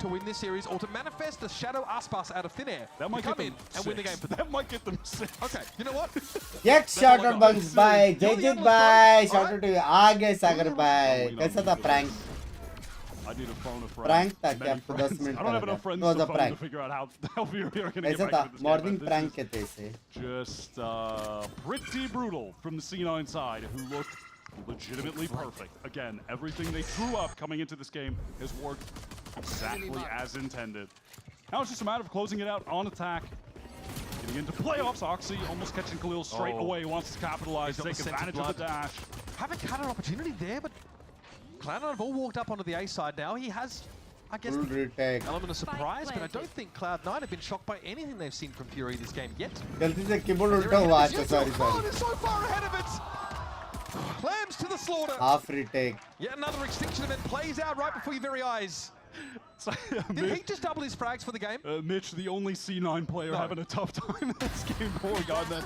to win this series, or to manifest the Shadow Aspas out of thin air. That might come get in them and win the game for them. That might get them 6. Okay, you know what? Yes, shout out Binks bye. Jayjit bye. Shout out to you. आ गए सागर bye. कैसा था prank? I need a phone of Prank था क्या? many 10 friends. Minute I don't have enough friends का to था. phone prank. to figure out how Fury are going to ऐसा get था. back to this Morning game. prank कहते इसे. Just pretty brutal from the C9 side, who looked legitimately perfect. Again, everything they threw up coming into this game has worked exactly as intended. Now it's just a matter of closing it out on attack. Getting into playoffs, Oxy almost catching Khalil straight away. Wants to capitalize, take advantage of the dash. Haven't had an opportunity there, but Cloud9 have all walked up onto the A side now. He has, I guess, Full the retake. element of surprise, but I don't think Cloud9 have been shocked by anything they've seen from Fury this game yet. गलती से keyboard उल्टा हुआ. अच्छा sorry Oh, sorry. they're so far ahead of it! Lambs to the slaughter. Half retake. Yet another extinction event plays out right before your very eyes. Did he just double his frags for the game? Mitch, the only C9 player having a tough time in this game. Poor God, man.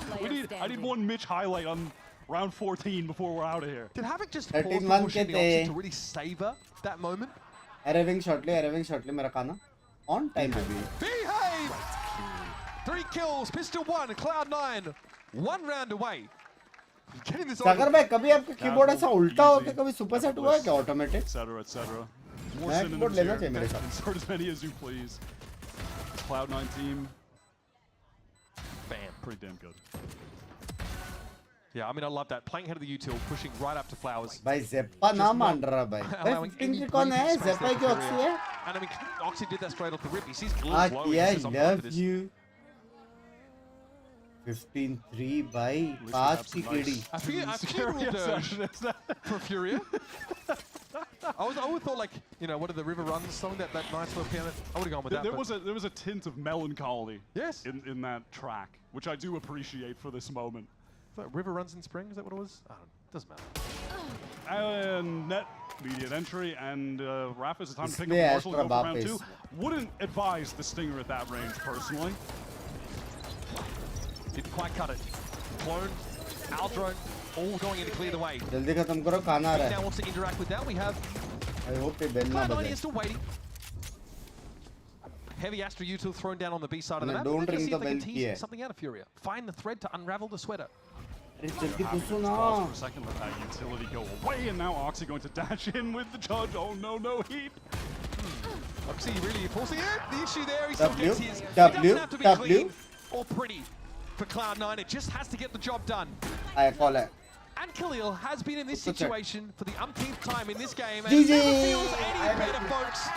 I need one Mitch highlight on round 14 before we're out of here. Did Havoc just pause the 31 pushing के the option थे. to really savor that moment? Arriving shortly मेरा खाना. On time baby. Behave! 3 kills, pistol 1, Cloud9, 1 round away. Getting this सागर भाई कभी आपका keyboard ऐसा उल्टा हो के कभी सुपर सेट हुआ है क्या ऑटोमेटिक? etc. More मैं कीबोर्ड लेना synonyms चाहिए मेरे here. साथ. Insert as many as you please. Cloud9 team. Bam, pretty damn good. Yeah, I mean, I love that. Playing ahead of the util, pushing right up to Flowers. भाई ज़ेप्पा ना मान रहा भाई. भाई 15 की कौन है? ज़ेप्पा की ऑक्सी है? And I mean, Oxy did that straight off the rip. He sees Khalil Ah, slow. yeah, He says, I'm love for this. you. 15-3 भाई 5 की KD. I feel for Furia. I would thought like, you know, what are the River Runs song, that nice little piano. I would have gone with that. There was a tint of melancholy. Yes. In that track, which I do appreciate for this moment. River Runs in Spring, is that what it was? I don't know. Doesn't matter. And net immediate entry, and Raph, it's time to pick up Isme Marshall and go for round Astra 2. Wouldn't advise the Stinger at that range, personally. Didn't quite cut it. Clone, Aldrone, all going in to clear the way. जल्दी खत्म करो खाना आ रहा Now है. wants to interact with that. We have I hope ये bell ना Cloud9 बजे. is still waiting. Heavy Astra Util thrown down on the B side of the map. Don't Let's ring see the if they can bell tease किया. something out of Furia. Find the thread to unravel the sweater. अरे जल्दी घुसो ना. Pause for a second, let that utility go away, and now Oxy going to dash in with the charge. Oh no, no heat. Oxy really forcing it. The issue there, he still W, gets his. It W, doesn't have to be W. clean or pretty for Cloud9. It just has to get the job done. I call it. And Khalil has been in this Good check. situation for the umpteenth time in this game, and GG. it never feels any better, folks.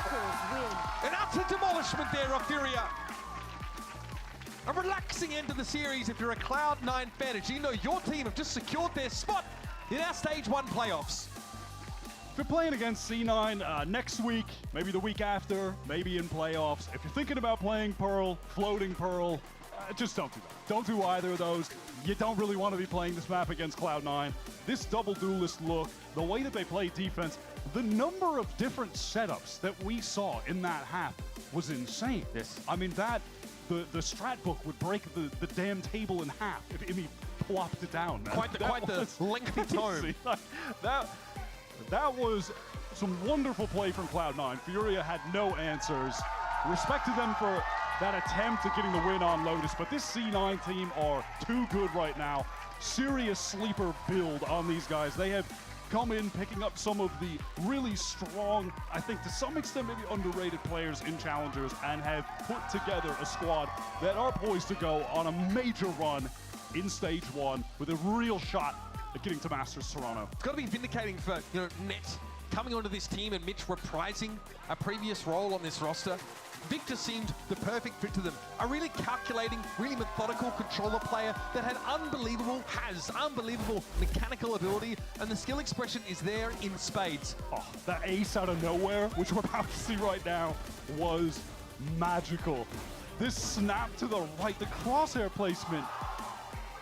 An utter demolishment there of Furia. A relaxing end to the series if you're a Cloud9 fan, as you know your team have just secured their spot in our Stage 1 playoffs. If you're playing against C9 next week, maybe the week after, maybe in playoffs, if you're thinking about playing Pearl, floating Pearl, just don't do that. Don't do either of those. You don't really want to be playing this map against Cloud9. This double duelist look, the way that they play defense, the number of different setups that we saw in that half was insane. Yes. I mean, the strat book would break the damn table in half if Imi plopped it down. Man. Quite the lengthy tome. That was some wonderful play from Cloud9. Furia had no answers. Respect to them for that attempt at getting the win on Lotus, but this C9 team are too good right now. Serious sleeper build on these guys. They have come in picking up some of the really strong, I think to some extent maybe underrated players in Challengers, and have put together a squad that are poised to go on a major run in Stage 1 with a real shot at getting to Masters Toronto. It's got to be vindicating for, you know, Net coming onto this team and Mitch reprising a previous role on this roster. Victor seemed the perfect fit to them. A really calculating, really methodical controller player that has unbelievable mechanical ability, and the skill expression is there in spades. Oh, that ace out of nowhere, which we're about to see right now, was magical. This snap to the right, the crosshair placement,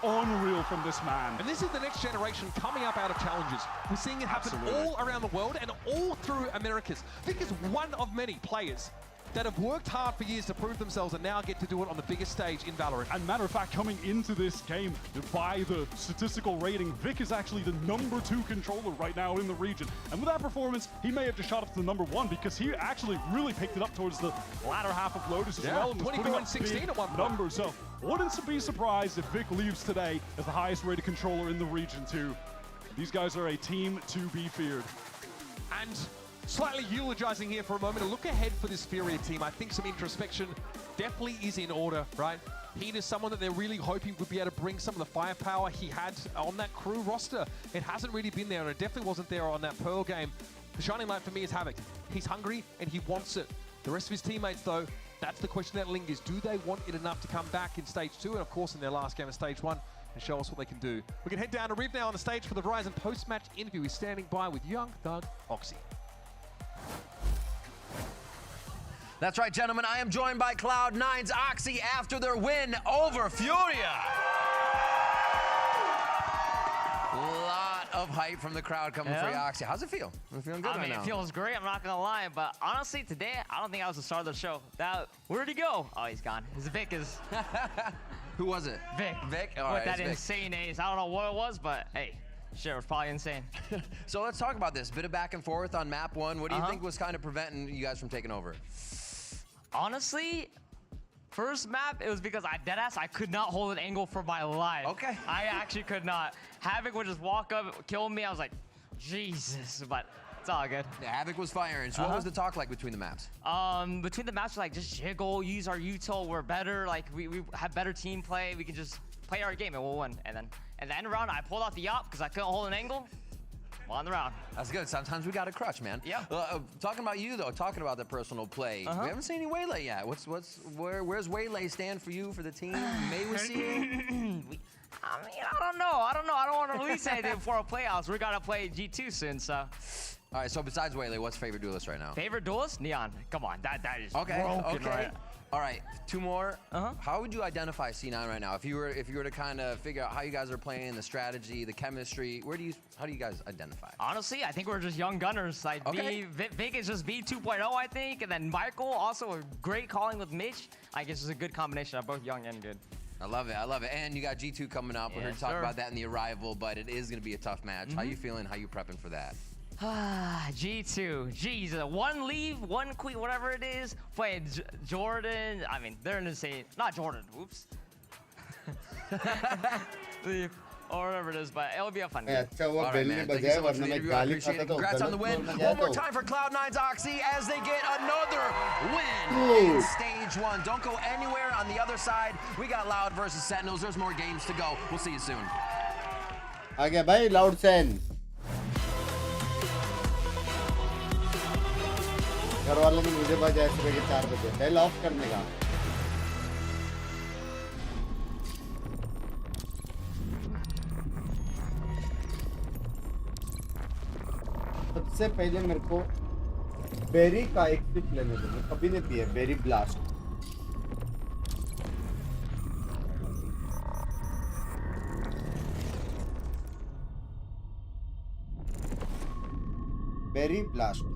unreal from this man. And this is the next generation coming up out of challenges. We're seeing it happen all around the world and all through Americas. Vic is one of many players that have worked hard for years to prove themselves and now get to do it on the biggest stage in Valorant. And matter of fact, coming into this game, by the statistical rating, Vic is actually the #2 controller right now in the region. And with that performance, he may have just shot up to the #1 because he actually really picked it up towards the latter half of Lotus as well. And was 24 and 16 at one point. Numbers. So wouldn't be surprised if Vic leaves today as the highest rated controller in the region too. These guys are a team to be feared. And slightly eulogizing here for a moment, a look ahead for this Furia team. I think some introspection definitely is in order, right? Heat is someone that they're really hoping would be able to bring some of the firepower he had on that crew roster. It hasn't really been there, and it definitely wasn't there on that Pearl game. The shining light for me is Havoc. He's hungry and he wants it. The rest of his teammates, though, that's the question that lingers. Do they want it enough to come back in Stage 2 and, of course, in their last game of Stage 1 and show us what they can do? We can head down to Riv now on the stage for the Verizon post-match interview. He's standing by with Young Thug Oxy. That's right, gentlemen. I am joined by Cloud9's Oxy after their win over Furia. Lot of hype from the crowd coming for you, Oxy. How's it feel? I'm feeling good right now. It feels great. I'm not gonna lie, but honestly, today I don't think I was the star of the show. Where'd he go? Oh, he's gone. Vic is. Who was it? Vic. Vic. All with right, that insane ace. I don't know what it was, but hey. Sure, it was probably insane. So let's talk about this. Bit of back and forth on map 1. What do you think was kind of preventing you guys from taking over? Honestly, first map, it was because I could not hold an angle for my life. Okay. I actually could not. Havoc would just walk up, kill me. I was like, Jesus, but it's all good. Yeah, Havoc was firing. So what was the talk like between the maps? Between the maps, like just jiggle, use our util. We're better. Like we have better team play. We can just play our game and we'll win. And then at the end round, I pulled out the op because I couldn't hold an angle. On the round. That's good. Sometimes we got to crutch, man. Yeah. Talking about you though, talking about the personal play. We haven't seen any Waylay yet. Where's Waylay stand for you for the team? May we see you? I mean, I don't know. I don't want to release anything before playoffs. We gotta play G2 soon, so. All right. So besides Waylay, what's favorite duelist right now? Favorite duelist? Neon. Come on, that is Okay. broken, Okay. right? All right. Two more. How would you identify C9 right now? If you were to kind of figure out how you guys are playing, the strategy, the chemistry, how do you guys identify? Honestly, I think we're just young gunners. Like Vic is just B 2.0, I think, and then Michael also a great calling with Mitch. I guess it's a good combination of both young and good. I love it. I love it. And you got G2 coming up. We're going to talk about that in the arrival, but it is going to be a tough match. How you feeling? How you prepping for that? G2. Jeez, one leave, one queen, whatever it is. Playing Jordan. I mean, they're in the same. Not Jordan. Oops. Leave. Or whatever it is, but it'll be a fun game. All right, man. Thank you so much for the interview. I appreciate it. Congrats on the win. One more time for Cloud9's Oxy as they get another win in stage 1. Don't go anywhere on the other side. We got Loud versus Sentinels. There's more games to go. We'll see you soon. आगे भाई Loud Sen. घर वालों ने मुझे बजाया सुबह के 4 बजे बेल ऑफ करने का सबसे पहले मेरे को बेरी का एक सिप लेने दो मैं कभी नहीं पिया berry blast berry blast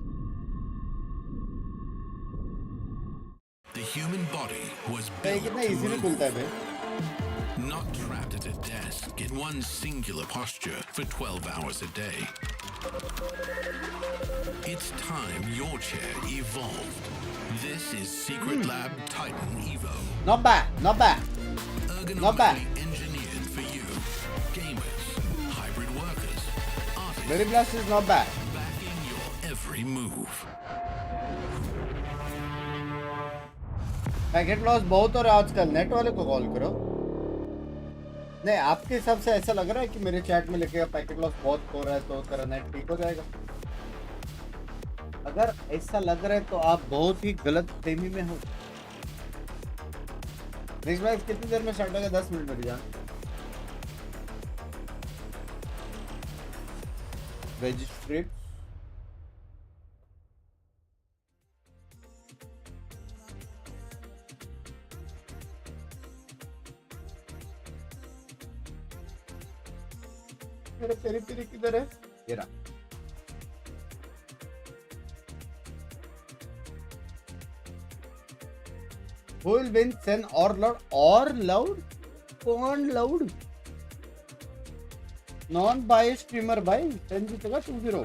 The human body was built not trapped at a desk in one singular posture for 12 hours a day. It's time your chair evolved. This is Secret Lab Titan Evo. Not bad, not bad. Not bad. Engineered for you. Gamers, hybrid workers, artists. Very blast is not bad. Backing your every move. Packet loss बहुत हो रहा है आजकल net वाले को call करो नहीं आपके हिसाब से ऐसा लग रहा है कि मेरे चैट में लिखेगा पैकेट लॉस बहुत हो रहा है तो तेरा नेट ठीक हो जाएगा अगर ऐसा लग रहा है तो आप बहुत ही गलत फहमी में हो नेक्स्ट मैच कितनी देर में स्टार्ट होगा 10 मिनट में जान रजिस्ट्रेट मेरे पेरी पेरी किधर है ये रहा Who will win Sen or Loud कौन Loud नॉन बाय स्ट्रीमर भाई Sen जीतेगा 2-0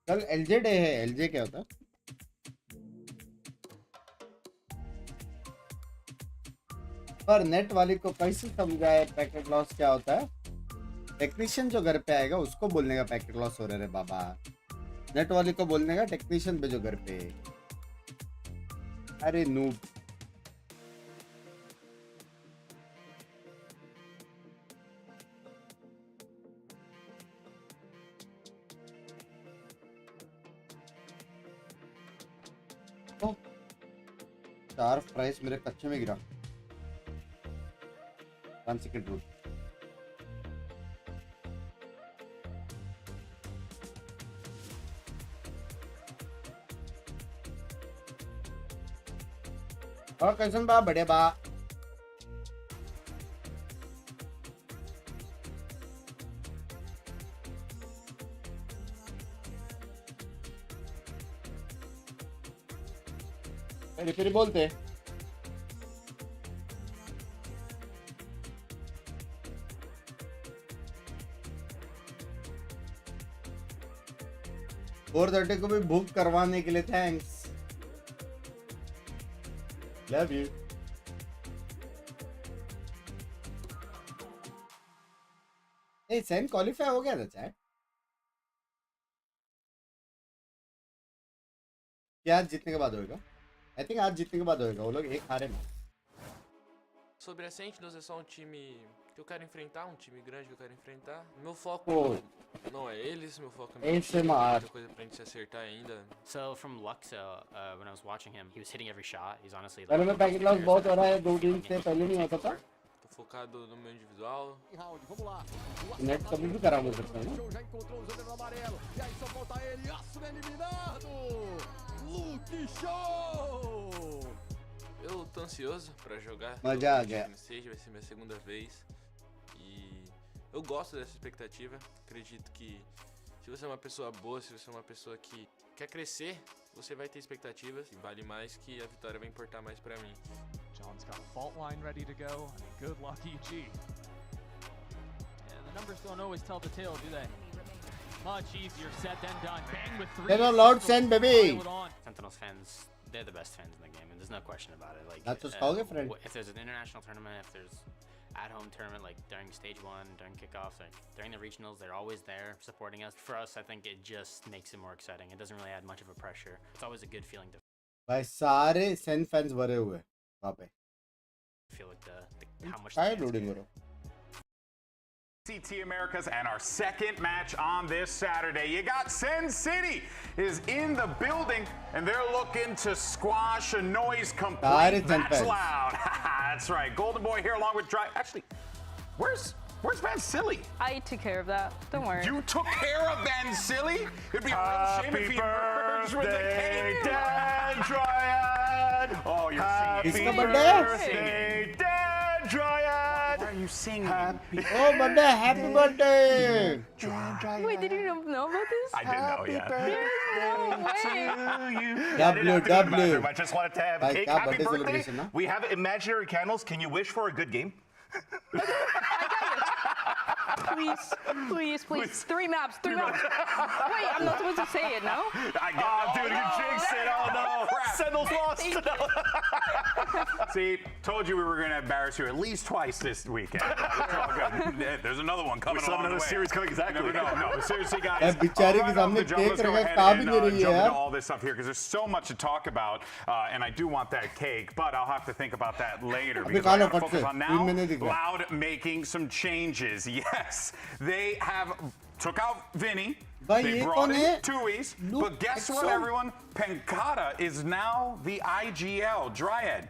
कल एलजे डे है एलजे क्या होता है पर नेट वाली को कैसे समझाए पैकेट लॉस क्या होता है टेक्नीशियन जो घर पे आएगा उसको बोलने का पैकेट लॉस हो रहा है बाबा नेट वाली को बोलने का टेक्नीशियन पे जो घर पे अरे नूब चार प्राइस मेरे कच्चे में गिरा 1 second rule. और कैसन बा बड़े बा फिर बोलते और 430 को भी बुक करवाने के लिए thanks love U A Sen qualify हो गया था चैट क्या आज जीतने के बाद होएगा आई थिंक आज जीतने के बाद होएगा वो लोग एक हारे में Sobre a Sentinels é só um time que eu quero enfrentar, um time grande que eu quero enfrentar. Meu foco não é eles, meu foco é meu time, muita coisa pra gente se acertar ainda. So from Lux, when I was watching him, he was hitting every shot. He's honestly पहले में packet loss बहुत हो रहा है 2 game से पहले नहीं होता था Tô focado no meu individual. Net कभी भी खराब हो सकता है ना Já encontrou o zagueiro amarelo. E aí só falta ele. Yasuo eliminado. Luke Show! Eu tô ansioso pra jogar. Mas já, já. Stage vai ser minha segunda vez. E eu gosto dessa expectativa. Acredito que se você é uma pessoa boa, se você é uma pessoa que quer crescer, você vai ter expectativas. E vale mais que a vitória vai importar mais pra mim. John's got a fault line ready to go. Good luck, EG. Yeah, the numbers don't always tell the tale, do they? Much easier said than done. Bang with 3. Hello, Lord Sen, baby. Sentinels fans, they're the best fans in the game, and there's no question about it. Like, That's what's called, friend. If there's an international tournament, if there's at-home tournament, like during stage 1, during kickoffs, like during the regionals, they're always there supporting us. For us, I think it just makes it more exciting. It doesn't really add much of a pressure. It's always a good feeling to भाई सारे Sen fans भरे हुए वहाँ पे feel like the how much. काय loading हो रहा CT Americas and our second match on this Saturday. You got Sen City is in the building and they're looking to squash a noise complaint. That's loud. That's right. Golden Boy here along with Dry. Actually, where's Van Silly? I took care of that. Don't worry. You took care of Van Silly? It'd be a real shame if he emerged with the cake. Dad Dryad. Oh, you're singing. Happy birthday, Dad Dryad. Why are you singing? Oh, birthday! Happy birthday! Wait, did you know about this? I didn't know yet. W. I just wanted to have Like, cake. क्या Happy birthday birthday. celebration, ना? We have imaginary candles. Can you wish for a good game? Please. 3 maps. Wait, I'm not supposed to say it, no? Dude, you jinxed it. Oh, no. Sentinels lost. See, told you we were going to embarrass you at least twice this weekend. It's all good. There's another one coming along the way. series coming, exactly. No. Seriously, guys. यार बेचारे के सामने cake रखा खा भी नहीं रही है यार all this stuff here because there's so much to talk about, and I do want that cake, but I'll have to think about that later because I gotta focus on now. Loud making some changes. Yes, they have took out Vinny. They brought in Tui's, but guess what, everyone? Pancata is now the IGL Dryad.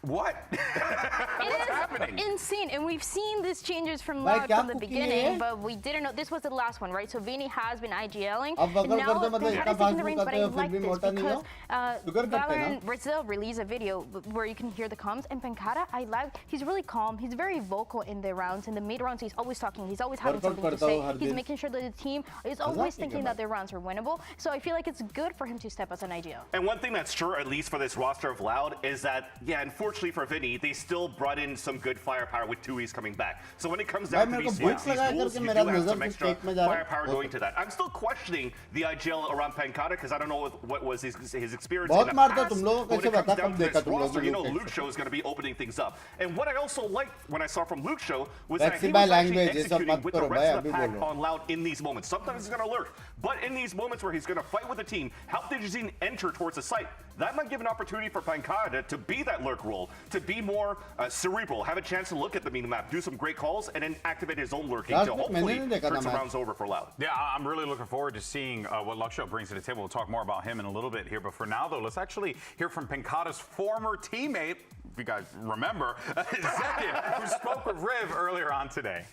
What? What's happening? Insane, and we've seen these changes from Loud from the beginning, but we didn't know this was the last one, right? So Vinny has been IGLing, and now Pancata's taking the reins, but I like this because Valorant Brazil released a video where you can hear the comms, and Pancata, I like, he's really calm, he's very vocal in the rounds, in the mid rounds he's always talking, he's always having something to say, he's making sure that the team is always thinking that their rounds are winnable, so I feel like it's good for him to step as an IGL. And one thing that's true, at least for this roster of Loud, is that, yeah, unfortunately for Vinny, they still brought in some good firepower with Tui's coming back. So when it comes down to these rules, you do have some extra firepower going to that. I'm still questioning the IGL around Pancata because I don't know what was his experience in the past. But when it comes down to this roster, you know Luke Show is going to be opening things up. And what I also liked when I saw from Luke Show was that he was actually executing with the rest of the pack on Loud in these moments. Sometimes he's going to lurk, but in these moments where he's going to fight with the team, help Digizine enter towards the site, that might give an opportunity for Pancata to be that lurk role, to be more cerebral, have a chance to look at the mini-map, do some great calls, and then activate his own lurking to hopefully turn some rounds over for Loud. Yeah, I'm really looking forward to seeing what Luxshow brings to the table. We'll talk more about him in a little bit here, but for now, though, let's actually hear from Pancata's former teammate, if you guys remember, Zekin, who spoke with Riv earlier on today.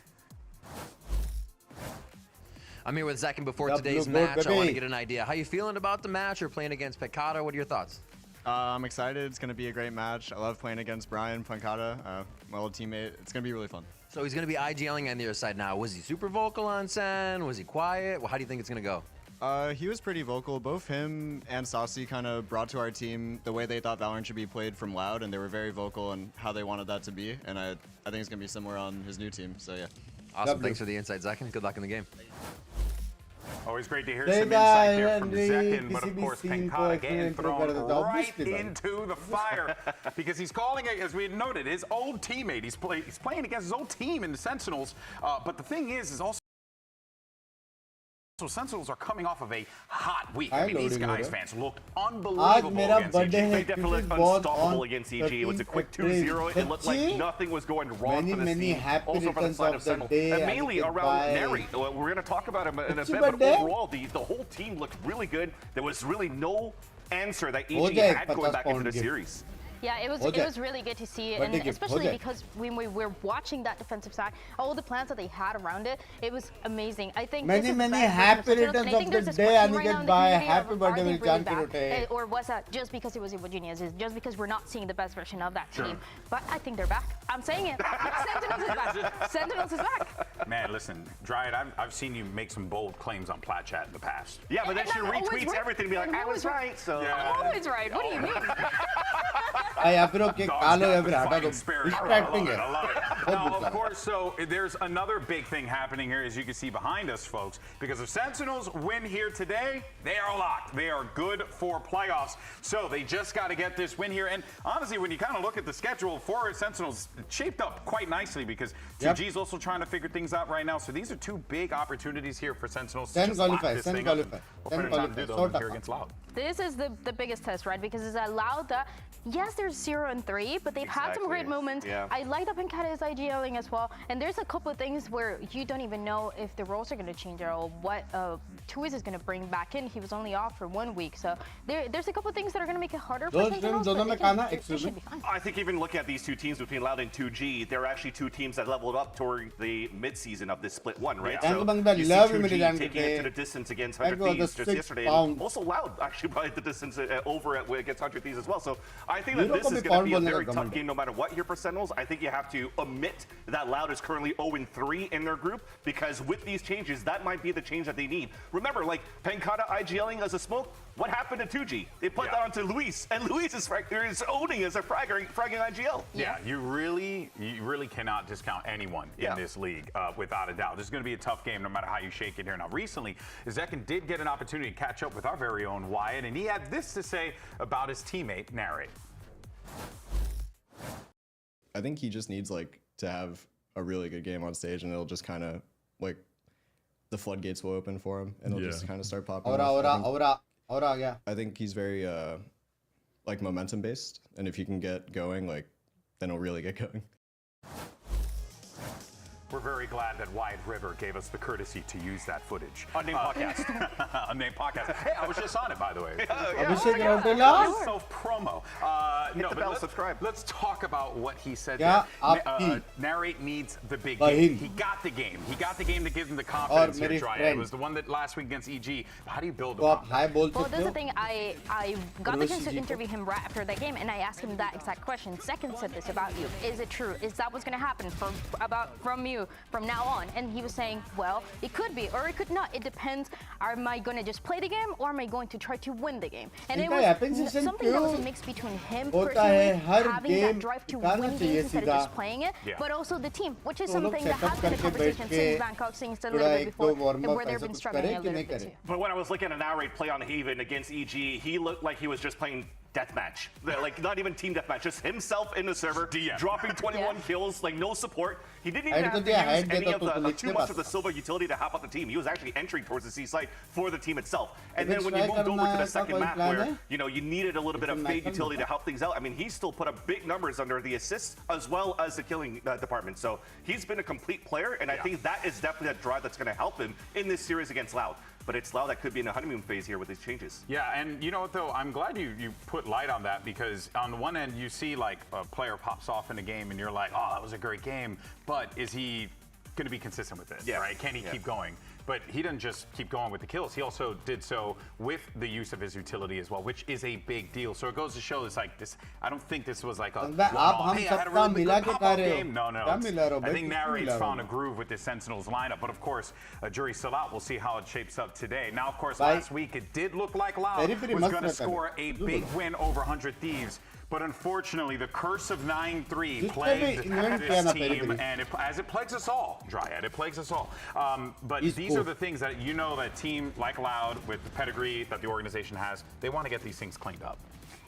I'm here with Zekin before today's match. I want to get an idea. How you feeling about the match? You're playing against Pancata. What are your thoughts? I'm excited. It's going to be a great match. I love playing against Brian Pancata, my old teammate. It's going to be really fun. So he's going to be IGLing on the other side now. Was he super vocal on Sen? Was he quiet? Well, how do you think it's going to go? He was pretty vocal. Both him and Saucy kind of brought to our team the way they thought Valorant should be played from Loud, and they were very vocal on how they wanted that to be. And I think it's going to be similar on his new team. So, yeah. Awesome. Thanks for the insight, Zekin. Good luck in the game. Always great to hear some insight there from Zekin, but of course Pancata getting thrown right into the fire because he's calling it, as we had noted, his old teammate. He's playing against his old team in the Sentinels, but the thing is also So Sentinels are coming off of a hot week. Hi, I mean, these loading guys order. fans looked आज unbelievable मेरा against birthday EG. है. They definitely It looked is born unstoppable on against EG. It was a quick 13th 2-0. It looked like April. nothing was going wrong for this Many team. happy Also for the returns side of of the Sentinels. day. And mainly and around goodbye. Neri. We're going to talk about him in a Happy bit, but birthday. overall, the whole team looked really good. There was really no answer that हो EG जाए had going 50 back into pound the gift. series. Yeah, it हो जाए. was really good to see, Birthday and gift, हो especially जाए. because when we were watching that defensive side, all the plans that they had around it, it was amazing. I think this Many, is the many best happy version of Sentinels, returns and I think of there's the this day, question right Aniket now in the bhai. community Happy of, birthday, are they Will really Chan bad? Kirote. Or was that just because it was Evo Juniors? Is it just because we're not seeing the best version of that Sure. team? But I think they're back. I'm saying it. Sentinels is back. Sentinels is back. Man, listen, Dryad, I've seen you make some bold claims on Plat Chat in the past. Yeah, but then And she I'm always retweets right. everything and be like, I'm I was always right. right. So I'm always right. What do you mean? या फिर वो cake खा लो या फिर हटा दो. Fighting spirit. Distracting I है. love it. बहुत Now, बुरा. of course, so there's another big thing happening here, as you can see behind us, folks. Because if Sentinels win here today, they are locked. They are good for playoffs. So they just got to get this win here. And honestly, when you kind of look at the schedule for Sentinels, it's shaped up quite nicely because 2G's also trying to figure things out right now. So these are two big opportunities here for Sentinels to 10 just lock qualify, this 10 thing up. qualify, What 10 better time to qualify. do Sort than here of. against Loud? This is the biggest test, right? Because it's allowed that, yes, there's 0-3, but they've had some great Exactly. moments. Yeah. I liked up in Kata's IGLing as well. And there's a couple of things where you don't even know if the roles are going to change or what Twiz is going to bring back in. He was only off for 1 week. So there's a couple of things that are going to make it harder for Those Sentinels, दोनों but में they खाना, they excuse should me. be fine. I think even looking at these two teams between Loud and 2G, they're actually two teams that leveled up toward the mid-season of this split one, right? Yeah. So Thank you, you see love you, 2G Miriam, taking it today. to the distance against Thank 100 you, the Thieves just 6 yesterday. pound. And also Loud actually by the distance over against 100 Thieves as well. So I think You that know this कभी is going to be a pound very बोलने का tough घमंड. game no matter what here for Sentinels. I think you have to omit that Loud is currently 0-3 in their group because with these changes, that might be the change that they need. Remember, like Penkata IGLing as a smoke, what happened to 2G? They put that onto Luis, and Luis is owning as a fragging IGL. Yeah, you really cannot discount anyone in this league without a doubt. This is going to be a tough game no matter how you shake it here. Now, recently, Zekin did get an opportunity to catch up with our very own Wyatt, and he had this to say about his teammate, Narrate. I think he just needs like to have a really good game on stage, and it'll just kind of like the floodgates will open for him, and it'll just kind of start popping. और off. आ गया. I think he's very like momentum based, and if he can get going, like then he'll really get going. We're very glad that Wyatt River gave us the courtesy to use that footage. Unnamed podcast. Unnamed podcast. Hey, I was just on it, by the way. Abhishek Rautela. Self-promo. Hit the bell, subscribe. Let's talk about what he said Yeah, there. आपकी. Narrate needs the big Bahil. game. He got the game. He got the game to give him the confidence here, मेरी Dryad. friend. It was the one that last week against EG. How do you build तो upon आप हाय बोल Well, सकते that's the हो. thing. I got the chance to Urvashi ji interview him right after that game, and I asked him that exact question. Second said this about you. Is it true? Is that what's going to happen from you from now on? And he was saying, well, it could be or it could not. It depends. Am I going to just play the game or am I going to try to win the game? And it was something that was a mix between him होता personally है, हर having game that drive to निकालना win चाहिए games instead of सीधा. just playing it, Yeah. but also the team, which is तो लोग something that setup has been a करके conversation बैठ के since Bangkok, since a थोड़ा little bit एक before, दो warm up where they've ऐसा been कुछ struggling करे a कि little नहीं bit करे. too. But when I was looking at Narrate play on Haven against EG, he looked like he was just playing deathmatch. Like not even team deathmatch, just himself in the server, dropping 21 kills, like no support. He didn't even Hide have तो to दिया, use hide any देता of तो the लिखने too much पाता. of the silver utility to help out the team. He was actually entering towards the C site for the team itself. And If then it's when you try moved over करना to the है, second कोई map plan where है? you needed a little bit of fade utility to help things out, I mean he still put up big numbers under the assists as well as the killing department. So he's been a complete player, and I think that is definitely a drive that's going to help him in this series against Loud. But it's Loud that could be in a honeymoon phase here with these changes. Yeah, and you know what though? I'm glad you put light on that because on the one end you see like a player pops off in a game and you're like, oh, that was a great game, but is he going to be consistent with this? Yeah. Right? Can he keep going? But he didn't just keep going with the kills. He also did so with the use of his utility as well, which is a big deal. So it goes to show it's like this. I don't think this was like a one-off, hey, I had a really good pop-off game. No. I think Narrate's found a groove with this Sentinels lineup. But of course, jury's still out. We'll see how it shapes up today. Now, of course, last week it did look like Loud was going to score a big win over 100 Thieves. But unfortunately, the curse of 9-3 plagued this team, and as it plagues us all, Dryad, it plagues us all. But these are the things that you know that team like Loud, with the pedigree that the organization has, they want to get these things cleaned up.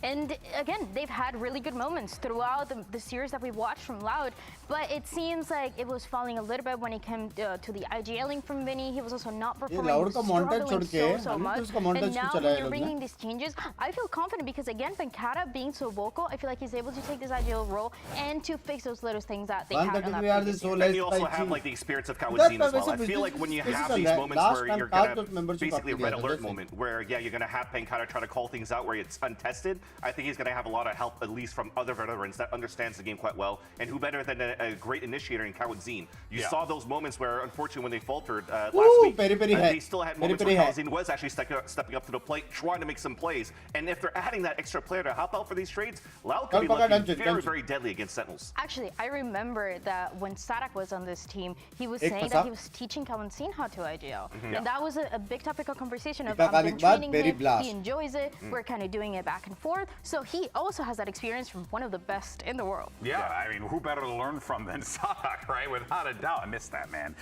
And again, they've had really good moments throughout the series that we watched from Loud, but it seems like it was falling a little bit when it came to the IGLing from Vinny. He was also not performing, Loud का montage struggling छोड़ के, so much. उसका montage And now क्यों चलाया when you're लोग bringing ने? these changes, I feel confident because again, Pankata being so vocal, I feel like he's able to take this IGL role and to fix those little things that they had on that previous year. And you also have like the experience of Kawazin as well. I feel like when you have these moments where you're gonna basically a red alert moment where you're gonna have Pankata try to call things out where it's untested. I think he's gonna have a lot of help at least from other veterans that understands the game quite well. And who better than a great initiator in Kawazin? You saw those moments where unfortunately when they faltered last week, they still had moments where Kawazin was actually stepping up to the plate, trying to make some plays. And if they're adding that extra player to help out for these trades, Loud could be looking very, very deadly against Sentinels. Actually, I remember that when Sadak was on this team, he was saying that he was teaching Kawazin how to IGL. And that was a big topic of conversation of I've been training him, he enjoys it, we're kind of doing it back and forth. So he also has that experience from one of the best in the world. Yeah, I mean, who better to learn from than Sadak, right? Without a doubt. I miss that, man.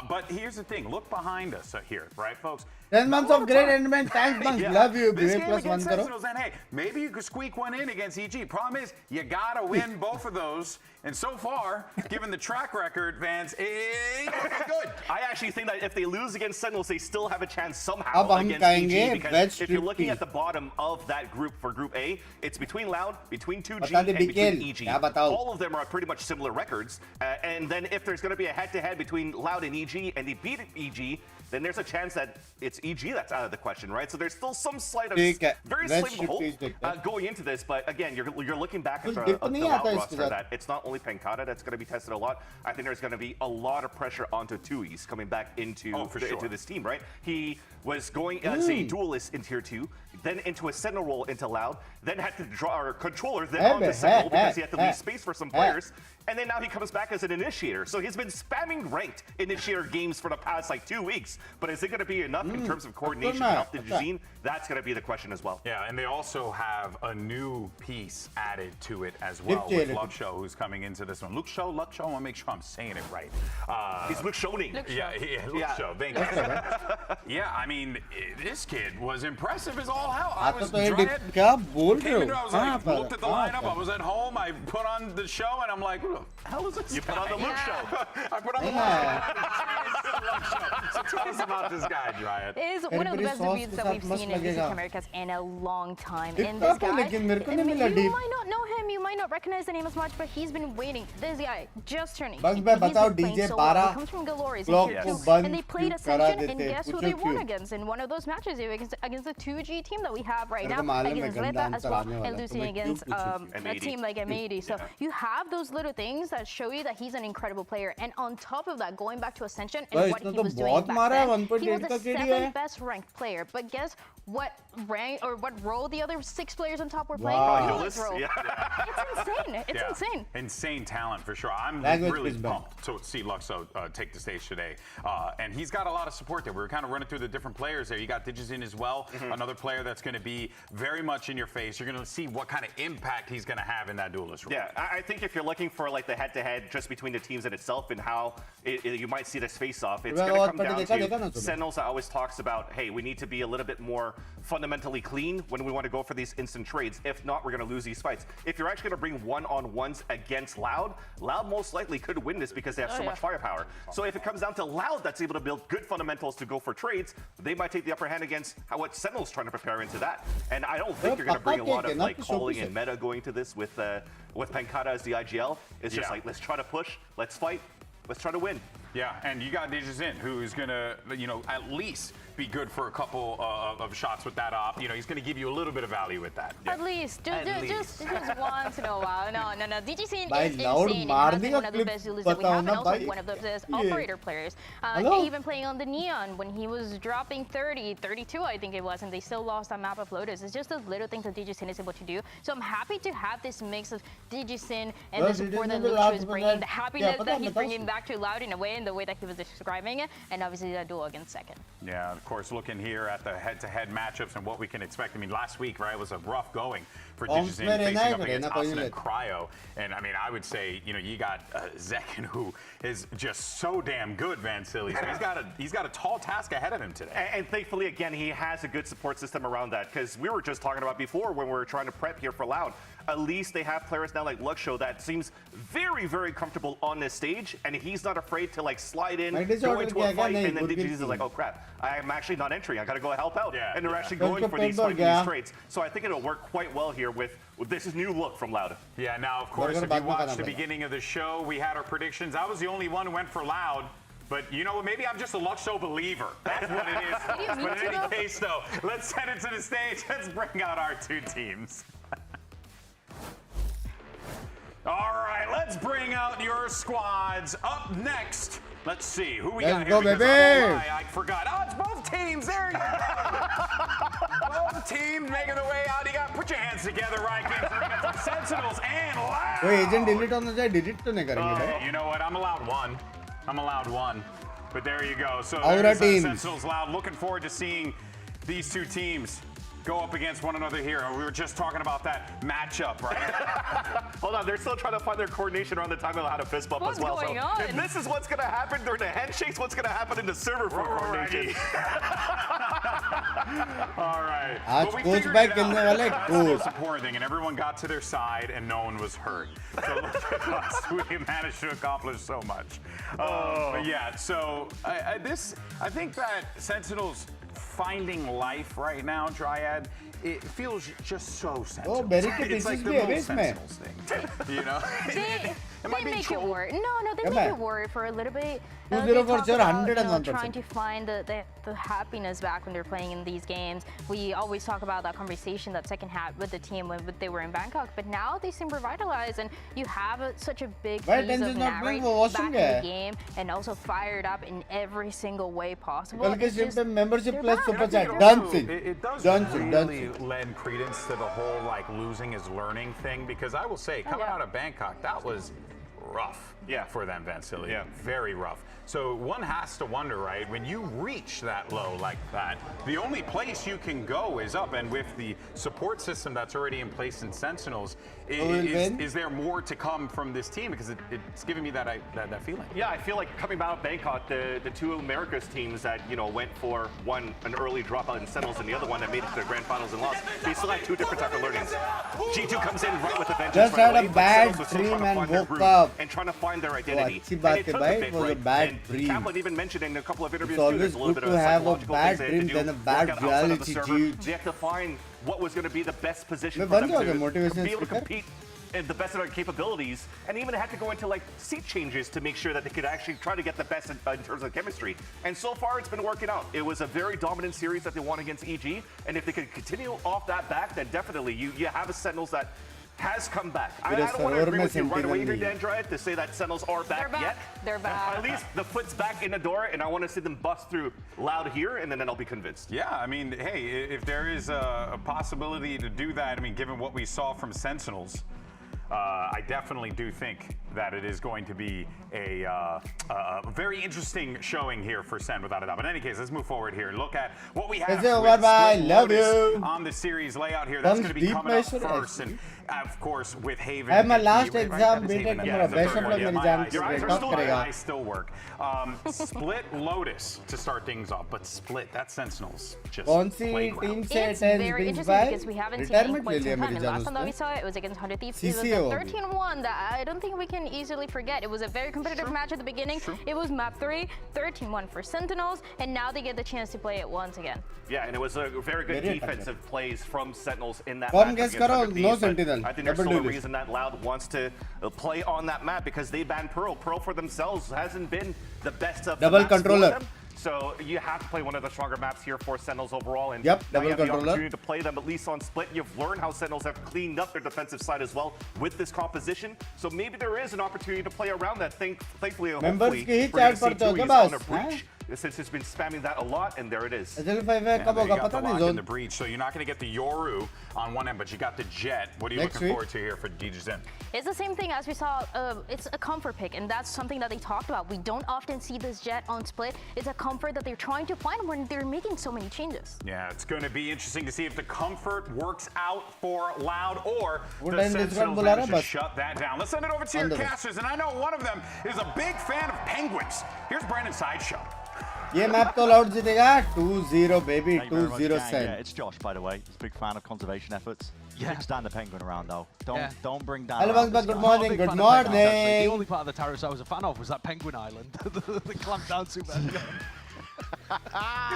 But here's the thing. Look behind us here, right, folks? 10 months of great endment. Thanks, Binks. Love you. This Great game plus one against karo. Sentinels, and hey, maybe you could squeak one in against EG. Problem is, you gotta win both of those. And so far, given the track record, Vance, it's good. I actually think that if they lose against Sentinels, they still have a chance somehow against EG. Because if you're looking at the bottom of that group for Group A, it's between Loud, between 2G, and between EG. All of them are pretty much similar records. And then if there's going to be a head-to-head between Loud and EG, and they beat EG, then there's a chance that it's EG that's out of the question, right? So there's still some slight of very slim hope going into this. But again, you're looking back at the Loud roster that it's not only Pankata that's going to be tested a lot. I think there's going to be a lot of pressure onto Tui's coming back into this team, right? He was going as a duelist in Tier 2, then into a Sentinel role into Loud, then had to draw our controller, then onto Sentinel because he had to leave space for some players. And then now he comes back as an initiator. So he's been spamming ranked initiator games for the past like 2 weeks. But is it going to be enough in terms of coordination to help the Jazeen? That's going to be the question as well. Yeah, and they also have a new piece added to it as well with Luxo, who's coming into this one. Luxo, I want to make sure I'm saying it right. He's Luxoning. Yeah, Luxo. Thank you. Yeah, I mean, this kid was impressive as all hell. I was looked at the lineup. I was at home. I put on the show, and I'm like, who the hell is this? You put on the Luke show. I put on the Luke show. So tell us about this guy, Dryad. It is one of the best debuts that we've seen in VC Americas in a long time. And this guy, you might not know him, you might not recognize the name as much, but he's been waiting. This guy just turning. He's been playing so well. He comes from Galori's in Tier 2, and they played Ascension, and guess who they won against in one of those matches? Against the 2G team that we have right now, against Zeta as well, and losing against a team like M80. So you have those little things that show you that he's an incredible player. And on top of that, going back to Ascension and what he was doing back then, he was the 7th best ranked player. But guess what rank or what role the other 6 players on top were playing? It's insane. It's insane. Insane talent for sure. I'm really pumped to see Luxo take the stage today. And he's got a lot of support there. We were kind of running through the different players there. You got Digizin as well, another player that's going to be very much in your face. You're going to see what kind of impact he's going to have in that duelist role. Yeah, I think if you're looking for like the head-to-head just between the teams in itself and how you might see this face-off, it's going to come down to Sentinels that always talks about, hey, we need to be a little bit more fundamentally clean when we want to go for these instant trades. If not, we're going to lose these fights. If you're actually going to bring one-on-ones against Loud most likely could win this because they have so much firepower. So if it comes down to Loud that's able to build good fundamentals to go for trades, they might take the upper hand against what Sentinel's trying to prepare into that. And I don't think you're going to bring a lot of like calling and meta going to this with Pankata as the IGL. It's just like, let's try to push, let's fight, let's try to win. Yeah, and you got Digizin, who's going to, at least be good for a couple of shots with that op. He's going to give you a little bit of value with that. At least. Just once in a while. No. Digizin is insane. And has been one of the best duelists that we have, and also one of the best operator players. Even playing on the Neon when he was dropping 30, 32, I think it was, and they still lost that map of Lotus. It's just those little things that Digizin is able to do. So I'm happy to have this mix of Digizin and the support that Luxo is bringing, the happiness that he's bringing back to Loud in a way, in the way that he was describing it, and obviously that duel against Second. Yeah, of course, looking here at the head-to-head matchups and what we can expect. I mean, last week, right, was a rough going for Bombs Digizin में facing रहना है, up against रहना कोई Asen नहीं and Cryo. And I mean, I would say, you know, you got Zekin, who is just so damn good, Vansili. So he's got a tall task ahead of him today. And thankfully, again, he has a good support system around that, because we were just talking about before when we were trying to prep here for Loud. At least they have players now like Luxo that seems very, very comfortable on this stage, and he's not afraid to like slide in, go into a fight, and then Digis is like, oh crap, I'm actually not entering, I gotta go help out. And they're actually going for these trades. So I think it'll work quite well here with this new look from Loud. Yeah, now of course, if you watched the beginning of the show, we had our predictions. I was the only one who went for Loud. But you know what? Maybe I'm just a Luxo believer. That's what it is. But in any case, though, let's send it to the stage. Let's bring out our two teams. All right, let's bring out your squads. Up next, let's see who we got here. Let's go, baby. I forgot. Oh, it's both teams. There you go. Both teams making their way out. You got put your hands together, right? From Sentinels and Loud. Wait, agent delete होना चाहिए, delete तो नहीं करेंगे. You know what? I'm allowed one. I'm allowed one. But there you go. So Aura there's teams. Sentinels Loud. Looking forward to seeing these two teams go up against one another here. We were just talking about that matchup, right? Hold on, they're still trying to find their coordination around the time of how to fist bump as well. What's going so on? if this is what's going to happen during the handshakes, what's going to happen in the server for coordination? All right. आज But we coach figured back it out. खेलने वाले That's the most coach. important thing, and everyone got to their side, and no one was hurt. So look at us. We managed to accomplish so much. But yeah, so I think that Sentinels finding life right now, Dryad, it feels just so Sentinels. Oh, barricade It's like pieces the भी है most इसमें. Sentinels thing. You know? They make it work. No, they Come make on. it work for a little bit. 2-0 They for talk sure, about, 101%. trying to find the happiness back when they're playing in these games. We always talk about that conversation, that second half with the team when they were in Bangkok. But now they seem revitalized, and you have such a big Why piece Tenz of is not playing narrate for back Washington? in the game, and also fired up in every single way possible. कल के It's stream just- पे membership they're plus back. super chat. It Done also- thing. It does Done thing. Done really thing. lend credence to the whole like losing is learning thing, because I will say coming out of Bangkok, that was rough. For them, Vansili. Very rough. So one has to wonder, right, when you reach that low like that, the only place you can go is up, and with the support system that's already in place in Sentinels, is there more to come from this team? Because it's giving me that feeling. Yeah, I feel like coming out of Bangkok, the two Americas teams that, you know, went for an early dropout in Sentinels and the other one that made it to the grand finals and lost, they still had two different type of learnings. G2 comes in right with a vengeance. Just right had a away, but bad Sentinels was still dream trying to and find their woke groove up. and trying to find their identity. अच्छी बात And it है took a भाई, bit, it was a right? bad And dream. Kaplan even mentioned in a couple of interviews It's too, there's always a little good bit to of have a psychological bad things they had to dream do, than a work bad out outside of the reality, server. dude. They have to find what was going to be the best position मैं for बन them जाऊंगा to motivation be able to speaker. compete at the best of their capabilities, and even had to go into like seat changes to make sure that they could actually try to get the best in terms of chemistry. And so far, it's been working out. It was a very dominant series that they won against EG, and if they could continue off that back, then definitely you have a Sentinels that has come back. I don't want to agree with you right away here, Dandriad, to say that Sentinels are back yet. They're back. At least the foot's back in the door, and I want to see them bust through Loud here, and then I'll be convinced. Yeah, I mean, hey, if there is a possibility to do that, I mean, given what we saw from Sentinels, I definitely do think that it is going to be a very interesting showing here for Sen, without a doubt. But in any case, let's move forward here. Look at what we have with bye. Split Love Lotus you. on the series layout here. That's Comes going to be deep coming up measure, first. And of course, with Haven. I have my and last Haven, right? exam, That is Haven, BTech yeah, मेरा the best third of one. luck Yeah, मेरे my exam eyes से still top work. करेगा. My eyes still work. Split Lotus to start things off, but Split, that Sentinels just कौन सी playground. Team से It's Tenz very Binks interesting by because we haven't seen it in retirement ले quite लिया some time. मेरे And जान last time that we उसने. saw it was against 100 Thieves. It was CCO a 13-1 that I don't think we can easily forget. It was a very competitive match at the beginning. It was map 3, 13-1 for Sentinels, and now they get the chance to play it once again. Yeah, and it was a very good Very defensive plays from Sentinels in that Come match guess against करो, 100 no Thieves, but Sentinel. I think there's Double still a duelist. reason that Loud wants to play on that map, because they banned Pearl. Pearl for themselves hasn't been the best of the Double maps for controller. them. So you have to play one of the stronger maps here for Sentinels overall. And Yep, now double you have the controller. opportunity to play them at least on Split. You've learned how Sentinels have cleaned up their defensive side as well with this composition. So maybe there is an opportunity to play around that. Thankfully, Members hopefully, की ही we're gonna chat see पढ़ते हो Tui क्या is on बस, a breach. since it's been spamming that a lot, and there it is. SL5 है कब होगा पता नहीं in zone. the breach, so you're not going to get the Yoru on one end, but you got the Jet. What are you looking forward to here for DJZin? It's the same thing as we saw. It's a comfort pick, and that's something that they talked about. We don't often see this Jet on split. It's a comfort that they're trying to find when they're making so many changes. Yeah, it's going to be interesting to see if the comfort works out for Loud or Good the end is Sentinels one manage to bowler, shut that down. Let's send it over to your Under it. casters, and I know one of them is a big fan of Penguins. Here's Brandon Sideshow. ये map तो loud जीतेगा 2-0 baby 2-0 Yeah, Sen. it's Josh, by the way. He's a big fan of conservation efforts. Yeah. Big stand the penguin around though. Don't bring down. Hello, around Bugs, this good guy. morning, Big good fan of Penguins, actually. morning. The only part of the terrace I was a fan of was that Penguin Island. the clamped down super.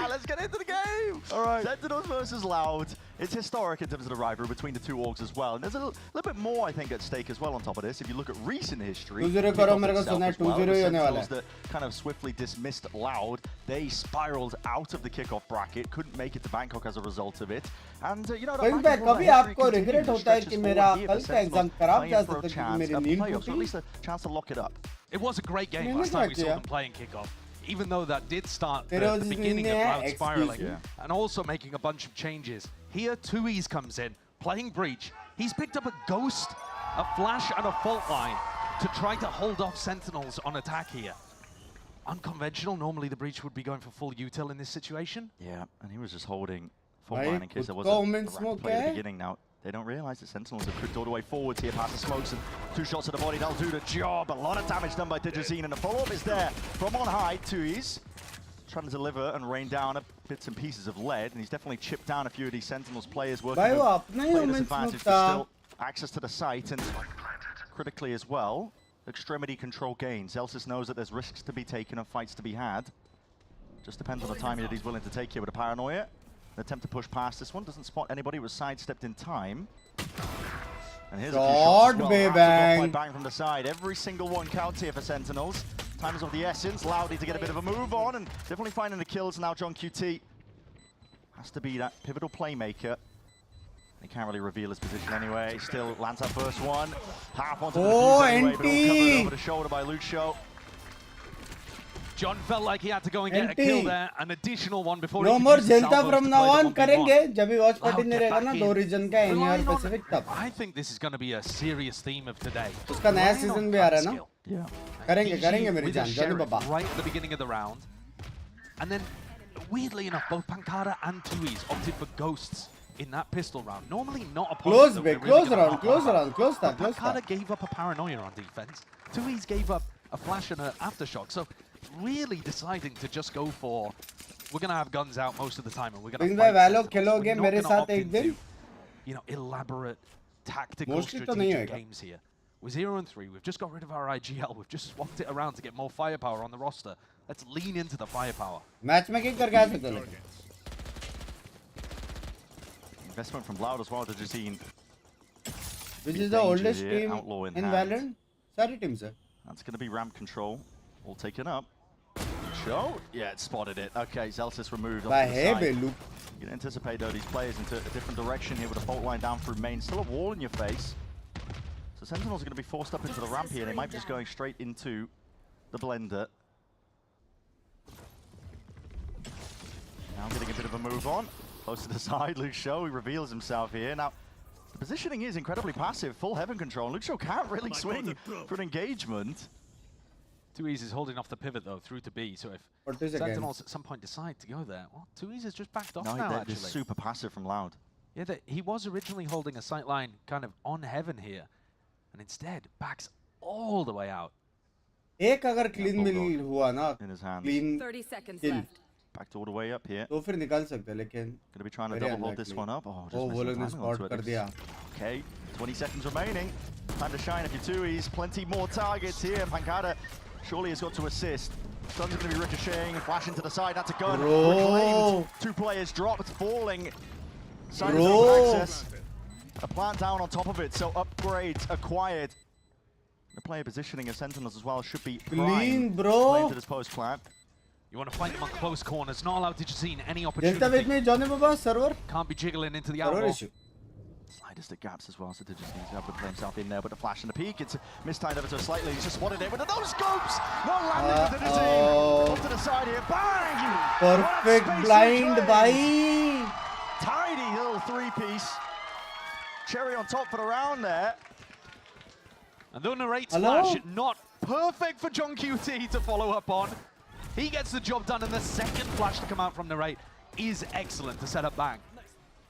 Let's get into the game. All right. Sentinels versus Loud. It's historic in terms of the rivalry between the two orgs as well. And there's a little bit more, I think, at stake as well on top of this. If you look at recent history, 2-0 करो मेरे को itself सुना है as well, 2-0 the ही होने वाला Sentinels है. that kind of swiftly dismissed Loud. They spiraled out of the kickoff bracket, couldn't make it to Bangkok as a result of it. And you know, कहीं पे कभी आपको regret होता है कि मेरा कल का exam खराब जा सकता है क्योंकि मेरी नींद playoffs, or at टूटी. least a chance to lock it up. It was a great game last time we saw them playing kickoff. Even though that did start the beginning of Loud spiraling and also making a bunch of changes. Here, 2E's comes in, playing breach. He's picked up a ghost, a flash, and a fault line to try to hold off Sentinels on attack here. Unconventional. Normally, the breach would be going for full util in this situation. Yeah, and he was just holding full भाई line in case there was खुद a को women rapid smoke play at the है. beginning. Now, they don't realize that Sentinels have cooked all the way forwards here past the smokes and 2 shots to the body. That'll do the job. A lot of damage done by Digizine, and the follow-up is there from on high. 2E's trying to deliver and rain down bits and pieces of lead, and he's definitely chipped down a few of these Sentinels players working भाई वो with अपना ही player women disadvantage, smoke but था. still access to the site, and critically as well, extremity control gains. Elsis knows that there's risks to be taken and fights to be had. Just depends on the timing that he's willing to take here with a paranoia. An attempt to push past this one, doesn't spot anybody, was sidestepped in time. And here's a few shots as well. Bang. Bang from the side. Every single one counts here for Sentinels. Time is of the essence. Loud need to get a bit of a move on, and definitely finding the kills now. John QT has to be that pivotal playmaker. He can't really reveal his position anyway. Still lands that first one. Half onto the defuse anyway, but all covered over the shoulder by Lucio. John felt like he had to go and get a kill there, an additional one before No he more could use the Jelta salvos from to now play the on 1v1. करेंगे जब भी watch party Loud, नहीं get रहेगा back ना in. दो region का Relying NR on- Pacific तब. I think this is going to be a serious theme of today. उसका नया Relying on season भी आ रहा है ना. skill. Yeah. करेंगे मेरी With a जान जानी sheriff Baba. right at the beginning of the round. And then, weirdly enough, both Pankara and 2E's opted for ghosts in that pistol round. Normally not a point Close that bit, we're really close gonna round, harp close on. round, close But that, close Pankara that. gave up a paranoia on defense. 2E's gave up a flash and an aftershock. So really deciding to just go for, we're going to have guns out most of the time and we're going to Binks fight भाई Valo Sentinels. खेलोगे We're not मेरे gonna साथ opt एक दिन. into, you know, elaborate tactical Mostly तो नहीं strategic होएगा. games here. We're 0-3. We've just got rid of our IGL. We've just swapped it around to get more firepower on the roster. Let's lean into the firepower. Matchmaking करके आ सकते हो लेकिन. Investment from Loud as well to Jazine. Which is the oldest team Outlaw in hand. Valorant? सारी teams है. That's going to be ramp control. All taken up. Show? Yeah, it spotted it. Okay, Zelsis removed off By to the hey, side. Belu. You can anticipate though these players into a different direction here with a fault line down through main. Still a wall in your face. So Sentinels are going to be forced up into the ramp here. They might be just going straight into the blender. Now getting a bit of a move on. Close to the side, Lucio, he reveals himself here. Now, the positioning is incredibly passive, full heaven control. Lucio can't really swing for an engagement. 2E's is holding off the pivot though through to B. So What if is it again? Sentinels at some point decide to go there, well, 2E's is just backed off No, now they're actually. super passive from Loud. Yeah, he was originally holding a sight line kind of on heaven here, and instead backs all the way out. एक अगर clean mill हुआ ना, in his hands. clean 30 seconds kill, left. Backed all the way up here. तो फिर निकाल सकते हैं लेकिन. Going to be trying to very double hold this unlikely. one up. Oh, just वो missing लोग ने timing spot onto it. कर दिया. Okay, 20 seconds remaining. Time to shine if you're 2E's. Plenty more targets here. Pankada surely has got to assist. Stuns are going to be ricocheting. Flash into the side. That's a gun. Bro. Reclaimed. 2 players dropped, falling. Side is Bro. open access. A plant down on top of it. So upgrades acquired. The player positioning of Sentinels as well should be Clean, prime. bro. Playing to this post plant. You want to fight them on close corners, not allowed to just see any Delta with opportunity. me, Johnny Baba, server. Can't be jiggling into the Server outlaw. issue. Slightest at gaps as well, so just needs to be able to play himself in there, but the flash and the peek, it's mistimed ever so slightly. He's just spotted it with those scopes! Not landing within his team! Off to the side here, bang! Perfect blind, bhai! Tidy little three-piece. Cherry on top for the round there. And the narrate's flash, not perfect for John QT to follow up on. He gets the job done, and the second flash to come out from narrate is excellent to set up Bang.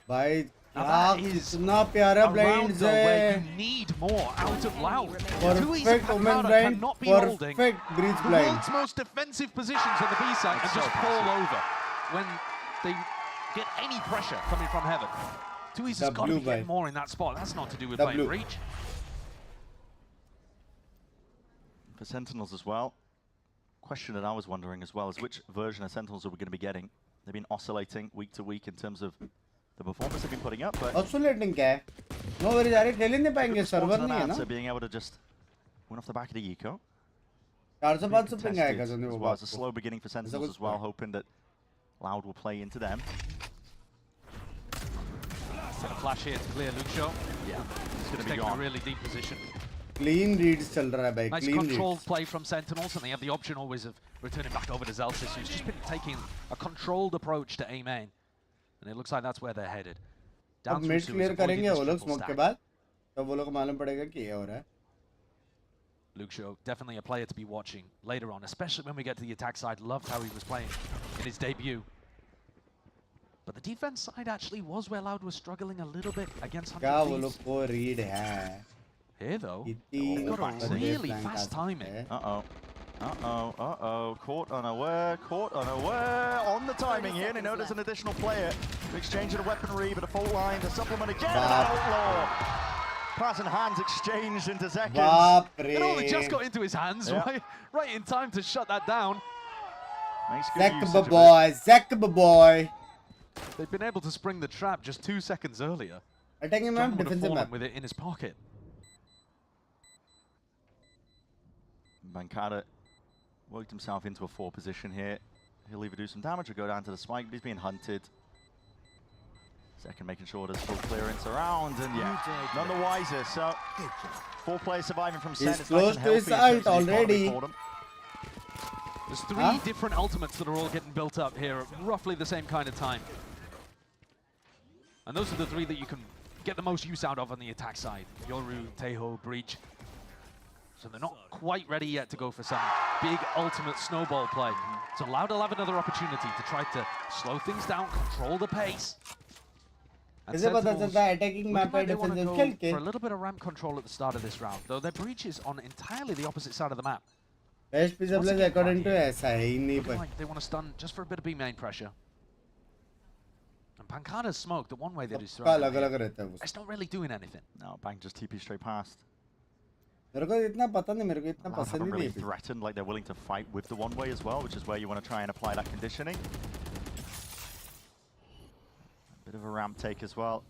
Bhai, that is इतना प्यारा blind where है. you need more out of Loud. Perfect woman blind, perfect breach the blind. world's most defensive positions on the B side and just fall over when they get any pressure coming from heaven. Tui's has got to be getting more in that spot. That's not to do with playing breach. For Sentinels as well, question that I was wondering as well is which version of Sentinels are we going to be getting? They've been oscillating week to week in terms of the performance they've been putting up, but oscillating क्या है? No worries, यार खेल ही नहीं पाएंगे, server नहीं है ना? So being able to just win off the back of the eco. 400-500 ping आएगा as जो well as a slow beginning for Sentinels as well, hoping that Loud will play into them. Set a flash here to clear Luke Show. Yeah, he's going to be in a really deep position. Clean reads चल रहा है भाई. Nice controlled play from Sentinels, and they have the option always of returning back over to Zelsis, who's just been taking a controlled approach to A main. And it looks like that's where they're headed. अब mid clear करेंगे वो लोग smoke के बाद, तब वो लोग को मालूम पड़ेगा कि ये हो रहा है. Luke Show, definitely a player to be watching later on, especially when we get to the attack side. Loved how he was playing in his debut. But the defense side actually was where Loud was struggling a little bit against 100 क्या वो लोग को read है? Here though, they've got a really fast timing. Caught unaware on the timing here, and they know there's an additional player. Exchanging the weaponry, but a fault line to supplement again. Outlaw. Pass and hands exchanged into seconds. It only just got into his hands, right in time to shut that down. Zach boy. They've been able to spring the trap just 2 seconds earlier. Attacking map, defensive map. With it in his pocket. Bancada worked himself into a 4 position here. He'll either do some damage or go down to the spike, but he's being hunted. Second making sure there's full clearance around, and none the wiser. So 4 players surviving from Sen. He's close to his ult already. There's 3 different ultimates that are all getting built up here at roughly the same kind of time. And those are the 3 that you can get the most use out of on the attack side. Yoru, Teho, Breach. So they're not quite ready yet to go for some big ultimate snowball play. So Loud will have another opportunity to try to slow things down, control the pace. And Sentinels attacking map like they want to go for a little bit of ramp control at the start of this round, though their breach is on entirely the opposite side of the map. Best piece of play according to ऐसा है ही नहीं पर. They want to stun just for a bit of B main pressure. And Pancada's smoke, the one way that he's throwing, it's not really doing anything. No, Bang just TP straight past. मेरे को इतना पता नहीं, मेरे को इतना पसंद ही really threatened, like they're willing to fight with the one way as well, which is where you want to try and apply that conditioning. A bit of a ramp take as well.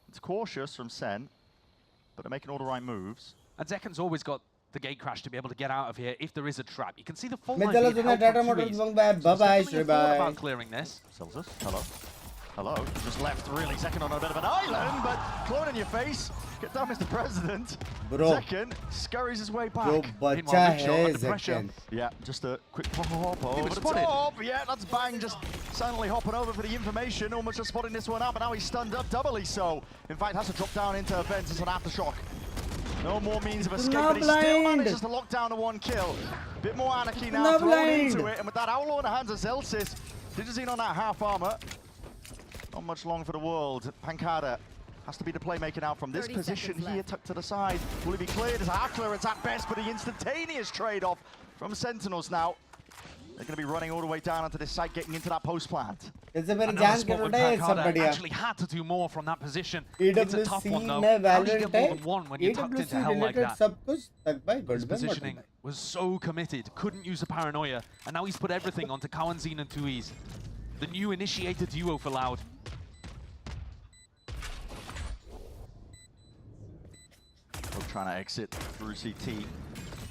It's cautious from Sen, but they're making all the right moves. And Zekken's always got the gate crash to be able to get out of here if there is a trap. You can see the full line being being held data from model Tui's. bye-bye, about clearing this. Celsius, hello. Hello, just left really second on a bit of an island, but clone in your face. Get down, Mr. President. Bro. Second scurries his way back. जो बच्चा है Zekken. Yeah, just a quick hop over the top. Yeah, that's Bang just silently hopping over for the information. Almost just spotting this one up, but now he's stunned up doubly so. In fact, has to drop down into events as an aftershock. No more means of escape, but he still manages to lock down the 1 kill. Bit more anarchy now thrown into it, and with that Outlaw in the hands of Zelsis, Digizine on that half armor. Not much long for the world. Pancada has to be the playmaker now from this position here, tucked to the side. Will he be cleared? As our clearance at best, but the instantaneous trade-off from Sentinels now. They're going to be running all the way down onto this site, getting into that post plant. Actually had to do more from that position. It's a tough one though. How do you get more than one when you're tucked into hell like that? His positioning was so committed, couldn't use the paranoia, and now he's put everything onto Kawanzin and Tui's. The new initiator duo for Loud. Trying to exit through CT.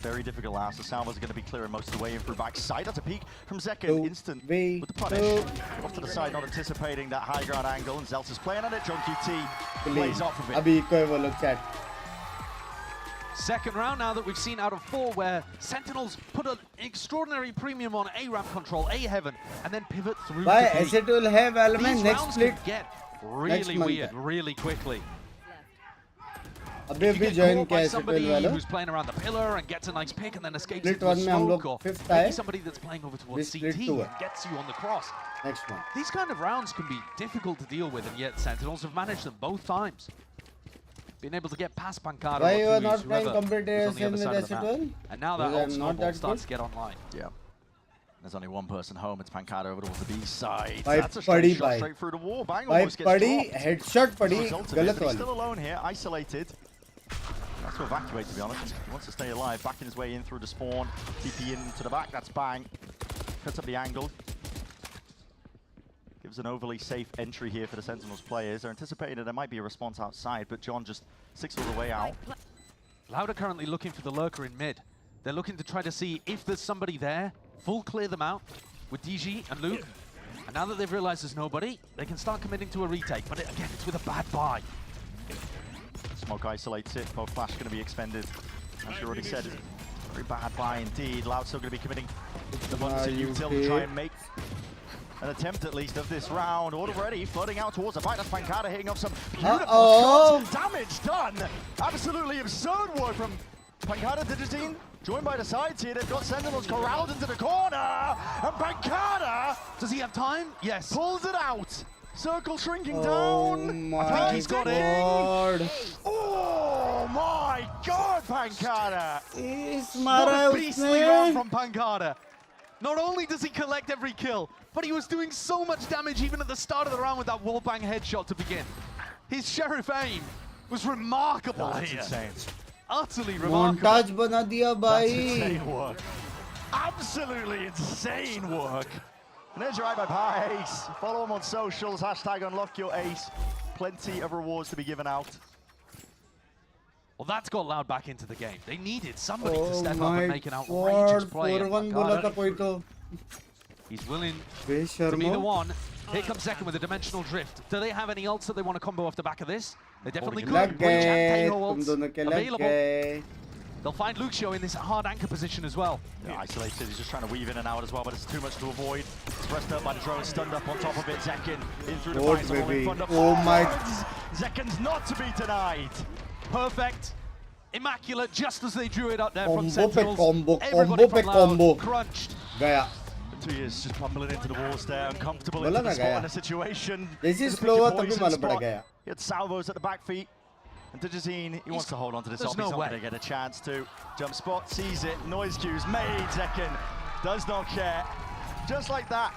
Very difficult last. The Salvos are going to be clearing most of the way in through backside. That's a peek from Zekken. Instant with the punish. Off to the side, not anticipating that high ground angle. And Zelta's playing on it. John QT plays off of it. अभी कोई वो लोग chat. Second round now that we've seen out of 4 where Sentinels put an extraordinary premium on A ramp control, A heaven, and then pivot through Bhai, to B. ऐसे tool है Valve में These next rounds split. can get really weird really quickly. अभी अभी join किया ऐसे tool Somebody वाला. who's playing around the pillar and gets a nice pick and then escapes Split into the 1 में हम smoke, लोग or 5th maybe आए. somebody that's playing over towards Split CT 2 and gets you on the cross. Next one. These kind of rounds can be difficult to deal with, and yet Sentinels have managed them both times. Being able to get past Pancada Why you are not whoever playing is on competitive the other with side of the map. Acetal? And now that Because old I'm not snowball that starts good. to get online. Yeah. There's only one person home. It's Pancada over towards the B side. Bhai, That's a straight padi, shot bhai. straight through the wall. Bang Bhai, almost gets padi, dropped. headshot padi, Result of it, galat but he's wali. still alone here, isolated. Has to evacuate, to be honest. He wants to stay alive. Backing his way in through the spawn. TP into the back. That's Bang. Cuts up the angle. Gives an overly safe entry here for the Sentinels players. They're anticipating that there might be a response outside, but John just sticks all the way out. Loud are currently looking for the lurker in mid. They're looking to try to see if there's somebody there. Full clear them out with DG and Luke. And now that they've realized there's nobody, they can start committing to a retake. But again, it's with a bad buy. Smoke isolates it. Both flash going to be expended. As you already said, it's a very bad buy indeed. Loud still going to be committing the ones to util to try and make an attempt at least of this round. Already flooding out towards the fight. That's Pancada hitting off some beautiful shots and damage done. Absolutely absurd work from Pancada Digitine. Joined by the sides here. They've got Sentinels corralled into the corner. And Pancada, does he have time? Yes. Pulls it out. Circle shrinking Oh down. my I think he's got God. it. Oh my God, Pancada. What a beastly run from Pancada. Not only does he collect every kill, but he was doing so much damage even at the start of the round with that wallbang headshot to begin. His sheriff aim was remarkable. That's insane. Utterly remarkable. Montage बना दिया That's भाई. insane work. Absolutely insane work. And there's your eye by Ace. Follow him on socials. Hashtag unlock your ace. Plenty of rewards to be given out. Well, that's got Loud back into the game. They needed somebody Oh to step up my and make an outrageous God. play. and 4-1 बोला था Pancada, कोई तो. he's willing to बेशर्मो. be the one. Here comes second with a dimensional drift. Do they have any ults that they want to combo off the back of this? They definitely could. लग Breach and गए. Taylor तुम ults दोनों के लग available. गए. They'll find Luxio in this hard anchor position as well. Yeah, isolated. He's just trying to weave in and out as well, but it's too much to avoid. It's pressed up by the drone, stunned up on top of it. Zekken in through the Lord, fight, all baby. in front of Oh my. Zekken's not to be denied. Perfect. Immaculate, just as they drew it up there Combo from पे Sentinels. combo, Everybody combo पे from Loud combo. crunched. गया. 2 years just bumbling into the walls there, uncomfortable बोला into ना the spot गया. in a situation. जैसे There's a slow picture हुआ तभी poison मालूम पड़ spot. गया. He had salvos at the back feet. And Digitine, he wants to hold on to this there's up. no He's not way. going to get a chance to. Jump spot, sees it. Noise cues made. Zekken does not care. Just like that.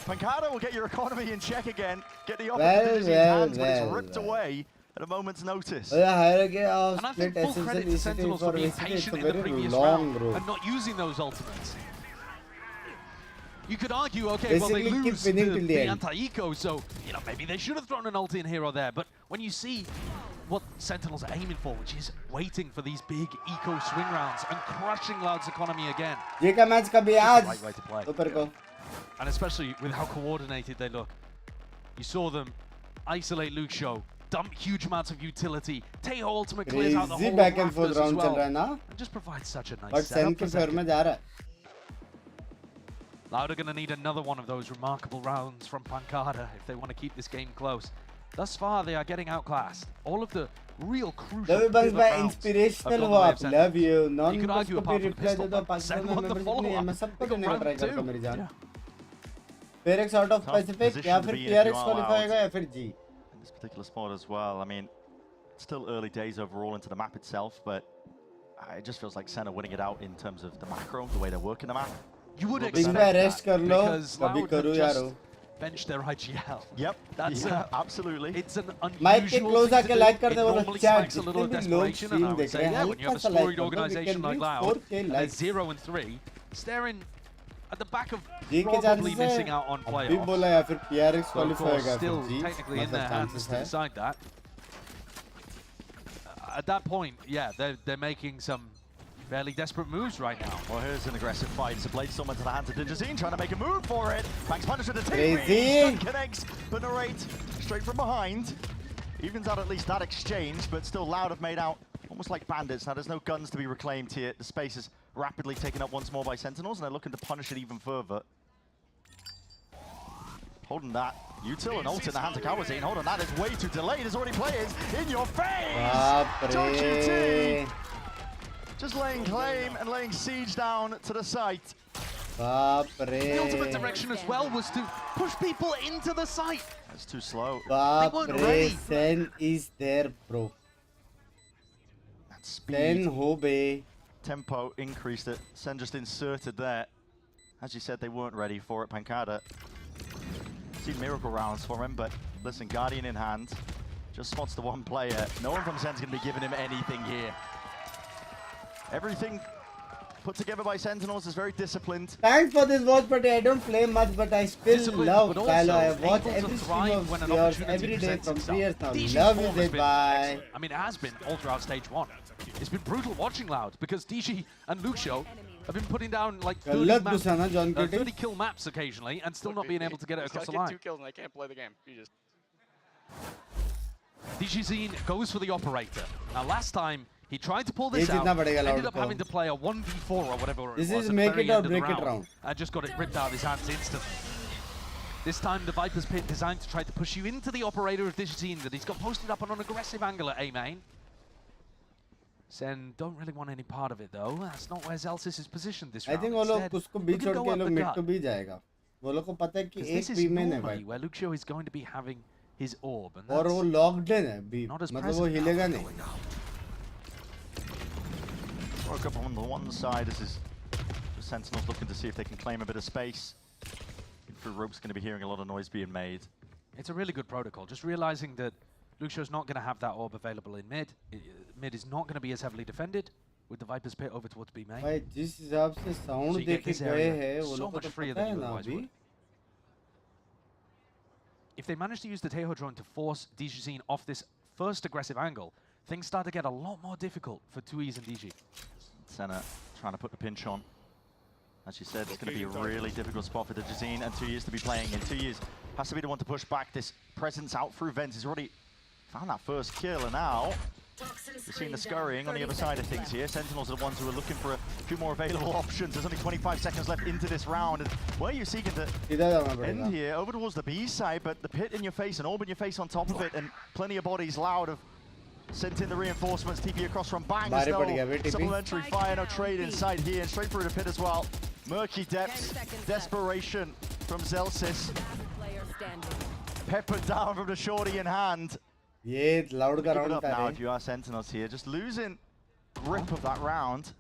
Pancada will get your economy in check again. Get the offense in Digitine's hands, but it's ripped away at a moment's notice. Oh yeah, hierarchy of And I split think full essence credit and to ECT Sentinels for for being VCT. It's patient a in the very previous long round bro. and not using those ultimates. You could argue, okay, well they Basically keep lose winning till the the end. anti-eco, so maybe they should have thrown an ulti in here or there. But when you see what Sentinels are aiming for, which is waiting for these big eco swing rounds and crushing Loud's economy again. ये का match कभी आज Right way to play. दोपहर को. And especially with how coordinated they look. You saw them isolate Luxio, dump huge amounts of utility. Tejo ultimate clears out the Crazy whole back and forth rafters as round चल well. रहा है ना. And just provides such a nice But setup Sen for के favour में Zekken. जा रहा है. Loud are going to need another one of those remarkable rounds from Pancada if they want to keep this game close. Thus far, they are getting outclassed. All of the real crucial Love Binks pivot by rounds inspirational have gone हो the way आप. of Sentinels. Love you. You Non could Binks argue को apart भी from the reply they pistol, दो. but Pakistan Sen में won the membership नहीं है. follow-up. मैं सबको They got देने का round try करता two. हूँ मेरी जान. Yeah. PRX out of Tough Pacific position या to फिर be in if you PRX are qualify Loud. होगा या फिर G. In this particular spot as well. I mean, still early days overall into the map itself, but it just feels like Senna winning it out in terms of the macro, the way they're working the map. You would Binks expect भाई that rest कर लो. because कभी Loud करूँ have यारो. just benched their IGL. Yep, That's absolutely. It's an Mike के unusual close thing आके to do. like कर It दे बोलो normally chat. strikes a little जितने भी लोग desperation, and I stream would देख say, रहे हैं yeah, when you have a हल्का सा like storied कर दो. We can organization like reach Loud, 4K and likes. they're 0-3, staring at the back of G के probably chances missing है. out on अभी playoffs. बोला या फिर PRX So of qualify course, होगा still फिर G. technically in मतलब their hands chances to है. decide that. At that point, yeah, they're making some fairly desperate moves right now. Well, here's an aggressive fight. It's a blade storm into the hands of Digizine, trying to make a move for it. Banks punish with the Crazy. connects, but narrate straight from behind. Evens out at least that exchange, but still Loud have made out almost like bandits. Now there's no guns to be reclaimed here. The space is rapidly taken up once more by Sentinels, and they're looking to punish it even further. Holding that. Util and ult in the hands of Kawazine. Hold on, that is way too delayed. There's already players in your face! John QT just laying claim and laying siege down to the site. The ultimate direction as well was to push people into the site. That's too slow. They weren't ready. Sen is there, bro. Sen Hobe. Tempo increased it. Sen just inserted there. As you said, they weren't ready for it. Pancada. Seen miracle rounds for him, but listen, Guardian in hand. Just spots the one player. No one from Sen's going to be giving him anything here. Everything put together by Sentinels is very disciplined. Thanks for this watch party. I don't play much, but I still love Valo. I watch every stream of yours every day from 3 years now. Love you, Zed. Bye. I mean, it has been all throughout stage 1. It's been brutal watching Loud because DG and Lucio have been putting down like 30 kill maps occasionally and still not being able to get it across the line. 2 kills and I can't play the game. You just... DGZine goes for the operator. Now last time he tried to pull this out, ended up having to play a 1v4 or whatever it was. This is at the make very it or end of the break it round. And just got it ripped out of his hands instantly. This time the Viper's Pit designed to try to push you into the operator of DGZine that he's got posted up on an aggressive angle at A main. Sen don't really want any part of it though. That's not where Zelsis is positioned this round. I think वो लोग उसको बीच छोड़ के लोग mid to B जाएगा. वो लोग को पता है कि एक B में है where Lucio is going to be having his orb. And और वो locked in है B. मतलब वो हिलेगा नहीं. Broke up on the one side. This is the Sentinels looking to see if they can claim a bit of space. Through ropes, going to be hearing a lot of noise being made. It's a really good protocol. Just realizing that Lucio's not going to have that orb available in mid. Mid is not going to be as heavily defended with the Viper's Pit over towards B main. भाई जिस हिसाब से sound देखे गए हैं वो so लोग को much तो freer पता than है you ना otherwise अभी. would. If they manage to use the Tejo drone to force DGZine off this first aggressive angle, things start to get a lot more difficult for 2Es and DG. Senna trying to put the pinch on. As you said, it's going to be a really difficult spot for the Digizine and 2 years to be playing in. 2 years has to be the one to push back this presence out through vents. He's already found that first kill, and now we're seeing the scurrying on the other side of things here. Sentinels are the ones who are looking for a few more available options. There's only 25 seconds left into this round, and where are you seeking to end here? Over towards the B side, but the pit in your face, an orb in your face on top of it, and plenty of bodies. Loud have sent in the reinforcements. TP across from Bangs. No supplementary fire, no trade inside here, and straight through the pit as well. Murky depths, desperation from Zelsis. Peppered down from the shorty in hand. Yeah, Loud का round था now if you are Sentinels here, just losing grip of that round.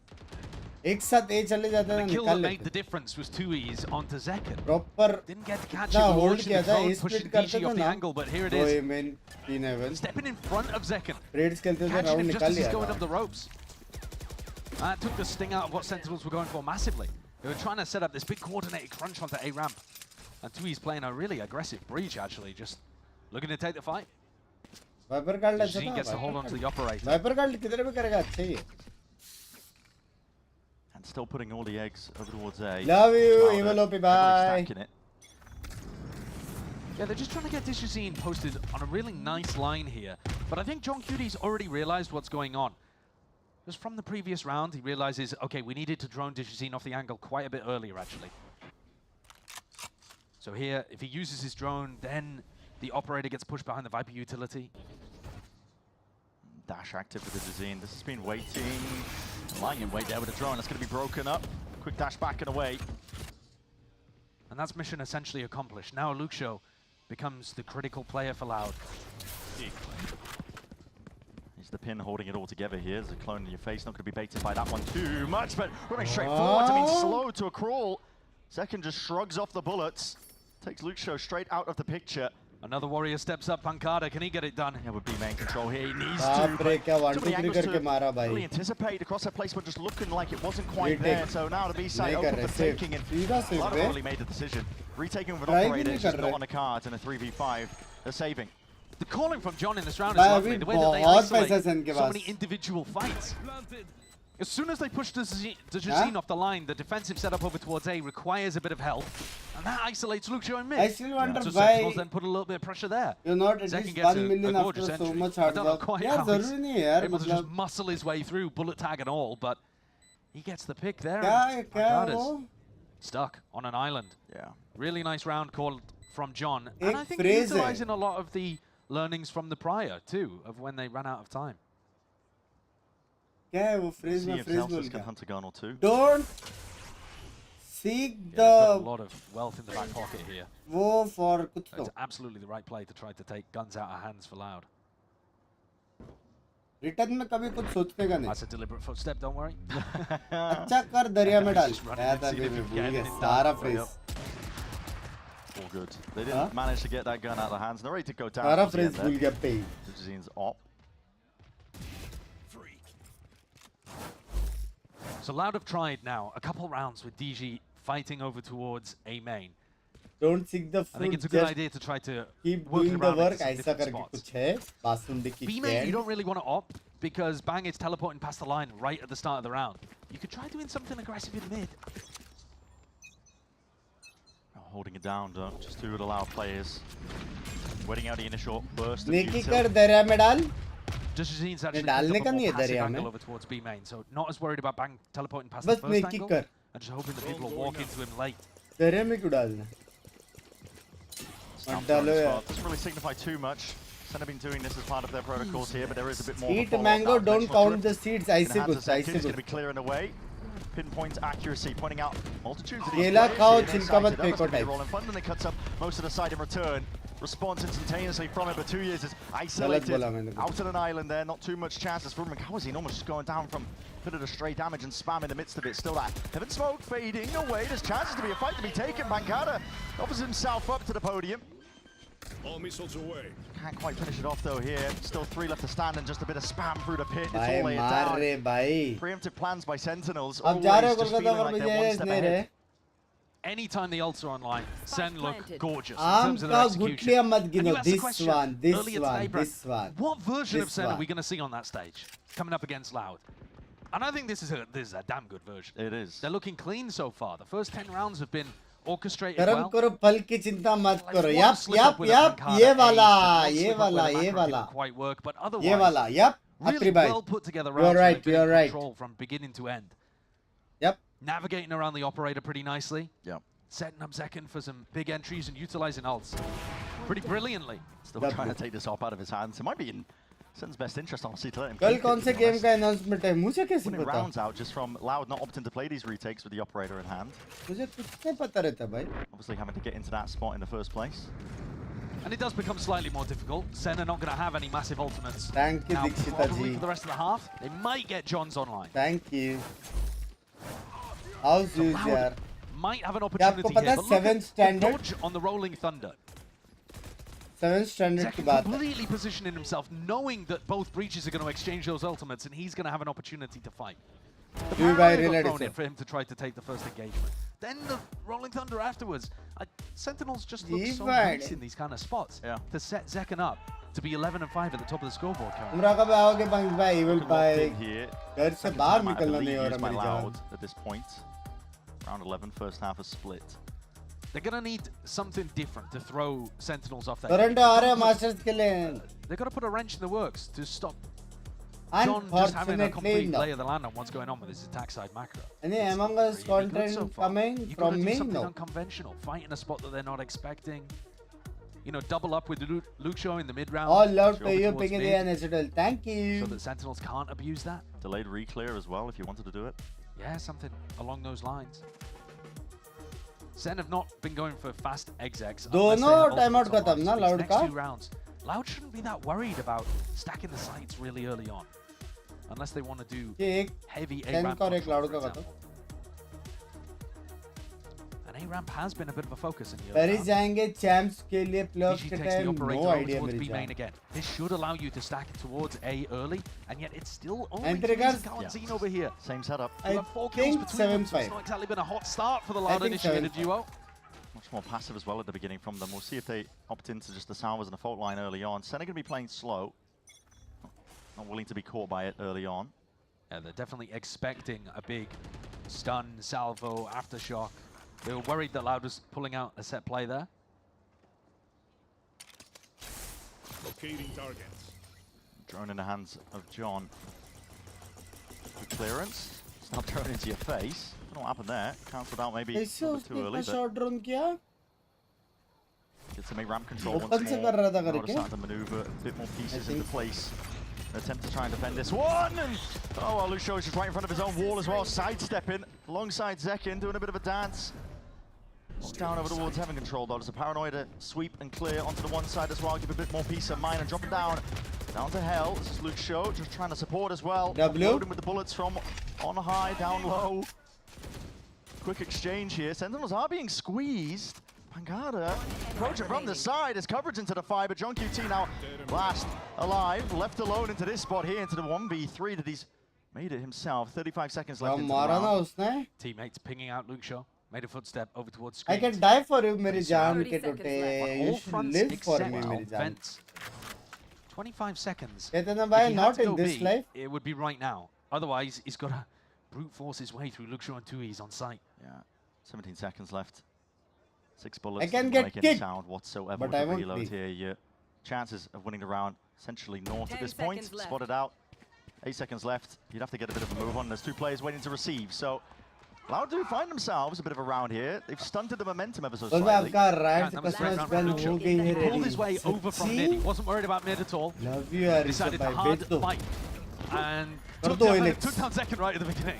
एक साथ A चले जाते हैं The kill निकाल that लेते. made the difference was 2Es onto Zekken. Proper. Didn't get to catch ना it. hold किया था A Pushing split करते DG थे off the ना. angle, but here it वो is. A main 3-1. Stepping in front of Zekken. Raids खेलते थे Catching round him just निकाल as he's लिया going था. up the ropes. That took the sting out of what Sentinels were going for massively. They were trying to set up this big coordinated crunch onto A ramp. And 2Es playing a really aggressive breach actually, just looking to take the fight. Viper card अच्छा Gene था. gets to hold on to the operator. Viper card किधर भी करेगा अच्छा ही है. And still putting all the eggs over towards A. Love you, Cloud Evil OP, heavily bye. stacking it. Yeah, they're just trying to get Digizine posted on a really nice line here. But I think John Cutie's already realized what's going on. Just from the previous round, he realizes, okay, we needed to drone Digizine off the angle quite a bit earlier, actually. So here, if he uses his drone, then the operator gets pushed behind the Viper utility. Dash active for the Digizine. This has been waiting. Lying in wait there with a drone. That's going to be broken up. Quick dash back and away. And that's mission essentially accomplished. Now Lucio becomes the critical player for Loud. He's the pin holding it all together here. There's a clone in your face. Not going to be baited by that one too much, but running straight forward. I mean, slow to a crawl. Second just shrugs off the bullets. Takes Lucio straight out of the picture. Another warrior steps up. Pancada, can he get it done? Yeah, would be main control here. He needs बाप रे क्या 1 2 3 angles करके to मारा भाई. really anticipate across that placement, just looking like it wasn't quite Retake. there. So now the B side नहीं कर open रहे, for save. taking, and सीधा save Lada पे. probably made the decision. Retaking with an Try भी operator नहीं is just कर not रहे. on the cards in a 3v5. They're saving. The calling from John in this round is भाई lovely. अभी The way that they बहुत isolate पैसा है इनके so pass. many individual fights. As soon as they push Dejazine off the line, the defensive setup over towards A requires a bit of help, and that isolates Lucio and mid. I still wonder so why Sentinels then put a little bit of pressure there. you're not at Zek least gets 1 million a after gorgeous so entry. much I hard don't know work. quite Yeah, how he's ज़रूरी नहीं है यार, able to मतलब just muscle his way through, bullet tag and all, but he gets the pick there. क्या and है वो? stuck on an island. Yeah. Really nice round called from John. एक And I think phrase है. utilizing a lot of the learnings from the prior, too, of when they ran out of time. क्या है वो phrase See में if phrase Celsius बोल can क्या? hunt a gun or two. Don't seek Yeah, they've got a the lot of wealth in the back pocket here. वो for कुछ So तो. it's absolutely the right play to try to take guns out of hands for Loud. Return में कभी कुछ सोचने का नहीं. That's a deliberate footstep, don't worry. अच्छा कर दरिया में डाल. Just run क्या in, था see फिर if मैं you भूल can गया get it सारा done. phrase. All good. They didn't manage to get that gun out of their hands. They're ready to go down. सारा towards the end phrase there. भूल गया पे. Dejazine's op. So Loud have tried now a couple rounds with DG fighting over towards A main. Don't seek the I think fruit. it's a good Just idea to try to keep work doing the around work. into some ऐसा different करके spots. कुछ है. बासुंदी की B main, you can. don't really want to op because Bang is teleporting past the line right at the start of the round. You could try doing something aggressive in mid. Holding it down, just to allow players. Waiting out the initial burst. नेकी कर दरिया में डाल. Dejazine's actually डालने picked का up a नहीं more है passive दरिया angle में. over towards B main, so not as worried about Bang teleporting past बस the first नेकी angle, कर. and just hoping that people will walk into him late. दरिया में क्यों डालना? मत डालो यार. Doesn't really signify too much. Sen have been doing this as part of their protocols here, but there is a bit more. Eat mango, don't count the seeds. ऐसे कुछ, ऐसे Going to कुछ. be clearing away. Pinpoint accuracy, pointing out multitudes of these केला players खाओ, here. छिलका मत That's gonna फेंको be type. rolling fun, and it cuts up most of the side in return. Response instantaneously from it, but 2 years is गलत isolated बोला मैंने. out on an island there. Not too much chances for Mcawazine, almost just going down from a bit of the stray damage and spam in the midst of it. Still that heaven smoke fading away. There's chances to be a fight to be taken. Bankada offers himself up to the podium. All missiles away. Can't quite finish it off though here. Still 3 left to stand and just a bit of spam through the pit. It's भाई all laid मार down. रे भाई. Preemptive plans by Sentinels. अब जा रहे हो Always just Kolkata feeling पर like मुझे they're one ये step नहीं ahead. रहे. Anytime the ults are online, Sen look gorgeous in आम terms of their का execution. गुठलियां मत And गिनो. you asked the This question one, this earlier one, today, Brad, this one. what version of this Sen are one. we going to see on that stage coming up against Loud? And I think this is a damn good version. It is. They're looking clean so far. The first 10 rounds have been orchestrated कर्म well. करो फल की चिंता मत करो. One yup slip up yup with a yup Pancada ये ace, वाला one ये slip up with वाला a ये macro वाला didn't quite work, but ये otherwise, वाला यप really अत्री भाई. well put together You're rounds. right, They've been you're in right. control from beginning to end. Yep. Navigating around the operator pretty nicely. Yep. Setting up second for some big entries and utilizing ults pretty brilliantly. Still trying to take this op out of his hands. It might be in Sen's best interest, honestly, to let him कल keep it, कौन to से be game honest. का announcement है? मुझे कैसे Winning पता? rounds out just from Loud not opting to play these retakes with the operator in hand. मुझे कुछ नहीं पता रहता भाई. Obviously having to get into that spot in the first place. And it does become slightly more difficult. Sen are not going to have any massive ultimates. Thank you, now, Dikshita probably ji. for the rest of the half, they might get John's online. Thank you. How's you Loud यार? might have an क्या opportunity आपको here, पता है but look at 7 the standard? dodge on the rolling thunder. 7 standard की Zek बात है. completely positioning himself, knowing that both breaches are going to exchange those ultimates, and he's going to have an opportunity to fight. The You paranoia by got reality, thrown in sir. for him to try to take the first engagement. Then the rolling thunder afterwards. Sentinels just look so Divide. nice in these kind of spots. Yeah. To set Zekken up to be 11 and 5 at the top of the scoreboard currently. तुम कब आओगे bunks भाई? Evil Locked भाई. in here. घर से Second बाहर time out, I निकलना believe, नहीं हो used रहा by मेरी जान. Loud at this point. Round 11, first half is split. They're going to need something different to throw Sentinels off their Toronto game. आ रहे हैं मास्टर्स के लिए. They've got to put a wrench in the works to stop John just having a Unfortunately, complete no. lay of the land on what's going on with his attack side macro. Any Among Us Pretty good content so far. coming You from gotta do me? something No. unconventional, fighting a spot that they're not expecting. You know, double up with Lucio in the mid round. All love throw to you, towards Ping mid, and Citadel. Thank so you. that Sentinels can't abuse that. Delayed re-clear as well if you wanted to do it. Yeah, something along those lines. Sen have not been going for fast execs. दोनों timeout खत्म ना Loud Next का. 2 rounds, Loud shouldn't be that worried about stacking the sites really early on, unless they want to do एक heavy Sen A-ramp का और एक control, Loud for का खत्म. example. And A-ramp has been a bit of a focus in the early Paris round. जाएंगे champs के लिए playoffs DG के takes the time. operator No over idea towards मेरी B main जान. again. This should allow you to stack it towards A early, and yet it's still only And Therese regards- Kalanzine over here. Same setup. I We'll have 4 kills think between them, so 7-5. it's not exactly been a hot start for the I Loud think initiated 7-5. duo. Much more passive as well at the beginning from them. We'll see if they opt into just the salvos and the fault line early on. Sen are going to be playing slow. Not willing to be caught by it early on. Yeah, they're definitely expecting a big stun, salvo, aftershock. They were worried that Loud was pulling out a set play there. Locating targets. Drone in the hands of John. Good clearance. It's not thrown into your face. Don't know what happened there. Cancelled out maybe a little bit too early. short drone किया? Gets to make ramp control Open once से more. कर रहा था Now करके? to start to maneuver a bit more pieces into place. An attempt to try and defend this one. And oh, well, Lucio is just right in front of his own wall as well, sidestepping alongside Zekin, doing a bit of a dance. Just down over towards Heaven Control though. There's a paranoid sweep and clear onto the one side as well. Give a bit more peace of mind and dropping down to Hell. This is Lucio just trying to support as well. W. Loading with the bullets from on high, down low. Quick exchange here. Sentinels are being squeezed. Pangada approaching from the side. His coverage into the fire, but John QT now last alive, left alone into this spot here, into the 1v3 that he's made it himself. 35 seconds left into the round. Teammates pinging out Luke Shaw. Made a footstep over towards I screen. can die for you, मेरी जान के टोटे. You All should fronts live for except me, मेरी जान. vents. 25 seconds. Ketan bhai, If he had not to in go this B, life. It would be right now. Otherwise, he's got to brute force his way through Luke Shaw and 2Es on site. Yeah, 17 seconds left. 6 bullets. I can doesn't get make any kicked, sound whatsoever but with I the won't reload be. here. Your chances of winning the round essentially naught at 10 this point. seconds left. Spotted out. 8 seconds left. You'd have to get a bit of a move on. There's 2 players waiting to receive. So Loud do find themselves a bit of a round here. They've stunted the momentum ever so बस slightly. आपका right That was customer great spell round from हो गई है He pulled ready. his way over from mid. He wasn't worried about mid at all. Love you, Arisa Decided to bhai. hard बेच दो. fight and कर took दो down, Elix. took down Zekin right at the beginning.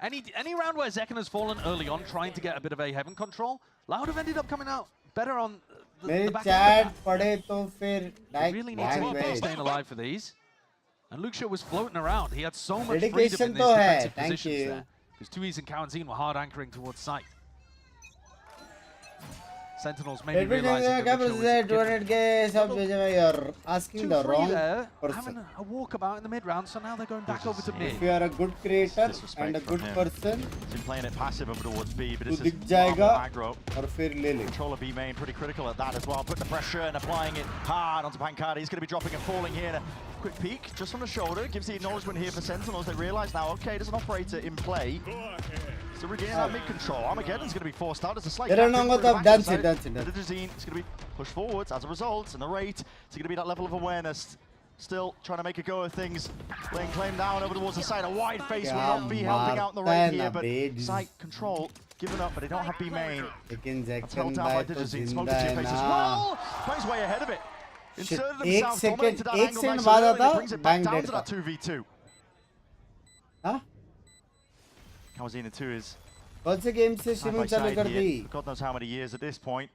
Any round where Zekin has fallen early on, trying to get a bit of a heaven control, Loud have ended up coming out better on the मेरी back chat end पढ़े तो फिर of really needs to be staying alive for these. And Luke Shaw was floating around. He had so much freedom Dedication in these तो है. defensive Thank positions you. there. Because 2Es and Kawanzin were hard anchoring towards sight. Sentinels maybe realizing that क्या Luke Shaw process was है? given 200 के सब भेजे में you're asking the 2-3 wrong there, person. having a walkabout in the mid round, so now they're going back over to mid. If you are a good creator Disrespect and a from good him. person, He's been playing it passive over towards B, but तू this दिख is far more जाएगा aggro. और फिर ले ले. Control of B main, pretty critical at that as well. Putting the pressure and applying it hard onto Pancada. He's going to be dropping and falling here. A quick peek just from the shoulder. Gives the acknowledgement here for Sentinels. They realise now, okay, there's an operator in play. So regaining that mid control. Armageddon's going to be forced out. There's a slight They don't gap know in what the I've back done, side. done. The Dazine is going to be pushed forwards as a result. And the rate, it's going to be that level of awareness. Still trying to make a go of things. Laying claim down over towards the side. A wide face will not be helping out in the right here, but site control given up, but they don't have B main. लेकिन That's Zekin held down by भाई तो Digizine. जिंदा Smoke to है your face as ना. well. Plays way ahead of it. Shit, Inserted एक themselves, second dominated that एक angle second nice बाद and early. आता Brings it back bang down dead to था. that 2v2. हाँ? Kawazina 2 is कौन से game से side शिवम by चालू side कर here. The? God knows how many years at this point.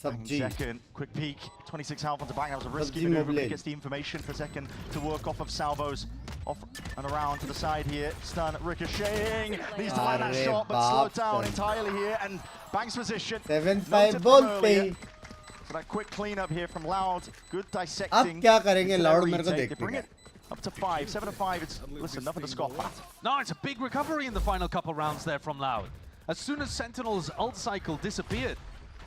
Sabji. Second, quick peek, 26 health onto back. That was a risky Sabji maneuver, but he Moblin. gets the information for second to work off of salvos. Off and around to the side here. Stun ricocheting. Needs to land that Arre shot, but slowed baap down se. entirely here. And Banks' position. 7-5 noted from bolte. earlier. So that quick cleanup here from Loud. Good dissecting. अब क्या करेंगे into their Loud मेरे को retake. They देखने bring का. it up to 5, 7-5. It's listen, nothing to scoff at. No, it's a big recovery in the final couple rounds there from Loud. As soon as Sentinel's ult cycle disappeared,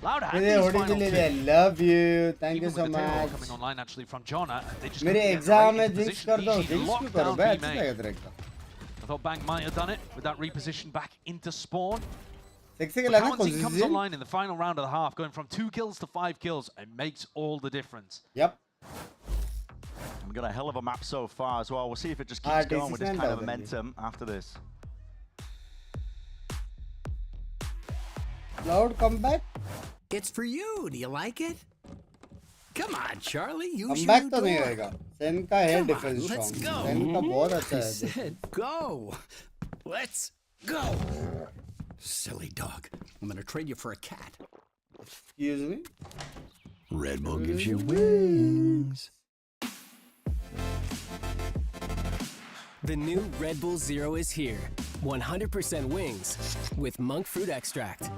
Loud had मेरे these होड़ी final ले two. ले. I love you. Thank you Even so with the tail much. coming online actually from Jonna, they just मेरे couldn't get exam right में into jinx position. कर दो. Easy jinx locked क्यों करो down बे? B अच्छा main. लगेगा तेरे को. I thought Bang might have done it with that reposition back into spawn. Sexy के But लाना Kawanzin comes कोशिश. online in the final round of the half, going from 2 kills to 5 kills, and makes all the difference. Yep. We've got a hell of a map so far as well. We'll see if it just Ah, keeps going with this decent kind of though, momentum after this. Loud comeback. It's for you. Do you like it? Come on, Charlie. Use Comeback your तो नहीं door. होएगा. सेन का है Come on, defence let's strong. go. Sen का बहुत अच्छा I है. said go. Let's go. Silly dog. I'm gonna trade you for a cat. Excuse me. Red Bull gives you wings. The new Red Bull Zero is here. 100% wings with monk fruit extract.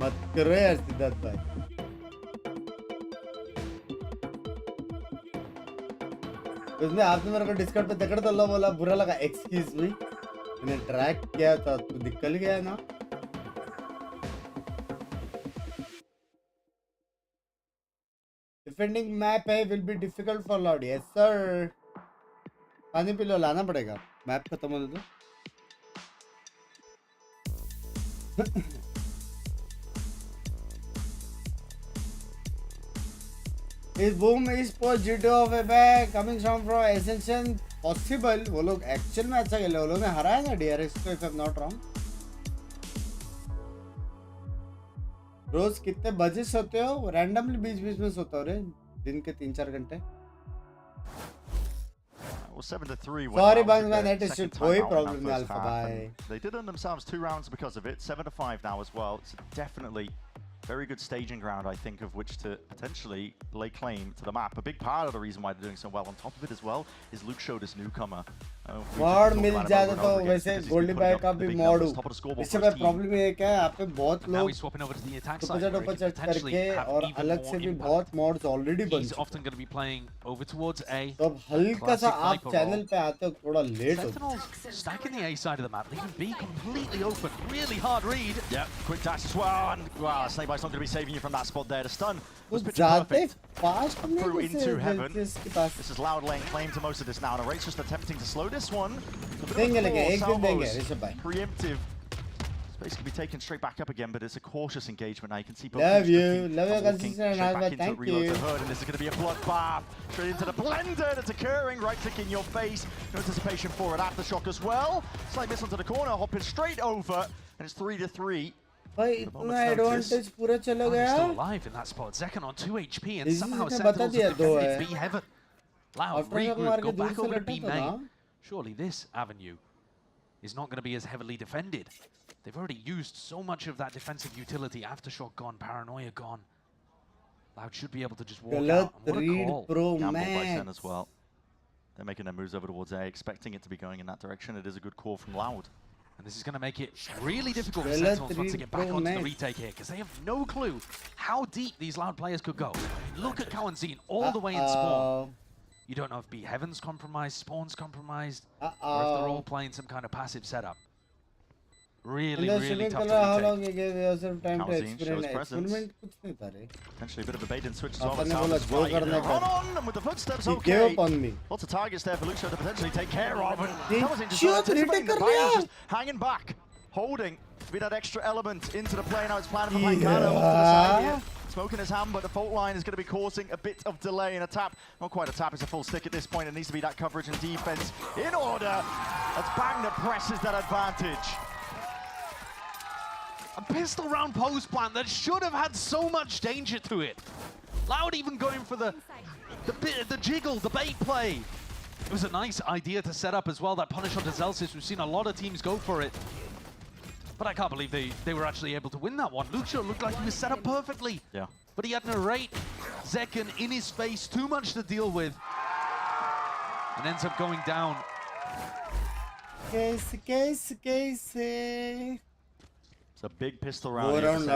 मत करो यार सिद्धार्थ भाई. उसने आपने मेरे को Discord पे तकड़ तो बोला बुरा लगा एक्सक्यूज मी मैंने ट्रैक किया था तू निकल गया ना डिफेंडिंग मैप है will be difficult for Lord yes sir पानी पी लो लाना पड़ेगा मैप खत्म होने दो Is boom esports GTA of a bag coming from Ascension possible? वो लोग एक्चुअल में अच्छा खेले वो लोग ने हराया ना DRX को if I'm not wrong. रोज कितने बजे सोते हो? रैंडमली बीच-बीच में सोता हो रे दिन के 3-4 घंटे. Well, 7-3. Sorry, Binks, my net is shit. कोई problem नहीं Alpha bye. They did earn themselves 2 rounds because of it. 7-5 now as well. It's definitely very good staging ground, I think, of which to potentially lay claim to the map. A big part of the reason why they're doing so well on top of it as well is Luke showed this newcomer. Mod मिल जाता तो वैसे Goldy bye का भी mod इससे मैं problem ये क्या है आप पे बहुत लोग उपचट करके और अलग से भी बहुत मॉड्स ऑलरेडी बन तो अब हल्का सा आप चैनल पे आते हो थोड़ा लेट हो stacking the A side of the map, leaving B completely open. Really hard read. Yeah, quick dash as well. And wow, Snakebite's not going to be saving you from that spot there. The stun was pitched perfect through into heaven. This is Loud laying claim to most of this now. And Array's just attempting to slow this one. Preemptive. Space can be taken straight back up again, but it's a cautious engagement now. You can see both love you consistent back into reload to Herd, and this is going to be a bloodbath. Straight into the blender, and it's occurring. Right click in your face. No anticipation for it. Aftershock as well. Slight miss onto the corner, hopping straight over, and it's 3-3. भाई इतना advantage पूरा चला गया Still alive in that spot. Zekan on 2 HP and somehow Sentinels have defended B heaven. Loud regroup, go back over to B main. Surely this avenue is not going to be as heavily defended. They've already used so much of that defensive utility. Aftershock gone, Paranoia gone. Loud should be able to just walk out. And what a call. Gamble by Sen as well. They're making their moves over towards A, expecting it to be going in that direction. It is a good call from Loud. And this is going to make it really difficult for Sentinels once to get back onto the retake here, because they have no clue how deep these Loud players could go. Look at Kawanzine all the way in Spawn. You don't know if B Heaven's compromised, Spawn's compromised, or if they're all playing some kind of passive setup. Really, really tough to how long you gave yourself time to experiment? Potentially a bit of a bait and switch as well. Run on and with the footsteps, okay. Lots of targets there for Lucio to potentially take care of. And Kawanzine just anticipating the Binks just hanging back, holding to be that extra element into the play. Now it's planning for Pancano off to the side here. Smoke in his hand, but the fault line is going to be causing a bit of delay in a tap. Not quite a tap, it's a full stick at this point. It needs to be that coverage and defense in order. That's Bang that presses that advantage. A pistol round post plant that should have had so much danger to it. Loud even going for the jiggle, the bait play. It was a nice idea to set up as well, that punish onto Zelsis. We've seen a lot of teams go for it. But I can't believe they were actually able to win that one. Lucio looked like he was set up perfectly. Yeah. But he had narrate Zekan in his face, too much to deal with. And ends up going down. Case. It's a big pistol round. It's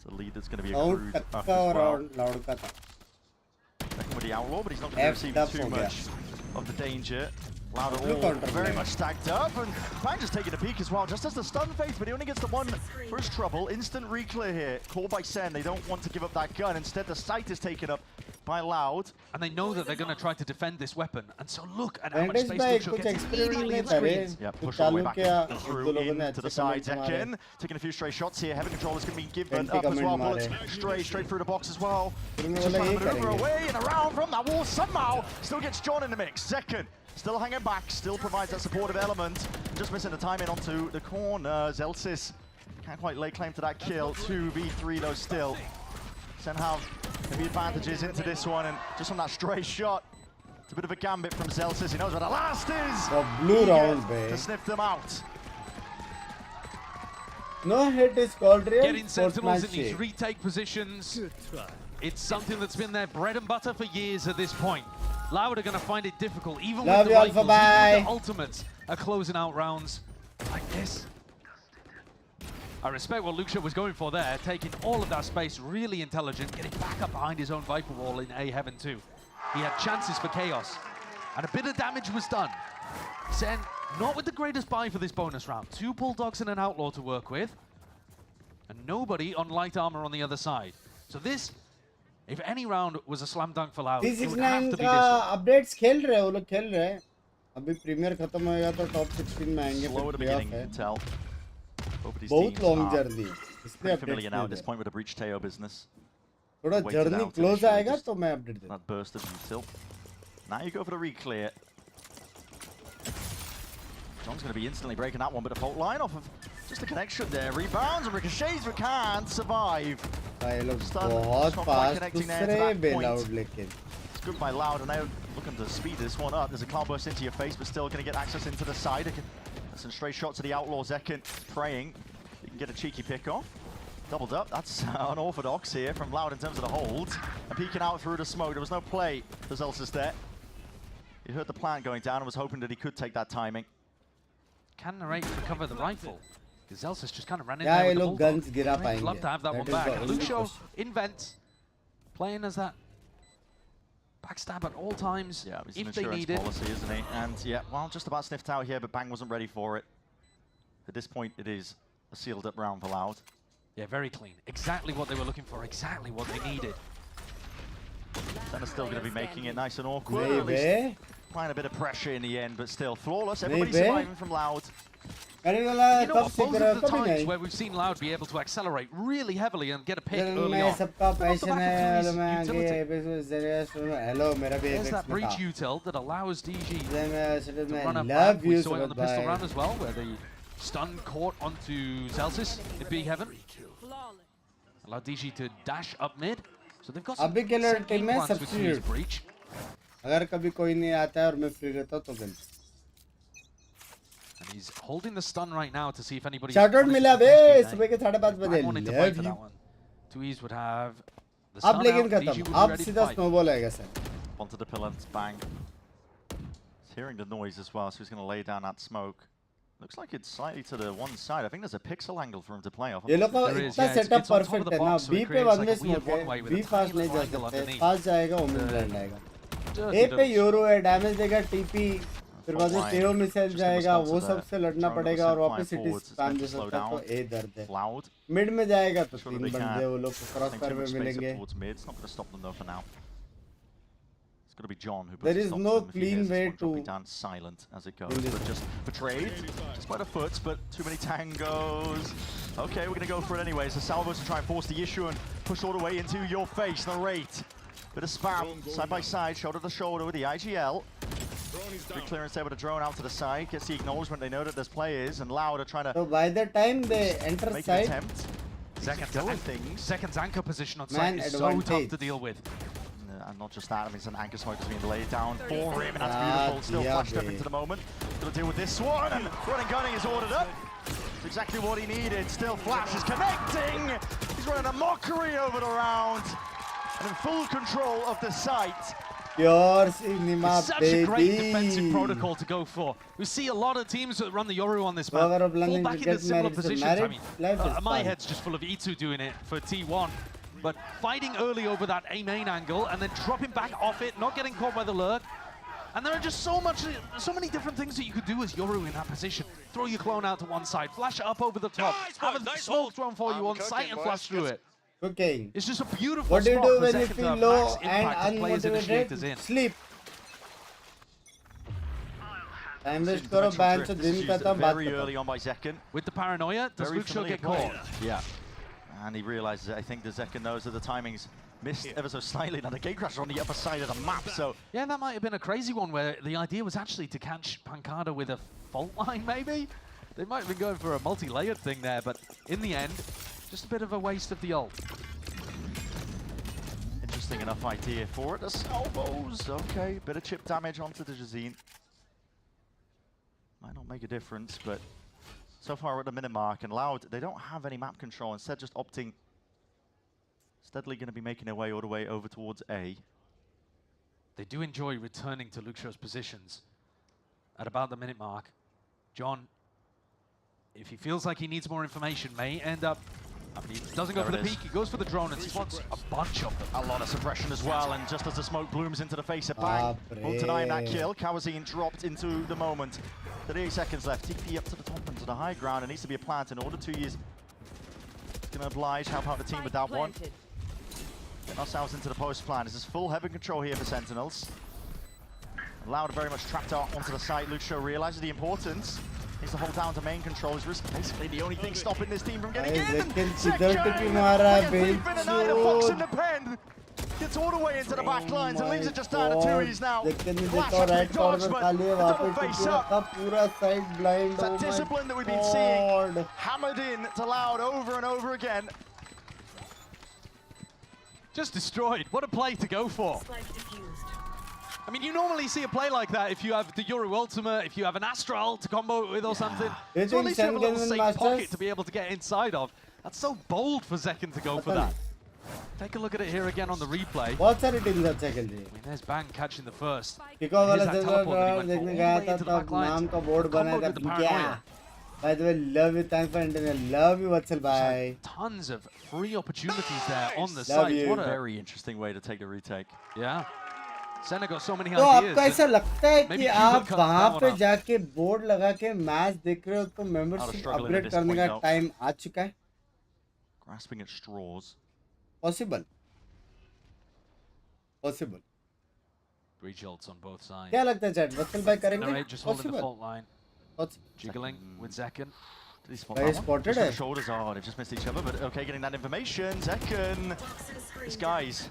a lead that's going to be accrued up as well. Second with the Outlaw, but he's not going to receive too much of the danger. Loud all very much stacked up, and Bang just taking a peek as well, just as the stun phase, but he only gets the one for his trouble. Instant reclear here, called by Sen. They don't want to give up that gun. Instead, the sight is taken up by Loud. And they know that they're going to try to defend this weapon, and so look at how much space Lucio gets immediately in screens. Yeah, push all the way back through into the side. Zekin taking a few stray shots here. Heavy control is going to be given up as well. Bullets straight through the box as well. Just trying to maneuver away and around from that wall somehow. Still gets John in the mix. Zekin still hanging back, still provides that supportive element. Just missing the timing onto the corner. Zelsis can't quite lay claim to that kill. 2v3 though still. Sen have heavy advantages into this one, and just on that stray shot, it's a bit of a gambit from Zelsis. He knows where the last is. The blue round, babe. To sniff them out. No hit is called real. Getting Sentinels in these retake positions. It's something that's been their bread and butter for years at this point. Loud are going to find it difficult, even with the rifles, even with the ultimates are closing out rounds like this. I respect what Lucio was going for there, taking all of that space, really intelligent, getting back up behind his own Viper wall in A Heaven too. he had chances for chaos. And a bit of damage was done. Sen, not with the greatest buy for this bonus round. 2 Bulldogs and an Outlaw to work with. And nobody on light armor on the other side. So this, if any round was a slam dunk for Loud, it would have to be this one. Updates खेल रहे हैं, वो लोग खेल रहे हैं. अभी premiere खत्म होएगा तो टॉप 16 में आएंगे. Slow at the beginning, you can tell. बहुत लॉन्ग जर्नी. इसलिए familiar now at this point with the breach Teo business. थोड़ा जर्नी क्लोज आएगा तो मैं अपडेट दूंगा. That burst of util. Now you go for the re-clear. John's going to be instantly breaking that one, but a fault line off of just a connection there. Rebounds and ricochets, but can't survive. बहुत fast दूसरे bailout लेकिन. It's good by Loud, and now looking to speed this one up. There's a cloud burst into your face, but still going to get access into the side. That's a straight shot to the Outlaw. Zekin praying. You can get a cheeky pick off. Doubled up. That's unorthodox here from Loud in terms of the hold. And peeking out through the smoke. There was no play for Zelsis there. He heard the plant going down and was hoping that he could take that timing. Can Narrate recover the rifle? Because Zelsis just kind of ran in Yeah, there with the look, guns Bulldog. gira I'd पाएंगे. love to have that one is back. the only Luxio question. invents, playing as that backstab at all times Yeah, he's if an they insurance need it. policy, isn't he? And yeah, well, just about sniffed out here, but Bang wasn't ready for it. At this point, it is a sealed up round for Loud. Yeah, very clean. Exactly what they were looking for, exactly what they needed. Senna's still going to be making it nice and awkward. Maybe. At least applying a bit of pressure in the end, but still flawless. Everybody Maybe. surviving from Loud. You know what, both of the times where we've seen Loud be able to accelerate really heavily and get a pick early on. सबका Then off the passion back है. of hello मैं Tui's utility. Hello मेरा भी There's Apex that में breach था. util that allows DG to मैं run up love back. We you saw it on the pistol Subhash round bhai. as well, where the stun caught onto Zelsis in B heaven. Allowed DG to dash up mid. So they've got some अभी के लिए set team game में plans with Tui's substitute. breach. अगर कभी कोई नहीं आता है और मैं फ्री रहता हूँ तो gun. And he's holding the stun right now to see if anybody. Shout out मिला बे सुबह के 5:30 बजे. wanted to Love fight for you. that one. Tui's would have the अब stun लेकिन out. DG खत्म. would be अब ready to सीधा fight. snowball आएगा sir. Onto the pillar, it's Bang. He's hearing the noise as well, so he's going to lay down that smoke. Looks like it's slightly to the one side. I think there's a pixel angle for him to play off. ये लोग का इतना setup perfect है ना. B पे one way smoke है. B fast नहीं जा सकते. Fast जाएगा ओमेन ब्रांड आएगा. A पे यूरो है. डैमेज देगा TP. फिर बाद में तेओ मिसाइल जाएगा. वो सबसे लड़ना पड़ेगा और वापस सिटी स्पैम दे सकता है तो A दर्द है. मिड में जाएगा तो 3 बंदे वो लोग क्रॉस फायर में मिलेंगे. It's not going to stop them though for now. It's going to be John who There is no clean way to be down silent as it goes, but just betrayed, just by the foot, but too many tangos. Okay, we're going to go for it anyways. The salvos to try and force the issue and push all the way into your face. The rate, bit of spam, side by side, shoulder to shoulder with the IGL. Good clearance there with a drone out to the side. Gets the acknowledgement. They know that there's players, and Loud are trying to. So by the time they enter make side, an attempt. Second's anchor position on Man site is so tough advantage. to deal with. And not just that, I mean, it's an anchor smoke that's being laid down for him, and that's beautiful. Still flashed up into the moment. Gonna deal with this one, and running gunning is ordered up. It's exactly what he needed. Still Flash is connecting. He's running a mockery over the round, and in full control of the site. Pure cinema, Such baby. a great defensive protocol to go for. We see a lot of teams that run the Yoru on this map Power of fall London back to into get similar married, so positions. married I mean, life is my fun. head's just full of E2 doing it for T1. But fighting early over that A main angle and then dropping back off it, not getting caught by the lurk. And there are just so many different things that you could do as Yoru in that position. Throw your clone out to one side, flash it up over the top, have a smoke thrown for you on site and flash through it. Cooking. It's just a beautiful What do you spot do for when you Zekin to feel have low max impact and of players initiators in. unmotivated? Sleep. Time waste करो ban से दिन का तब बात Very करो. early on by Zekin. With the paranoia, does Very Luxio familiar get caught? play. Yeah. And he realizes it. I think the Zekin knows that the timing's missed ever so slightly. Now the gatecrasher on the upper side of the map, so. Yeah, that might have been a crazy one where the idea was actually to catch Pancada with a fault line, maybe? They might have been going for a multi-layered thing there, but in the end, just a bit of a waste of the ult. Interesting enough idea for it. The salvos, okay. Bit of chip damage onto the Jazeen. Might not make a difference, but so far we're at the minute mark, and Loud, they don't have any map control. Instead, just opting, steadily going to be making their way all the way over towards A. They do enjoy returning to Luxio's positions at about the minute mark. John, if he feels like he needs more information, may end up He doesn't go for the peek, he goes for the drone and spots a bunch of them. A lot of suppression as well, and just as the smoke blooms into the face of Bang, will deny that kill. Kawazine dropped into the moment. 38 seconds left. TP up to the top and to the high ground. It needs to be a plant in order. 2 years. Going to oblige, help out the team with that one. Get ourselves into the post plan. This is full heaven control here for Sentinels. Loud very much trapped out onto the site. Lucio realizes the importance. Needs to hold down to main control. He's basically the only thing stopping this team from getting in. Fox in the pen. Gets all the way into the back lines and leaves it just down to 2Es now. Flash up the dodge, but the double face up. It's that discipline that we've been seeing hammered in to Loud over and over again. Just destroyed. What a play to go for. I mean, you normally see a play like that if you have the Yoru ultimate, if you have an Astral to combo with or something. So at least you have a little safe pocket to be able to get inside of. That's so bold for Zekken to go for that. Take a look at it here again on the replay. बहुत सारे team का second है. I mean, there's Bang catching the first. Kickoff वाला देखने गया था तब नाम का बोर्ड बनाया था क्या? By the way, love you. Thanks for entertaining. Love you, Vatsal. Bye. Tons of free opportunities there on the site. What a very interesting way to take a retake. Yeah. Senna got so many तो ideas. आपको ऐसा लगता है कि आप वहाँ पे जाके बोर्ड लगा के मैच देख रहे हो तो मेंबरशिप अपग्रेड करने का टाइम आ चुका है? Grasping at straws. Possible. Possible. Breach ults on both sides. क्या लगता है चैट? वत्सल भाई करेंगे? Just holding the fault line. Jiggling with Zekken. Spotted it. Shoulders are. They've just missed each other, but okay, getting that information. Zekken. This guy's.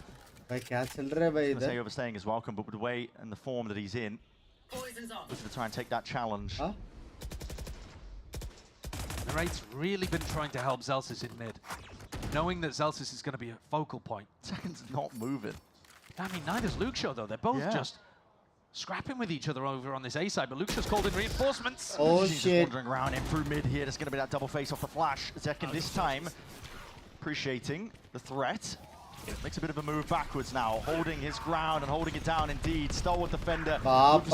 भाई क्या चल रहा है भाई इधर? Say overstaying is welcome, but with the way and the form that he's in, looking to try and take that challenge. Huh? Narrate's really been trying to help Zelsis in mid, knowing that Zelsis is going to be a focal point. Zekken's not moving. I mean, neither's Lucio though. They're both just scrapping with each other over on this A side, but Lucio's called in reinforcements. Oh He's shit! Just wandering around in through mid here. There's going to be that double face off the flash. Zekken this time appreciating the threat. Makes a bit of a move backwards now, holding his ground and holding it down indeed. Stalwart defender. Lining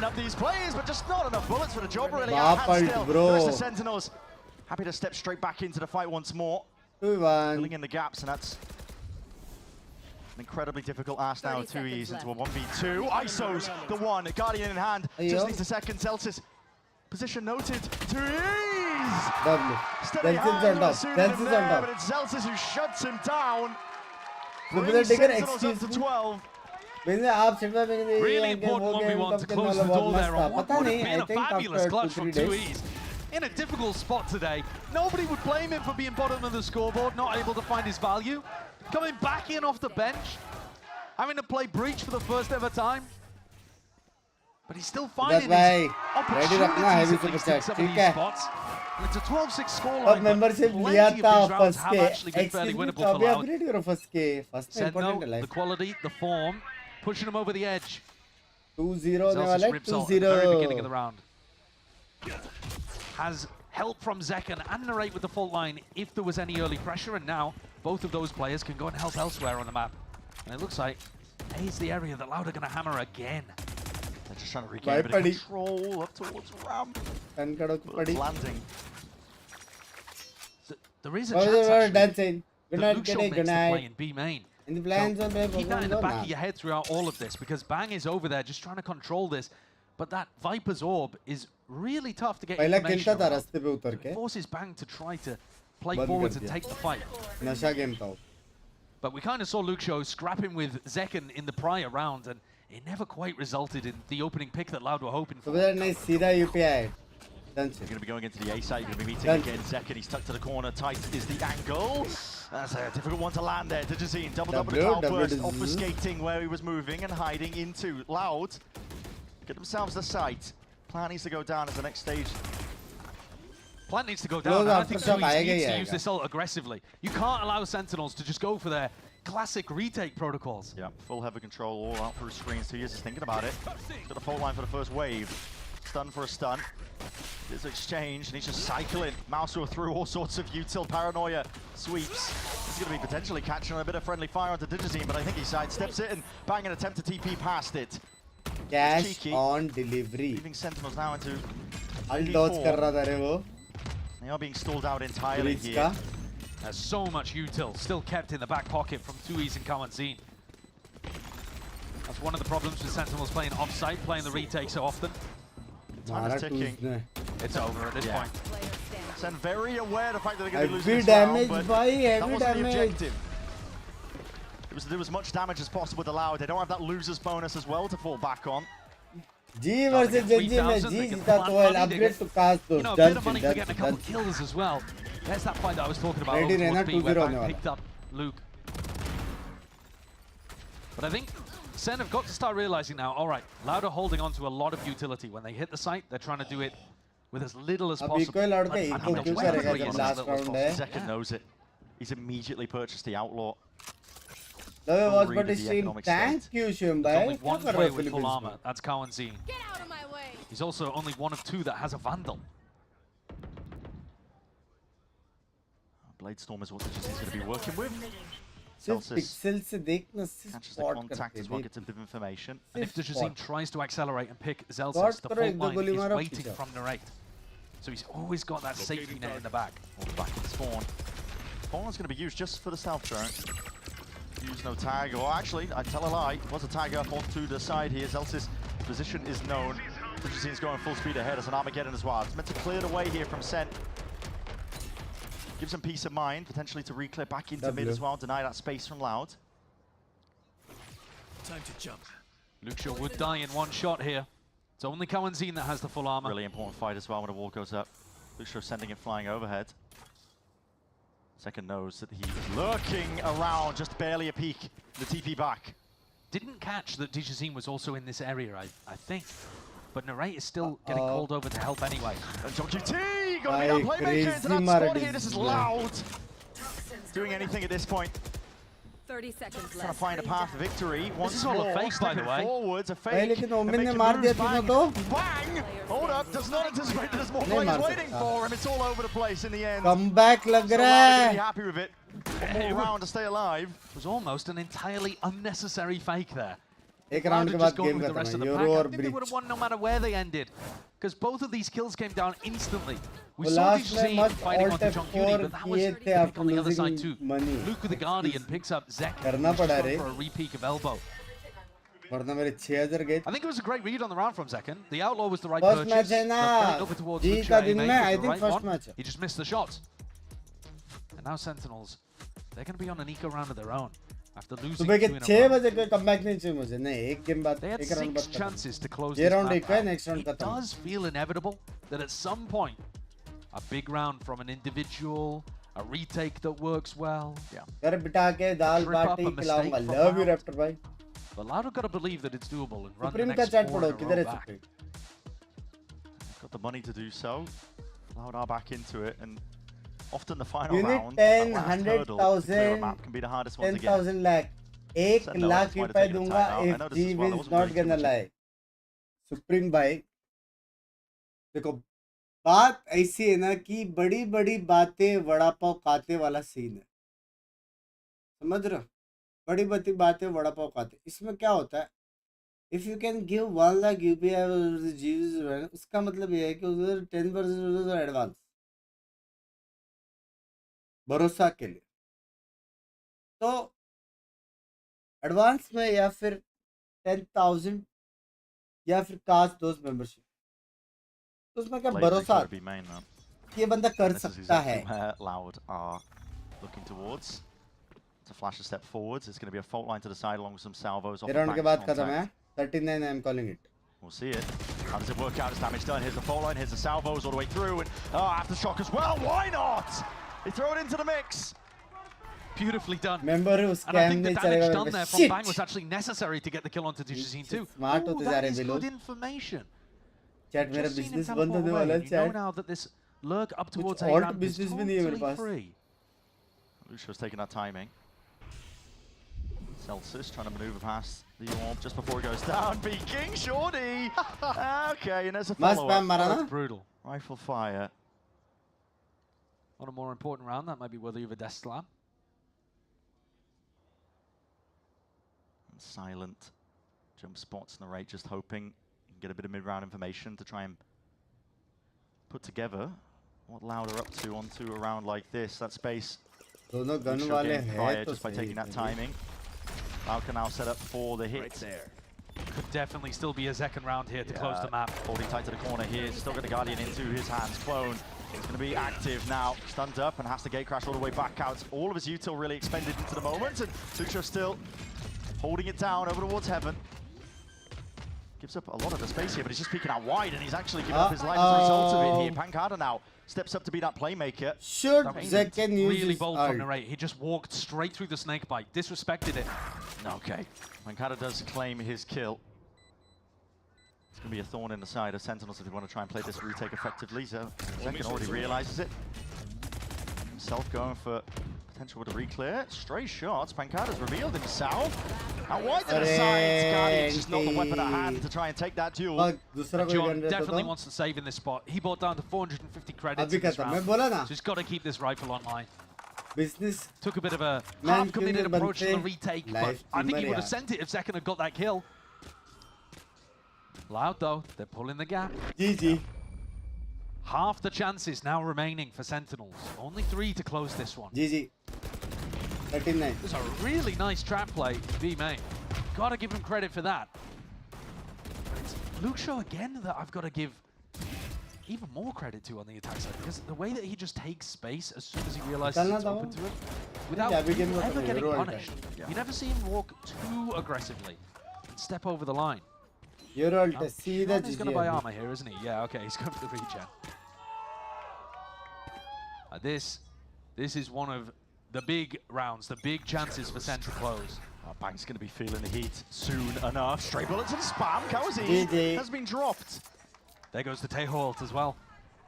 up these plays, but just not enough bullets for the job really. Still, the rest of Sentinels happy to step straight back into the fight once more. Filling in the gaps, and that's an incredibly difficult ask now. 2Es into a 1v2. ISO's the one, Guardian in hand. Just needs a second. Celsius. Position noted. 2Es! Steady hand with a pseudonym there, but it's Celsius who shuts him down. Brings Sentinels up to 12. Really important 1v1 to close the door there on what would have been a fabulous clutch from 2Es. In a difficult spot today. Nobody would blame him for being bottom of the scoreboard, not able to find his value. Coming back in off the bench, having to play Breach for the first ever time. But he's still finding his opportunities at least in some of these spots. And it's a 12-6 scoreline, but plenty of these rounds have actually been fairly winnable for Loud. Senno, the quality, the form, pushing him over the edge. 2-0 Zelsis rips off at the very beginning of the round. Has help from Zekken and Narrate with the fault line if there was any early pressure, and now both of those players can go and help elsewhere on the map. And it looks like A's the area that Loud are going to hammer again. They're just trying to regain a bit of control up towards ramp. Landing. There is a chance dancing. Good night, good night, good night. In B main. In the plans on keep that in the back of your head throughout all of this, because Bang is over there just trying to control this. But that Viper's Orb is really tough to get information around. It forces Bang to try to play forwards and take the fight. But we kind of saw Lucio scrapping with Zekken in the prior round, and it never quite resulted in the opening pick that Loud were hoping for. Nice UPI. You're going to be going into the A side, you're going to be meeting again Zekken. He's tucked to the corner, tight is the angle. That's a difficult one to land there. Digizine, double the cloudburst, obfuscating where he was moving and hiding into Loud. Get themselves the site. Plan needs to go down as the next stage. Plan needs to go down, and I think 2Es needs to use this ult aggressively. You can't allow Sentinels to just go for their classic retake protocols. Yeah, full heavy control all out through screens. 2Es is thinking about it. He's got a fault line for the first wave. Stun for a stun. This exchange, and he's just cycling. Mouseo through all sorts of util paranoia sweeps. He's going to be potentially catching a bit of friendly fire onto Digizine, but I think he sidesteps it and Bang an attempt to TP past it. Cash on delivery. Leaving Sentinels now into dodge kar raha tha re wo. They are being stalled out entirely here. There's so much util still kept in the back pocket from 2Es and Kawanzin. That's one of the problems with Sentinels playing off-site, playing the retake so often. Time is ticking. It's over at this point. Sen very aware of the fact that they're going to be losing Heavy this round, damage, but bhai, that heavy wasn't the damage. objective. It was to do as much damage as possible with Loud. They don't have that loser's bonus as well to fall back on. G versus Genji में G जीता तो है upgrade to cast You know, a bit of money for getting a couple kills as well. There's that fight that I was talking about. Ready रहना, 2-0 where होने Bang वाला. picked up Luke. But I think Sen have got to start realizing now, all right, Loud are holding on to a lot of utility. When they hit the site, they're trying to do it with as little as अब possible. Eco लड़के eco क्यों करेगा जब last round है? Second knows it. He's immediately purchased the Outlaw. The Full watch read but of the stream economic thank state. you Shim There's bhai. only one क्या कर रहे player हो with full Philippines armor. That's Kawanzin. He's also only one of 2 that has a Vandal. Bladestorm is what the GC is going to be working with. सिर्फ Celsius pixel से देखना सिर्फ catches the spot contact करते as well, हैं. gets a bit of information. And if the Jazim tries to accelerate and pick Spot Zelsis, the करो, fault एक दो line गोली is मारो, waiting पीछे. from Narrate. So he's always got that safety net in the back. Back in spawn. Spawn's going to be used just for the stealth drone. Use no tag, or actually, I tell a lie, it was a tag up onto the side here. Zelsis' position is known. The Jazin's going full speed ahead as an Armageddon as well. It's meant to clear the way here from Sen. Gives him peace of mind, potentially to re-clear back into mid as well, deny that space from Loud. Time to jump. Luxio would die in one shot here. It's only Kawanzin that has the full armor. Really important fight as well when the wall goes up. Luxio sending it flying overhead. Second knows that he's lurking around, just barely a peek. The TP back. Didn't catch that Dijazim was also in this area, I think. But Narrate is still getting called over to help anyway. And John QT gonna be that playmaker into that spot here. This is Loud. Doing anything at this point. 30 seconds left. Trying to find a path to victory. Once is all a more, fake, by the stepping way. forwards, a भाई fake. लेकिन and ओमिन ने making मार दिया moves, तीनों bang. तो. Bang! Hold up, does not anticipate that there's more नहीं players मार waiting सकता. for him. It's all over the place in the end. Comeback लग So रहा Loud are gonna है. be happy with it. One more round to stay alive. It was almost an entirely unnecessary fake there. एक Loud round had के just बाद gone game with the खत्म rest है. of the Euro pack. I और think they would have Breach. won no matter where they ended. Because both of these kills came down instantly. We वो saw last में Dijazim मस्त fighting alt onto John F4 Cutie, but that was किए थे pick after on the other side losing too. money. Luke with the Guardian picks up Zek. करना who's पड़ा just रे. gone for a re-peek of elbow. वरना मेरे 6000 गए. I think it was a great read on the round from Zekken. The Outlaw was the right First purchase. match है ना. Putting over towards G Luxio का A दिन main में, was I the think right first one. match है. He just missed the shot. And now Sentinels, they're going to be on an eco round of their own after losing सुबह के 2 in a 6 row. बजे कोई comeback नहीं चाहिए मुझे. नहीं एक गेम बाद They had एक round 6 बाद खत्म. chances to close ये this round map एक है, out. next round It खत्म. does feel inevitable that at some point, a big round from an individual, a retake that works well. Yeah. घर बिठा के दाल Trip up बाटी a mistake खिलाऊंगा. from Love you Loud. Raptor भाई. But Loud have got to believe that it's doable and run the supreme का next chat 4 पढ़ो. in a किधर row है back. Supreme? Got the money to do so. Loud are back into it, and often the final Unit round, 10, that last hurdle to clear a 100,000, map can be the hardest one to get. 10,000 lakh. 1 Send no, lakh that's why they're रुपए taking the दूंगा timeout. I if know this G as well. I wins wasn't not really too gonna much lie. Supreme भाई देखो बात ऐसी है ना कि बड़ी बड़ी बातें वड़ा पाव खाते वाला सीन है. समझ रहे हो? बड़ी बड़ी बातें वड़ा पाव खाते. इसमें क्या होता है? If you can give 1 lakh UPI उसका मतलब ये है कि उधर 10% एडवांस भरोसा के लिए. तो एडवांस में या फिर 10,000 या फिर कास्ट दोस्त मेंबरशिप, तो उसमें क्या Blade भरोसा Breaker would be main, though. कि ये बंदा कर This is सकता है. exactly where Loud are looking towards. To flash a step forwards, it's going to be a fault line to the side along with some salvos. Off ये the round के bank's बाद खत्म है. contact. 39 I am calling it. We'll see it. How does it work out? Is damage done? Here's the fault line. Here's the salvos all the way through. And aftershock as well. Why not? They throw it into the mix. Beautifully done. Member who And I scam think the नहीं damage चलेगा done मेरे there पे. from Shit. Bang was actually necessary to get the kill onto Dijazim too. Smart Ooh, होते जा that रहे is हैं good लोग. information. Chat मेरा Just seen him business teleport बंद होने away. वाला है You know chat. now that this lurk up towards कुछ A alt ramp is business भी नहीं है मेरे totally pass. free. Lucia's taking that timing. Celsius trying to maneuver past the orb just before it goes down. Peeking, Shorty! Okay, and there's a Must follow-up. spam मारा ना? That's brutal. Rifle fire. On a more important round, that might be worthy of a death slam. And silent. Jump spots, Narrate just hoping he can get a bit of mid-round information to try and put together what Loud are up to onto a round like this. That space. दोनों gun Lucio वाले gained हैं prior तो just by सही taking that है। timing. Loud can now set up for the hit. Right there. Could definitely still be a second round here to close the map. Holding tight to the corner here. Still got the Guardian into his hands. Clone is going to be active now. Stunned up and has to gate crash all the way back out. All of his util really expended into the moment. And Lucio still holding it down over towards Heaven. Gives up a lot of the space here, but he's just peeking out wide, and he's actually giving up his life as a result of it here. Pancada now steps up to be that playmaker. Should Zekken use Really his bold ult? from Narrate. He just walked straight through the snake bite, disrespected it. Okay. Pancada does claim his kill. It's going to be a thorn in the side of Sentinels if they want to try and play this retake effectively. So Zekken already realizes it. Himself going for potential with a re-clear. Stray shots. Pancada's revealed himself. Now wide to the side. Guardian's just not the weapon at hand to try and take that duel. John definitely wants to save in this spot. He brought down to 450 credits in this round. So he's got to keep this rifle online. Business. Took a bit of a Man half-committed killer approach to the बनते retake, but life I think he streamer would have यार। sent it if Zekken had got that kill. Loud though, they're pulling the gap. GG. Half the chances now remaining for Sentinels. Only 3 to close this one. GG. 39. It's a really nice trap play to be made. Gotta give him credit for that. It's Lucio again that I've got to give even more credit to on the attack side, because the way that he just takes space as soon as he realizes it's open to him, without ever getting punished. You never see him walk too aggressively and step over the line. Your ult सीधा He's going to buy armor here, isn't he? Yeah, okay, he's going for the regen. This is one of the big rounds, the big chances for Sen to close. Banks going to be feeling the heat soon enough. Stray bullets and spam. Kawazee has been dropped. There goes the Teho ult as well.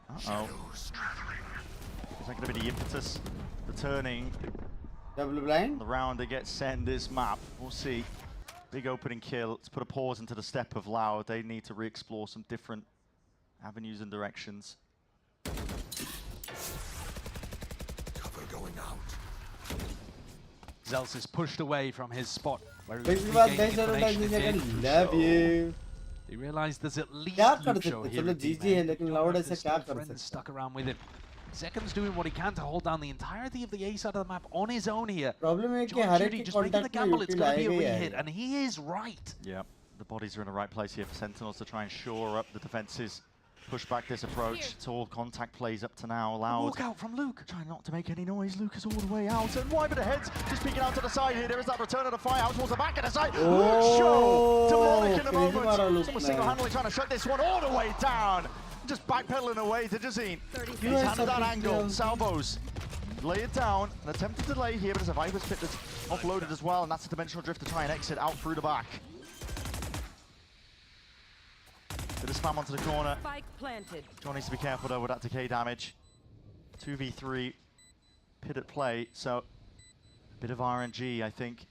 Uh-oh. Is that going to be the impetus? The turning. Double blind? The round that gets sent this map. We'll see. Big opening kill. Let's put a pause into the step of Loud. They need to re-explore some different avenues and directions. Cover going out. Zels is pushed away from his spot where he This was is what regaining information. they love you. He realized there's at least क्या कर Lucio सकते here. चलो in GG B-main. है लेकिन Loud ऐसे There's क्या still कर friends सकते stuck around with him. Zekken's doing what he can to hold down the entirety of the A side of the map on his own here. Problem है कि John हर Judy एक just के making the contact में gamble, it's UP going to be a लाएगा ही re-hit, आएगा। and he is right. Yeah, the bodies are in the right place here for Sentinels to try and shore up the defenses. Push back this approach. It's all contact plays up to now. Loud. Walk out from Luke. Trying not to make any noise. Luke is all the way out. And wide with the heads. Just peeking out to the side here. There is that return of the fire out towards the back of the side. Lucio! Demonic in the moment. Someone single-handedly trying to shut this one all the way down. Just backpedaling away to Jazeen. He's handed that angle. Salvos. Lay it down. An attempted delay here, but there's a Viper's Pit that's offloaded as well. And that's a dimensional drift to try and exit out through the back. Bit of spam onto the corner. Spike planted. John needs to be careful though with that decay damage. 2v3, pit at play, so a bit of RNG, I think.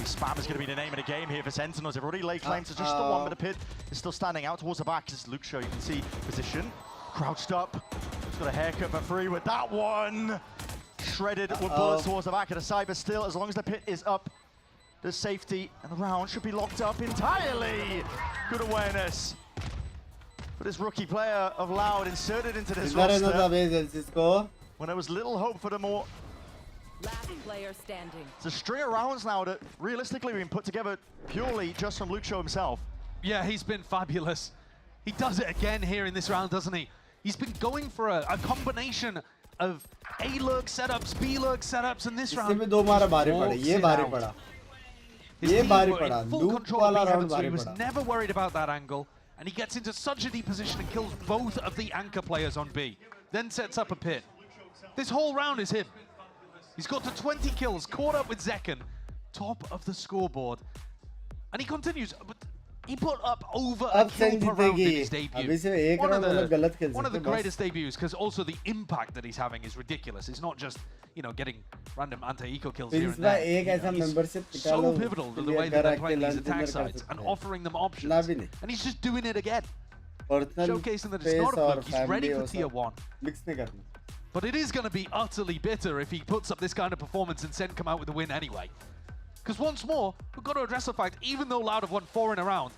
Spam is going to be the name of the game here for Sentinels. They've already laid claim to just the one, but the pit is still standing out towards the back. This is Lucio, you can see position. Crouched up. He's got a haircut for free with that one. Shredded with bullets towards the back of the side, but still, as long as the pit is up, the safety and the round should be locked up entirely. Good awareness. But this rookie player of Loud inserted into this roster when there was little hope for the more. Last player standing. It's a string of rounds now that realistically been put together purely just from Lucio himself. Yeah, he's been fabulous. He does it again here in this round, doesn't he? He's been going for a combination of A-lurk setups, B-lurk setups, and this round. His team were in full control of B-heaven, so he was never worried about that angle. And he gets into such a deep position and kills both of the anchor players on B. Then sets up a pit. This whole round is him. He's got to 20 kills, caught up with Zekken, top of the scoreboard. And he continues, but he put up over a kill per round in his debut. One of the greatest debuts, because also the impact that he's having is ridiculous. It's not just, you know, getting random anti-eco kills here and there. He's so pivotal to the way that they're playing these attack sides and offering them options. And he's just doing it again. Showcasing that it's not a fluke, he's ready for tier 1. But it is going to be utterly bitter if he puts up this kind of performance and Sen come out with the win anyway. Because once more, we've got to address the fact, even though Loud have won 4 in a row,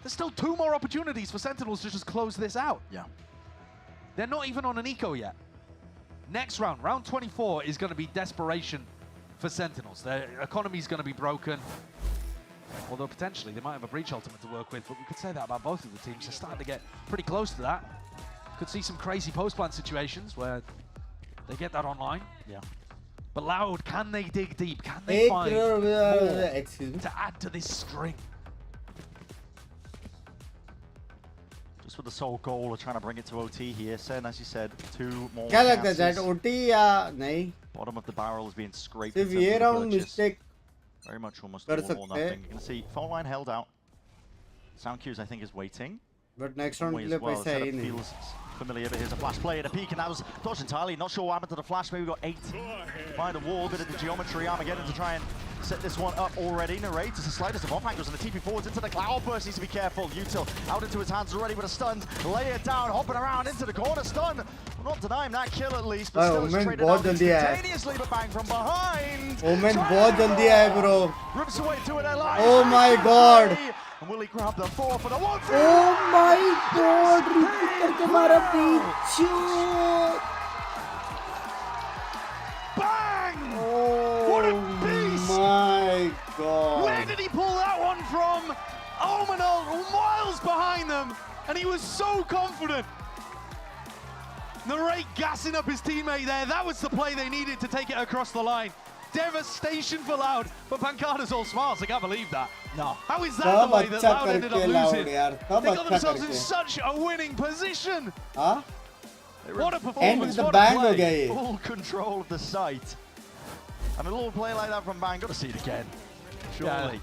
There's still 2 more opportunities for Sentinels to just close this out. Yeah. They're not even on an eco yet. Next round, round 24, is going to be desperation for Sentinels. Their economy is going to be broken. Although potentially they might have a breach ultimate to work with, but we could say that about both of the teams. They're starting to get pretty close to that. Could see some crazy post-plant situations where they get that online. Yeah. But Loud, can they dig deep? Can they find more to add to this string? Just with the sole goal of trying to bring it to OT here. Sen, as you said, 2 more क्या लगता है chances. chat OT या नहीं? Bottom of the barrel is being scraped. सिर्फ in terms ये of the round purchase. mistake Very much almost कर all or सकते nothing. हैं. You can see phone line held out. Sound cues, I think, is waiting. But next round Way के लिए as well. पैसा है ही Setup नहीं. feels familiar, but here's a flash play and a peek, and that was dodged entirely. Not sure what happened to the flash. Maybe we got 8 by the wall. Bit of the geometry. Armageddon to try and set this one up already. Narrates the slightest of off angles and the TP forwards into the cloud burst. Needs to be careful. Util out into his hands already with a stun. Lay it down, hopping around into the corner. Stun. We're not denying that kill at least, but still Omen traded बहुत out जल्दी आया. instantaneously, but bang from behind. Omen बहुत जल्दी आया bro. Rips away to it. Eli. Oh my god. And will he grab the 4 for the 1-3? Oh my god. Repeat करके मारा पीछे. Bang! Oh What a beast! my god. Where did he pull that one from? Omenol miles behind them, and he was so confident. Narrate gassing up his teammate there. That was the play they needed to take it across the line. Devastation for Loud, but Pancada's all smart, so I can't believe that. No. How is that the way that Loud ended up losing? They got अच्छा themselves in करके. such a winning position. हाँ? What a End performance, with the what bang a हो play. गया ये. Full control of the site. And a little play like that from Bang. Got to see it again. Surely.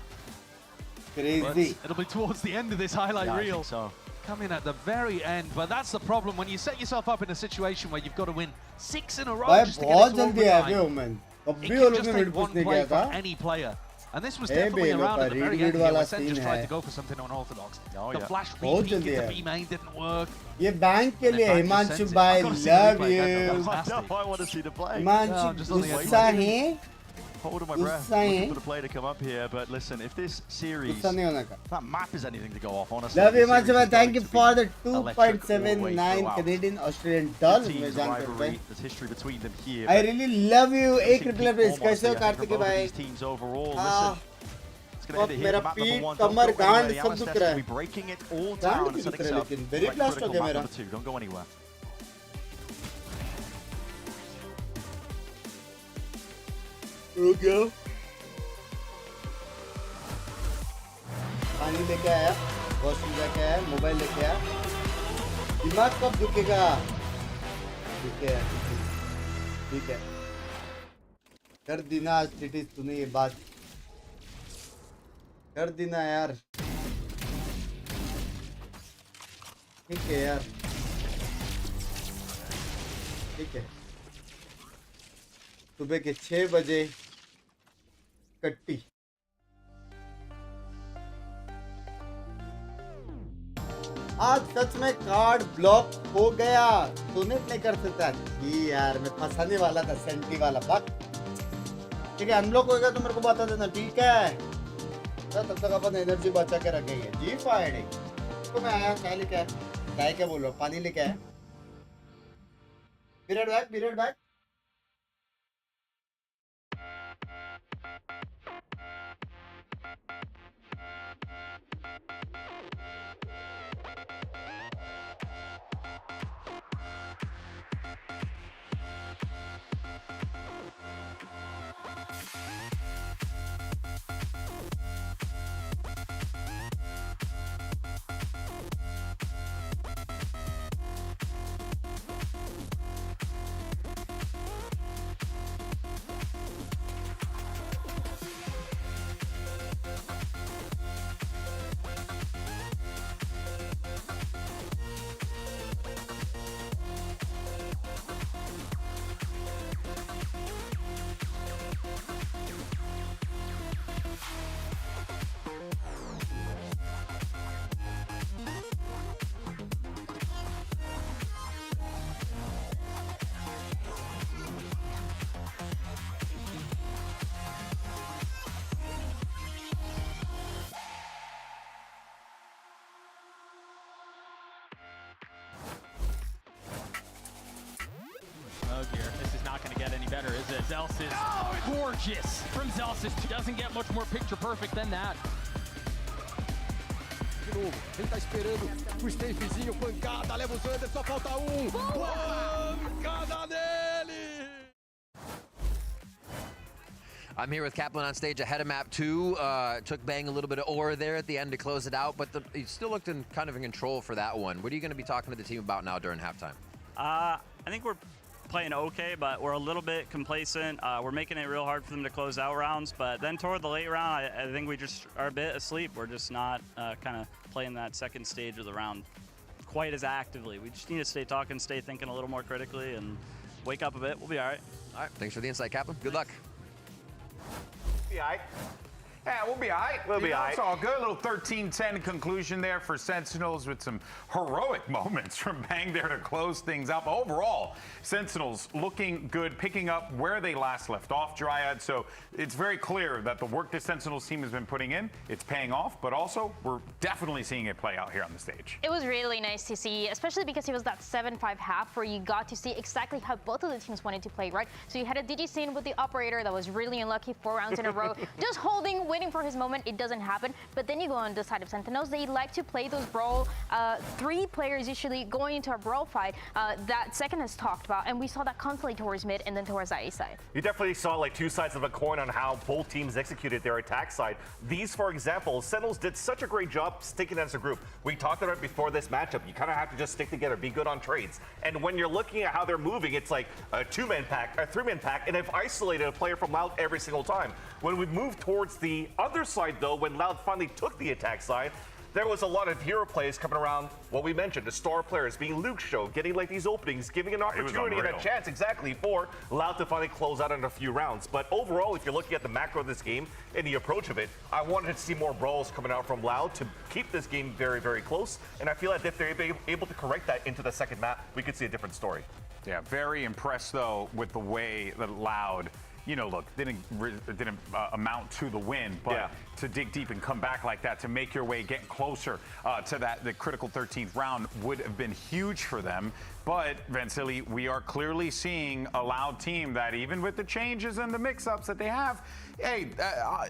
Crazy. But it'll be towards the end of this highlight Yeah, I reel. think so. Coming at the very end, but that's the problem when you set yourself up in a situation where you've got to win 6 in a row भाई just to get बहुत it to जल्दी आया overtime. Bay Omen. It अभी can वो लोग just ने take mid one push नहीं play किया था. from any player. And this was Hey, definitely Bale, around at the read very read end here वाला where Sen scene just tried है. to go for something unorthodox. Oh, The yeah. flash बहुत repeat जल्दी in the है. B main didn't work. ये bank के And लिए then Bang just Himanshu sends it. भाई I've gotta see the love replay again, you. that was nasty. I want to see the play. Himanshu just on the गुस्सा है. Holding my breath, गुस्सा है. looking for the play to come up here. But listen, if this series, गुस्सा नहीं होना का. that map is anything to go off, honestly. Love you this Himanshu series भाई. is Thank going you to be for the electric all the way 2.79 throughout. Canadian Australian Two dollars में teams' जान rivalry, करते. there's history between them here. I but really love you. I एक think reply peak please form, कैसे हो honestly, I think, Kartik for both of भाई? these teams overall. Ah. Listen, it's going to end it here. मेरा The map पीठ number 1. Don't Qamar go anywhere. गांड The सब Amas दुख Test रहा will be है. breaking it all गांड down भी and दुख setting रहा है us up लेकिन very like blast हो critical गया map मेरा. number 2. Don't go anywhere. रुक गया. पानी लेके आया, वॉशरूम जाके आया, मोबाइल लेके आया. दिमाग कब दुखेगा? ठीक है, ठीक है. कर देना आज टिटिस तूने ये बात. कर देना यार. ठीक है यार. ठीक है. सुबह के 6 बजे कट्टी. आज सच में कार्ड ब्लॉक हो गया. डोनेट नहीं कर सकता. जी यार मैं फंसाने वाला था सेंटी वाला बक. ठीक है अनब्लॉक होएगा तो मेरे को बता देना. ठीक है तब तक अपन एनर्जी बचा के रखेंगे. जी फाइडिंग तो मैं आया. क्या लेके आया? क्या बोल रहा हूँ? पानी लेके आया. Period back. better, is it? Zelsis, gorgeous from Zelsis. Doesn't get much more picture perfect than that. De novo, ele tá esperando o Stapezinho, pancada, leva os Under, só falta um. Pancada nele! I'm here with Kaplan on stage ahead of map 2. Took Bang a little bit of ore there at the end to close it out, but he still looked in kind of in control for that one. What are you going to be talking to the team about now during halftime? I think we're playing okay, but we're a little bit complacent. We're making it real hard for them to close out rounds, but then toward the late round, I think we just are a bit asleep. We're just not kind of playing that second stage of the round quite as actively. We just need to stay talking, stay thinking a little more critically, and wake up a bit. We'll be all right. All right, thanks for the insight, Kaplan. Good luck. Be all right. Yeah, we'll be all right. We'll be all right. It's all good. A little 13-10 conclusion there for Sentinels with some heroic moments from Bang there to close things up. Overall, Sentinels looking good, picking up where they last left off, Dryad. So it's very clear that the work the Sentinels team has been putting in, it's paying off, but also we're definitely seeing it play out here on the stage. It was really nice to see, especially because it was that 7-5 half where you got to see exactly how both of the teams wanted to play, right? So you had a DG scene with the operator that was really unlucky 4 rounds in a row, just holding, waiting for his moment. It doesn't happen. But then you go on the side of Sentinels. They like to play those brawl. 3 players usually going into a brawl fight. That second has talked about, and we saw that constantly towards mid and then towards the A side. You definitely saw like 2 sides of a coin on how both teams executed their attack side. These, for example, Sentinels did such a great job sticking as a group. We talked about it before this matchup. You kind of have to just stick together, be good on trades. And when you're looking at how they're moving, it's like a 2-man pack, a 3-man pack, and they've isolated a player from Loud every single time. When we moved towards the other side, though, when Loud finally took the attack side, there was a lot of hero plays coming around, what we mentioned, the star players being Luke Show, getting like these openings, giving an opportunity and a chance exactly for Loud to finally close out in a few rounds. But overall, if you're looking at the macro of this game and the approach of it, I wanted to see more brawls coming out from Loud to keep this game very, very close. And I feel like if they're able to correct that into the second map, we could see a different story. Yeah, very impressed, though, with the way that Loud, you know, look, didn't amount to the win, but to dig deep and come back like that, to make your way, get closer to the critical 13th round would have been huge for them. But, Vansili, we are clearly seeing a Loud team that even with the changes and the mix-ups that they have, hey,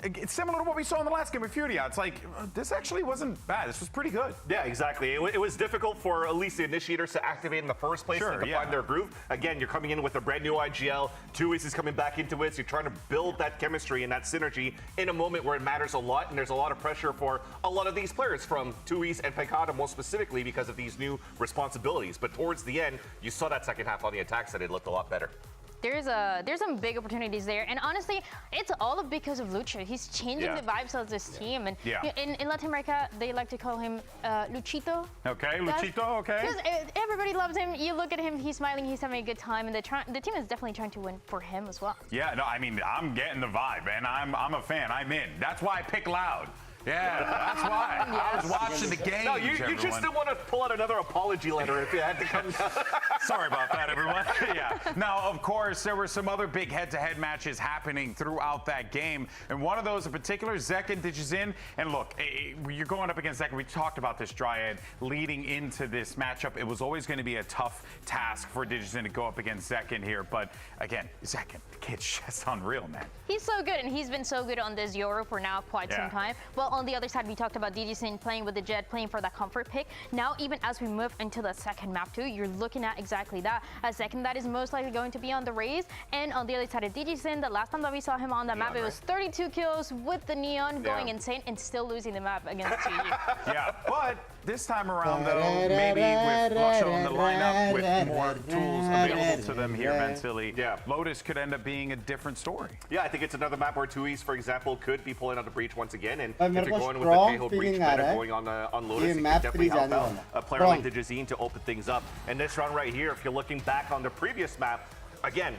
it's similar to what we saw in the last game with Furia. It's like, this actually wasn't bad. This was pretty good. Yeah, exactly. It was difficult for at least the initiators to activate in the first place and to find their groove. Again, you're coming in with a brand new IGL. 2Ace is coming back into it. So you're trying to build that chemistry and that synergy in a moment where it matters a lot. And there's a lot of pressure for a lot of these players from 2Ace and Pekada, most specifically because of these new responsibilities. But towards the end, you saw that second half on the attack side. It looked a lot better. There's some big opportunities there, and honestly, it's all because of Lucho. He's changing the vibes of this team, and in Latin America, they like to call him Luchito. Okay, Luchito. Okay. Because everybody loves him. You look at him; he's smiling, he's having a good time, and the team is definitely trying to win for him as well. Yeah, no, I mean, I'm getting the vibe, and I'm a fan. I'm in. That's why I pick Loud. Yeah, that's why. I was watching the game. No, you just didn't want to pull out another apology letter if you had to come down. Sorry about that, everyone. Yeah. Now, of course, there were some other big head-to-head matches happening throughout that game. And one of those in particular, Zek and Digizin. And look, you're going up against Zek. We talked about this, Dryad, leading into this matchup. It was always going to be a tough task for Digizin to go up against Zek in here. But again, Zek, the kid's just unreal, man. He's so good, and he's been so good on this Euro for now quite some time. Well, on the other side, we talked about DGC playing with the Jet, playing for that comfort pick. Now, even as we move into the second map too, you're looking at exactly that. A second that is most likely going to be on the Raze. And on the other side of DGC, the last time that we saw him on the map, it was 32 kills with the Neon going insane and still losing the map against GG. Yeah, but this time around, though, maybe with Luxo in the lineup, with more tools available to them here mentally, Lotus could end up being a different story. Yeah, I think it's another map where 2Ace, for example, could be pulling out the breach once again. And if you're going with the Cahill breach meta going on Lotus, it could definitely help out a player like the Jazine to open things up. And this round right here, if you're looking back on the previous map, again,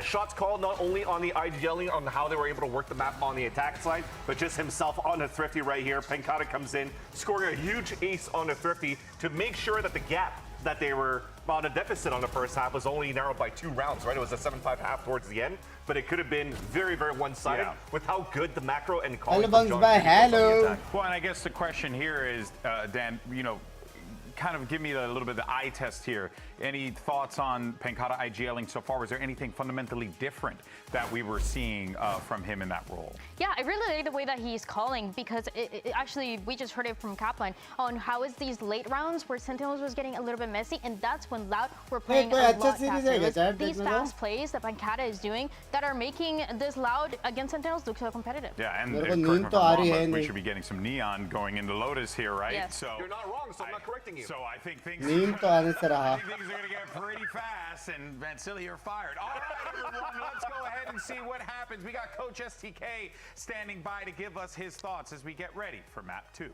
shots called not only on the IGLing on how they were able to work the map on the attack side, but just himself on the Thrifty right here. Penkata comes in, scoring a huge ace on the Thrifty to make sure that the gap that they were on a deficit on the first half was only narrowed by 2 rounds, right? It was a 7-5 half towards the end, but it could have been very, very one-sided with how good the macro and calling from John hello. Well, and I guess the question here is, Dan, you know, kind of give me a little bit of the eye test here. Any thoughts on Pancada IGLing so far? Was there anything fundamentally different that we were seeing from him in that role? Yeah, I really like the way that he's calling because actually we just heard it from Kaplan on how it's these late rounds where Sentinels was getting a little bit messy, and that's when Loud were playing a lot faster. These fast plays that Pancada is doing that are making this Loud against Sentinels look so competitive. Yeah, and correct me if I'm wrong, but we should be getting some neon going into Lotus here, right? Yes. So You're not wrong, so I'm not correcting you. So I think things, नीम तो आने से रहा. I think things are going to get pretty fast, and Vansili, you're fired. All right, everyone, let's go ahead and see what happens. We got Coach STK standing by to give us his thoughts as we get ready for map 2.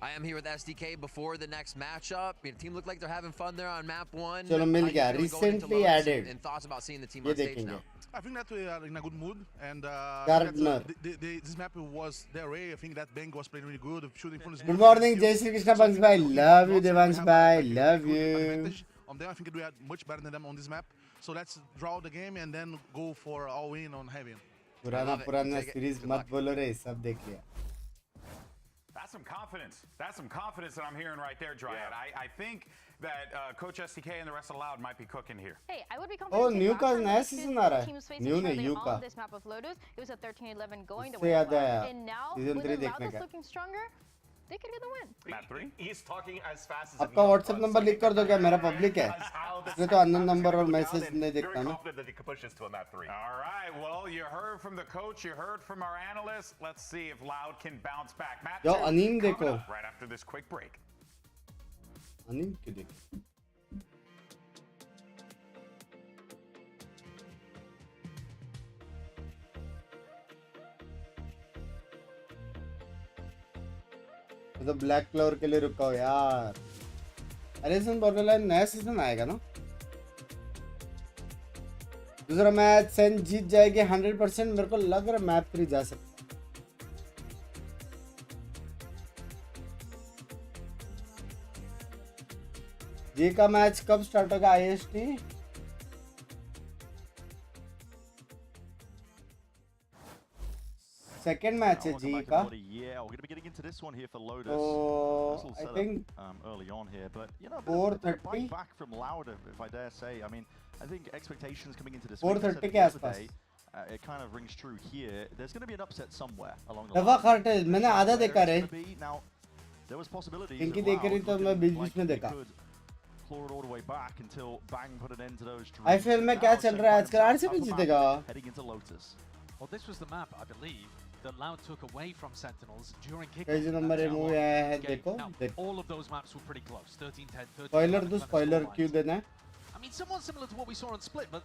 I am here with SDK before the next matchup. Your team looked like they're having fun there on map 1. चलो मिल गया. Recently added. And thoughts about seeing the team ये on stage देखेंगे. now. I think that we are in a good mood, and Gardner. this map was their way. I think that Bang was playing really good, shooting from the. Good morning, Jai Shri Krishna Banks bhai. Love you, Devansh bhai. Love you. On them, I think we are much better than them on this map. So let's draw the game and then go for all in on heavy. पुराना series मत बोलो रे, सब देख लिया. That's some confidence. That's some confidence that I'm hearing right there, Dryad. I think that Coach STK and the rest of Loud might be cooking here. Hey, I would be confident. Oh, New का नया season आ रहा है. New ने U का. On this map of Lotus, it was a 13-11 going the उससे way. याद आया. And now, Season with 3 the देखने Loudness का. looking stronger, they could get the win. Map 3? He's talking as fast as आपका WhatsApp number लिख कर दो क्या? मेरा पब्लिक है. इसमें तो अननोन नंबर और मैसेज नहीं देखता ना. Confident that he could push this to a map 3. All right, well, you heard from the coach, you heard from our analysts. Let's see if Loud can bounce back. Map 2 Yo, Anim coming देखो. up right after this quick break. Anim क्यों देखो? तो black क्लोर के लिए रुका हो यार. अरे सुन बॉर्डरलाइन नया सीजन आएगा ना. दूसरा मैच सेन जीत जाएगी 100%. मेरे को लग रहा है मैप 3 जा सकता है. जी का मैच कब स्टार्ट होगा? IST second match है जी का. Yeah, we're going to be getting into this one here for Lotus. So I think early on here, but you know, 4:30 bite back from Louder, if I dare say. I mean, I think expectations coming into this 4:30 के आसपास. It kind of rings true here. There's going to be an upset somewhere along the दफा line. खर्टे मैंने आधा देखा रे. Now, there was possibilities. इनकी देख रही तो मैं बीच में देखा. Claw it all the way back until Bang put an end to those dreams. IPL में क्या चल रहा है आजकल? RCB जीतेगा. Heading into Lotus. Well, this was the map, I believe, that Loud took away from Sentinels during kickoff. कई जो number है मूव आया है देखो. All of those maps were pretty close. 13-10, 13. Spoiler दो, spoiler क्यों देना है? I mean, somewhat similar to what we saw on Split, but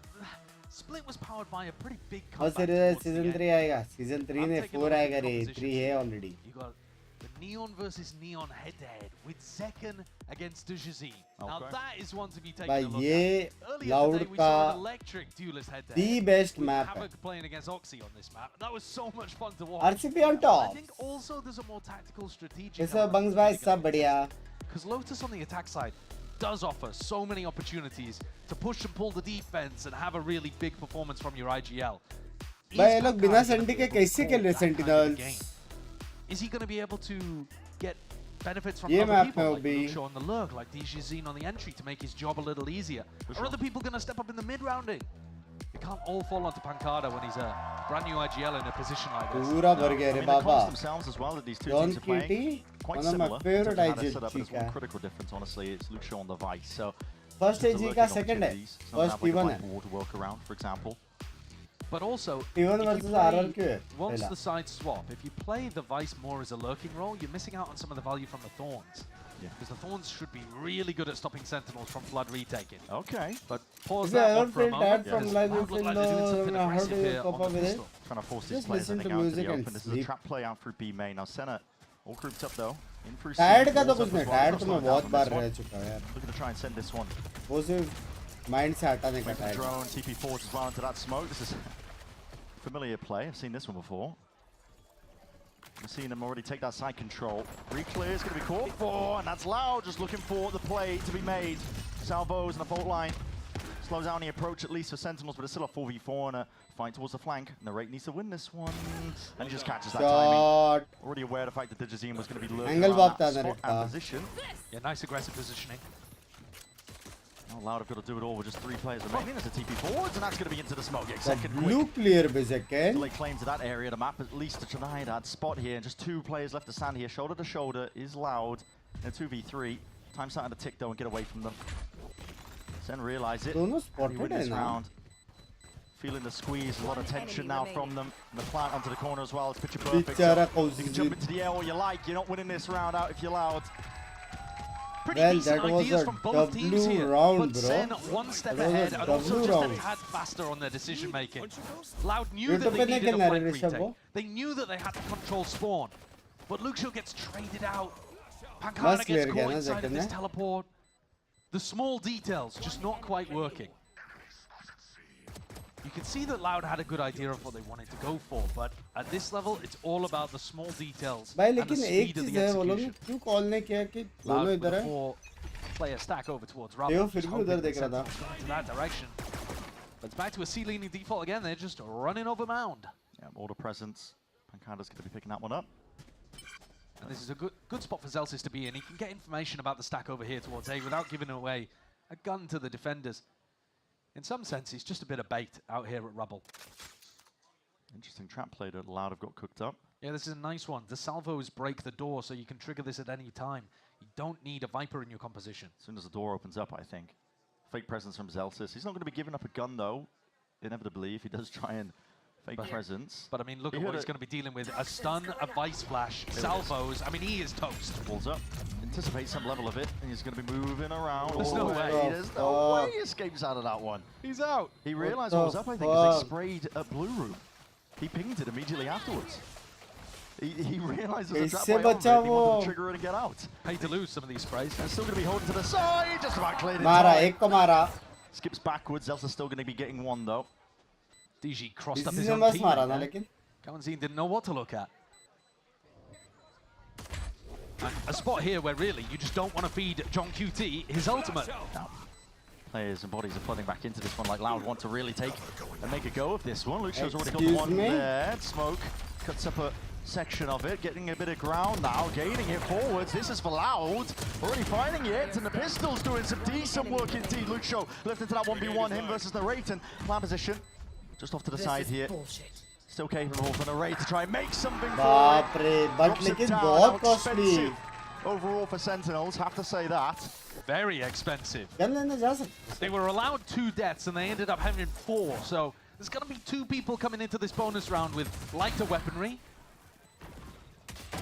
Split was powered by a pretty big और comeback. season 3 आएगा. Season 3 ने 4 आएगा रे. 3 है already. You got the Neon versus Neon head-to-head with Zekken against Dujazine. Now that is one to be taken a भाई look ये at. Earlier Loud today we saw का an electric duelist head-to-head. the best with map है. Havoc playing against Oxy on this map. That was so much fun to watch. RCB on top. I think also there's a more tactical strategic. कैसे बंग्स भाई सब बढ़िया. Because Lotus on the attack side does offer so many opportunities to push and pull the defense and have a really big performance from your IGL. भाई ये लोग बिना senti के कैसे खेल रहे sentinels? Is he going to be able to get benefits from ये other map people में like भी Lucio on the lurk, like DJZine on the entry to make his job a little easier? Are other people going to step up in the mid-rounding? It can't all fall onto Pancada when he's a brand new IGL in a position like this. पूरा भर गया रे बाबा. Themselves as well that these two John teams are playing Kitty, quite one of my similar. favorite to how they're IG set up, but there's chica. one critical difference, honestly. It's Lucio on the Vice. So First there's the IG lurking का second है. opportunities. Some have First like a T1 blind है. wall to work around, for example. But also, T1 if versus you play, RR क्यों है? once पहला. the sides swap, if you play the Vice more as a lurking role, you're missing out on some of the value from the Thorns. Because the Thorns should be really good at stopping Sentinels from flood retaking. Okay, but pause Yeah, I that one don't for a feel moment. bad from because like Loud look like they're doing something how aggressive do you here cope on the up with it? pistol. Trying to force these Just players listen heading to out into music the and open. This is a sleep. trap play out through B main. Now Senna all grouped up though. In through C. Tired का तो Walls कुछ up नहीं. as well. Tired Not तो मैं slowing down बहुत from bar this one. रह चुका हूँ यार. Looking to try and send this one. वो सिर्फ माइंड से हटाने का Went for the time. drone, TP forwards as well into that smoke. This is familiar play. I've seen this one before. We've seen him already take that side control. Re-clear is going to be caught for, and that's Loud just looking for the play to be made. Salvos and the bolt line. Slows down the approach at least for Sentinels, but it's still a 4v4 and a fight towards the flank. Narrate needs to win this one. And he just catches that timing. Already aware of the fact that Digizine was going to be lurking around that spot and position. Yeah, nice aggressive positioning. Now Loud have got to do it all with just 3 players remaining. There's a TP forwards, and that's going to be into the smoke. Yeah, second blue clear by second. Delay claim to that area. The map at least to try that spot here. And just 2 players left to stand here. Shoulder to shoulder is Loud in a 2v3. Time starting to tick though and get away from them. Sen realize it. He win this round. Feeling the squeeze, a lot of tension now from them. And the plant onto the corner as well. It's picture perfect. So you can jump into the air all you like. You're not winning this round out if you're Loud. Pretty decent ideas from both teams here, but Sen one step ahead, and also just a tad faster on their decision making. Loud knew that they needed a flank retake. They knew that they had to control spawn, but Luxio gets traded out. Pancana gets caught inside of this teleport. The small details just not quite working. You can see that Loud had a good idea of what they wanted to go for, but at this level, it's all about the small details and the speed of the execution. Loud with a 4-player stack over towards Rubble, just hoping that Sentinels go into that direction. But it's back to a C-leaning default again. They're just running over mound. Yeah, order presence. Pancana's going to be picking that one up. And this is a good spot for Zelsis to be in. He can get information about the stack over here towards A without giving away a gun to the defenders. In some sense, he's just a bit of bait out here at Rubble. Interesting trap play that Loud have got cooked up. Yeah, this is a nice one. The salvos break the door, so you can trigger this at any time. You don't need a Viper in your composition. As soon as the door opens up, I think. Fake presence from Zelsis. He's not going to be giving up a gun, though, inevitably, if he does try and fake presence. But I mean, look at what he's going to be dealing with. A stun, a Vice Flash, salvos. I mean, he is toast. Balls up. Anticipate some level of it, and he's going to be moving around. There's no way. There's no way he escapes out of that one. He's out. He realized what was up, I think, as they sprayed at Blue Room. He pinged it immediately afterwards. He realized there's a trap way on, he wanted to trigger it and get out. Hate to lose some of these sprays. And still going to be holding to the side, just about cleared in time. Skips backwards, Zelsa's still going to be getting one though. DG crossed up his own teammate. Kawanzine didn't know what to look at. A spot here where really you just don't want to feed John QT his ultimate. No. Players and bodies are flooding back into this one like Loud want to really take and make a go of this one. Luxio's already got the one there. Smoke cuts up a section of it, getting a bit of ground now, gaining it forwards. This is for Loud, already finding it, and the pistol's doing some decent work indeed. Luxio left into that 1v1, him versus Narrate, and plan position just off to the side here. Still capable for Narrate to try and make something for it. But it's बहुत costly. Overall for Sentinels, have to say that. Very expensive. They were allowed 2 deaths and they ended up having 4, so there's going to be 2 people coming into this bonus round with lighter weaponry.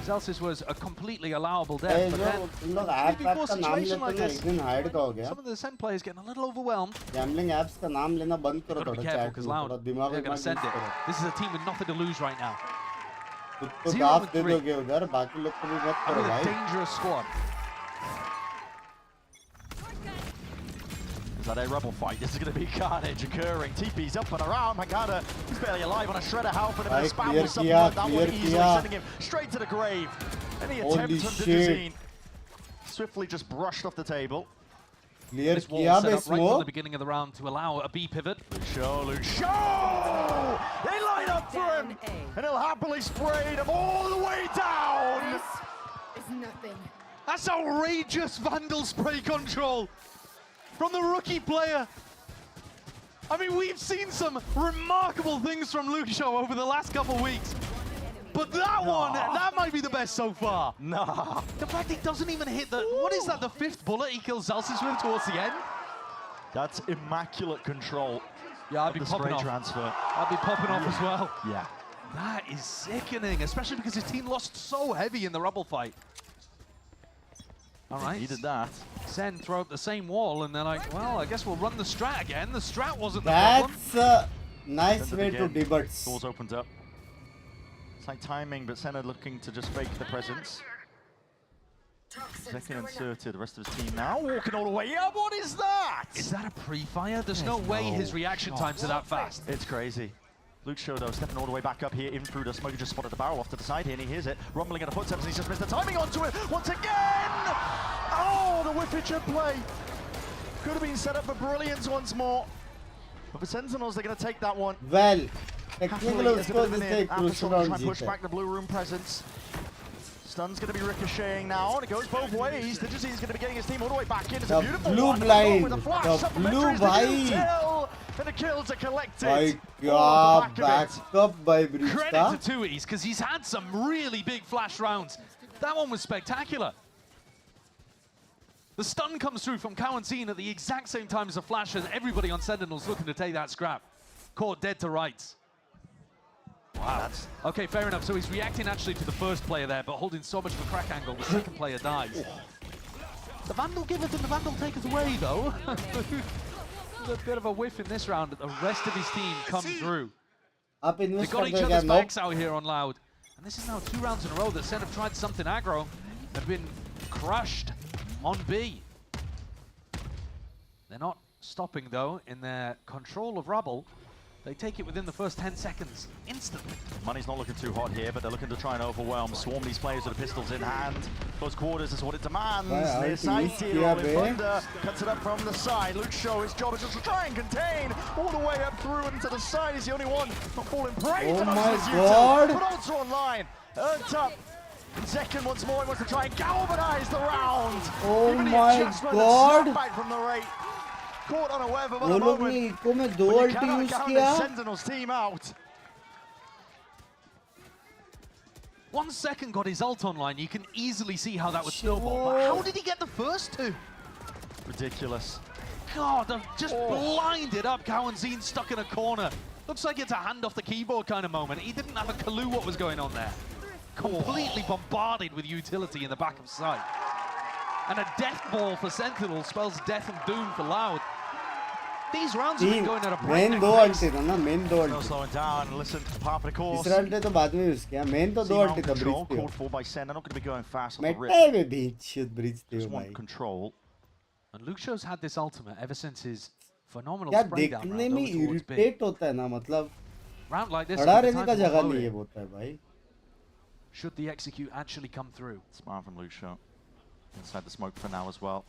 Zelsis was a completely allowable death, but then before situation like this, some of the Sen players getting a little overwhelmed. Gambling apps ka naam lena band karo Gotta be careful because Loud, they're going to send it. This is a team with nothing to lose right now. तो गाफ दे दोगे उधर बाकी लोग को भी मत करो भाई. Dangerous squad. Is that a Rebel fight? This is going to be carnage occurring. TP's up and around. Magada, he's barely alive on a shredder health, and a spam with something like that one easily sending him straight to the grave. Any attempt from Digizine swiftly just brushed off the table. Clear this wall set up right from the beginning of the round to allow a B pivot. Luxio! They line up for him, and he'll happily spray them all the way down. This is nothing. That's outrageous Vandal spray control from the rookie player. I mean, we've seen some remarkable things from Luxio over the last couple of weeks. But that one, that might be the best so far. Nah. The fact he doesn't even hit the, what is that, the 5th bullet he kills Zelsis with towards the end? That's immaculate control. Yeah, I'd be popping off. Transfer. I'd be popping off as well. Yeah. That is sickening, especially because his team lost so heavy in the Rebel fight. All right. He did that. Sen throw up the same wall, and they're like, well, I guess we'll run the strat again. The strat wasn't the problem. That's a nice way to debut. Doors opened up. It's like timing, but Senna looking to just fake the presence. Second inserted, the rest of his team now walking all the way up. What is that? Is that a pre-fire? There's no way his reaction times are that fast. It's crazy. Luxio though stepping all the way back up here in through the smoke. He just spotted the barrel off to the side here, and he hears it rumbling at the footsteps, and he's just missed the timing onto it once again. Oh, the whippage play. Could have been set up for brilliance once more. But the Sentinels, they're going to take that one. Well, technical Happily, score this take crucial round try and push जीते. back the blue room presence. Stun's going to be ricocheting now, and it goes both ways. Digizine's going to be getting his team all the way back in. It's a The beautiful blue one. blind. With a flash, The supplementary blue is the blind. kill, and the kills are collected. भाई All क्या off the back of it. backed up by Brista. Credit to Tui's, because he's had some really big flash rounds. That one was spectacular. The stun comes through from Kawanzine at the exact same time as the flash, and everybody on Sentinels looking to take that scrap. Caught dead to rights. Wow. Okay, fair enough. So he's reacting actually to the first player there, but holding so much of a crack angle, the second player dies. The Vandal giveth and the Vandal taketh away, though. There's a bit of a whiff in this round. The rest of his team come through. They got each other's backs out here on Loud. And this is now 2 rounds in a row that Sen have tried something aggro, have been crushed on B. They're not stopping, though, in their control of Rubble. They take it within the first 10 seconds, instantly. Money's not looking too hot here, but they're looking to try and overwhelm, swarm these players with the pistols in hand. Close quarters is what it demands. Near sight here, Rolling Thunder cuts it up from the side. Luke Show, his job is just to try and contain all the way up through and to the side. He's the only one not falling prey Oh to my those God. but also online. Earned up. Second once more, he wants to try and galvanize the round. Oh Even the my adjustment, God. the snapback from the rate. Caught on a web of a वो लोग moment. ने eco में 2 But you अल्टी cannot use count the किया. Sentinels team out. 1 second got his ult online. You can easily see how that would snowball. But how did he get the first 2? Ridiculous. God, they've just blinded up. Kawanzine stuck in a corner. Looks like it's a hand off the keyboard kind of moment. He didn't have a clue what was going on there. Completely bombarded with utility in the back of sight. And a death ball for Sentinel spells death and doom for Loud. These rounds have been going at a main breakneck 2 pace. अल्टी था ना main 2 No अल्टी. slowing down. Listen, part of the course. तीसरा अल्टी तो बाद में use किया. Main तो 2 See अल्टी था control bridge पे. called for by Sen. They're not going to be going fast on the rip. मेटे में भी शुद्ध ब्रिज पे Just भाई. want control. And Luxio's had this ultimate ever since his phenomenal क्या spray down देखने round में over towards B. Irritate होता है ना मतलब. Round like this, खड़ा with the रहने time का to जगह unload नहीं it, है होता है भाई. should the execute actually come through? Smart from Lucio. Inside the smoke for now as well.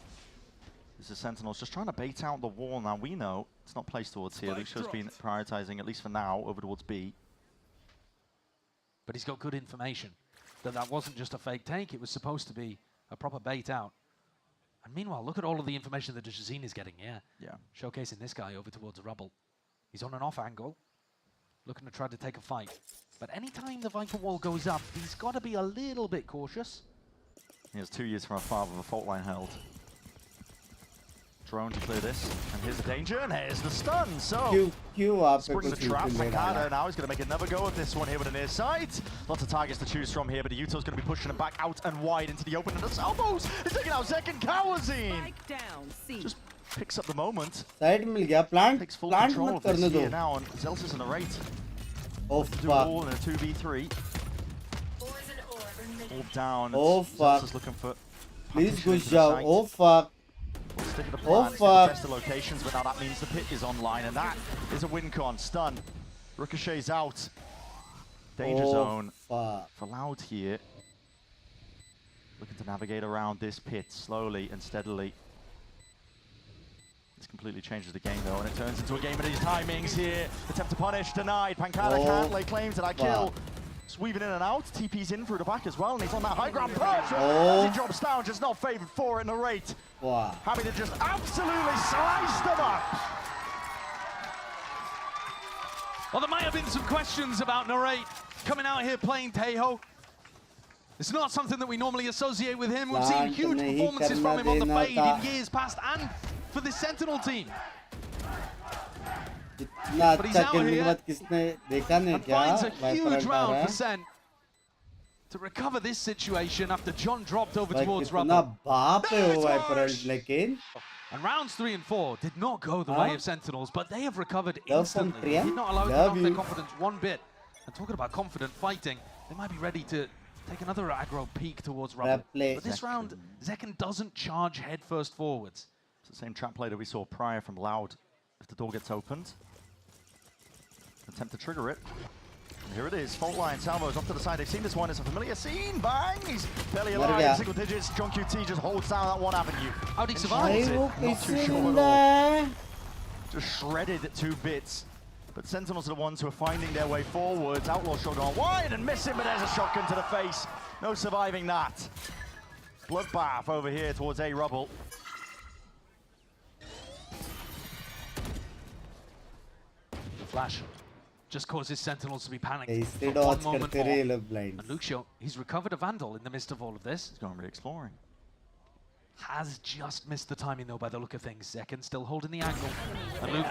This is Sentinels just trying to bait out the wall. Now we know it's not placed towards here. Lucio's been prioritizing, at least for now, over towards B. But he's got good information that that wasn't just a fake take. It was supposed to be a proper bait out. And meanwhile, look at all of the information that Digizine is getting. Yeah. Showcasing this guy over towards Rubble. He's on an off angle, looking to try to take a fight. But anytime the Viper wall goes up, he's got to be a little bit cautious. He has 2 years from afar with a fault line held. Drone to clear this, and here's the danger, and here's the stun. So, spring the trap. Makata now he's going to make another go at this one here with a near sight. Lots of targets to choose from here, but Yuto's going to be pushing him back out and wide into the open, and the Salvos is taking out second Kawanzine. Just picks up the moment. Side मिल गया. Plant Takes full plant control मत of this करने here दो. now, and Zelsis in the rate. Oh Do it fuck. all in a 2v3. All down. Oh fuck. Zelsis looking for. Please pushing घुस into the जाओ. site. Oh fuck. We'll stick to the Oh, plan, stick to fuck. test the locations, but now that means the pit is online, and that is a win con. Stun. Ricochet's out. Danger Oh, zone fuck. for Loud here. Looking to navigate around this pit slowly and steadily. This completely changes the game though, and it turns into a game of these timings here. Attempt to punish, denied. Pancada Oh, can't lay claim to that kill. fuck. Just weaving in and out. TP's in through the back as well, and he's on that high ground perch. Oh. As he drops down, just not favored for it in the rate. Wow. Having to just absolutely slice them up. Well, there might have been some questions about Narrate coming out here playing Tejo. It's not something that we normally associate with him. We've seen huge performances from him on the fade in years past and for this Sentinel team. इतना But he's अच्छा out खेलने के here बाद किसने देखा नहीं and क्या? finds a Viper huge अल्टा round रहा for है. Sen to recover this situation after John dropped over भाई towards कितना Rubble. बाप है वो Viper अल्ट लेकिन. And rounds 3 and 4 did not go the Huh? way of Sentinels, but they have recovered Love from instantly. Priya. Did not allow it to Love knock their you. confidence one bit. And talking about confident fighting, they might be ready to take another aggro peek towards Rubble. play. But this round, Zekken doesn't charge headfirst forwards. It's the same trap play that we saw prior from Loud. If the door gets opened. Attempt to trigger it. Here it is, fault line, Salvo's off to the side. They've seen this one, it's a familiar scene. Bang! He's barely alive, single digits. John QT just holds down that one avenue. How'd he survive? Not too sure at all. Just shredded 2 bits. But Sentinels are the ones who are finding their way forwards. Outlaw shot on wide and missing, but there's a shotgun to the face. No surviving that. Bloodbath over here towards A Rubble. The flash just causes Sentinels to be panicked. ऐसे for one dodge moment करते रहे more. लोग blind. And Lucio, he's recovered a Vandal in the midst of all of this. He's going re-exploring. Has just missed the timing though by the look of things. Zekken still holding the angle. And Luke,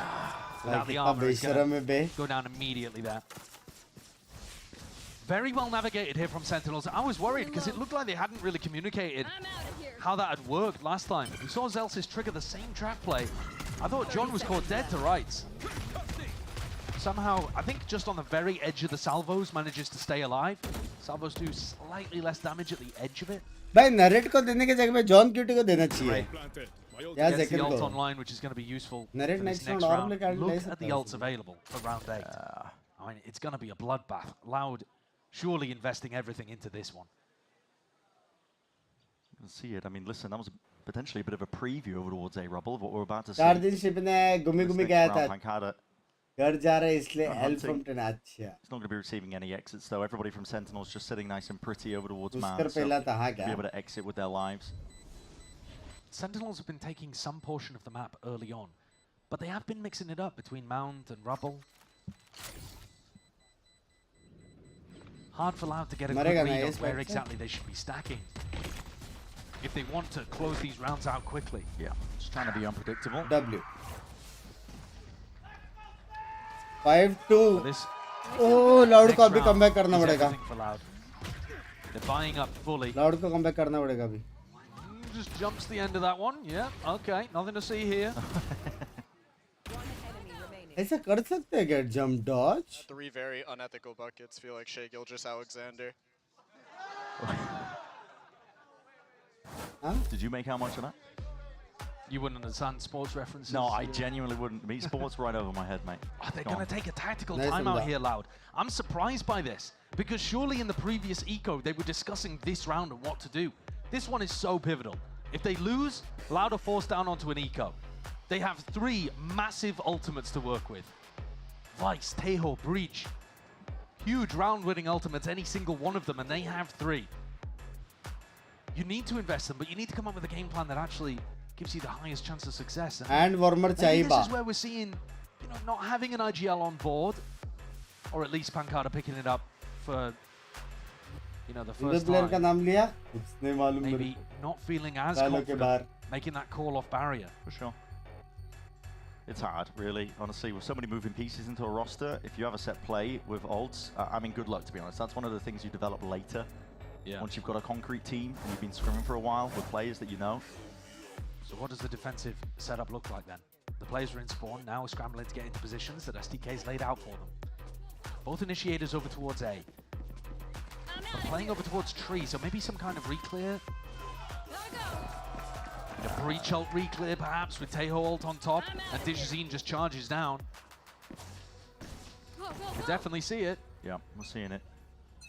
without Like the a armor, is बेशरम going है बे. to go down immediately there. Very well navigated here from Sentinels. I was worried because it looked like they hadn't really communicated how that had worked last time. We saw Zelsis trigger the same trap play. I thought John was caught dead to rights. Somehow, I think just on the very edge of the salvos manages to stay alive. Salvos do slightly less damage at the edge of it. भाई narrate को देने के जगह पे John cutie को देना चाहिए. Gets the ult online, which is going to be useful for Narrate this next next round, round. normally Look at the ults available for round 8. I mean, it's going to be a bloodbath. Loud, surely investing everything into this one. You can see it. I mean, listen, that was potentially a bit of a preview over towards A Rubble of what we're about to see. 4 दिन ship ने घूमी गया था. Pancada. घर जा रहा है इसलिए help from 10 अच्छा. He's not going to be receiving any exits though. Everybody from Sentinels just sitting nice and pretty over towards उसकर Man. So पहला था हाँ be क्या? able to exit with their lives. Sentinels have been taking some portion of the map early on, but they have been mixing it up between Mound and Rubble. Hard for Loud to get a good read of where exactly they should be stacking if they want to close these rounds out quickly. Yeah, just trying to be unpredictable. W. 5-2. Oh, Loud को अभी comeback करना पड़ेगा. They're buying up fully. Loud को comeback करना पड़ेगा अभी. Just jumps the end of that one. Yeah, okay, nothing to see here. ऐसा कर सकते हैं क्या jump dodge? 3 very unethical buckets feel like Shea Gilgeous-Alexander. Huh? Did you make how much of that? You wouldn't understand sports references? No, I genuinely wouldn't. Me, sports right over my head, mate. Oh, they're going to take a tactical Nice timeout here, Loud. I'm surprised by this, because surely in the previous eco, they were discussing this round and what to do. This one is so pivotal. If they lose, Loud are forced down onto an eco. They have 3 massive ultimates to work with. Vice, Tejo, Breach. Huge round-winning ultimates, any single one of them, and they have 3. You need to invest them, but you need to come up with a game plan that actually gives you the highest chance of success. And warmer चाहिए this is where we're seeing, not having an IGL on board, or at least Pancada picking it up for, the first player का time. नाम लिया? उसने मालूम Maybe not feeling as Dialogue के बाहर. confident, making that call off barrier. For sure. It's hard, really, honestly, with so many moving pieces into a roster. If you have a set play with ults, I mean, good luck, to be honest. That's one of the things you develop later. Yeah. Once you've got a concrete team and you've been scrimming for a while with players that you know. So what does the defensive setup look like then? The players are in spawn, now scrambling to get into positions that SDK's laid out for them. Both initiators over towards A. But playing over towards tree, so maybe some kind of re-clear. A breach ult re-clear perhaps with Tejo ult on top, and Digizine just charges down. You can definitely see it. Yeah, we're seeing it.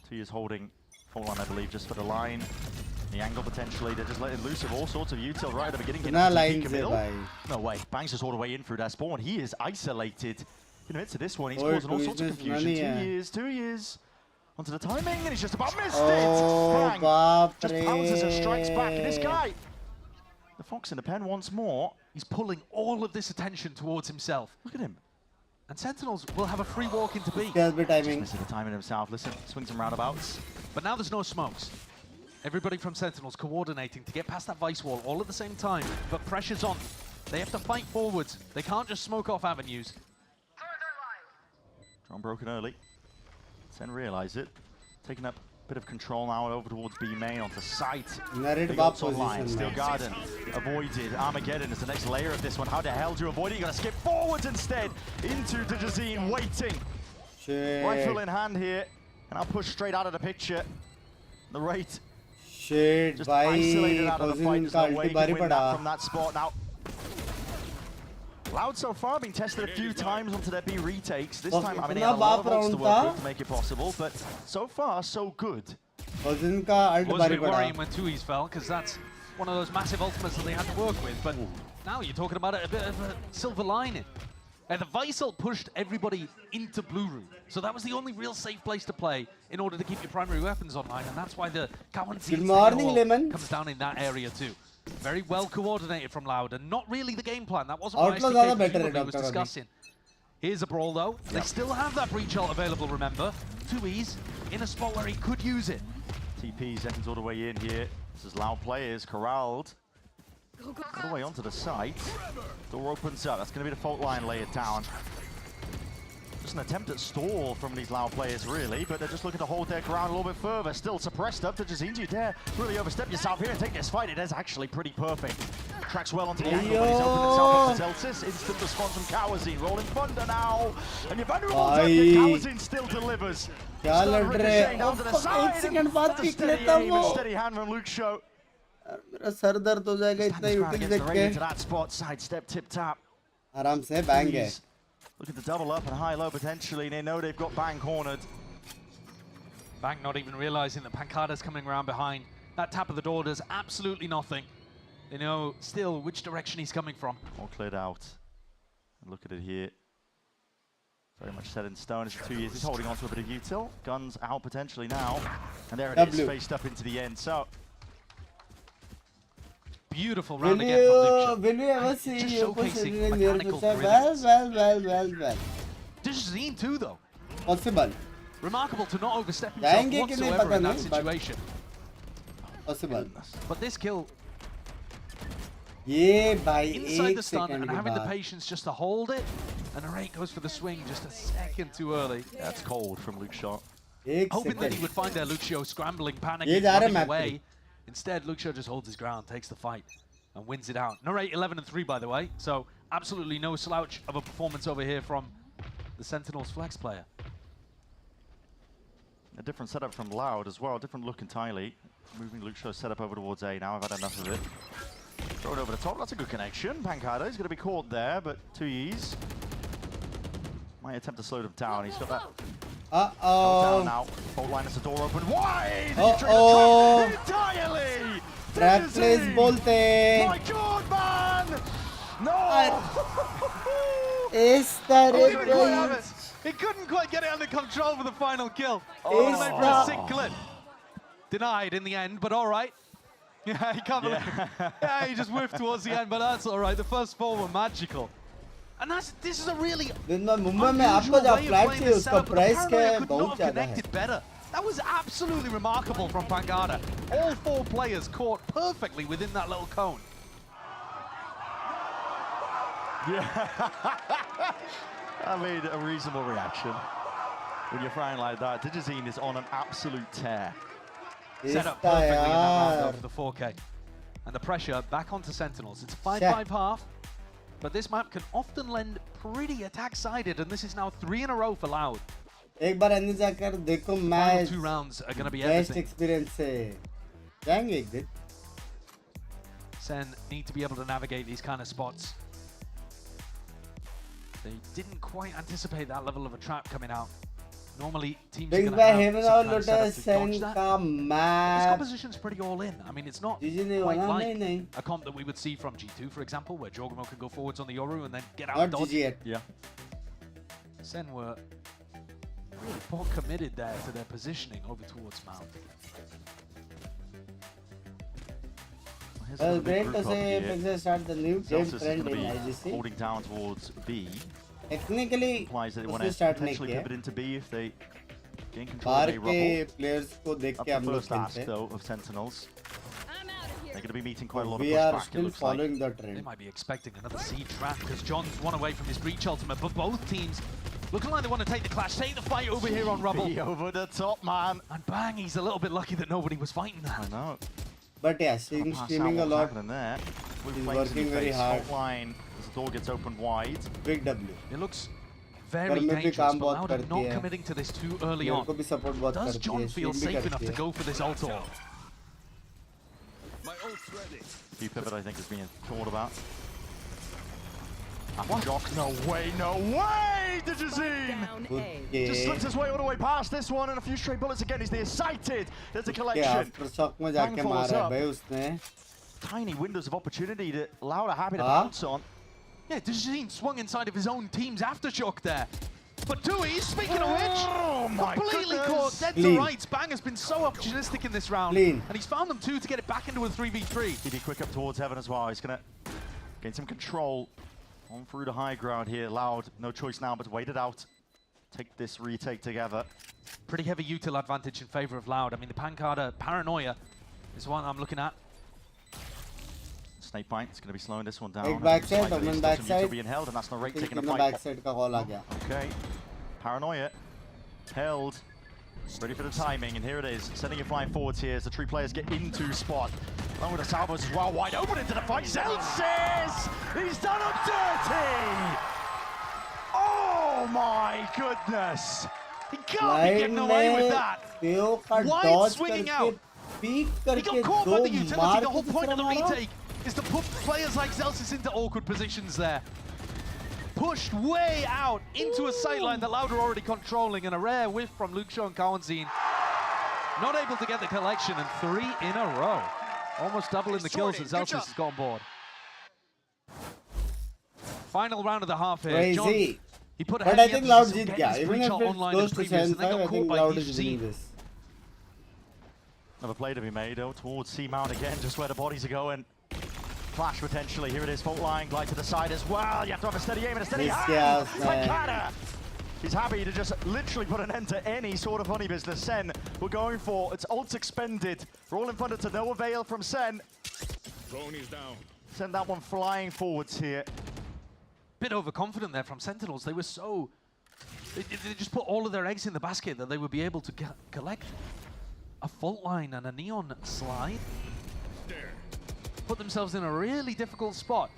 T is holding full on, I believe, just for the line. The angle potentially, they're just letting loose of all sorts of util right at the beginning. No way, Banks is all the way in through that spawn. He is isolated. In the midst of this one, he's causing all sorts of confusion. 2 years. Onto the timing, and he's just about missed it! Bang. Just pounces and strikes back, and this guy, the Fox in the pen once more. He's pulling all of this attention towards himself. Look at him. And Sentinels will have a free walk into B. Just timing. Just missing the timing himself. Listen, swings and roundabouts. But now there's no smokes. Everybody from Sentinels coordinating to get past that Vice wall all at the same time, but pressure's on. They have to fight forwards. They can't just smoke off avenues. Drone broken early. Sen realize it. Taking up a bit of control now over towards B main onto site. Big ults online. Steel Garden avoided. Armageddon is the next layer of this one. How the hell do you avoid it? You're going to skip forwards instead into Digizine waiting. Shit. Rifle in hand here. And I'll push straight out of the picture. The rate. Shit, Just भाई isolated out of the fight. There's no way you can win that पड़ा. from that spot now. Loud so far being tested a few times onto their B retakes. This time, I mean, they Itna had a lot of baap ults to round work tha. with to make it possible, but so far, so good. Wazin ka alt It was a bari bit pada. worrying when Tui's fell, because that's one of those massive ultimates that they had to work with, but now you're talking about it, a bit of a silver lining. And the Vice ult pushed everybody into Blue Room, so that was the only real safe place to play in order to keep your primary weapons online, and that's why the Kawan Good morning, Lemon. comes down in that area too. Very well coordinated from Loud, and not really the game plan. That wasn't Outlaw what zyada SDK better hai, presumably was Dr. Ravi. discussing. Here's a brawl though. They still have that breach ult available, remember. Tui's in a spot where he could use it. TP seconds all the way in here. This is Loud players corralled. All the way onto the site. Door opens up. That's going to be the fault line layered down. Just an attempt at stall from these Loud players, really, but they're just looking to hold their ground a little bit further. Still suppressed up to Jazeen. You dare really overstep yourself here and take this fight. It is actually pretty perfect. Tracks well onto the angle, but he's opened himself up to Zelsis. Instant response from Kawazin. Rolling thunder now. And you're vulnerable to it. Kawazin still delivers. क्या लड़ रहे हैं? Down to the Fuck, side. 1 second बाद That's a pick steady लेता aim and वो. steady hand from Luke Show. मेरा sir दर्द हो जाएगा इतना यूटिल देख के. Into that spot, sidestep, tip tap. आराम से bang है. Looking to double up and high-low potentially. They know they've got Bang cornered. Bang not even realizing that Pancada's coming around behind. That tap of the door does absolutely nothing. They know still which direction he's coming from. All cleared out. And look at it here. Very much set in stone. It's 2 years. He's holding on to a bit of util. Guns out potentially now. And there it is, faced up into the end. So beautiful Will round again from Luke. will you ever see Just you showcasing in mechanical well. Jazeen too, though. Possible. Remarkable to not overstep himself जाएंगे कि नहीं whatsoever पता in that नहीं, but situation. Possible. But this kill ये भाई inside the एक stun second and के having the बाद. patience just to hold it, and Arate goes for the swing just a second too early. That's cold from Luke Shot. Hoping that he would find their Lucio scrambling, ये panicking, जा रहा है running map away. Instead, Lucio just holds his ground, takes the fight, and wins it out. Narrate 11-3, by the way, so absolutely no slouch of a performance over here from the Sentinels flex player. A different setup from Loud as well, different look entirely. Moving Luke Show's setup over towards A now. I've had enough of it. Throw it over the top. That's a good connection. Pancada is going to be caught there, but 2Es might attempt to slow them down. He's got that. Down now. Fault line as the door open wide. Entirely. Trap plays बोलते. My God, man! No. इस तरह He couldn't quite get it under control for the final kill. Oh. Would have made for a sick clip. Denied in the end, but all right. Yeah, he can't believe yeah, he just whiffed towards the end, but that's all right. The first four were magical. And this is a really Mumbai में आपको जो flat थी उसका price क्या है बहुत ज़्यादा है. better. That was absolutely remarkable from Pancada. All four players caught perfectly within that little cone. Yeah. I mean, a reasonable reaction when you're frying like that. Digizine is on an absolute tear. Set up perfectly in that round for the 4K. And the pressure back onto Sentinels. It's a 5-5 half, but this map can often lend pretty attack-sided, and this is now 3 in a row for Loud. एक बार अंदर जाकर देखो Final 2 rounds are going to be best everything. experience से जाएंगे एक दिन. Sen need to be able to navigate these kind of spots. They didn't quite anticipate that level of a trap coming out. Normally, teams are Binks going by to have Heaven some और kind of setup Lotus to dodge Sen that. का This map. composition's pretty all in. I mean, it's not नहीं quite होना, like नहीं. a comp that we would see from G2, for example, where Jorgamo can go forwards on the Yoru and then get out Not and dodge. GG yet. Yeah. Sen were really more committed there to their positioning over towards Mount. Well, great to see Binks start the new game trend in IGC. Holding down towards B. Technically, Implies that they want उसने to start नहीं potentially किया. pivot into B if they gain control बाहर of A के rubble. players को देख Up के हम the लोग first ask, खेलते हैं. though, of Sentinels. They're going to be meeting quite a lot of We are pushback, it still looks like. following the They trend. might be expecting another seed trap because John's one away from his breach ultimate, but both teams looking like they want to take the clash, take the fight over here on Rubble. Be over the top, man. And bang, he's a little bit lucky that nobody was fighting that. I know. But yeah, streaming a lot. There. He's working very hard. Line as the door gets opened wide. Big W. It looks very घर में भी dangerous, काम but बहुत Loud are करती not है. committing to this too early मेरे on. को भी support बहुत Does करती John है. feel stream भी safe enough करती to है. go for this ult all? Key pivot, I think, is being thought about. Shock, no way, Dejazine! Just slipped his way all the way past this one, and a few straight bullets again. He's there sighted. There's a collection. Aftershock में जाके मारा है भाई उसने. Tiny windows of opportunity that Loud are happy to bounce on. Yeah, Dejazine swung inside of his own team's aftershock there. But Tui, speaking of which, completely caught dead to rights. Bang has been so opportunistic in this round. And he's found them too to get it back into a 3v3. He'd be quick up towards Heaven as well. He's going to gain some control on through the high ground here. Loud, no choice now but to wait it out. Take this retake together. Pretty heavy util advantage in favor of Loud. I mean, the Pancada paranoia is one I'm looking at. Snake bite is going to be slowing this one down. Backside, backside. Being held, and that's no rate taking a fight. Backside का call आ गया. Okay, paranoia held, ready for the timing, and here it is, sending it flying forwards here as the three players get into spot. Along with the salvos as well, wide open into the fight. Zelsis, he's done up dirty. Oh my goodness, he can't be getting away with that. Wide swinging out. He got caught by the utility. The whole point of the retake is to put players like Zelsis into awkward positions there. Pushed way out into a sightline that Loud are already controlling, and a rare whiff from Luke Shaw and Cowanzine. Not able to get the collection, and 3 in a row. Almost doubling the kills that Zelsis has got on board. Final round of the half here. Crazy. John, he put a but I think Loud did yeah. Even if it's close to 7-5, I think Loud is winning this. Another play to be made though towards C-Mount again, just where the bodies are going. Flash potentially, here it is, fault line, glide to the side as well. You have to have a steady aim and a steady hand. Pancada! He's happy to just literally put an end to any sort of funny business. Sen, we're going for, it's ults expended. Rolling thunder to no avail from Sen. Drone is down. Send that one flying forwards here. Bit overconfident there from Sentinels. They were so, they just put all of their eggs in the basket that they would be able to collect a fault line and a neon slide. Put themselves in a really difficult spot.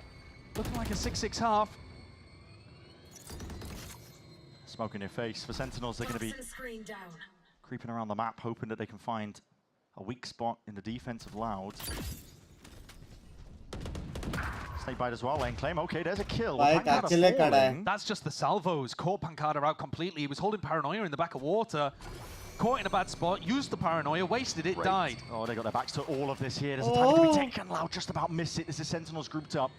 Looking like a 6-6 half. Smoke in your face. For Sentinels, they're going to be creeping around the map, hoping that they can find a weak spot in the defense of Loud. Snake bite as well, lane claim. Okay, there's a kill. That's just the salvos. Caught Pancada out completely. He was holding Paranoia in the back of water. Caught in a bad spot, used the Paranoia, wasted it, died. Oh, they got their backs to all of this here. There's a time to be taken. Loud just about missed it. This is Sentinels grouped up.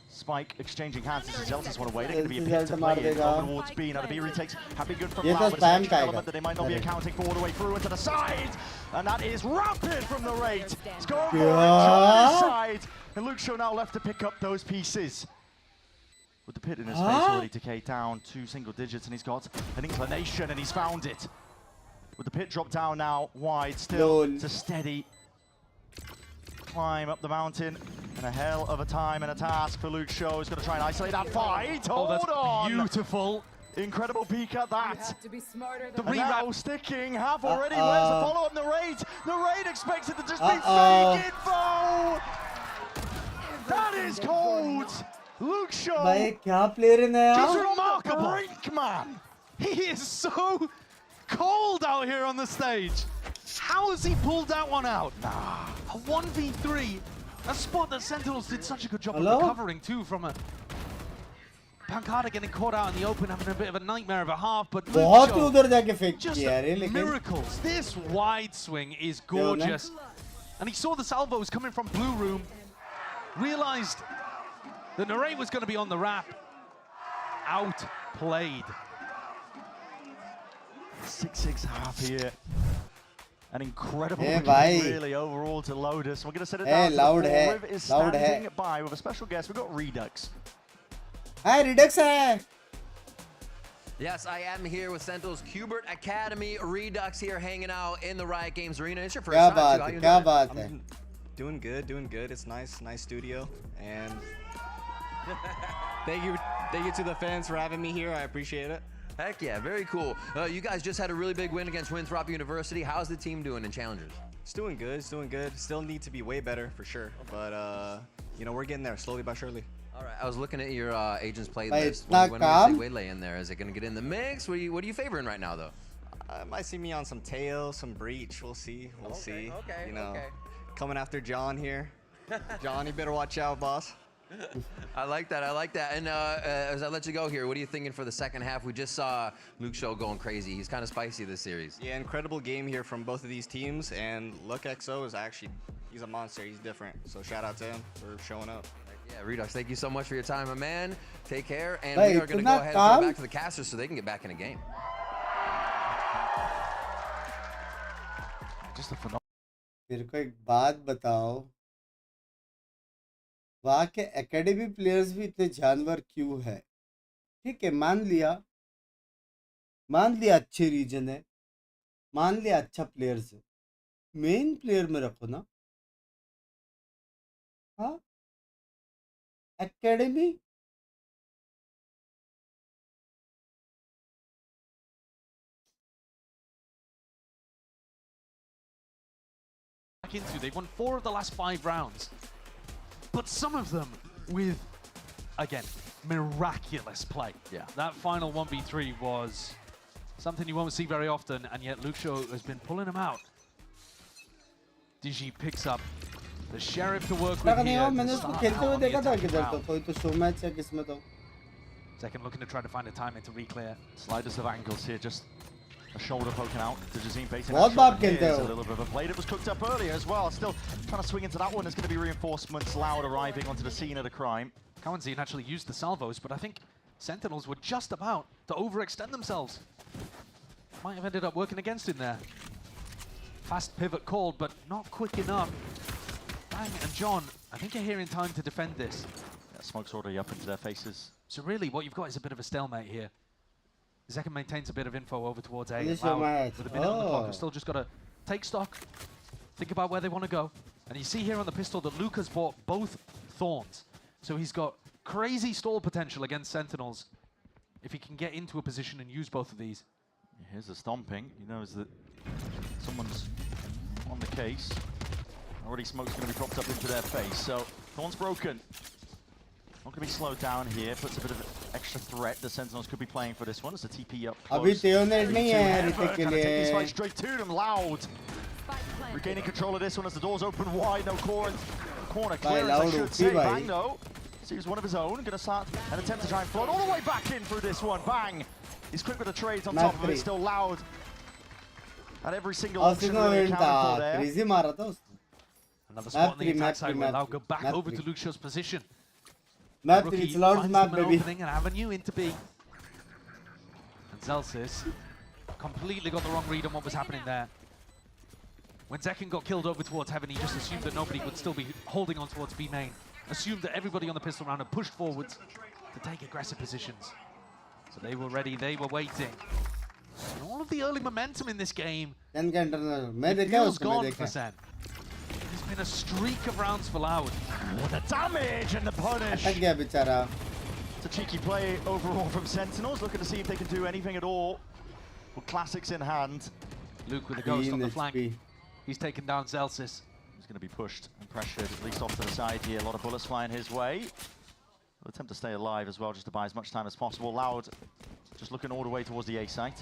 Spike exchanging hands. This is Zelsis one away. They're going to be a bit to play in. Going towards B. Now the B retakes have been good from Loud, but it's an extra element that they might not be accounting for all the way through and to the side. And that is rapid from the rate. It's going for it on the side. And Luke Shaw now left to pick up those pieces. With the pit in his face already decayed down 2 single digits, and he's got an inclination, and he's found it. With the pit drop down now, wide still, it's a steady climb up the mountain, and a hell of a time and a task for Luke Shaw. He's going to try and isolate that fight. Hold on! Beautiful. Incredible peek at that. Have to be smarter The than now sticking, half already. Where's the follow-up? The rate expects it to just be fake info. That is cold. Luke Shaw. भाई क्या player है Just remarkable. Brinkman. He is so cold out here on the stage. How has he pulled that one out? A 1v3, a spot that Sentinels did such a good job of recovering too from a Pancada getting caught out in the open, having a bit of a nightmare of a half, but बहुत ही उधर जाके फेंक just किया रे लेकिन miracles. This wide swing is gorgeous. And he saw the salvos coming from blue room, realized the Nare was going to be on the wrap. Outplayed. 6-6 half here. An incredible really overall to Lotus. We're going to set it down to Loud the hai. Riv is Loud standing hai. by with a special guest. We've got Redux. Hi, Redux hai. Yes, I am here with Sentinels Qbert Academy. Redux here hanging out in the Riot Games arena. It's your first time too. How you doing? I'm doing good. It's nice studio, and thank you to the fans for having me here. I appreciate it. Heck yeah, very cool. You guys just had a really big win against Winthrop University. How's the team doing in Challengers? It's doing good. Still need to be way better for sure, but you know, we're getting there slowly but surely. All right, I was looking at your agents playlist. When do you say Waylay in there? Is it going to get in the mix? What are you favoring right now, though? Might see me on some Tail, some Breach. We'll see. Okay. You know, coming after John here. John, you better watch out, boss. I like that. I like that. And as I let you go here, what are you thinking for the second half? We just saw Luke Show going crazy. He's kind of spicy this series. Yeah, incredible game here from both of these teams. And Luck XO is actually, he's a monster. He's different. So shout out to him for showing up. Yeah, Redux, thank you so much for your time, my man. Take care. And Bhai, we are going to go ahead and throw back to the casters so they can get back in the game. Just a phenomenal. मेरे को एक बात बताओ, वहाँ के academy players भी इतने जानवर क्यों है? ठीक है, मान लिया अच्छे रीजन है, मान लिया अच्छा प्लेयर्स है, मेन प्लेयर में रखो ना। हाँ, academy into. They've won 4 of the last 5 rounds, but some of them with, again, miraculous play. Yeah. That final 1v3 was something you won't see very often, and yet Luxo has been pulling them out. Digi picks up the Sheriff to work with here. मैंने उसको खेलते हुए देखा था किधर तो कोई तो शो मैच है किसमें तो. Second looking to try to find a timing to reclear. Sliders of angles here, just a shoulder poking out to Jazim facing बहुत बाप खेलते a हो. little bit of a play. It was cooked up earlier as well. Still trying to swing into that one. There's going to be reinforcements. Loud arriving onto the scene of the crime. Kawanzine actually used the salvos, but I think Sentinels were just about to overextend themselves. Might have ended up working against him there. Fast pivot called, but not quick enough. Bang and John, I think are here in time to defend this. Yeah, smoke's already up into their faces. So really, what you've got is a bit of a stalemate here. Zeka maintains a bit of info over towards A. This is Loud, my with a minute on the clock, oh. we've still just got to take stock, think about where they want to go. And you see here on the pistol that Luke has bought both Thorns. So he's got crazy stall potential against Sentinels if he can get into a position and use both of these. Here's the stomping. He knows that someone's on the case. Already smoke's going to be dropped up into their face. So Thorn's broken. Not going to be slowed down here. Puts a bit of extra threat. The Sentinels could be playing for this one. It's a TP up close. अभी Theonet नहीं है ऋतिक के Take his लिए. fight straight to them. Loud. Regaining control of this one as the doors open wide. No corner clearance, I should say. Bang though. Sees one of his own. Going to start an attempt to try and float all the way back in through this one. Bang. He's quick with the trades on top of it. Still Loud. At every single option really accounted for there. Crazy मारा था उसने. Another spot on the attack side where Loud go back over to Luke Show's position. Map Rookie 3, it's Loud's finds map, them an baby. opening, an avenue into B. And Zelsis completely got the wrong read on what was happening there. When Zekin got killed over towards Heaven, he just assumed that nobody would still be holding on towards B main. Assumed that everybody on the pistol round had pushed forwards to take aggressive positions. So they were ready, they were waiting. And all of the early momentum in this game feels gone for Sen. There's been a streak of rounds for Loud. Oh, the damage and the punish. अटक गया बेचारा. It's a cheeky play overall from Sentinels. Looking to see if they can do anything at all. With classics in hand. Luke with a ghost on the flank. He's taken down Zelsis. He's going to be pushed and pressured, at least off to the side here. A lot of bullets flying his way. He'll attempt to stay alive as well, just to buy as much time as possible. Loud just looking all the way towards the A site.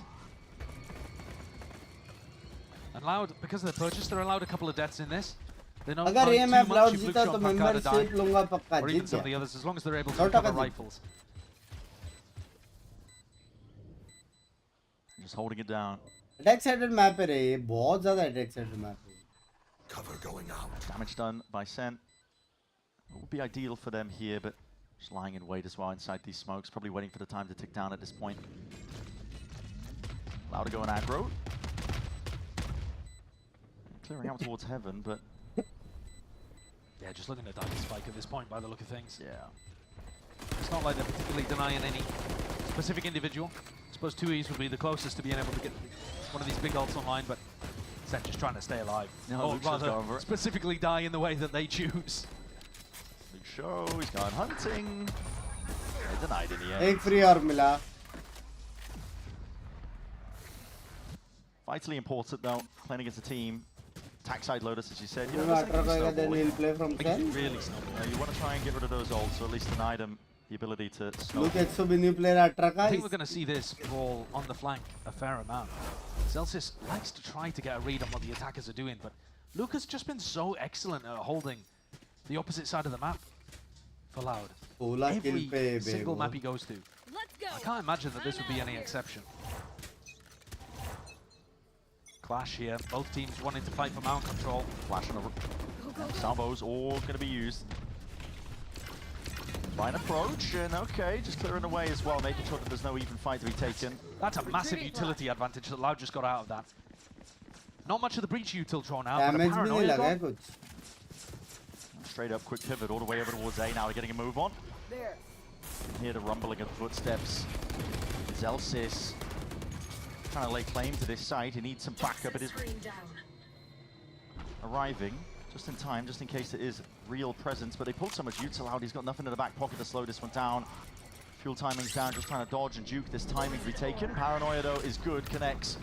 And Loud, because of their purchase, they're allowed a couple of deaths in this. They're not अगर ये too map much Loud if Luke जीता Shaw तो and Pancada die, membership लूंगा पक्का or even Jeet some of the गया. others, as long as they're able to 100 recover टका जीत. rifles. Just holding it down. Attack sided map है रे ये बहुत ज़्यादा attack sided map है. Cover going out. Damage done by Sen. It would be ideal for them here, but just lying in wait as well inside these smokes. Probably waiting for the time to tick down at this point. Loud to go on aggro. Clearing out towards Heaven, but... Yeah, just looking at Diamond Spike at this point by the look of things. Yeah. It's not like they're particularly denying any specific individual. I suppose 2Es would be the closest to being able to get one of these big ults online, but Sen just trying to stay alive. No, or Luke's just rather, going for it. specifically die in the way that they choose. Big show, he's gone hunting. They denied in the end. एक free और मिला. Vitally important though, playing against a team. Attack side Lotus, as you said. You No know, matter what, then he'll play from Sen. Really snowball. You want to try and get rid of those ults, or at least deny them the ability to snowball. Look at so many player अठारह I का. think we're going to see this ball on the flank a fair amount. Zelsis likes to try to get a read on what the attackers are doing, but Luke has just been so excellent at holding the opposite side of the map. for Loud. Ola Every kill pe single bego. map he goes to. I can't imagine that this would be any exception. Clash here. Both teams wanting to fight for mount control. Flash on the salvos all going to be used. Fine approach, and okay, just clearing away as well, making sure that there's no even fight to be taken. That's a massive utility advantage that Loud just got out of that. Not much of the breach util drawn out, but a Damage bhi nahi paranoia laga gone. kuch. Straight up, quick pivot all the way over towards A. Now we're getting a move on. There. Here the rumbling of the footsteps. Zelsis trying to lay claim to this site. He needs some backup. It is arriving just in time, just in case it is real presence. But they pulled so much util out. He's got nothing in the back pocket to slow this one down. Fuel timing's down, just trying to dodge and juke this timing to be taken. Paranoia though is good, connects.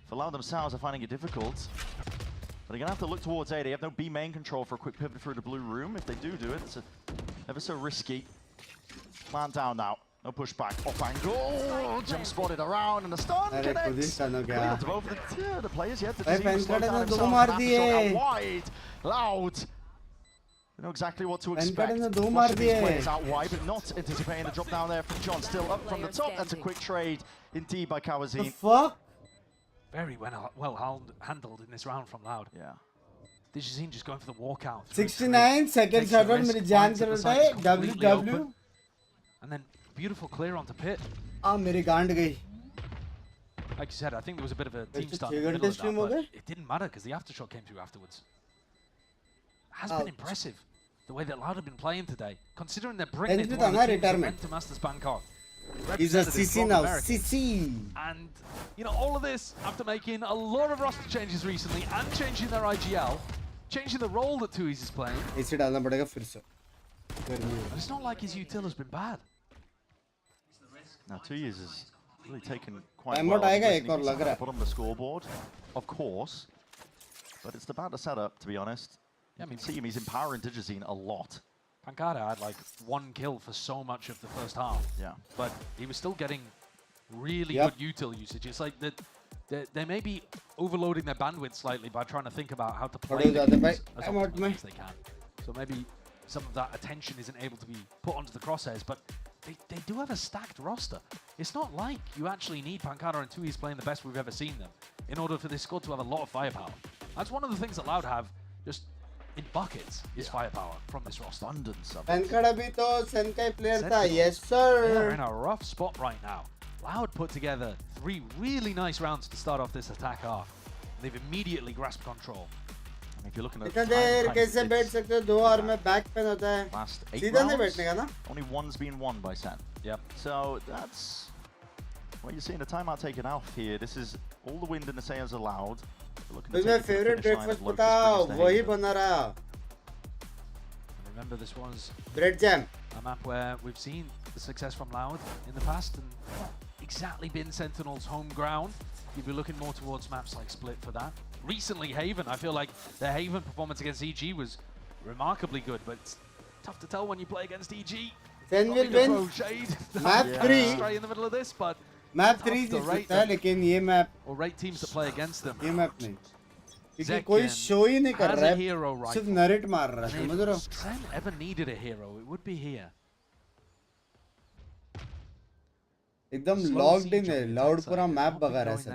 For Loud themselves are finding it difficult. But they're going to have to look towards A. They have no B main control for a quick pivot through the blue room. If they do it, it's ever so risky. Plant down now. No pushback. Off angle. Jump spotted around and the stun connects. Both the players yet to slow down himself. Out wide. Loud. They know exactly what to expect. Flushing these players out wide, but not anticipating the drop down there from John. Still up from the top. That's a quick trade indeed by Kawazine. The fuck? Very well handled in this round from Loud. Yeah. Digizine just going for the walkout. 69 seconds shutdown मेरी जान कर रहा है WW. And then beautiful clear onto pit. मेरी गांड गई. Like you said, I think there was a bit of a team तो start 6 in the middle घंटे of that, stream हो but गए? it didn't matter because the aftershock came through afterwards. Has been impressive the way that Loud have been playing today, considering they're bringing it to one of the teams that went to Masters Bangkok. He's a CC now, CC. And, you know, all of this after making a lot of roster changes recently and changing their IGL, changing the role that Tuiz is playing. इसे डालना पड़ेगा फिर से. But it's not like his util has been bad. Now 2 years has really taken quite Time well. out आएगा एक और लग रहा है. Put on the scoreboard, of course. But it's about the setup, to be honest. Yeah, I mean, see him, he's empowering Digizine a lot. Pancada had like 1 kill for so much of the first half. Yeah. But he was still getting really good util usage. It's like that they may be overloading their bandwidth slightly by trying to think about how to play the games as optimally as they can. So maybe some of that attention isn't able to be put onto the crosshairs, but they do have a stacked roster. It's not like you actually need Pancada and Tuiz playing the best we've ever seen them in order for this squad to have a lot of firepower. That's one of the things that Loud have just in buckets is firepower from this roster. Abundance of Pancada भी तो Senkai player था, yes sir. They're in a rough spot right now. Loud put together 3 really nice rounds to start off this attack half. They've immediately grasped control. And if you're looking at इतना देर कैसे बैठ सकते हो 2 और में back pain होता है. last 8 सीधा नहीं rounds, बैठने का ना? only one's been won by Sen. Yep. So that's what you're seeing the timeout taken off here. This is all the wind in the sails allowed. मुझे favorite breakfast बताओ, वही बना रहा. Remember, this was Bread jam. a map where we've seen the success from Loud in the past and not exactly been Sentinel's home ground. You'd be looking more towards maps like Split for that. Recently, Haven, I feel like their Haven performance against EG was remarkably good, but it's tough to tell when you play against EG. Sen will win. Map 3. Straight in the middle of this, but Map 3 जीत सकता है, लेकिन ये map or rate teams to play against them. ये map नहीं. क्योंकि कोई show ही नहीं कर रहा है, सिर्फ narrate मार रहा है, समझ रहे हो? If Sen ever needed a hero, it would be here. एकदम logged in है, Loud पूरा map बगा रहा है Sen.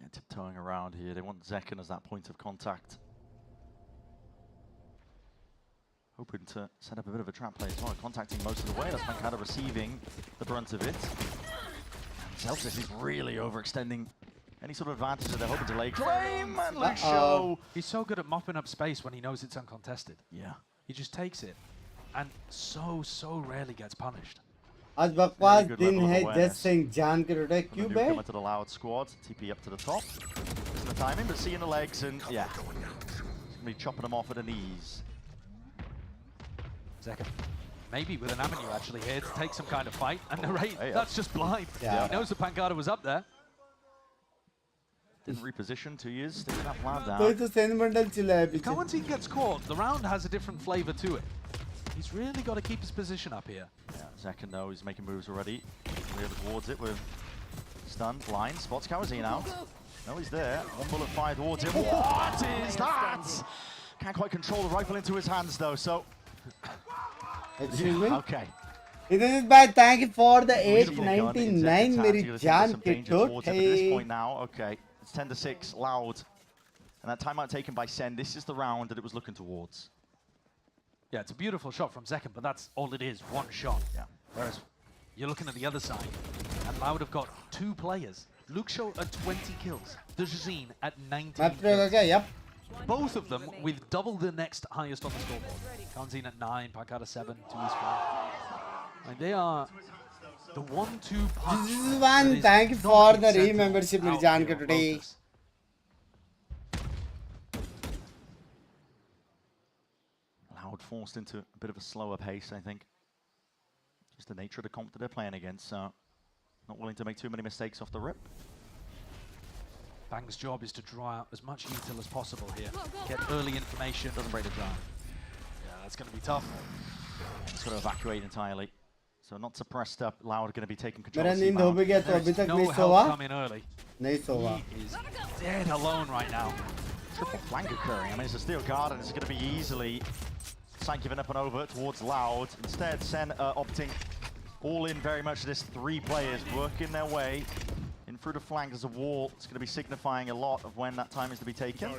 Yeah, tiptoeing around here. They want Zekken as that point of contact. Hoping to set up a bit of a trap play as well, contacting most of the way. That's Pancada receiving the brunt of it. Zelsis is really overextending any sort of advantage that they're hoping to lay claim. And Lucio. He's so good at mopping up space when he knows it's uncontested. Yeah. He just takes it and so rarely gets punished. आज बकवास दिन है, Just Saying जान के रोटे क्यों बे? Newcomer to the Loud squad, TP up to the top. Missing the timing, but seeing the legs and yeah. He's going to be chopping them off at the knees. Zekken, maybe with an Avenue actually here to take some kind of fight and narrate. Hey, that's just blind. Yeah. He knows that Pancada was up there. Didn't reposition 2 years, sticking that plan down. कोई तो Sen bundle चिल्ला है If पीछे. Kawantine gets caught, the round has a different flavor to it. He's really got to keep his position up here. Yeah, Zekken though, he's making moves already. We're towards it with stun, blind, spots Kawazine out. No, he's there. One bullet fired towards him. What is that? Can't quite control the rifle into his hands though, so... Excuse me? Okay. Idris bhai, thank you for the Beautiful gun, 899 intercepted मेरी tag, जान some के danger towards it, but at this टोटे. point now, okay, it's 10-6, Loud. And that timeout taken by Sen, this is the round that it was looking towards. Yeah, it's a beautiful shot from Second, but that's all it is, one shot. Yeah. Whereas you're looking at the other side, and Loud have got 2 players. Luke Shaw at 20 kills, Dejazine at 19 kills. Yep. Both of them with double the next highest on the scoreboard. Kanzine at 9, Pankata 7, 2 is 4. And they are the 1-2 punch. This is one. Thank you for the re-membership, मेरी जान के टोटे. Loud forced into a bit of a slower pace, I think. Just the nature of the comp that they're playing against, so not willing to make too many mistakes off the rip. Bang's job is to draw out as much util as possible here. Get early information. Doesn't break the jar. Yeah, that's going to be tough. It's going to evacuate entirely. So not suppressed up. Loud going to be taking control. मेरा नींद हो भी गया तो अभी तक नहीं सोवा. नहीं सोवा. He is dead alone right now. Triple flank occurring. I mean, it's a steel guard and it's going to be easily Sen giving up and over towards Loud. Instead, Sen opting all in very much this 3 players working their way in through the flank. There's a wall. It's going to be signifying a lot of when that time is to be taken.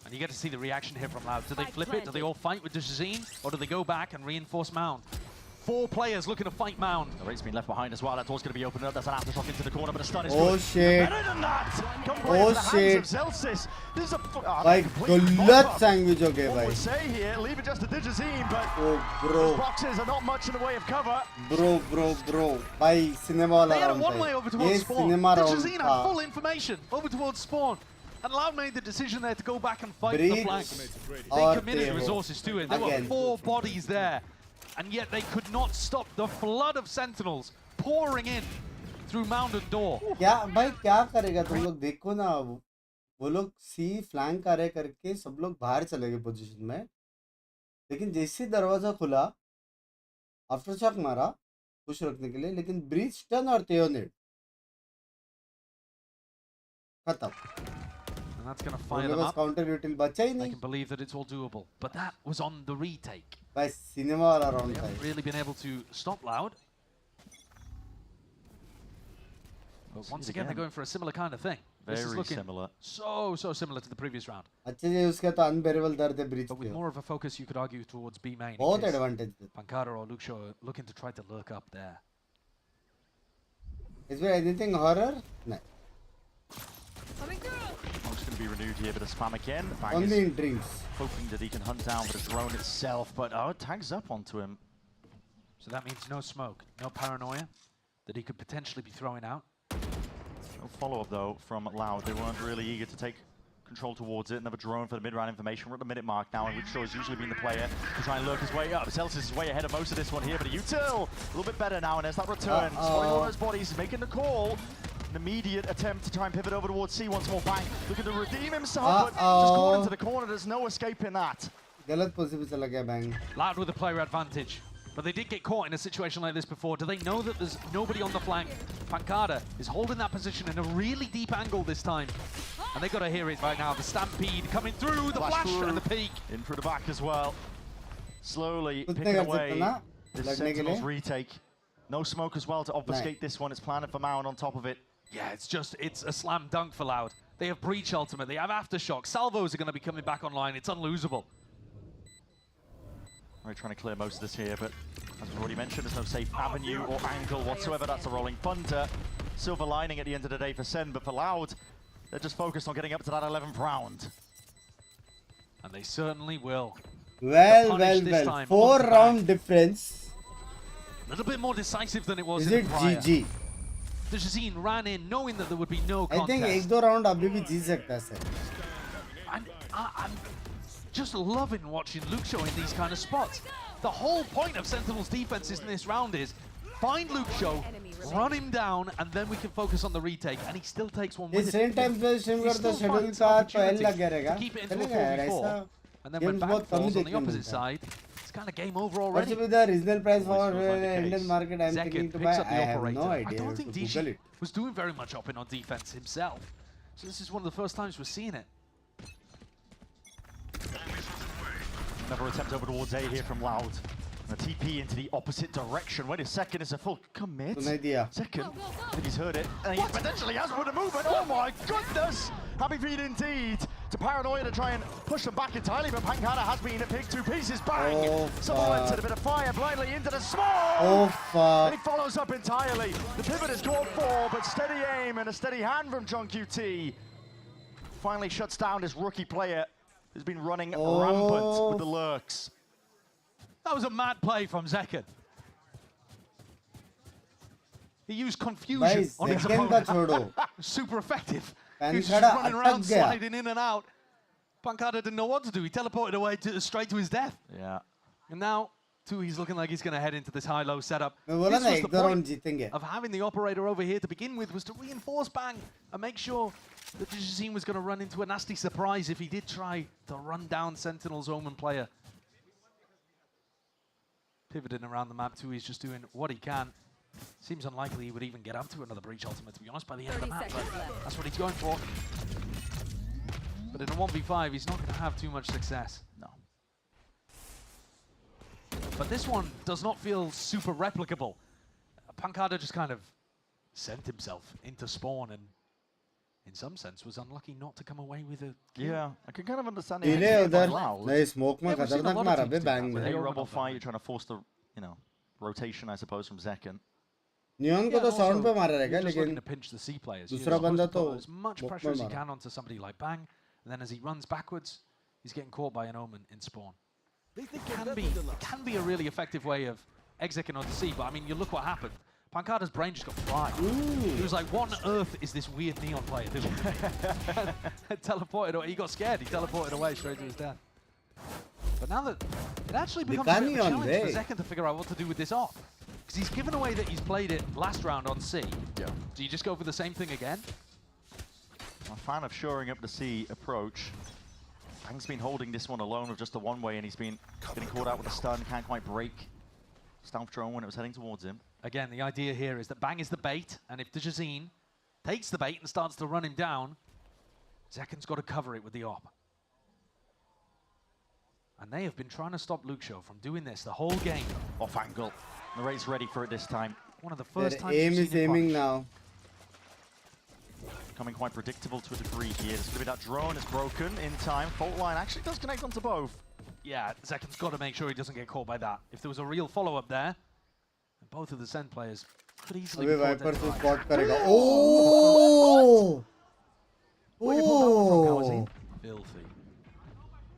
And you get to see the reaction here from Loud. Do they flip it? Do they all fight with Dejazine? Or do they go back and reinforce Mound? 4 players looking to fight Mound. The rate's been left behind as well. That door's going to be opened up. There's an aftershock into the corner, but a stun is Oh good. shit. Better than that. Oh shit. Zelsis. This is a भाई गलत sandwich हो गए One भाई. would say here, leave it just to Dejazine, but Oh bro. those boxes are not much in the way of cover. Bro. भाई cinema वाला They had a round one-way था. over ये towards Spawn. Cinema round Dejazine had था. full information over towards Spawn. And Loud made the decision there to go back and fight the flank. They committed resources to it. There were 4 bodies there. And yet they could not stop the flood of sentinels pouring in through Mound and Door. क्या भाई क्या करेगा तुम लोग देखो ना वो लोग सी फ्लैंक आ रहे करके सब लोग बाहर चले गए पोजीशन में लेकिन जैसे दरवाजा खुला आफ्टर शॉक मारा खुश रखने के लिए लेकिन ब्रीच टर्न और तेयोनेड खत्म. And that's going to fire them up. Counter यूटिल बचा ही They नहीं. can believe that it's all doable. But that was on the retake. भाई सिनेमा वाला They राउंड था. haven't really been able to stop Loud. But once again, they're going for a similar kind of thing. This is Very looking similar. so similar to the previous round. अच्छे से उसका तो unbearable दर्द है breach But with पे. more of a focus, you could argue, towards B main. बहुत advantage. Pankara or Luke Shaw looking to try to lurk up there. Is there anything horror? No. It's going to be renewed here, but a spam again. Bang Only is in dreams. hoping that he can hunt down the drone itself, but it tags up onto him. So that means no smoke, no paranoia that he could potentially be throwing out. No follow-up though from Loud. They weren't really eager to take control towards it. Another drone for the mid-round information. We're at the minute mark now, and Luke Shaw has usually been the player to try and lurk his way up. Celsius is way ahead of most of this one here, but a util a little bit better now, and there's that return. Spotting one of those bodies, making the call. An immediate attempt to try and pivot over towards C once more. Bang, looking to redeem himself, but just caught into the corner. There's no escaping that. गलत position पे चला गया Bang. Loud with the player advantage. But they did get caught in a situation like this before. Do they know that there's nobody on the flank? Pankada is holding that position in a really deep angle this time. And they got to hear it right now. The stampede coming through, the flash and the peak. In through the back as well. Slowly picking away this Sentinel's retake. No smoke as well to obfuscate this one. It's planted for Mound on top of it. Yeah, it's a slam dunk for Loud. They have breach ultimate, they have aftershock. Salvos are going to be coming back online. It's unlosable. We're trying to clear most of this here, but as we've already mentioned, there's no safe avenue or angle whatsoever. That's a rolling punter. Silver lining at the end of the day for Sen, but for Loud, they're just focused on getting up to that 11th round. And they certainly will. Well. 4-round difference. A little bit more decisive than it was Is in it the prior. GG? Dejazine ran in knowing that there would be no I contest. think 1-2 round अभी भी जीत सकता है sir. I'm just loving watching Luke Shaw in these kind of spots. The whole point of Sentinel's defenses in this round is find Luke Shaw, run him down, and then we can focus on the retake. And he still takes one with ये same time पे stream करता schedule का तो L लग रहेगा. चलेगा यार ऐसा. And then when back falls on the opposite side, it's kind of game over already. What will be the regional price for Indian market? I'm thinking to buy. Picks up the I have operator. no idea. I don't think Google DG it. was doing very much open on defense himself. So this is one of the first times we're seeing it. Another attempt over towards A here from Loud. A TP into the opposite direction. Wait a second, it's a full commit. Good idea. Second, I think he's heard it. And he potentially has with a movement. Oh my goodness! Happy feed indeed to Paranoia to try and push them back entirely, but Pancada has been picked 2 pieces. Bang! Oh, Someone went a bit of fire blindly into the smoke! Oh, fuck. And he follows up entirely. The pivot is called for, but steady aim and a steady hand from John QT. Finally shuts down this rookie player who's been running rampant with the lurks. That was a mad play from Zekken. He used confusion on his opponent. Super effective. He was just running around, sliding in and out. Pancada didn't know what to do. He teleported away straight to his death. Yeah. And now, he's looking like he's going to head into this high-low setup. This was the point of having the operator over here to begin with, was to reinforce Bang and make sure that Jazim was going to run into a nasty surprise if he did try to run down Sentinel's Omen player. Pivoting around the map too, he's just doing what he can. Seems unlikely he would even get up to another breach ultimate, to be honest, by the end of the map, but that's what he's going for. But in a 1v5, he's not going to have too much success. No. But this one does not feel super replicable. Pancada just kind of sent himself into spawn and in some sense was unlucky not to come away with a kill. Yeah, I can kind of understand it. They smoke में खतरनाक मारा बे Bang में. A rubble fight, you're trying to force the, rotation, I suppose, from Zekken. Neon को तो sound पे मारा रहेगा, just looking लेकिन to pinch the C players. दूसरा बंदा तो as much pressure as he can onto somebody like Bang, and then as he runs backwards, he's getting caught by an Omen in spawn. It can be a really effective way of executing onto C, but I mean, you look what happened. Pancada's brain just got fried. He was like, what on earth is this weird Neon player doing? And teleported away. He got scared. He teleported away straight to his death. But now that it actually becomes a bit of a challenge for Zekken to figure out what to do with this op. Because he's given away that he's played it last round on C. Yeah. Do you just go for the same thing again? I'm a fan of shoring up the C approach. Bang's been holding this one alone with just the one way, and he's been getting caught out with a stun. Can't quite break Stealth drone when it was heading towards him. Again, the idea here is that Bang is the bait, and if Djazine takes the bait and starts to run him down, Zekken's got to cover it with the op. And they have been trying to stop Luke Show from doing this the whole game. Off angle. Narrate's ready for it this time. One of the first times aim is aiming now. Becoming quite predictable to a degree here. There's going to be that drone is broken in time. Fault line actually does connect onto both. Yeah, Zekken's got to make sure he doesn't get caught by that. If there was a real follow-up there, both of the Sen players could easily be Viper से spot करेगा. Oh! Oh! Filthy.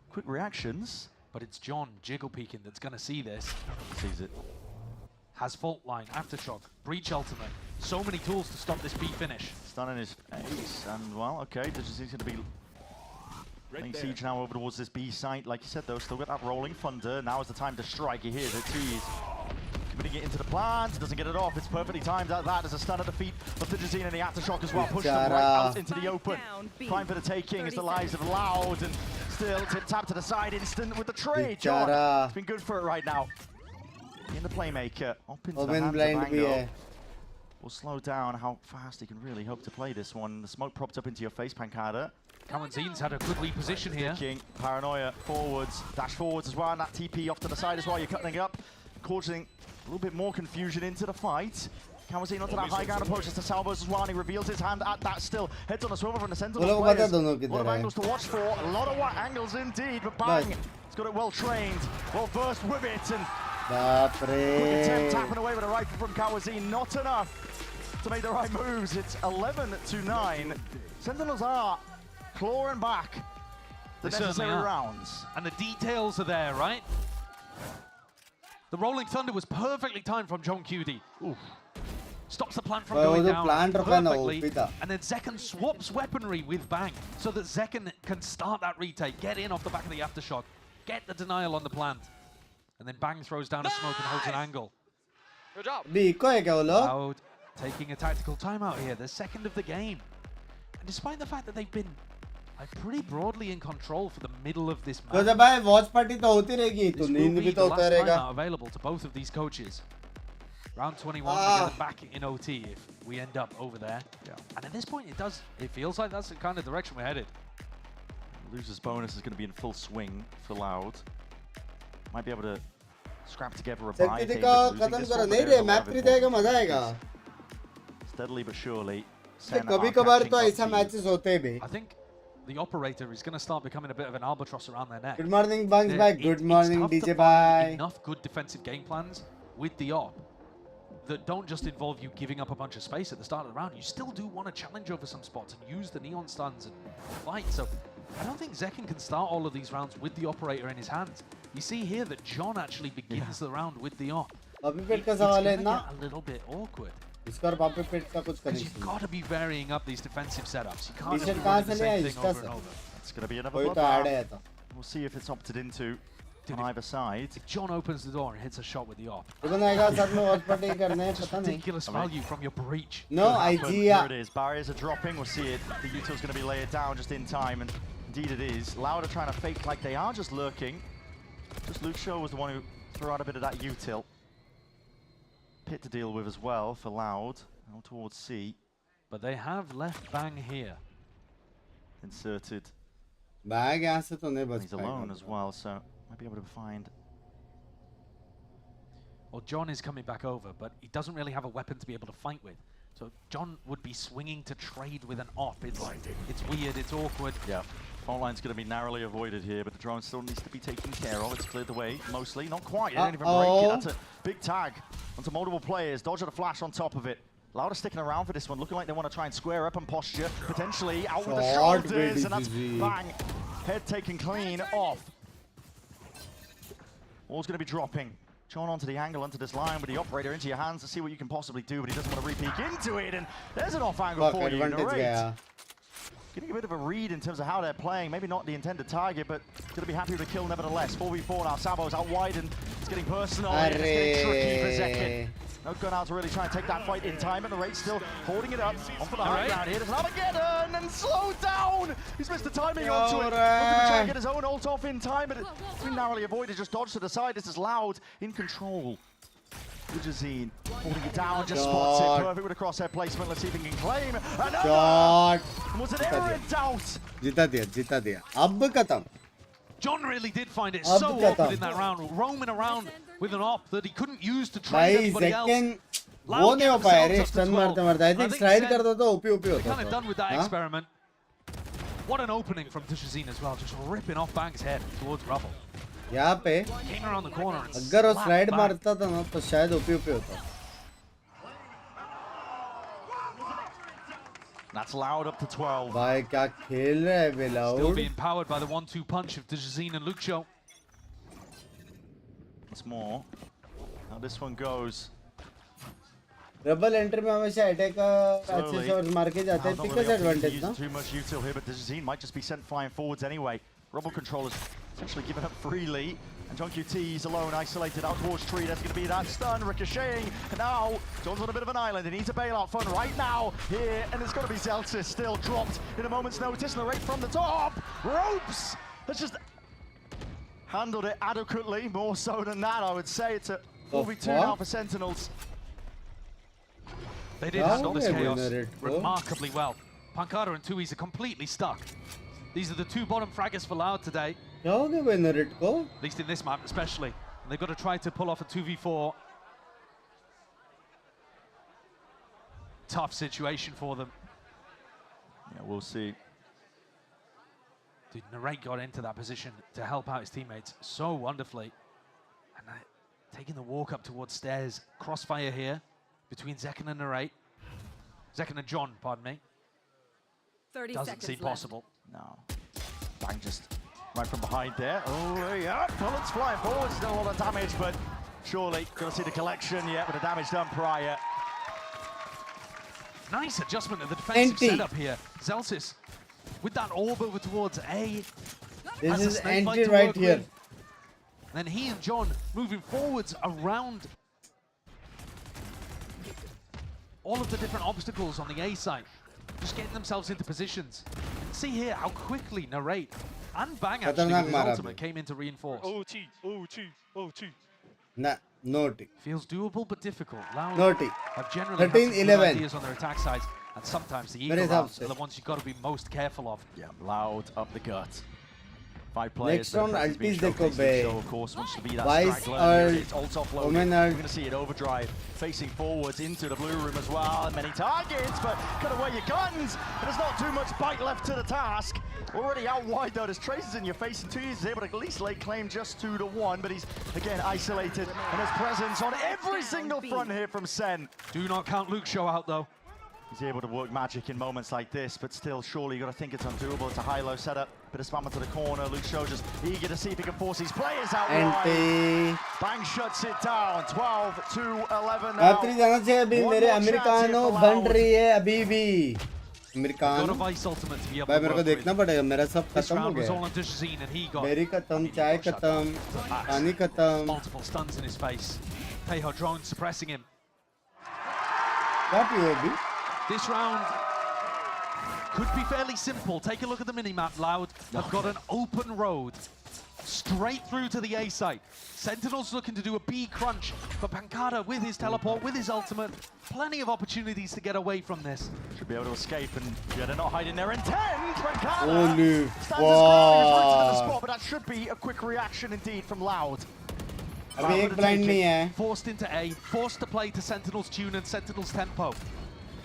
Quick reactions. But it's John jiggle peeking that's going to see this. Sees it. Has fault line, aftershock, breach ultimate. So many tools to stop this B finish. Stun in his face, and well, okay, Djazine going to be laying siege now over towards this B site. Like you said, though, still got that rolling thunder. Now is the time to strike. He hears it. He's committing it into the plant. Doesn't get it off. It's perfectly timed at that. There's a stun at the feet of Djazine and the aftershock as well. Push them right out into the open. Fine for the taking as the lives of Loud, and still tip-tap to the side. Instant with the trade. John, it's been good for it right now. In the playmaker, up into the hands of Ango. Will slow down how fast he can really hope to play this one. The smoke propped up into your face, Pancada. Kawanzin's had a good lead position here. Paranoia forwards, dash forwards as well, and that TP off to the side as well. You're cutting up, causing a little bit more confusion into the fight. Kawanzin onto that high ground approaches to Salvos as well, and he reveals his hand at that still. Heads on a swivel from the Sentinel players. A lot of angles to watch for, a lot of angles indeed, but Bang, he's got it well trained, well versed with it, and quick attempt tapping away with a rifle from Kawanzin, not enough to make the right moves. It's 11-9. Sentinels are clawing back the necessary rounds. And the details are there, right? The Rolling Thunder was perfectly timed from John QD. Oof. Stops the plant from going down perfectly. And then Zekken swaps weaponry with Bang so that Zekken can start that retake, get in off the back of the aftershock, get the denial on the plant. And then Bang throws down a smoke and holds an angle. Good job. Loud taking a tactical timeout here, the second of the game. And despite the fact that they've been pretty broadly in control for the middle of this match, तो भाई watch party तो होती रहेगी, तो नींद भी तो होता रहेगा. Available to both of these coaches. Round 21, we get them back in OT if we end up over there. Yeah. And at this point, it feels like that's the kind of direction we're headed. Loser's bonus is going to be in full swing for Loud. might be able to scrap together a शक्ति buy. दिखा खत्म करो नहीं रे map 3 देगा मजा आएगा. Steadily but surely. कभी-कभार तो ऐसा मैचेस होते हैं बे. I think the operator is going to start becoming a bit of an albatross around their neck. Good morning, Bunks bye. Good morning, it's tough DJ to find bye. enough good defensive game plans with the op that don't just involve you giving up a bunch of space at the start of the round. You still do want to challenge over some spots and use the neon stuns and fight. So I don't think Zekken can start all of these rounds with the operator in his hands. You see here that John actually begins the round with the op. It's gonna get a little bit awkward. Because you've got to be varying up these defensive setups. You can't just be running the same thing over and over. It's going to be another bloodbath. We'll see if it's opted into on either side. If John opens the door and hits a shot with the op, just ridiculous value from your breach. No idea. Here it is. Barriers are dropping. We'll see it. The util's going to be laid down just in time, and indeed it is. Loud are trying to fake like they are just lurking. Just Luke Shaw was the one who threw out a bit of that util. Pit to deal with as well for Loud. Now towards C. But they have left Bang here. Inserted. Bag asset on there, but he's alone as well, so might be able to find. Well, John is coming back over, but he doesn't really have a weapon to be able to fight with. So John would be swinging to trade with an op. It's weird, it's awkward. Yeah. Front line's going to be narrowly avoided here, but the drone still needs to be taken care of. It's cleared the way, mostly. Not quite. It didn't even break it. That's a big tag onto multiple players. Dodge at a flash on top of it. Louder sticking around for this one, looking like they want to try and square up and posture. Potentially out with the shoulders, and that's Bang. Head taken clean off. All's going to be dropping. John onto the angle, onto this line with the operator into your hands to see what you can possibly do, but he doesn't want to re-peek into it, and there's an off angle for you. Narrate. Getting a bit of a read in terms of how they're playing. Maybe not the intended target, but going to be happy with a kill nevertheless. 4v4 now. Sabo's out wide, and it's getting personal. It's getting tricky for Zekken. No gun out to really try and take that fight in time, and the rate's still holding it up. On for the high ground here. There's an Armageddon, and slow down. He's missed the timing onto it. Looking to try and get his own ult off in time, but it's been narrowly avoided. Just dodged to the side. This is Loud in control. Ujazine holding it down, just spots it. Perfect with a crosshair placement. Let's see if he can claim another. Was it ever in doubt? जीता दिया. अब खत्म. John really did find it so awkward in that round, roaming around with an op that he couldn't use to trade anybody else. वो नहीं हो पाया रे, stun मारते. I think stride करता तो OP होता. Kind of done with that experiment. What an opening from Tushazine as well, just ripping off Bang's head towards rubble. यहाँ पे came around the corner and अगर वो स्लाइड मारता था ना तो शायद ओपी होता. That's Loud up to 12. भाई क्या खेल रहा है बे Loud. Still being powered by the 1-2 punch of Tushazine and Luxio. Once more. How this one goes. Rebel entry में हमेशा attack का अच्छे शॉट्स मार के जाते हैं. Pickers advantage ना. Too much util here, but Tushazine might just be sent flying forwards anyway. Rebel controllers essentially given up freely, and John QT's alone, isolated out towards tree. That's going to be that stun ricocheting, and now John's on a bit of an island. He needs a bailout fun right now here, and it's going to be Zelsis still dropped in a moment's notice. Narrate from the top, ropes. That's just handled it adequately, more so than that, I would say. It's a 4v2 now for Sentinels. They did handle this chaos remarkably well. Pankara and Tui's are completely stuck. These are the two bottom fraggers for Loud today. At least in this map especially. And they've got to try to pull off a 2v4. Tough situation for them. Yeah, we'll see. Dude, Narrate got into that position to help out his teammates so wonderfully. And taking the walk up towards stairs. Crossfire here between Zekken and Narrate. Zekken and John, pardon me. 30 Doesn't seconds seem left. possible. No. Bang just right from behind there. Oh, yeah. Bullets flying forward. Still a lot of damage, but surely going to see the collection yet with the damage done prior. Nice adjustment of the defensive setup here. Zelsis with that orb over towards A. This is anti right here. Then he and John moving forwards around all of the different obstacles on the A side. Just getting themselves into positions. See here how quickly Narrate and Bang actually with his ultimate came in to reinforce. OT. Nah, no T. Feels doable but difficult. Loud No T. have generally 13, had some 11. good ideas on their attack sides, and sometimes the eagle rounds are the ones you've got to be most careful of. Yeah, Loud up the gut. 5 players. Next round that has been ultis देखो showcased. बे. Luke Shaw, of course, wants to be that Vice straggler. ult, It's ult offloaded. Omen We're ult. going to see it overdrive, facing forwards into the blue room as well. Many targets, but gotta wear your guns. And there's not too much bite left to the task. Already out wide though, there's traces in your face, and 2 is able to at least lay claim just 2-1, but he's again isolated, and there's presence on every single front here from Sen. Do not count Luke Shaw out though. He's able to work magic in moments like this, but still, surely you got to think it's undoable. It's a high-low setup, bit of spam into the corner. Luke Shaw just eager to see if he can force his players out wide. Bang shuts it down, 12-11 now. Map 3 जाना चाहिए अभी मेरे americano बन रही है अभी भी americano भाई मेरे को देखना पड़ेगा मेरा सब खत्म हो गया मेरी खत्म चाय खत्म पानी खत्म multiple stuns in his face. Teho drone suppressing him. क्या पिए अभी This round could be fairly simple. Take a look at the minimap. Loud have got an open road straight through to the A site. Sentinel's looking to do a B crunch, but Pancada with his teleport, with his ultimate, plenty of opportunities to get away from this. Should be able to escape, and yeah, they're not hiding their intent. Pancada Holy stands his ground, he's right to the spot, but that should be a quick reaction indeed from Loud. अभी एक blind नहीं है. Forced into A, forced to play to Sentinel's tune and Sentinel's tempo.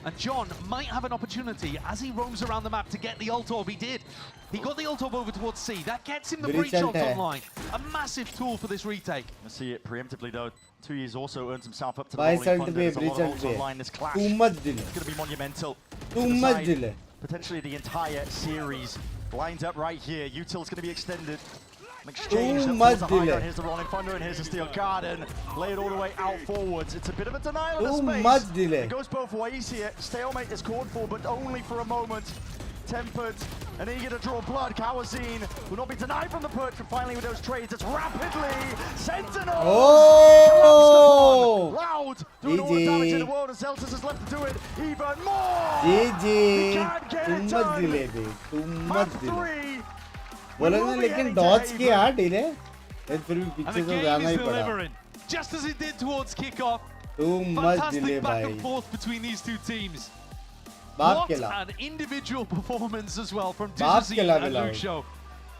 And John might have an opportunity as he roams around the map to get the ult orb. He did. He got the ult orb over towards C. That gets him the breach ult online. A massive tool for this retake. I see it preemptively though. 2 years also earns himself up to the Vice rolling ult thunder. पे There's a lot breach of ult ults पे. online. This clash Too much delay. It's going to be monumental. Too much delay. Potentially the entire series lines up right here. Util's going to be extended. An exchange Too that much pulls a high delay. down. Here's the rolling thunder and here's the steel garden. Lay it all the way out forwards. It's a bit of a denial of Too space. much delay. It goes both ways here. Stalemate is called for, but only for a moment. Tempered and eager to draw blood. Kawazine will not be denied from the perch, but finally with those trades, it's rapidly Sentinel. Oh! Loud doing all the damage in the world, and Zeltis is left to do it even more. GG. He can't get Too it much done. delay bay. Too much Map delay. 3. बोला ना लेकिन dodge किया delay. फिर भी And पीछे the से game जाना is ही पड़ा. delivering, just as it did towards kickoff. Too much delay Fantastic back भाई. and forth between these two teams. बाप What केला. an individual performance as well from बाप Digizine केला and मिला Luke वो. Shaw.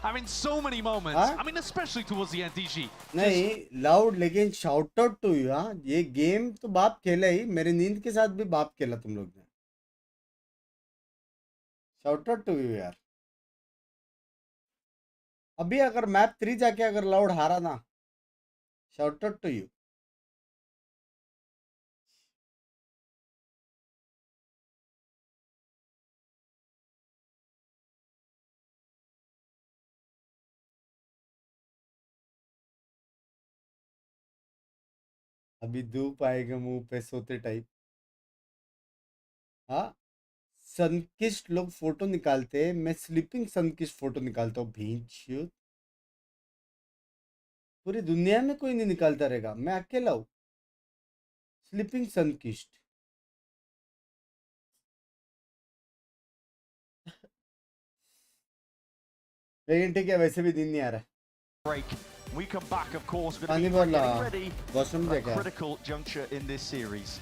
Having so many moments. हाँ? I mean, especially towards the end, DG. नहीं loud लेकिन शाउट आउट टू यू हाँ ये गेम तो बाप खेला ही मेरे नींद के साथ भी बाप खेला तुम लोग ने शाउट आउट टू यू यार अभी अगर मैप 3 जाके अगर लाउड हारा ना शाउट आउट टू यू अभी धूप आएगा मुंह पे सोते टाइप हाँ सनकिस्ट लोग फोटो निकालते हैं मैं स्लीपिंग सनकिस्ट फोटो निकालता हूँ भींच पूरी दुनिया में कोई नहीं निकालता रहेगा मैं अकेला हूँ स्लीपिंग सनकिस्ट लेकिन ठीक है वैसे भी दिन नहीं आ रहा Break. We come back, of course, we're पानी going to be बोला getting ready washroom for a देखा critical juncture in this series.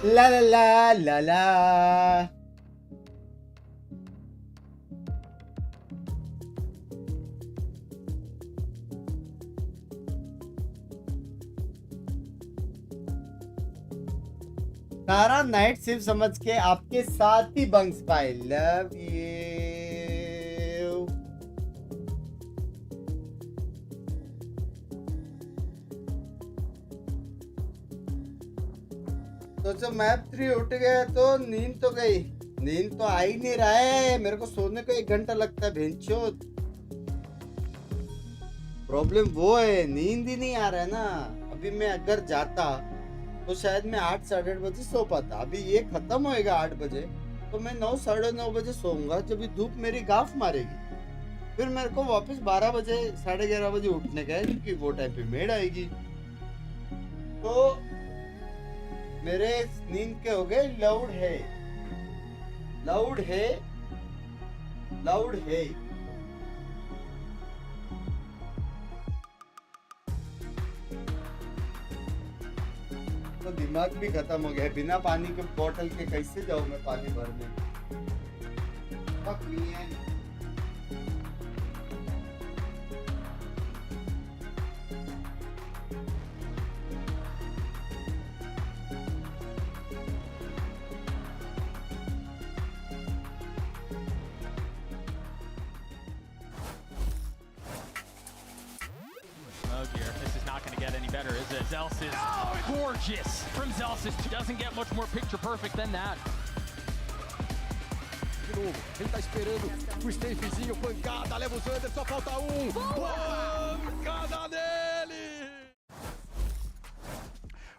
ला ला ला ला ला सारा नाइट सिर्फ समझ के आपके साथ ही बंक्स भाई लव यू तो जब मैप 3 उठ गया तो नींद तो गई नींद तो आ ही नहीं रहा है मेरे को सोने को 1 घंटा लगता है भेंचो प्रॉब्लम वो है नींद ही नहीं आ रहा है ना अभी मैं अगर जाता तो तो शायद मैं 8 साढ़े 8 बजे सो पाता। अभी ये खत्म होएगा 8 बजे तो मैं 9 साढ़े 9 बजे सोऊंगा जब धूप मेरी गाफ मारेगी। फिर मेरे को वापस 12 बजे 11:30 बजे उठने का है क्योंकि वो टाइम पे मेड आएगी। तो मेरे नींद के हो गए लाउड है लाउड है लाउड है। तो दिमाग भी खत्म हो गया है। बिना पानी के बोतल के कैसे जाऊं मैं पानी भरने। Oh dear, this is not going to get any better, is it? Zels is gorgeous from Zels. Doesn't get much more picture perfect than that. De novo, ele tá esperando o Stapezinho, pancada, leva o Zander, só falta um. Pancada nele!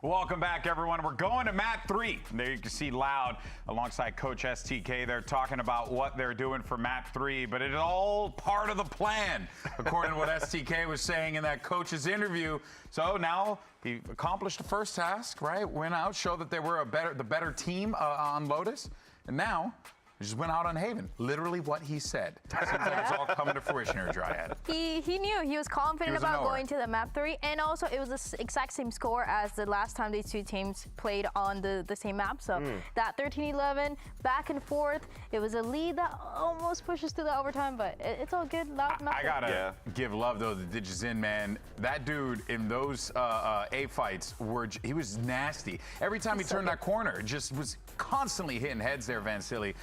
Welcome back, everyone. We're going to map 3. There you can see Loud alongside Coach STK. They're talking about what they're doing for map 3, but it's all part of the plan, according to what STK was saying in that coach's interview. So now he accomplished the first task, right? Went out, showed that they were the better team on Lotus, and now he just went out on Haven. Literally what he said. Seems like it's all coming to fruition here, Dryad. He knew. He was confident about going to the map 3, and also it was the exact same score as the last time these two teams played on the same map. So that 13-11 back and forth, it was a lead that almost pushes to the overtime, but it's all good. I gotta give love though to Digizin, man. That dude in those A fights he was nasty. Every time he turned that corner, it just was constantly hitting heads there, Vansili.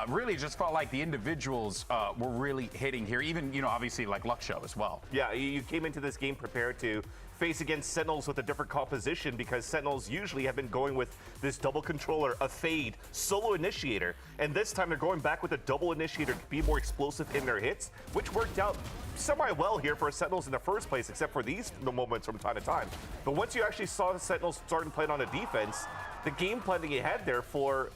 Really just felt like the individuals were really hitting here, even, you know, obviously like Luxo as well. Yeah, you came into this game prepared to face against Sentinels with a different composition because Sentinels usually have been going with this double controller, a fade, solo initiator, and this time they're going back with a double initiator to be more explosive in their hits, which worked out semi-well here for Sentinels in the first place, except for these moments from time to time. But once you actually saw the Sentinels starting playing on a defense, the game plan that you had there for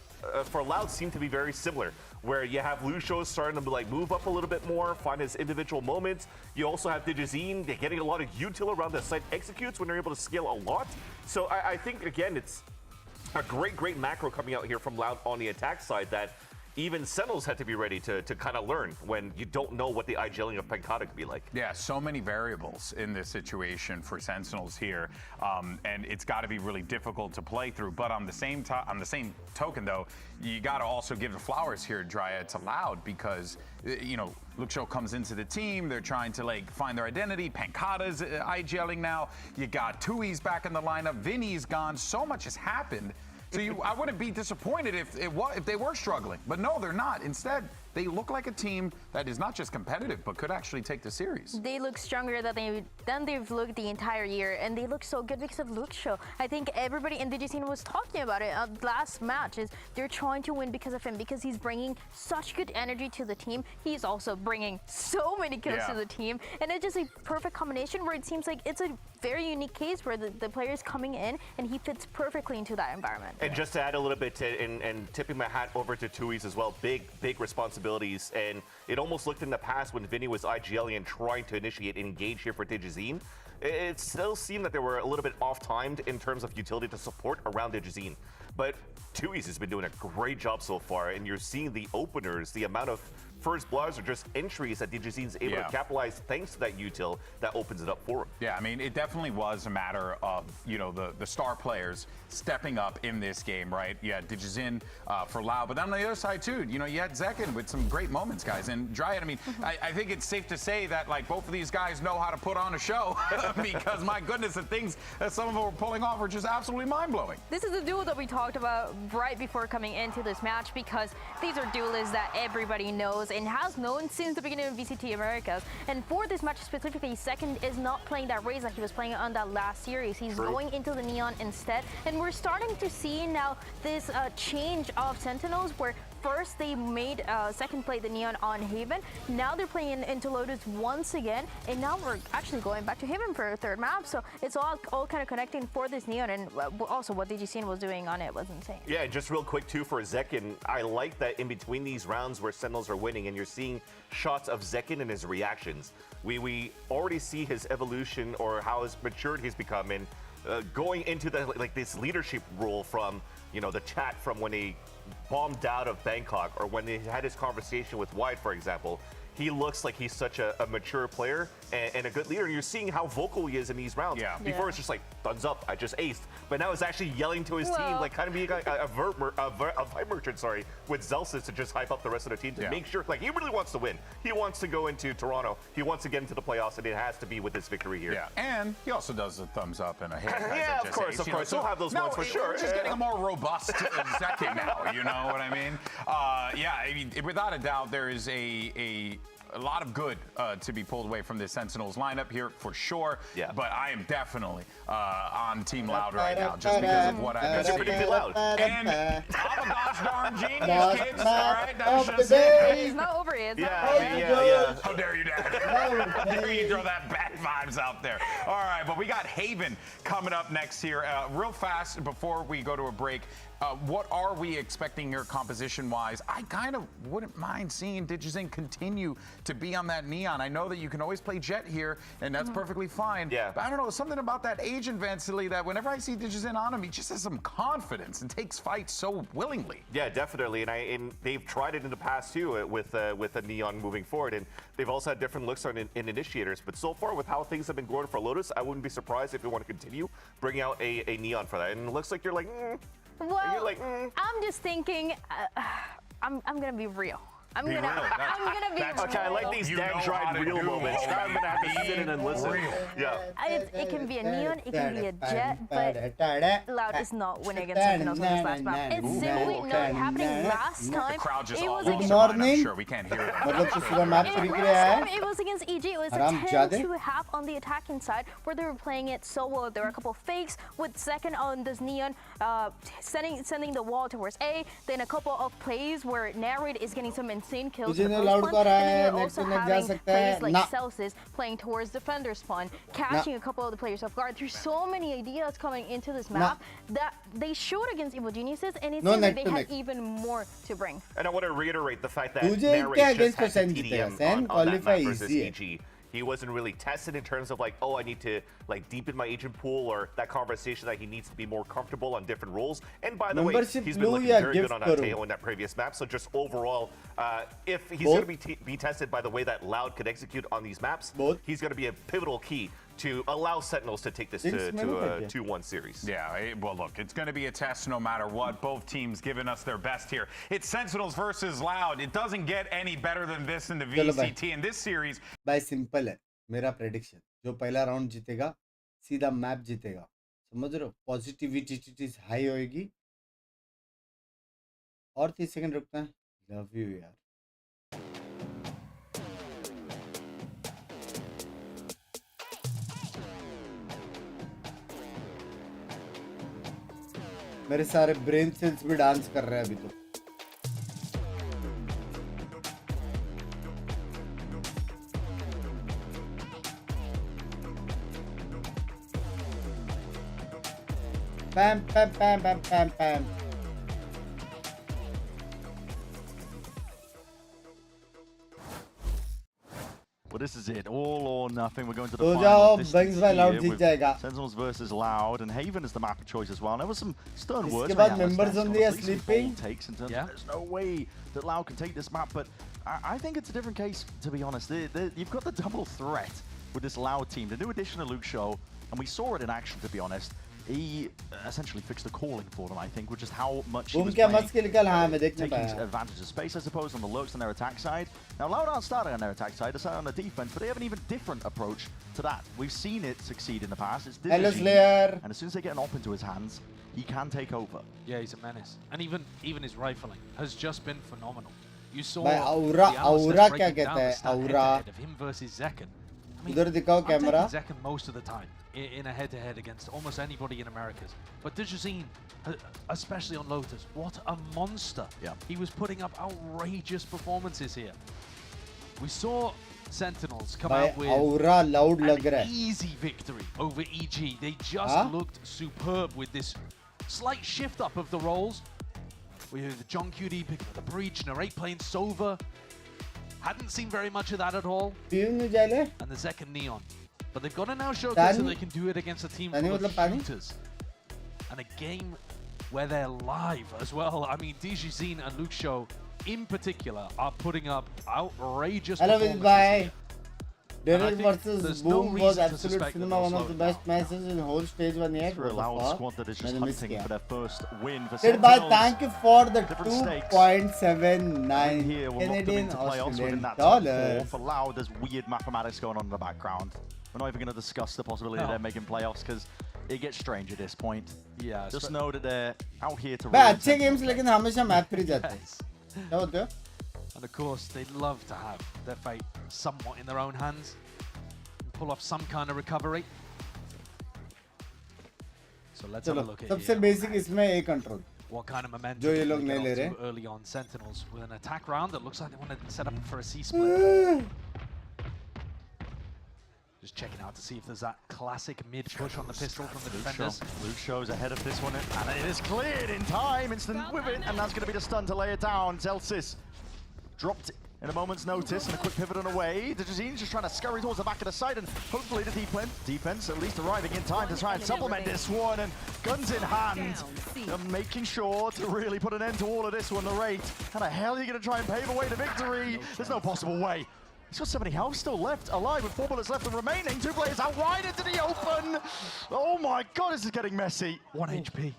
Loud seemed to be very similar, where you have Lucio starting to like move up a little bit more, find his individual moments. You also have Digizin getting a lot of util around the site executes when they're able to scale a lot. So I think, again, it's a great macro coming out here from Loud on the attack side that even Sentinels had to be ready to kind of learn when you don't know what the IGLing of Pancata could be like. Yeah, so many variables in this situation for Sentinels here, and it's got to be really difficult to play through. But on the same token, though, you got to also give the flowers here, Dryad, to Loud because you know Luxo comes into the team. They're trying to like find their identity. Pancata's IGLing now. You got Tui's back in the lineup. Vinny's gone. So much has happened. So I wouldn't be disappointed if they were struggling, but no, they're not. Instead, they look like a team that is not just competitive, but could actually take the series. They look stronger than they've looked the entire year, and they look so good because of Luxo. I think everybody in Digizin was talking about it. Last match is they're trying to win because of him, because he's bringing such good energy to the team. He's also bringing so many kills to the team, and it's just a perfect combination where it seems like it's a very unique case where the player is coming in and he fits perfectly into that environment. And just to add a little bit and tipping my hat over to Tui's as well, big responsibilities. And it almost looked in the past when Vinny was IGLing and trying to initiate engage here for Digizin, it still seemed that they were a little bit off-timed in terms of utility to support around Digizin. But Tui's has been doing a great job so far, and you're seeing the openers, the amount of first bloods or just entries that Digizin's able to capitalize thanks to that util that opens it up for him. Yeah, I mean, it definitely was a matter of, you know, the star players stepping up in this game, right? You had Digizin for Loud, but then on the other side too, you know, you had Zekin with some great moments, guys. And Dryad, I mean, I think it's safe to say that like both of these guys know how to put on a show because my goodness, the things that some of them were pulling off were just absolutely mind-blowing. This is the duo that we talked about right before coming into this match because these are duelists that everybody knows and has known since the beginning of VCT Americas. And for this match specifically, Second is not playing that race that he was playing on that last series. He's going into the Neon instead. And we're starting to see now this change of Sentinels where First, they made second play the Neon on Haven. Now they're playing into Lotus once again, and now we're actually going back to Haven for a third map. So it's all kind of connecting for this Neon, and also what DGCN was doing on it was insane. Yeah, just real quick too for Zekin, I like that in between these rounds where Sentinels are winning and you're seeing shots of Zekin and his reactions. We already see his evolution or how matured he's become in going into this leadership role from, you know, the chat from when he bombed out of Bangkok or when he had his conversation with Wyatt, for example. He looks like he's such a mature player and a good leader. And you're seeing how vocal he is in these rounds. Yeah. Before it's just like, thumbs up, I just aced. But now it's actually yelling to his team, like kind of being a hype merchant, with Zelsis to just hype up the rest of the team to make sure, like he really wants to win. He wants to go into Toronto. He wants to get into the playoffs, and it has to be with this victory here. Yeah, and he also does the thumbs up and a hit. Yeah, of course. He'll have those ones for sure. We're just getting a more robust Zekin now, you know what I mean? Yeah, I mean, without a doubt, there is a lot of good to be pulled away from this Sentinels lineup here for sure. Yeah. But I am definitely on Team Loud right now just because of what I mentioned. Pretty loud. And I'm a gosh darn genius, kids. All right, that's just it. It's not over yet. Yeah. How dare you, Dad? How dare you throw that bad vibes out there? All right, but we got Haven coming up next here. Real fast before we go to a break. What are we expecting here composition-wise? I kind of wouldn't mind seeing Digizin continue to be on that Neon. I know that you can always play Jet here, and that's perfectly fine. Yeah. But I don't know, something about that agent Vansily that whenever I see Digizin on him, he just has some confidence and takes fights so willingly. Yeah, definitely. And they've tried it in the past too with a Neon moving forward, and they've also had different looks on in initiators. But so far, with how things have been going for Lotus, I wouldn't be surprised if they want to continue bringing out a Neon for that. And it looks like you're like, Well, you're like, I'm just thinking, I'm gonna be real. I'm gonna be real. Okay, I like these damn dried real moments. Now I'm gonna have to sit in and listen. Yeah. It can be a Neon, it can be a Jet, but Loud is not winning against Sentinels on this last map. It's simply not happening. Last time, the crowd just it was all against I'm sure we can't hear it. last time it was against EG. It was a 10-2 on the attacking side where they were playing it so well. There were a couple of fakes with second on this Neon, sending the wall towards A. Then a couple of plays where Narrate is getting some insane kills. And then you're also having plays like Celsius playing towards defender spawn, catching a couple of the players off guard. There's so many ideas coming into this map that they showed against Evil Geniuses, and it seems like they had even more to bring. And I want to reiterate the fact that Narrate just had TDM on that map versus EG. He wasn't really tested in terms of like, oh, I need to like deepen my agent pool, or that conversation that he needs to be more comfortable on different roles. And by the way, he's been looking very good on Ateo in that previous map. So just overall, if he's going to be tested by the way that Loud could execute on these maps, he's going to be a pivotal key to allow Sentinels to take this to a 2-1 series. Yeah, well, look, it's going to be a test no matter what. Both teams giving us their best here. It's Sentinels versus Loud. It doesn't get any better than this in the VCT in this series. By simple है मेरा prediction. जो पहला round जीतेगा सीधा map जीतेगा. समझ रहे हो? Positivity high होएगी. और 30 सेकंड रुकते हैं. Love you यार. मेरे सारे ब्रेन सेल्स भी डांस कर रहे हैं अभी तो. Pam pam pam pam pam pam. Well, this is it. All or nothing. We're going to the So final Binks by Loud जीत जाएगा. Sentinels versus Loud, and Haven is the map of choice as well. And there was some stern words. इसके बाद members only are sleeping. Takes in terms of there's no way that Loud can take this map, but I think it's a different case, to be honest. You've got the double threat with this Loud team. The new addition of Luke Shaw, and we saw it in action, to be honest. He essentially fixed a calling for them, I think, with just how much he was taking advantage of space, I suppose, on the lurks on their attack side. Now, Loud aren't starting on their attack side, they're starting on the defense, but they have an even different approach to that. We've seen it succeed in the past. It's Slayer. And as soon as they get an op into his hands, he can take over. Yeah, he's a menace. And even his rifling has just been phenomenal. You saw aura kya kehta hai? Aura of him versus Zekin. I उधर दिखाओ I'm camera. taking Zekken most of the time in a head-to-head against almost anybody in Americas. But Digizine, especially on Lotus, what a monster. Yeah. He was putting up outrageous performances here. We saw Sentinels come out with aura loud lag raha an hai. easy victory over EG. They just looked superb with this slight shift up of the roles. We had the John QD picking up the breach, Narrate playing Sova. Hadn't seen very much of that at all. And the Zekken Neon. But they've got to now showcase that they can do it against a team full of shooters. And a game where they're live as well. I mean, Digizine and Luke Show in particular are putting up outrageous performances. Bye. Daryl think versus there's Boom no was reason to absolute suspect that cinema, they'll one slow of the it best matches in whole stage 1 yet. For a loud squad that is just hunting for their first win for Goodbye, Sentinels. thank you for the Different stakes. 2.79 Here will knock them Canadian into playoffs within Australian that top four. dollars. For Loud, there's weird mathematics going on in the background. We're not even going to discuss the possibility of them making playoffs because it gets strange at this point. Yeah. Just know that they're out here to भाई ruin अच्छे games लेकिन हमेशा match free जाते हैं. क्या होते हैं? And of course, they'd love to have their fate somewhat in their own hands and pull off some kind of recovery. So let's have a चलो look at सबसे basic इसमें A control. what kind of momentum जो ये they लोग get नहीं ले onto रहे. early on. Sentinels with an attack round that looks like they want to set up for a C split. Just checking out to see if there's that classic mid push on the pistol from the defenders. Luke Show's ahead of this one, and it is cleared in time. Instant with it, and that's going to be the stun to lay it down. Zelsis dropped in a moment's notice, and a quick pivot on away. Digizine's just trying to scurry towards the back of the side, and hopefully the defense at least arriving in time to try and supplement this one. And guns in hand, making sure to really put an end to all of this one. The rate, how the hell are you going to try and pave a way to victory? There's no possible way. He's got 70 health still left, alive with 4 bullets left and remaining. 2 players out wide into the open. Oh my God, this is getting messy. 1 HP.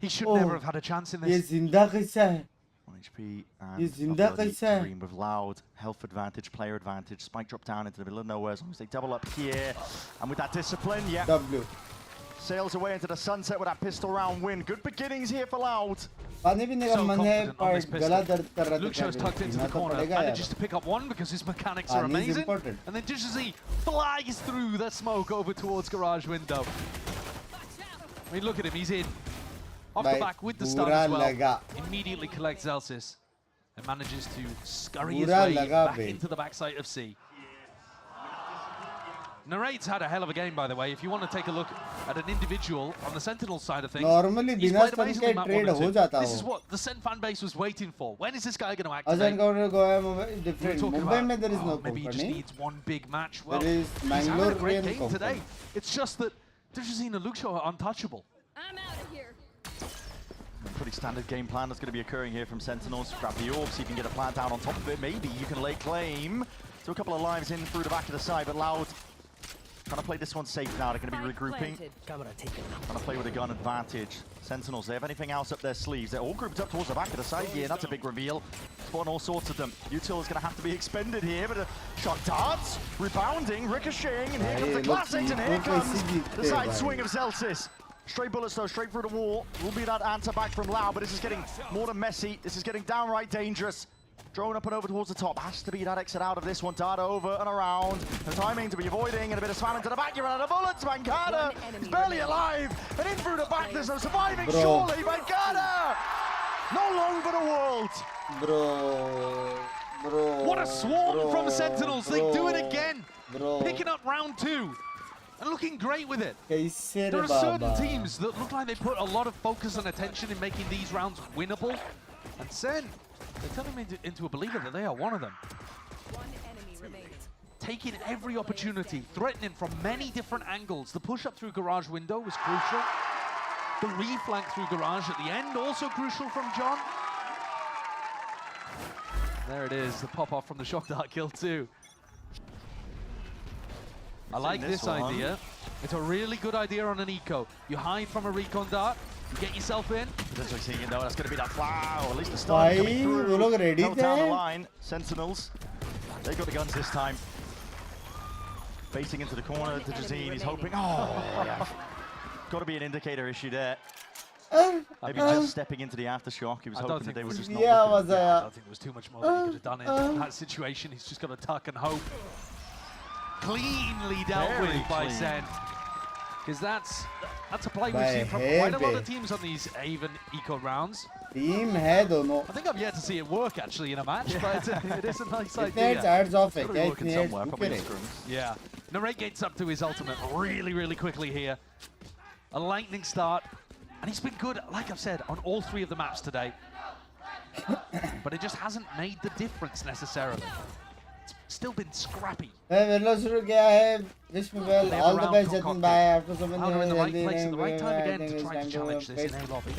He should never have had a chance in ये this. जिंदा कैसा है? 1 HP ये and जिंदा कैसा है? Dream with Loud, health advantage, player advantage. Spike drop down into the middle of nowhere as long as they double up here. And with that discipline, yeah. W. Sails away into the sunset with that pistol round win. Good beginnings here for Loud. पानी पीने का मन है पर गला दर्द कर रहा था. Luke Show's tucked into the corner, manages to pick up one because his mechanics are amazing. And then Digizine flies through the smoke over towards garage window. I mean, look at him, he's in. Off the back with the stun as well. Immediately collects Zelsis and manages to scurry his way back into the backside of C. Narrate's had a hell of a game, by the way. If you want to take a look at an individual on the Sentinel side of things, Normally, he's बिना played stun amazingly के map trade 1 and 2. हो जाता This is हो. what the Sen fan base was waiting for. When is this guy going to As activate? encounter go है different. Mumbai में there is no maybe he just company. needs one big match. Well, There is he's having a Mangalore great Rain game today. company. It's just that Digizine and Luke Show are untouchable. I'm out of here. Pretty standard game plan that's going to be occurring here from Sentinels. Grab the orb, see if you can get a plant down on top of it. Maybe you can lay claim to a couple of lives in through the back of the side, but Loud trying to play this one safe now. They're going to be regrouping. Trying to play with a gun advantage. Sentinels, they have anything else up their sleeves? They're all grouped up towards the back of the side here. That's a big reveal. Spotting all sorts of them. Util is going to have to be expended here, but a shot darts, rebounding, ricocheting, and here comes the classics, and here comes the side swing of Zelsis. Straight bullets though, straight through the wall. Will be that answer back from Loud, but this is getting more than messy. This is getting downright dangerous. Drone up and over towards the top. Has to be that exit out of this one. Dart over and around. The timing to be avoiding and a bit of spam into the back. You're out of bullets. Mankata is barely alive. And in through the back, there's no surviving. Surely, Mankata! No long for the world. Bro. What a swarm from Sentinels. They do it again. Picking up round 2. And looking great with it. There are certain teams that look like they put a lot of focus and attention in making these rounds winnable. And Sen, they're turning me into a believer that they are one of them. One enemy remains. Taking every opportunity, threatening from many different angles. The push up through garage window was crucial. The reflank through garage at the end, also crucial from John. There it is, the pop off from the shock dart kill too. I like this idea. It's a really good idea on an eco. You hide from a recon dart, you get yourself in. That's what seeing it though. That's going to be that wow. At least the start coming through. Held down the line. Sentinels. They got the guns this time. Facing into the corner. Digizine. He's hoping. Oh, yeah. Got to be an indicator issue there. Maybe just stepping into the aftershock. He was hoping that they were just not looking. I don't think there was too much more that he could have done in that situation. He's just got to tuck and hope. cleanly dealt Very with by clean. Zen. Because that's a play we've By seen from quite a lot heavy. of teams on these even eco rounds. Team है दोनों. I think I've yet to see it work actually in a match, but it is a nice It idea. needs ads off It's it. gotta be It working needs somewhere, to probably get in it. scrums. Yeah. Narrate gets up to his ultimate really quickly here. A lightning start. And he's been good, like I've said, on all 3 of the maps today. But it just hasn't made the difference necessarily. It's still been scrappy. वेलो शुरू किया है. Wish me well. All the best, Jatin. Bye. After so many Louder in the right healthy place at the right time I again think to it's try time to challenge this in A lobby.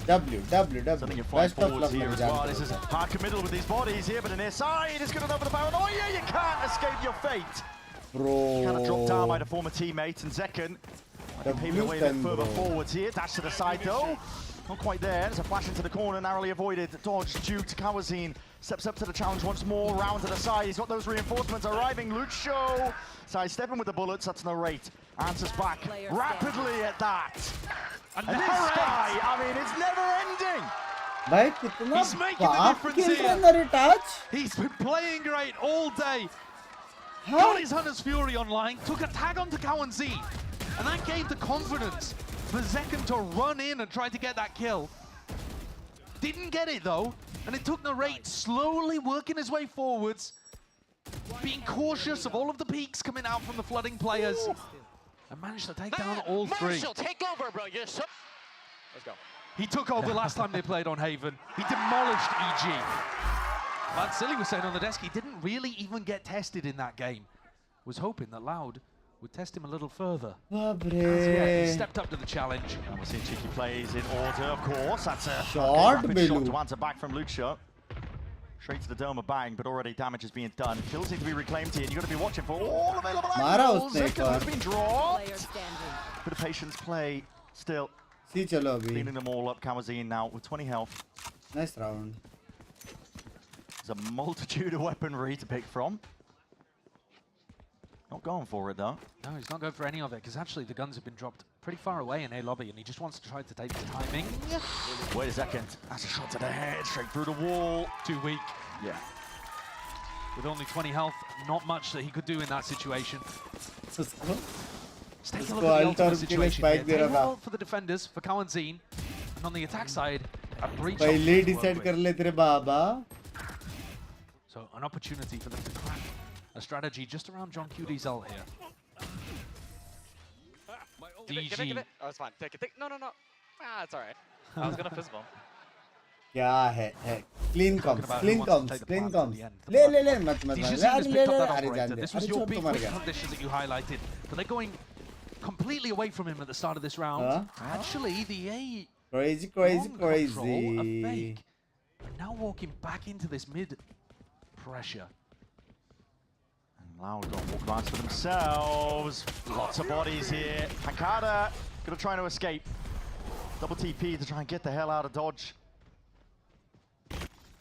W. Something in Best flight of luck, forwards here as Jatin. well. This is hard committal with these bodies here, but an near side is good enough for the paranoia. You can't escape your fate. Kind of dropped down by the former teammate, and Zekken paving the way a bit further forwards here. Dash to the side though. Not quite there. There's a flash into the corner, narrowly avoided. Dodge due to Kawazine. Steps up to the challenge once more. Round to the side. He's got those reinforcements arriving. Lucho sidestepping with the bullets. That's no rate. Answers back rapidly at that. And this guy, I mean, it's never ending. भाई कितना He's making the बाप difference खेल here. रहा है ना retouch. He's been playing great all day. Got his Hunter's Fury online, took a tag onto Cowan Z, and that gave the confidence for Zekken to run in and try to get that kill. Didn't get it though, and it took Narrate slowly working his way forwards, being cautious of all of the peaks coming out from the flooding players, and managed to take down all 3. Marshall, take over, bro. You're so... Let's go. He took over last time they played on Haven. He demolished EG. But Silly was saying on the desk he didn't really even get tested in that game. Was hoping that Loud would test him a little further. Babre. He stepped up to the challenge. And we'll see cheeky plays in order, of course. That's a Shot, rapid shot Belu. to answer back from Lucho. Straight to the dome of bang, but already damage is being done. Kills need to be reclaimed here, and you've got to be watching for all available Mara angles. usne Zekken has par. been dropped. Bit of patience play still. See चलो अभी. Cleaning them all up. Kawazine now with 20 health. Nice round. There's a multitude of weaponry to pick from. Not going for it though. No, he's not going for any of it, because actually the guns have been dropped pretty far away in A lobby, and he just wants to try to take the timing. Wait a second. That's a shot to the head, straight through the wall. Too weak. Yeah. With only 20 health, not much that he could do in that situation. Let's take a look at the ultimate situation here. They roll for the defenders, for Kawanzine, and on the attack side, a breach. पहले decide कर ले तेरे बाबा. So an opportunity for them to crack a strategy just around John QD's ult here. Give it. Oh, it's fine. Take it. No. Ah, it's all right. I was gonna fizzball. क्या है? Clean comms. ले मत This was your big quick condition that you highlighted, but they're going completely away from him at the start of this round. Actually, the A crazy. control, a fake, and now walking back into this mid pressure. And Loud got walk around for themselves. Lots of bodies here. Hankada gonna try to escape. Double TP to try and get the hell out of dodge.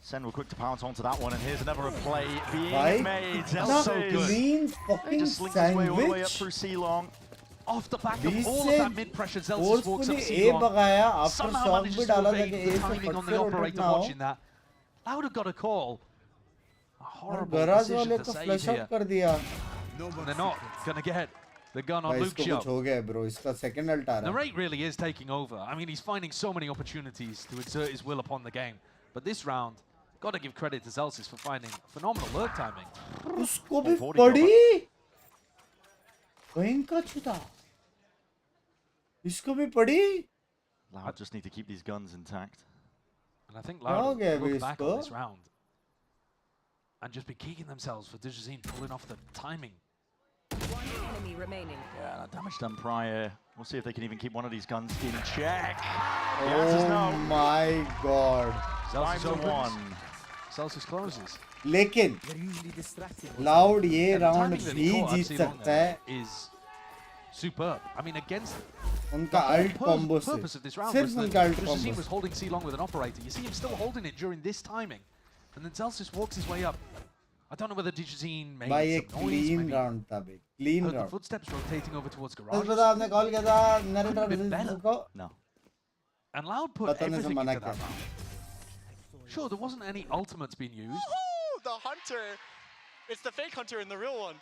Sen were quick to pounce onto that one, and here's another play being made. That's so good. Clean fucking just slinks his way all the way up sandwich. through C-Long. Off the back of all of that mid-pressure, Zelsis walks up A C-Long. बगाया after Somehow song manages भी to डाला evade था कि the A से timing on फट the से operator उठना हो. watching that. Loud have got a call. A horrible garage decision वाले to को save flush here. out कर दिया. And they're not going to get the gun on भाई Luke इसको Show. कुछ हो गया bro. इसका second ult आ रहा है. Narrate really is taking over. I mean, he's finding so many opportunities to exert his will upon the game. But this round, got to give credit to Zelsis for finding phenomenal lurk timing. उसको भी पड़ी. भयंकर छुटा. इसको भी पड़ी. Loud just need to keep these guns intact. And I think Loud गया will अभी look back इसको? on this round and just be kicking themselves for Digizine pulling off the timing. One enemy remaining. Yeah, damage done prior. We'll see if they can even keep one of these guns in check. The Oh answer's no. my god. Zelsis 5-1. Celsius closes. लेकिन Loud ये And the round timing that भी he caught Jeet Epsilon सकता there है. is superb. I mean, against उनका ult combo से. purpose of this round सिर्फ was that उनका ult Digizine combo was से. holding C-Long with an operator. You see him still holding it during this timing. And then Celsius walks his way up. I don't know whether Digizine made भाई ये some noise, clean maybe round था भाई. Clean heard the round. footsteps rotating over towards बस garage. बता आपने call किया था narrator Could've been better. को. No. And Loud put बताने से everything मना into that किया. round. Sure, there wasn't any ultimates being used. Woohoo! The hunter. It's the fake hunter and the real one.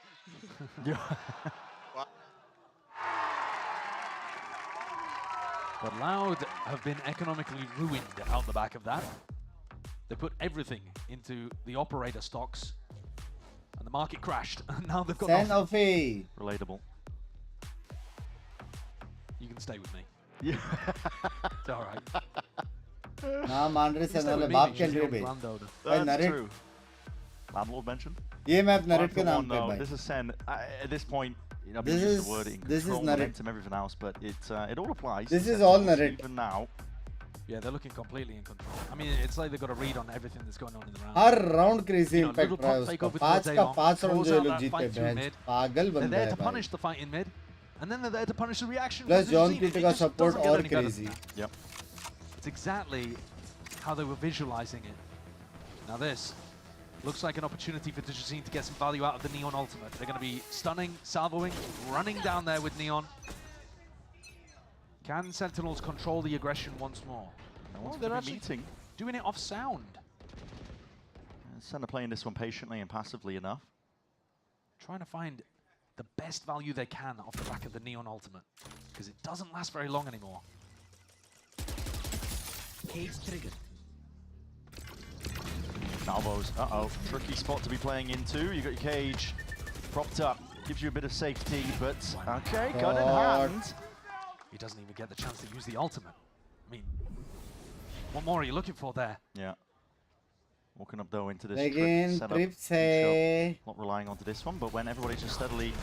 But Loud have been economically ruined out the back of that. They put everything into the operator stocks, and the market crashed. And now they've got nothing. Relatable. You can stay with me. Yeah. It's all right. ना मान रहे से वाले बाप के लिए भी That's true. Landlord mentioned. ये मैं narrate के नाम पे भाई. This is Sen. At this point, you know, this is is the wording, this control, is narrate. momentum, everything else, but it all applies. This is all narrate. Even now. Yeah, they're looking completely in control. I mean, it's like they've got a read on everything that's going on in the round. Her round crazy You know, impact little रहा है pump fake उसका. over पांच towards का A-Long, पांच round throws जो ये out लोग that जीते fight through हैं. mid. पागल They're बंदा there है to भाई. punish the fight in mid, and then they're there to punish the reaction. Plus from John Ziggy. Kitty It का just support doesn't get और any better crazy. than that. Yep. It's exactly how they were visualizing it. Now this looks like an opportunity for Digicine to get some value out of the Neon ultimate. They're going to be stunning, salvoing, running down there with Neon. Can Sentinels control the aggression once more? Oh, They're actually meeting. doing it off sound. Senna playing this one patiently and passively enough. Trying to find the best value they can off the back of the Neon ultimate, because it doesn't last very long anymore. Cage triggered. Salvos, tricky spot to be playing into. You got your cage propped up, gives you a bit of safety, but okay, gun in hand. He doesn't even get the chance to use the ultimate. I mean, what more are you looking for there? Yeah. Walking up though into this Again, trips है. Not relying onto this one, but when everybody's just steadily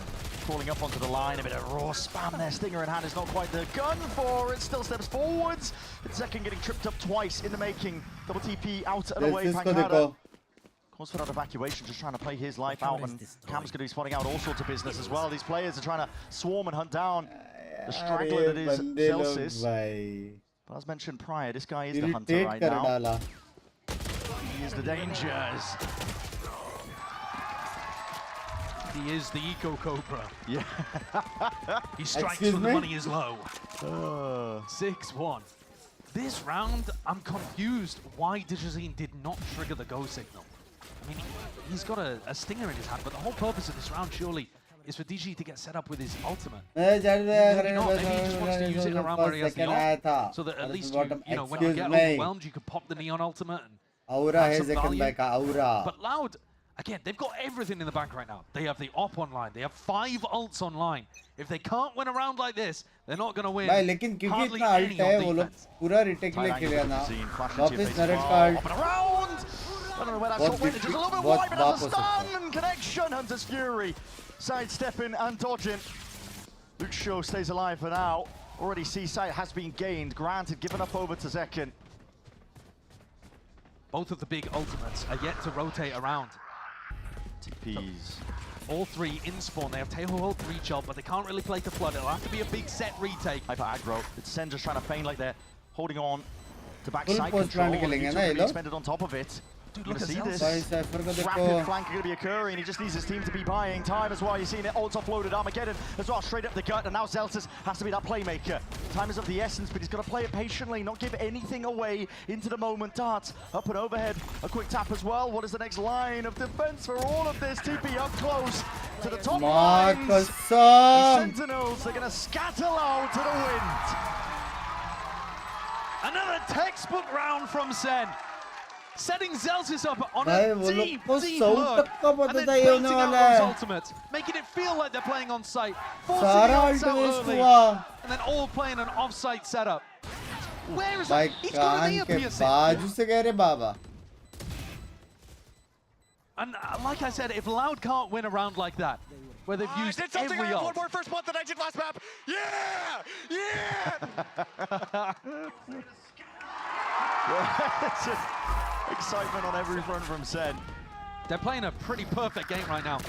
crawling up onto the line, a bit of raw spam there. Stinger in hand is not quite the gun for it. Still steps forwards. It's second getting tripped up twice in the making. Double TP out and away. Pancada. Calls for that evacuation, just trying to play his life out, and Cam's going to be spotting out all sorts of business as well. These players are trying to swarm and hunt down the straggler that is Celsius. But as mentioned prior, this guy is the hunter right now. He is the dangers. He is the Eco Cobra. Yeah. He strikes when the money is low. 6-1. This round, I'm confused why Digicine did not trigger the go signal. I mean, he's got a stinger in his hand, but the whole purpose of this round surely is for DG to get set up with his ultimate. Maybe he just wants to use it around where he has the off, so that at least you know, when you get overwhelmed, you can pop the Neon ultimate and Aura have है some second value. back aura. But Loud, again, they've got everything in the back right now. They have the op online. They have 5 ults online. If they can't win a round like this, they're not going to win. भाई लेकिन क्योंकि इतना alt है वो लोग पूरा retake ले खेले ना. वापस नरेट का alt. I don't know where that shot went. It's just a little bit wide, but that's a stun connection. Hunter's Fury sidestepping and dodging. Luke Shaw stays alive for now. Already C-site has been gained. Granted, given up over to Zekin. Both of the big ultimates are yet to rotate around. TPs. All 3 in spawn. They have Tail Hold reach up, but they can't really play to flood. It'll have to be a big set retake. Hyper aggro. It's Sen just trying to feign like they're holding on to backside Full post control. plan खेलेंगे ना ये लोग. Expended on top of it. Dude, You're look going at to see Zelsa. this. Rapid flank going to be occurring. He just needs his team to be buying time as well. You're seeing it ults offloaded. Armageddon as well, straight up the gut. And now Zelsis has to be that playmaker. Time is of the essence, but he's got to play it patiently, not give anything away into the moment. Darts up and overhead. A quick tap as well. What is the next line of defense for all of this? TP up close to the top lines. The Sentinels, they're going to scatter out to the wind. Another textbook round from Sen. Setting Zelsis up on a deep lurk, and then baiting out those ultimates, making it feel like they're playing on site, forcing the ults out early, and then all playing an off-site setup. Where is it? He's got an ear piercing. And like I said, if Loud can't win a round like that, where they've used every ult. One more first month that I did last map. Excitement on every front from Sen. They're playing a pretty perfect game right now.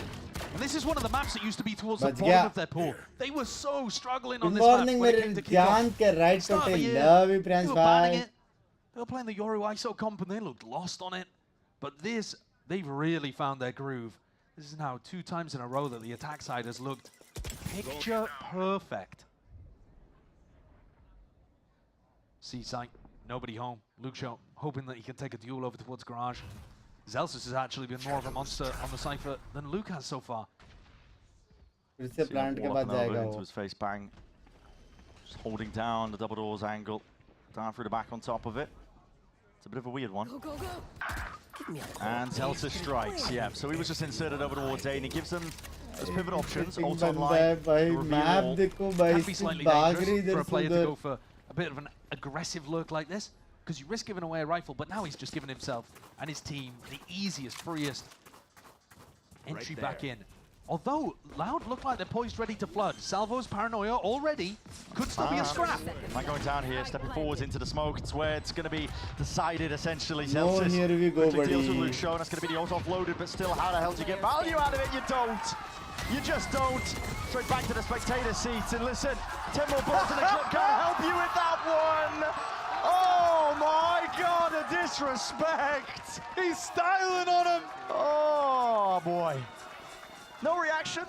And this is one of the maps that used to be towards the bottom of their pool. They were so struggling on this map when it came to kickoff. Start of the year, they were banning it. They were playing the Yoru ISO comp and they looked lost on it. But this, they've really found their groove. This is now 2 times in a row that the attack side has looked picture perfect. C-site, nobody home. Luke Shaw hoping that he can take a duel over towards Garage. Zelsus has actually been more of a monster on the Cypher than Luke has so far. फिर से plant के बाद जाएगा into his face, bang. Just holding down the double doors angle. Down through the back on top of it. It's a bit of a weird one. Go, go, go. And Zelsus strikes, yeah. So he was just inserted over towards A, and he gives them those pivot options. Ult online. Map देखो भाई. Can be slightly dangerous for a player to go for a bit of an aggressive lurk like this, because you risk giving away a rifle, but now he's just given himself and his team the easiest, freest entry back in. Although Loud look like they're poised ready to flood. Salvo's paranoia already could still be a scrap. Man going down here, stepping forwards into the smoke. It's where it's going to be decided essentially. No, Zelsus here we go, buddy. deals with Luke Show. That's going to be the ult offloaded, but still, how the hell do you get value out of it? You don't. You just don't. Straight back to the spectator seats and listen. 10 more balls in the club can't help you with that one. Oh my God, a disrespect. He's styling on him. Oh boy. No reaction?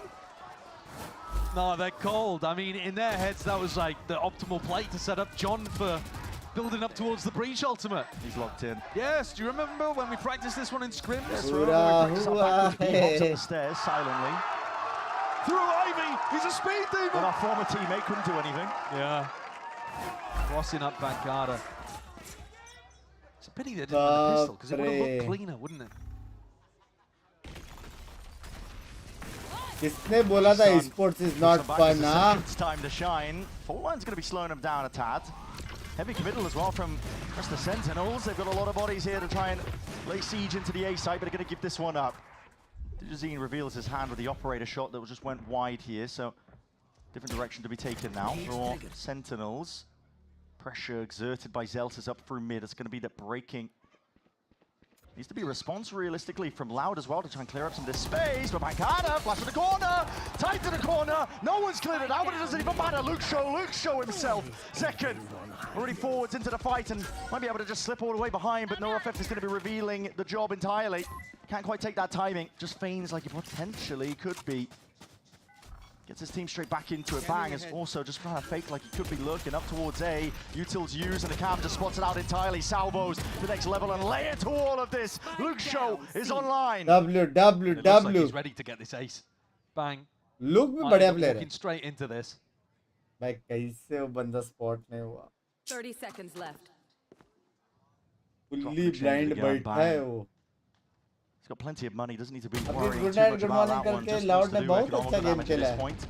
No, they're cold. I mean, in their heads, that was like the optimal play to set up John for building up towards the breach ultimate. He's locked in. Yes, do you remember when we practiced this one in scrims? Yes, we practiced our backwards beat hops up the stairs silently. Through Ivy, he's a speed demon. But our former teammate couldn't do anything. Yeah. Crossing up Bancada. It's a pity they didn't run the pistol, because it would have looked cleaner, wouldn't it? किसने बोला था esports is not fun, huh? It's time to shine. 4-1's going to be slowing them down a tad. Heavy committal as well from just the Sentinels. They've got a lot of bodies here to try and lay siege into the A site, but they're going to give this one up. Dijazine reveals his hand with the operator shot that just went wide here, so different direction to be taken now for Sentinels. Pressure exerted by Zelsus up through mid. It's going to be the breaking. Needs to be a response realistically from Loud as well to try and clear up some of this space. But Bancada, flash to the corner, tight to the corner. No one's cleared it out, but it doesn't even matter. Luke Show himself. Second, already forwards into the fight and might be able to just slip all the way behind, but NoFF is going to be revealing the job entirely. Can't quite take that timing. Just feigns like it potentially could be. Gets his team straight back into it. Bang is also just trying to fake like he could be lurking up towards A. Utils use and the cam just spots it out entirely. Salvos the next level and layer to all of this. Luke Show is online. It looks like he's ready to get this ace. Bang. Luke भी बढ़िया player है. Looking straight into this. भाई कैसे वो बंदा spot में हुआ? 30 seconds left. Fully blind बैठा है वो. He's got plenty of money, doesn't need to be अभी worrying good too night, much good about morning that one. करके Just Loud wants to ने do बहुत economical अच्छा game damage at खेला this है. point.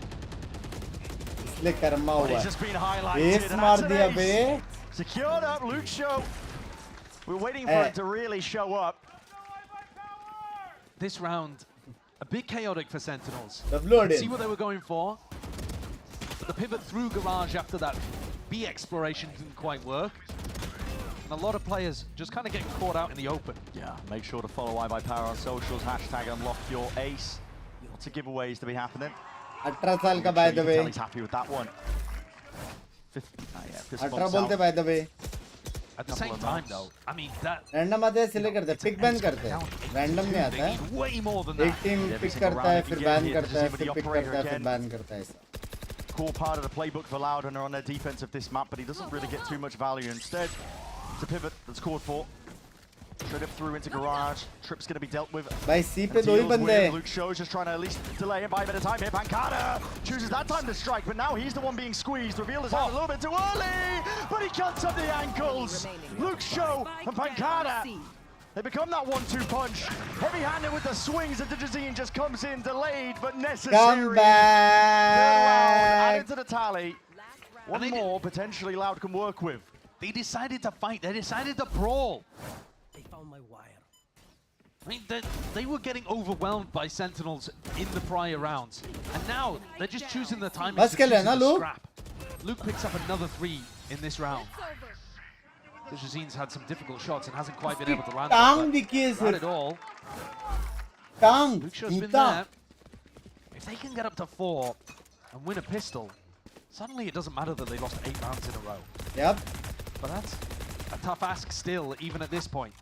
इसलिए कर्मा But हुआ he's है. just been highlighted. Ace and मार that's an दिया ace. Bay. Secured up, Luke Show. We're waiting for it to really show up. This round, a bit chaotic for Sentinels. Loaded. See what they were going for. But the pivot through Garage after that B exploration didn't quite work. And a lot of players just kind of getting caught out in the open. Yeah, make sure to follow iBuyPower on socials. Hashtag unlock your ace. Lots of giveaways to be happening. 18 साल का by the way. He's happy with that one. 18 बोलते by the way. At the same time though, I mean that random आते हैं select करते हैं, pick ban करते हैं. Random में आता है. way more than that. एक team pick करता है, फिर ban करता है, फिर pick करता है, फिर ban करता है. Core part of the playbook for Loud and are on their defense of this map, but he doesn't really get too much value. Instead, it's a pivot that's called for. Straight up through into Garage. Trip's going to be dealt with. भाई C पे 2 ही बंदे हैं. Luke Show's just trying to at least delay him by a bit of time here. Bancada chooses that time to strike, but now he's the one being squeezed. Revealed his hand a little bit too early, but he cuts up the ankles. Luke Show and Bancada. They become that 1-2 punch. Heavy-handed with the swings, and Dijazine just comes in delayed but necessary. Come back. Added to the tally. One more potentially Loud can work with. They decided to fight. They decided to brawl. They found my wire. I mean, they were getting overwhelmed by Sentinels in the prior rounds. And now they're just choosing the timing to choose the scrap. Luke picks up another 3 in this round. Dijazine's had some difficult shots and hasn't quite been able to land them, not at all. Luke Show's been there. If they can get up to 4 and win a pistol, suddenly it doesn't matter that they lost 8 rounds in a row. Yep. But that's a tough ask still, even at this point.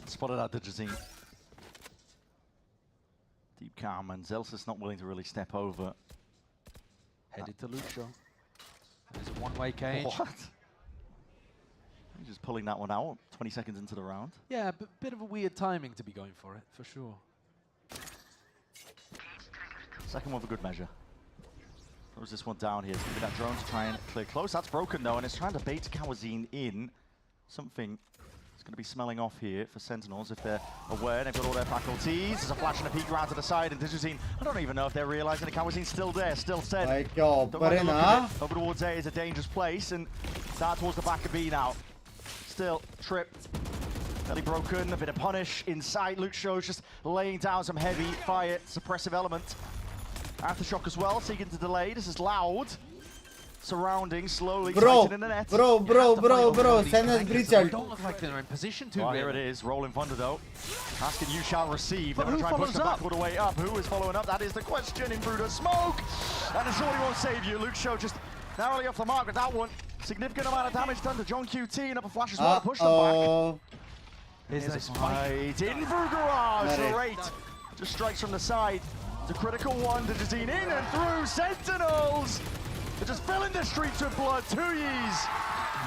Spotted out Dijazine. Deep calm, and Zelsus not willing to really step over. Headed to Luke Show. There's a one-way cage. What? just pulling that one out 20 seconds into the round. Yeah, a bit of a weird timing to be going for it, for sure. Second one for good measure. Throws this one down here. It's going to be that drone to try and clear close. That's broken though, and it's trying to bait Kawazine in. Something is going to be smelling off here for Sentinels if they're aware. They've got all their faculties. There's a flash and a peek around to the side, and Digizine, I don't even know if they're realizing that Kawazine's still there, still set. Over towards A is a dangerous place, and start towards the back of B now. Still tripped. Belly broken, a bit of punish inside. Luke shows just laying down some heavy fire suppressive element. Aftershock as well, seeking to delay. This is Loud. Surrounding, slowly tighten in the net. Bro, send us breach out. Don't look like they're in position to. Well, here it is, rolling thunder though. Asking you shall receive. They're going to try and push the back all the way up. Who is following up? That is the question in Bruder Smoke. And it surely won't save you. Luke Show just narrowly off the mark with that one. Significant amount of damage done to John QT, and up a flash as well to push them back. Here's a fight in through Garage. Great. Just strikes from the side. It's a critical one. Digizine in and through. Sentinels. They're just filling the streets with blood. 2 years.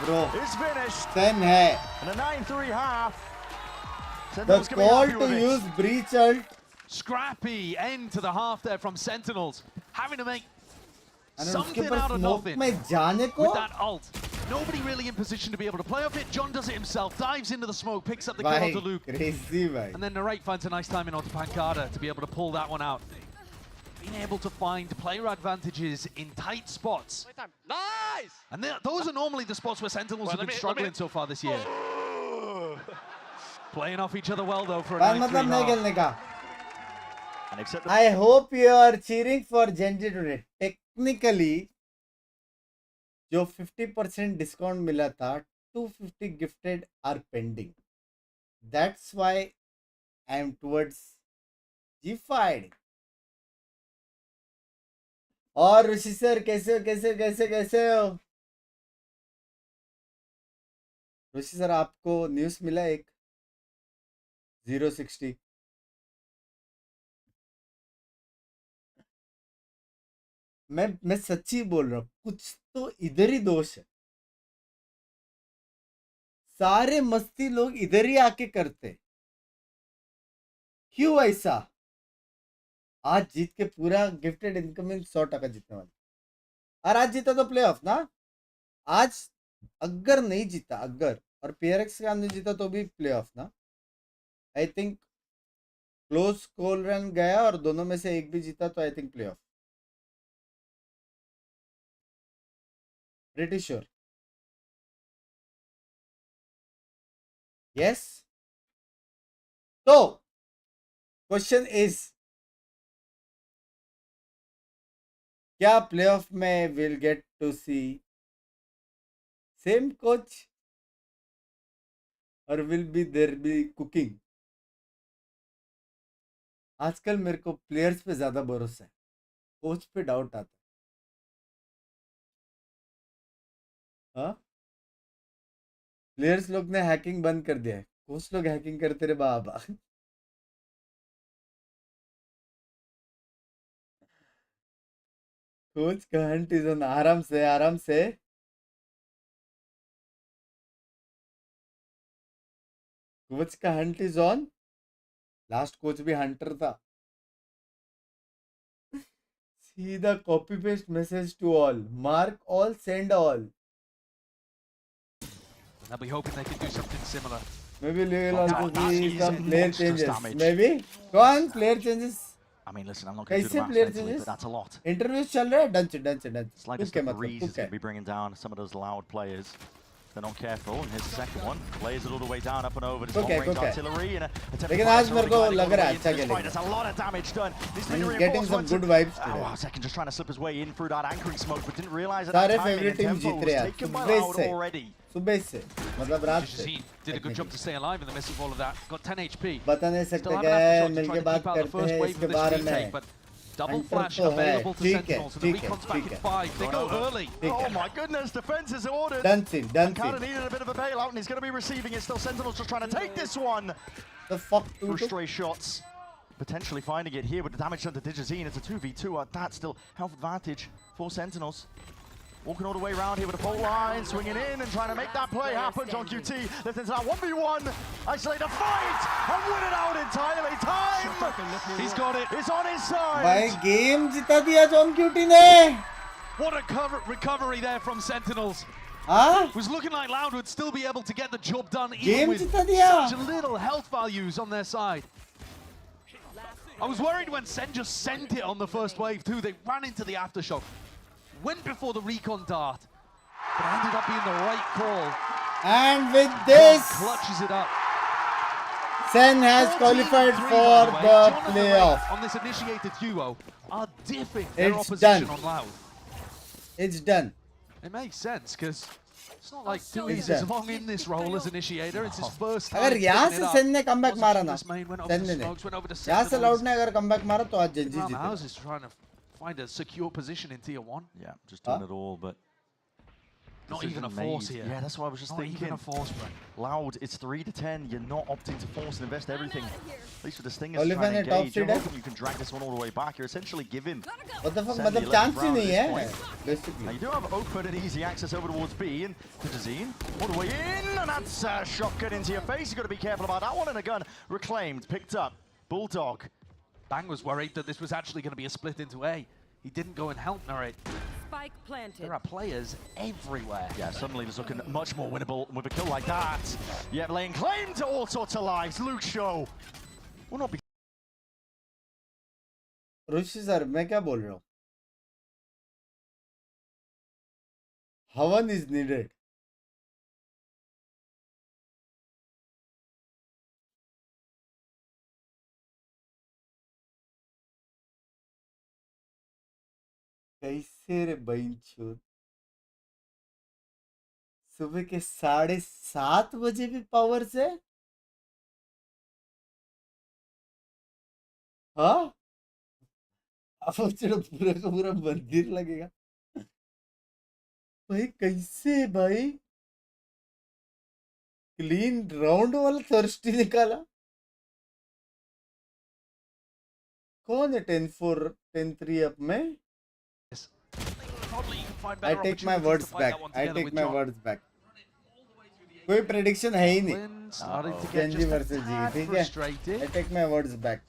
Bro. It's finished. 10 hai. And a 9-3 half. The call to use breach ult. Scrappy end to the half there from Sentinels. Having to make something out of nothing with that ult. Nobody really in position to be able to play off it. John does it himself, dives into the smoke, picks up the kill onto Luke. Crazy, bhai. And then Narrate finds a nice timing onto Pancada to be able to pull that one out. Being able to find player advantages in tight spots. Nice! And those are normally the spots where Sentinels have been struggling so far this year. Playing off each other well though for a 9-3 half. I hope you are cheering for Genji today. Technically, जो 50% discount मिला था, 250 gifted are pending. That's why I am towards G5. और ऋषि sir कैसे हो? ऋषि sir आपको news मिला एक 060 मैं सच्ची बोल रहा हूँ, कुछ तो इधर ही दोष है। सारे मस्ती लोग इधर ही आके करते, क्यों ऐसा? आज जीत के पूरा गिफ्टेड इनकमिंग 100% जीतने वाला। और आज जीता तो प्लेऑफ ना। आज अगर नहीं जीता, अगर और पीआरएक्स का नहीं जीता तो भी प्लेऑफ ना। I think close call run गया और दोनों में से एक भी जीता तो I think playoff. Pretty sure. Yes. So, question is, क्या प्लेऑफ में we'll get to see same coach or will be there be cooking? आजकल मेरे को प्लेयर्स पे ज्यादा भरोसा है, कोच पे डाउट आता है। हाँ, प्लेयर्स लोग ने हैकिंग बंद कर दिया है, कोच लोग हैकिंग करते रहे बाबा। कोच का हंट इज ऑन। आराम से कोच का hunt is on. Last coach भी हंटर था। सीधा copy paste message to all, mark all, send all. They'll be hoping they can do something similar. Maybe we'll also see some player changes. Maybe. Go on, player changes. I mean, listen, I'm not going to do the math mentally, but that's a lot. Interviews चल रहे हैं, done. It's like a breeze is going to be bringing down some of those loud players. They're not careful, and here's the second one. Plays it all the way down, up and over. This long-range artillery and a लेकिन आज मेरे को लग रहा है अच्छा खेलेगा. There's a lot of damage done. He's getting some good vibes today. Oh, wow, second just trying to slip his way in through that anchoring smoke, but didn't realize that सारे timing favorite and team tempo Jeet was रहे हैं taken by Loud already. सुबह से मतलब रात से did a good job to stay alive in the midst of all of that. Got 10 HP. बता नहीं सकते क्या, मिलके बात करते हैं इसके बारे में. Double flash available to Sentinels, and the recon's back in 5. They go early. Oh my goodness, defense is ordered. Done. Kinda needed a bit of a bailout, and he's going to be receiving it. Still, Sentinels just trying to take this one. The fuck? Through stray shots. Potentially finding it here with the damage done to Digizine. It's a 2v2 at that. Still health advantage for Sentinels. Walking all the way around here with a fault line, swinging in and trying to make that play happen. John QT left into that 1v1, isolate a fight, and win it out entirely. Time! He's got it. It's on his side. भाई game जिता दिया John cutie ने. What a recovery there from Sentinels. Huh? Was looking like Loud would still be able to get the job done even Game with जिता दिया. such little health values on their side. I was worried when Sen just sent it on the first wave too. They ran into the aftershock, went before the recon dart, but it ended up being the right call. And with this, clutches it up. Sen has qualified for the playoff. On this initiated duo are diffing It's their opposition done. on Loud. It's done. It makes sense because it's not like It's Dewey's done. is long in this role as initiator. It's his first time. अगर यहाँ picking से it up. Sen ने comeback मारा ना, Went over Sen to ने smokes, went over to यहाँ से Sentinels. Loud ने अगर कमबैक मारा तो आज जंजी Around the जीते. houses trying to find a secure position in tier 1. Yeah, just doing it all, but Not even a decision force made. here. Yeah, that's what I was just Not thinking. even a force, Brent. Loud, it's 3 to 10. You're not opting to force and invest everything. At least with the Stingers Oliver trying ने to top engage, you're seed है. hoping you can drag this one all the way back. You're essentially giving. What the fuck? Sen the मतलब 11th chance he round at नहीं this है. point. Basically. Now you do have open and easy access over towards B, and Kutazine all the way in, and that's a shotgun into your face. You've got to be careful about that one, and a gun reclaimed, picked up. Bulldog. Bang was worried that this was actually going to be a split into A. He didn't go and help narrate. Spike planted. There are players everywhere. Yeah, suddenly it's looking much more winnable with a kill like that. Yeah, laying claim to all sorts of lives. Luke Show will not be. Rishi sir मैं क्या बोल रहा हूँ? हवन is needed. कैसे रे बहनचोद? सुबह के 7:30 बजे भी पावर से? हाँ? अब चलो पूरा का पूरा मंदिर लगेगा भाई. कैसे भाई? क्लीन राउंड वाला थर्स्टी निकाला. कौन है 10-4 10-3 अप में? I take my words back. I take my words back. कोई prediction है ही नहीं. Genji versus G, ठीक है? I take my words back.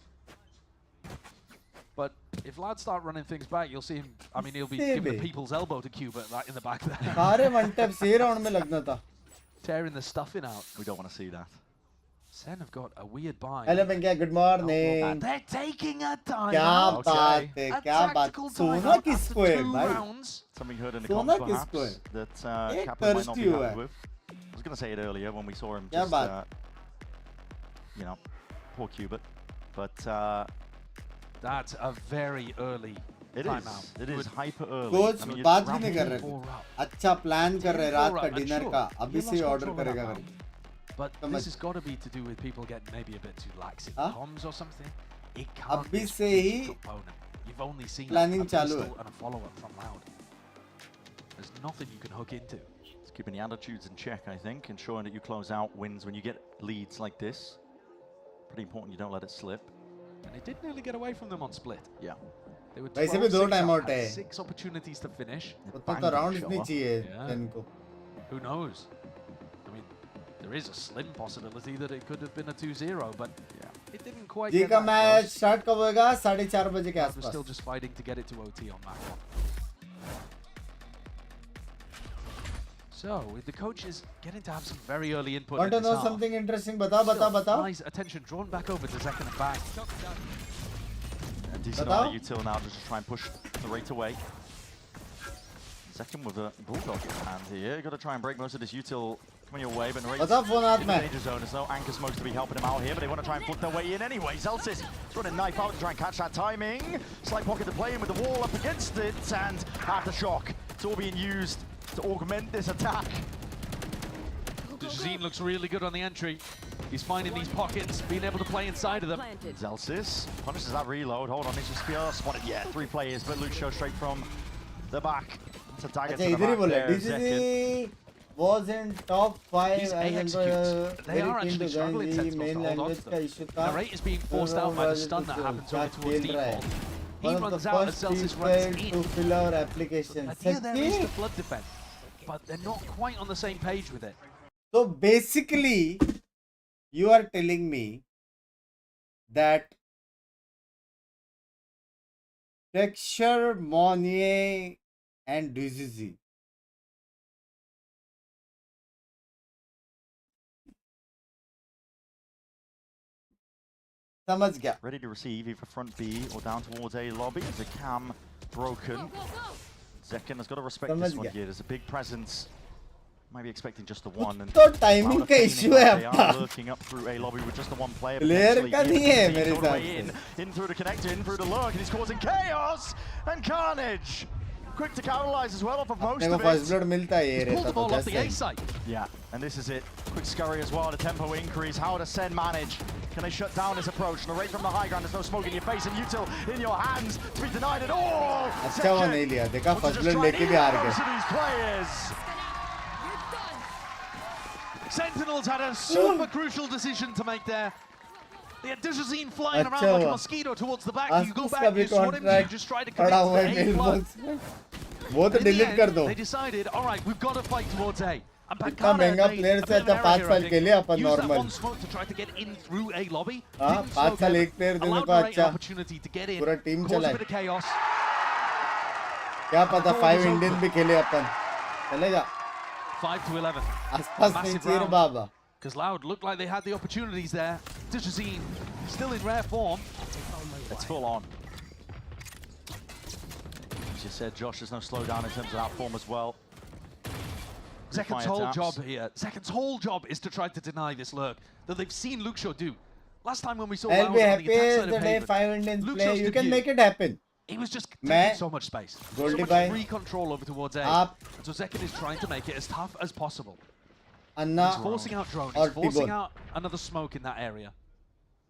But if Loud start running things back, you'll see him. I mean, he'll be giving the people's elbow to Cuba in the back there. सारे one tap से round में लगना था. Tearing the stuffing out. We don't want to see that. Sen have got a weird buy. Hello Benkia, good morning. They're taking a time. क्या बात है? क्या बात? सोना किसको है भाई? Something heard in the सोना comments किसको है? perhaps that एक Kaplan might not thirsty be हुआ happy है. with. I was going to say it earlier when we saw him क्या just, बात? you know, poor Cubit. But that's a very early timeout. It is hyper early. Coach I mean, बात भी नहीं कर रहे. अच्छा plan कर रहे रात का डिनर का. अभी से ऑर्डर करेगा कर. But this has got to be to do with people getting maybe a bit too lax in comms or something. It can't अभी be a से ही strategic opponent. You've only seen planning a चालू pistol है. and a follow-up from Loud. There's nothing you can hook into. It's keeping the attitudes in check, I think, ensuring that you close out wins when you get leads like this. Pretty important you don't let it slip. And it did nearly get away from them on split. Yeah. They were वैसे भी 2 time out है. 6 opportunities to finish. उतना तो round नहीं चाहिए इनको. Who knows? I mean, there is a slim possibility that it could have been a 2-0, but it didn't quite जी get का that मैच close. स्टार्ट कब होएगा? 4:30 बजे के We're आसपास. still just fighting to get it to OT on that one. So, with the coaches getting to have some very early input. Want to in this know half, something interesting? बताओ. Nice attention drawn back over to Zekken and Bang. A decent amount of util now just to try and push the rate away. Second with a Bulldog in hand here. Got to try and break most of this util coming your way, but Narrate's बताओ phone हाथ in the में. danger zone. There's no anchor smokes to be helping him out here, but they want to try and put their way in anyway. Zelsis trying to knife out to try and catch that timing. Slight pocket to play in with the wall up against it, and aftershock. It's all being used to augment this attack. Zine looks really good on the entry. He's finding these pockets, being able to play inside of them. Zelsis punishes that reload. Hold on, it's just Spear spotted. Yeah, 3 players, but Luke shows straight from the back. It's a dagger to the इधर ही back बोला. there. DCC was in top 5 These and executes. They are very keen actually to struggling join the Sentinels main to hold on language to का them. issue था. Narrate is being forced out by the stun that happens over towards default. He runs out as Celsius runs in. To fill our application. The idea there is the flood defense, but they're not quite on the same page with it. So basically, you are telling me that Texture, Monnier, and Dizizi समझ गया. Ready to receive either front B or down towards A lobby. There's a cam broken. Zekken has got to respect this one here. There's a big presence. Might be expecting just the one. And तो timing का issue है they अपना. are lurking up through A lobby with just the one player. Player का नहीं है मेरे All the way हिसाब से. in through the connector, in through the lurk, and he's causing chaos and carnage. Quick to capitalize as well off of most अपने of को first it. blood मिलता है ये रहता तो off the A जैसे. side. Yeah, and this is it. Quick scurry as well, the tempo increase. How does Sen manage? Can they shut down his approach? Narrate from the high ground, there's no smoke in your face, and Util in your hands to be denied it all. अच्छा वो नहीं लिया. देखा first blood लेके भी हार गए. These players. Sentinels had a super crucial decision to make there. They had Dizazine flying around like a mosquito towards the back. You go back, you swat him, you just try to commit to the A blood. वो तो delete कर दो. They decided, all right, we've got to fight towards A. इतना महंगा player से अच्छा 5 साल के लिए अपन Use that normal. one smoke to try to get in through A lobby. हाँ 5 साल एक प्लेयर देने को अच्छा. पूरा टीम चलाए. क्या पता 5 इंडियन भी खेले अपन. चलेगा. 5 to 11. आसपास नहीं चाहिए बाबा. Because Loud looked like they had the opportunities there. Dizazine still in rare form. It's full on. As you said, Josh, there's no slowdown in terms of that form as well. Zekken's whole job here. Zekken's whole job is to try to deny this lurk that they've seen Luke Shaw do. Last time when we saw I'll Loud be on happy the attack is side the of day Haven, 5 Indians Luke play. Shaw's You can debut, make it happen. he was just मैं taking so much space. So Goldie much bhai, free control over towards A. आप And so Zekken is trying to make it as tough as possible. Anna He's forcing out drone. He's forcing out another smoke in that area.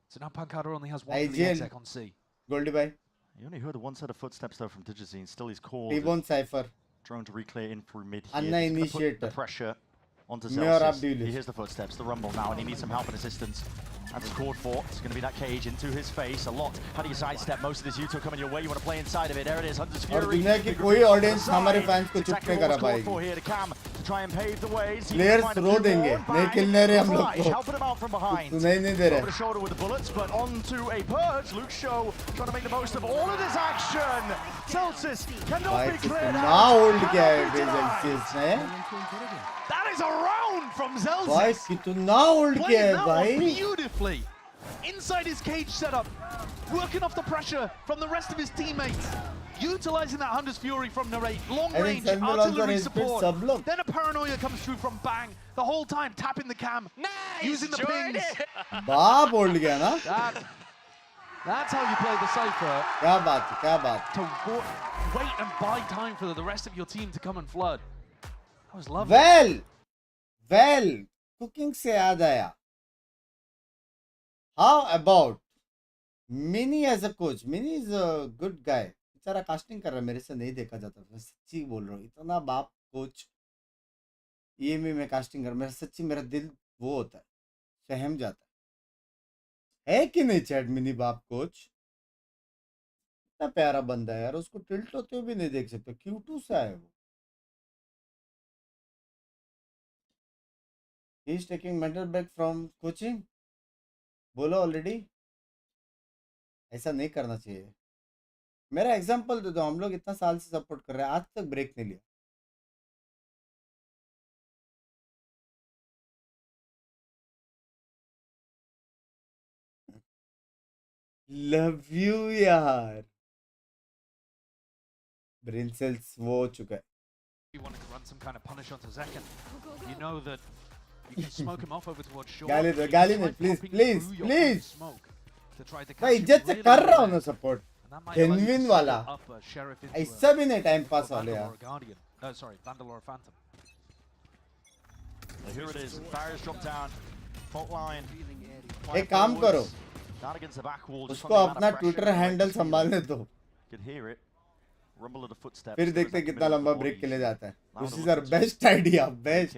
So now Pancada only has one for the exec on C. Goldie bhai. You only heard one set of footsteps though from Digizine. Still he's called. T-Bone Cypher. Drone to reclear in through mid here. Anna He's gonna put initiator. the pressure onto मैं और आप Celsius. deal He hears the footsteps, the rumble now, and he needs some help and assistance. And it's called for. It's going to be that cage into his face a lot. How do you sidestep? Most of this Util coming your way. You want to play inside of it. There it is. Hunter's और Fury. दुनिया की कोई audience हमारे fans को चुप नहीं करा पाएगी. For here to Cam to try and pave the ways. Players रो देंगे. नहीं खेलने रहे हम लोग को. Helping him out from behind. सुनाई नहीं दे रहे. Over the shoulder with the bullets, but onto a purge. Luke Shaw trying to make the most of all of this action. Celsius cannot be cleared out. ना hold किया है Celsius ने. That is a round from Celsius. भाई कितना hold किया है भाई. Beautifully. Inside his cage setup, working off the pressure from the rest of his teammates, utilizing that Hunter's Fury from Narrate, long range artillery support. Then a paranoia comes through from Bang, the whole time tapping the cam, using the pings. बाप hold गया ना. That's how you play the cipher. क्या बात है, क्या बात. To wait and buy time for the rest of your team to come and flood. That was lovely. Well, cooking से याद आया. How about Mini as a coach? Mini is a good guy. बेचारा casting कर रहा है, मेरे से नहीं देखा जाता. मैं सच्ची बोल रहा हूँ. इतना बाप कोच ये में कास्टिंग कर, मेरा सच्ची मेरा दिल वो होता है, सहम जाता है कि नहीं चैट. मिनी बाप कोच इतना प्यारा बंदा है यार, उसको टिल्ट होते हुए भी नहीं देख सकते. क्यूटू सा है वो. He is taking mental break from coaching. बोलो ऑलरेडी. ऐसा नहीं करना चाहिए. मेरा एग्जांपल दे दो. हम लोग इतना साल से सपोर्ट कर रहे हैं, आज तक ब्रेक नहीं लिया. लव यू यार. ब्रेन सेल्स वो हो चुका है. You wanted to run some kind of punish onto Zekken. You know that you can smoke him off over towards Shaw. गाली दो, गाली नहीं, प्लीज प्लीज प्लीज. मैं मैं इज्जत से कर रहा हूँ ना सपोर्ट. जेन्युइन वाला. ऐसा भी नहीं टाइम पास वाले यार. Sorry, Vandalore Phantom. Here it is. Barriers drop down. Fault line. एक काम करो. Down against the back wall. उसको अपना ट्विटर हैंडल संभालने दो. Could hear it. Rumble of the footsteps. फिर देखते कितना लंबा ब्रेक के लिए जाता है. This is our best idea. Best.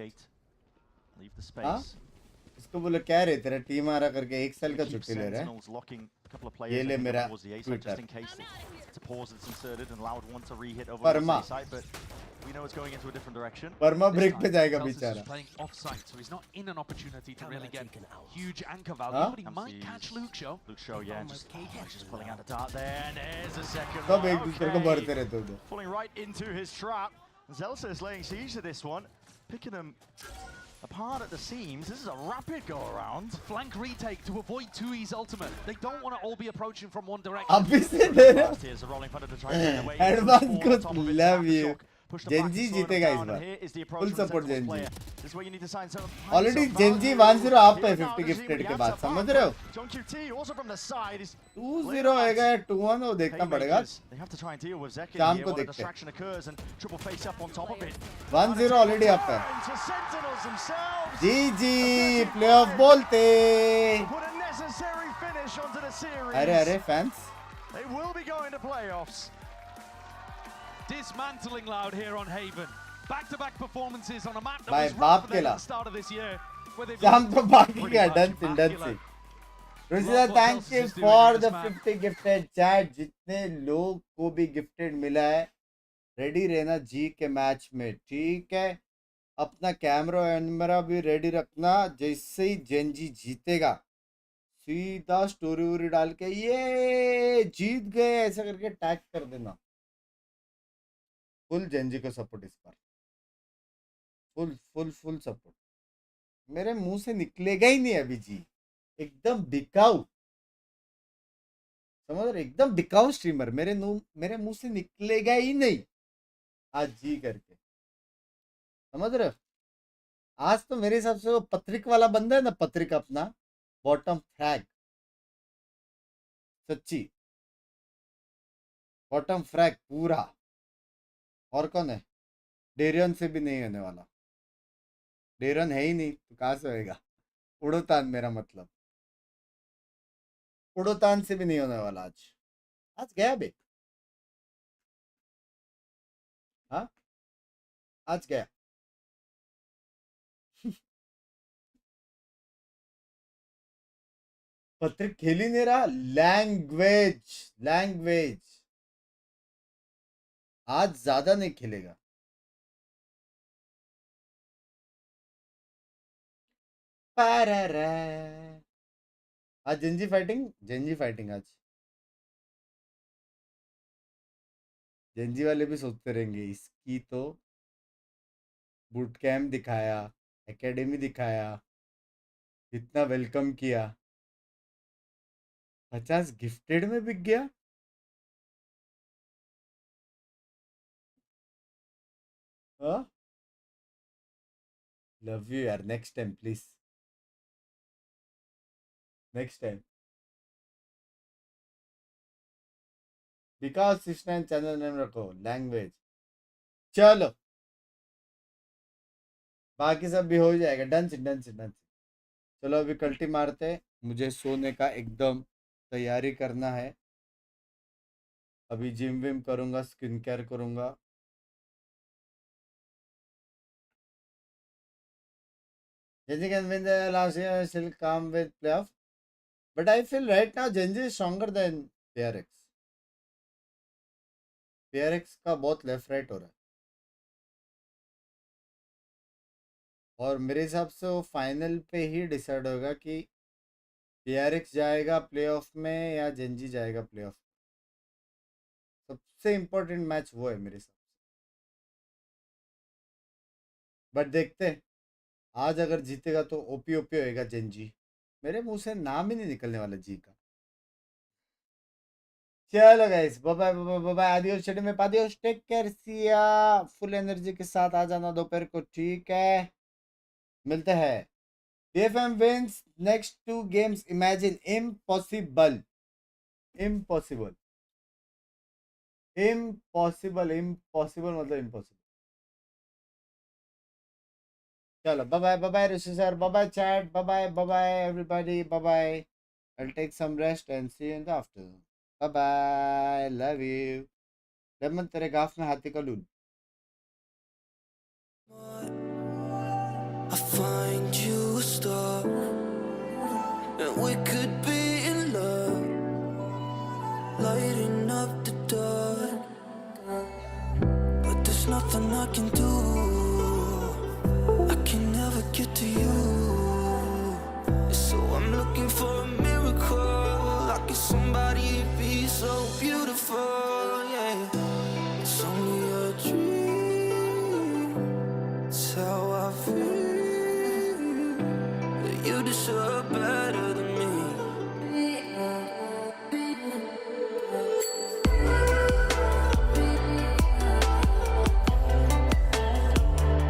Leave the space. इसको बोलो क्या रे तेरा टीम आ रहा करके 1 साल का छुट्टी ले रहा है. Locking couple of ये players ले heading मेरा towards the A site just Twitter. in case it's a pause that's inserted and Loud wants to re-hit over Parma. the A site, but we know it's going into a different direction. Parma break पे जाएगा Celsius is बेचारा. playing offside, so he's not in an opportunity to really get huge anchor value, Huh? but he might catch Luke Show. Luke Show, yeah, just pulling out a dart there, and there's a second सब one. एक दूसरे को मारते रहते उधर. Falling right into his trap. Zelsis laying siege to this one, picking them apart at the seams. This is a rapid go around. Flank retake to avoid 2E's ultimate. They don't want to all be approaching from one direction. अभी से दे रहा. Here's a rolling thunder to try and get away. Advance coach, love you. Genji जीतेगा इस बार. Full support Genji. This is where you need to sign some. Already Genji 1-0 up है 50 gifted के बाद. समझ रहे हो? John QT also from the side is 2-0 होएगा या 2-1 वो देखना पड़ेगा. They have to try and deal with Zeki शाम here को when a देखते हैं. distraction occurs and triple face up on top of it. 1-0 already up है. Into Sentinels themselves. GG playoff बोलते. Put a necessary finish onto the series. अरे fans. They will be going to playoffs. Dismantling Loud here on Haven. Back-to-back performances on a map that Bhai, was baap rough for them kela. at the start of this year. where they've शाम been तो बाकी pretty क्या much dancing. immaculate. Ruchita Love what thank Celsius you is doing for in this the match. 50 gifted chat. जितने लोग को भी gifted मिला है रेडी रहना जी के मैच में. ठीक है अपना कैमरा एंड भी रेडी रखना. जैसे ही जेंजी जीतेगा सीधा स्टोरी वोरी डाल के ये जीत गए ऐसा करके टैग कर देना. फुल जेंजी को सपोर्ट इस बार. Full full full support. मेरे मुंह से निकलेगा ही नहीं अभी जी. एकदम बिकाऊ. समझ रहे एकदम बिकाऊ स्ट्रीमर. मेरे मुंह से निकलेगा ही नहीं आज जी करके. समझ रहे हो. आज तो मेरे हिसाब से वो पत्रिक वाला बंदा है ना. पत्रिक अपना बॉटम फ्रैग. सच्ची बॉटम फ्रैग पूरा. और कौन है. डेरियन से भी नहीं होने वाला. डेरियन है ही नहीं तो कहां से होएगा. उड़ोतान मेरा मतलब. उड़ोतान से भी नहीं होने वाला आज. आज गया बे. हाँ आज गया. पत्रिक खेल ही नहीं रहा. लैंग्वेज आज ज्यादा नहीं खेलेगा. आज जेंजी फाइटिंग आज. जेंजी वाले भी सोचते रहेंगे इसकी तो बूट कैंप दिखाया, एकेडमी दिखाया, इतना वेलकम किया, 50 गिफ्टेड में बिक गया. लव यू यार. Next time please. Next time. Vikas 69 channel name रखो. लैंग्वेज. चलो बाकी सब भी हो जाएगा. डन. चलो अभी कल्टी मारते. मुझे सोने का एकदम तैयारी करना है. अभी जिम विम करूंगा, स्किन केयर करूंगा. Genji can win the last year, still come with playoff. But I feel right now Genji is stronger than PRX. PRX का बहुत लेफ्ट राइट हो रहा है. और मेरे हिसाब से वो फाइनल पे ही डिसाइड होगा कि PRX जाएगा प्लेऑफ में या जेंजी जाएगा प्लेऑफ. सबसे इम्पोर्टेंट मैच वो है मेरे हिसाब से. बट देखते हैं. आज अगर जीतेगा तो ओपी होएगा जेंजी. मेरे मुंह से नाम ही नहीं निकलने वाला जी का. चलो गाइस बाय बाय. आदियोस चैट में पादियोस. Take care. See ya. Full energy के साथ आ जाना दोपहर को. ठीक है मिलते हैं. DFM wins next 2 games. Imagine impossible मतलब impossible. चलो bye Rishi sir. Bye chat. Bye everybody. Bye. I'll take some rest and see you in the afternoon. Bye. Love you. Lemon तेरे गाफ में हाथी का lol. I find you a star, and we could be in love. lighting up the dark, but there's nothing I can do. I can never get to you, so I'm looking for a miracle. Like if somebody be so beautiful, yeah. It's only a dream, it's how I feel. You deserve better.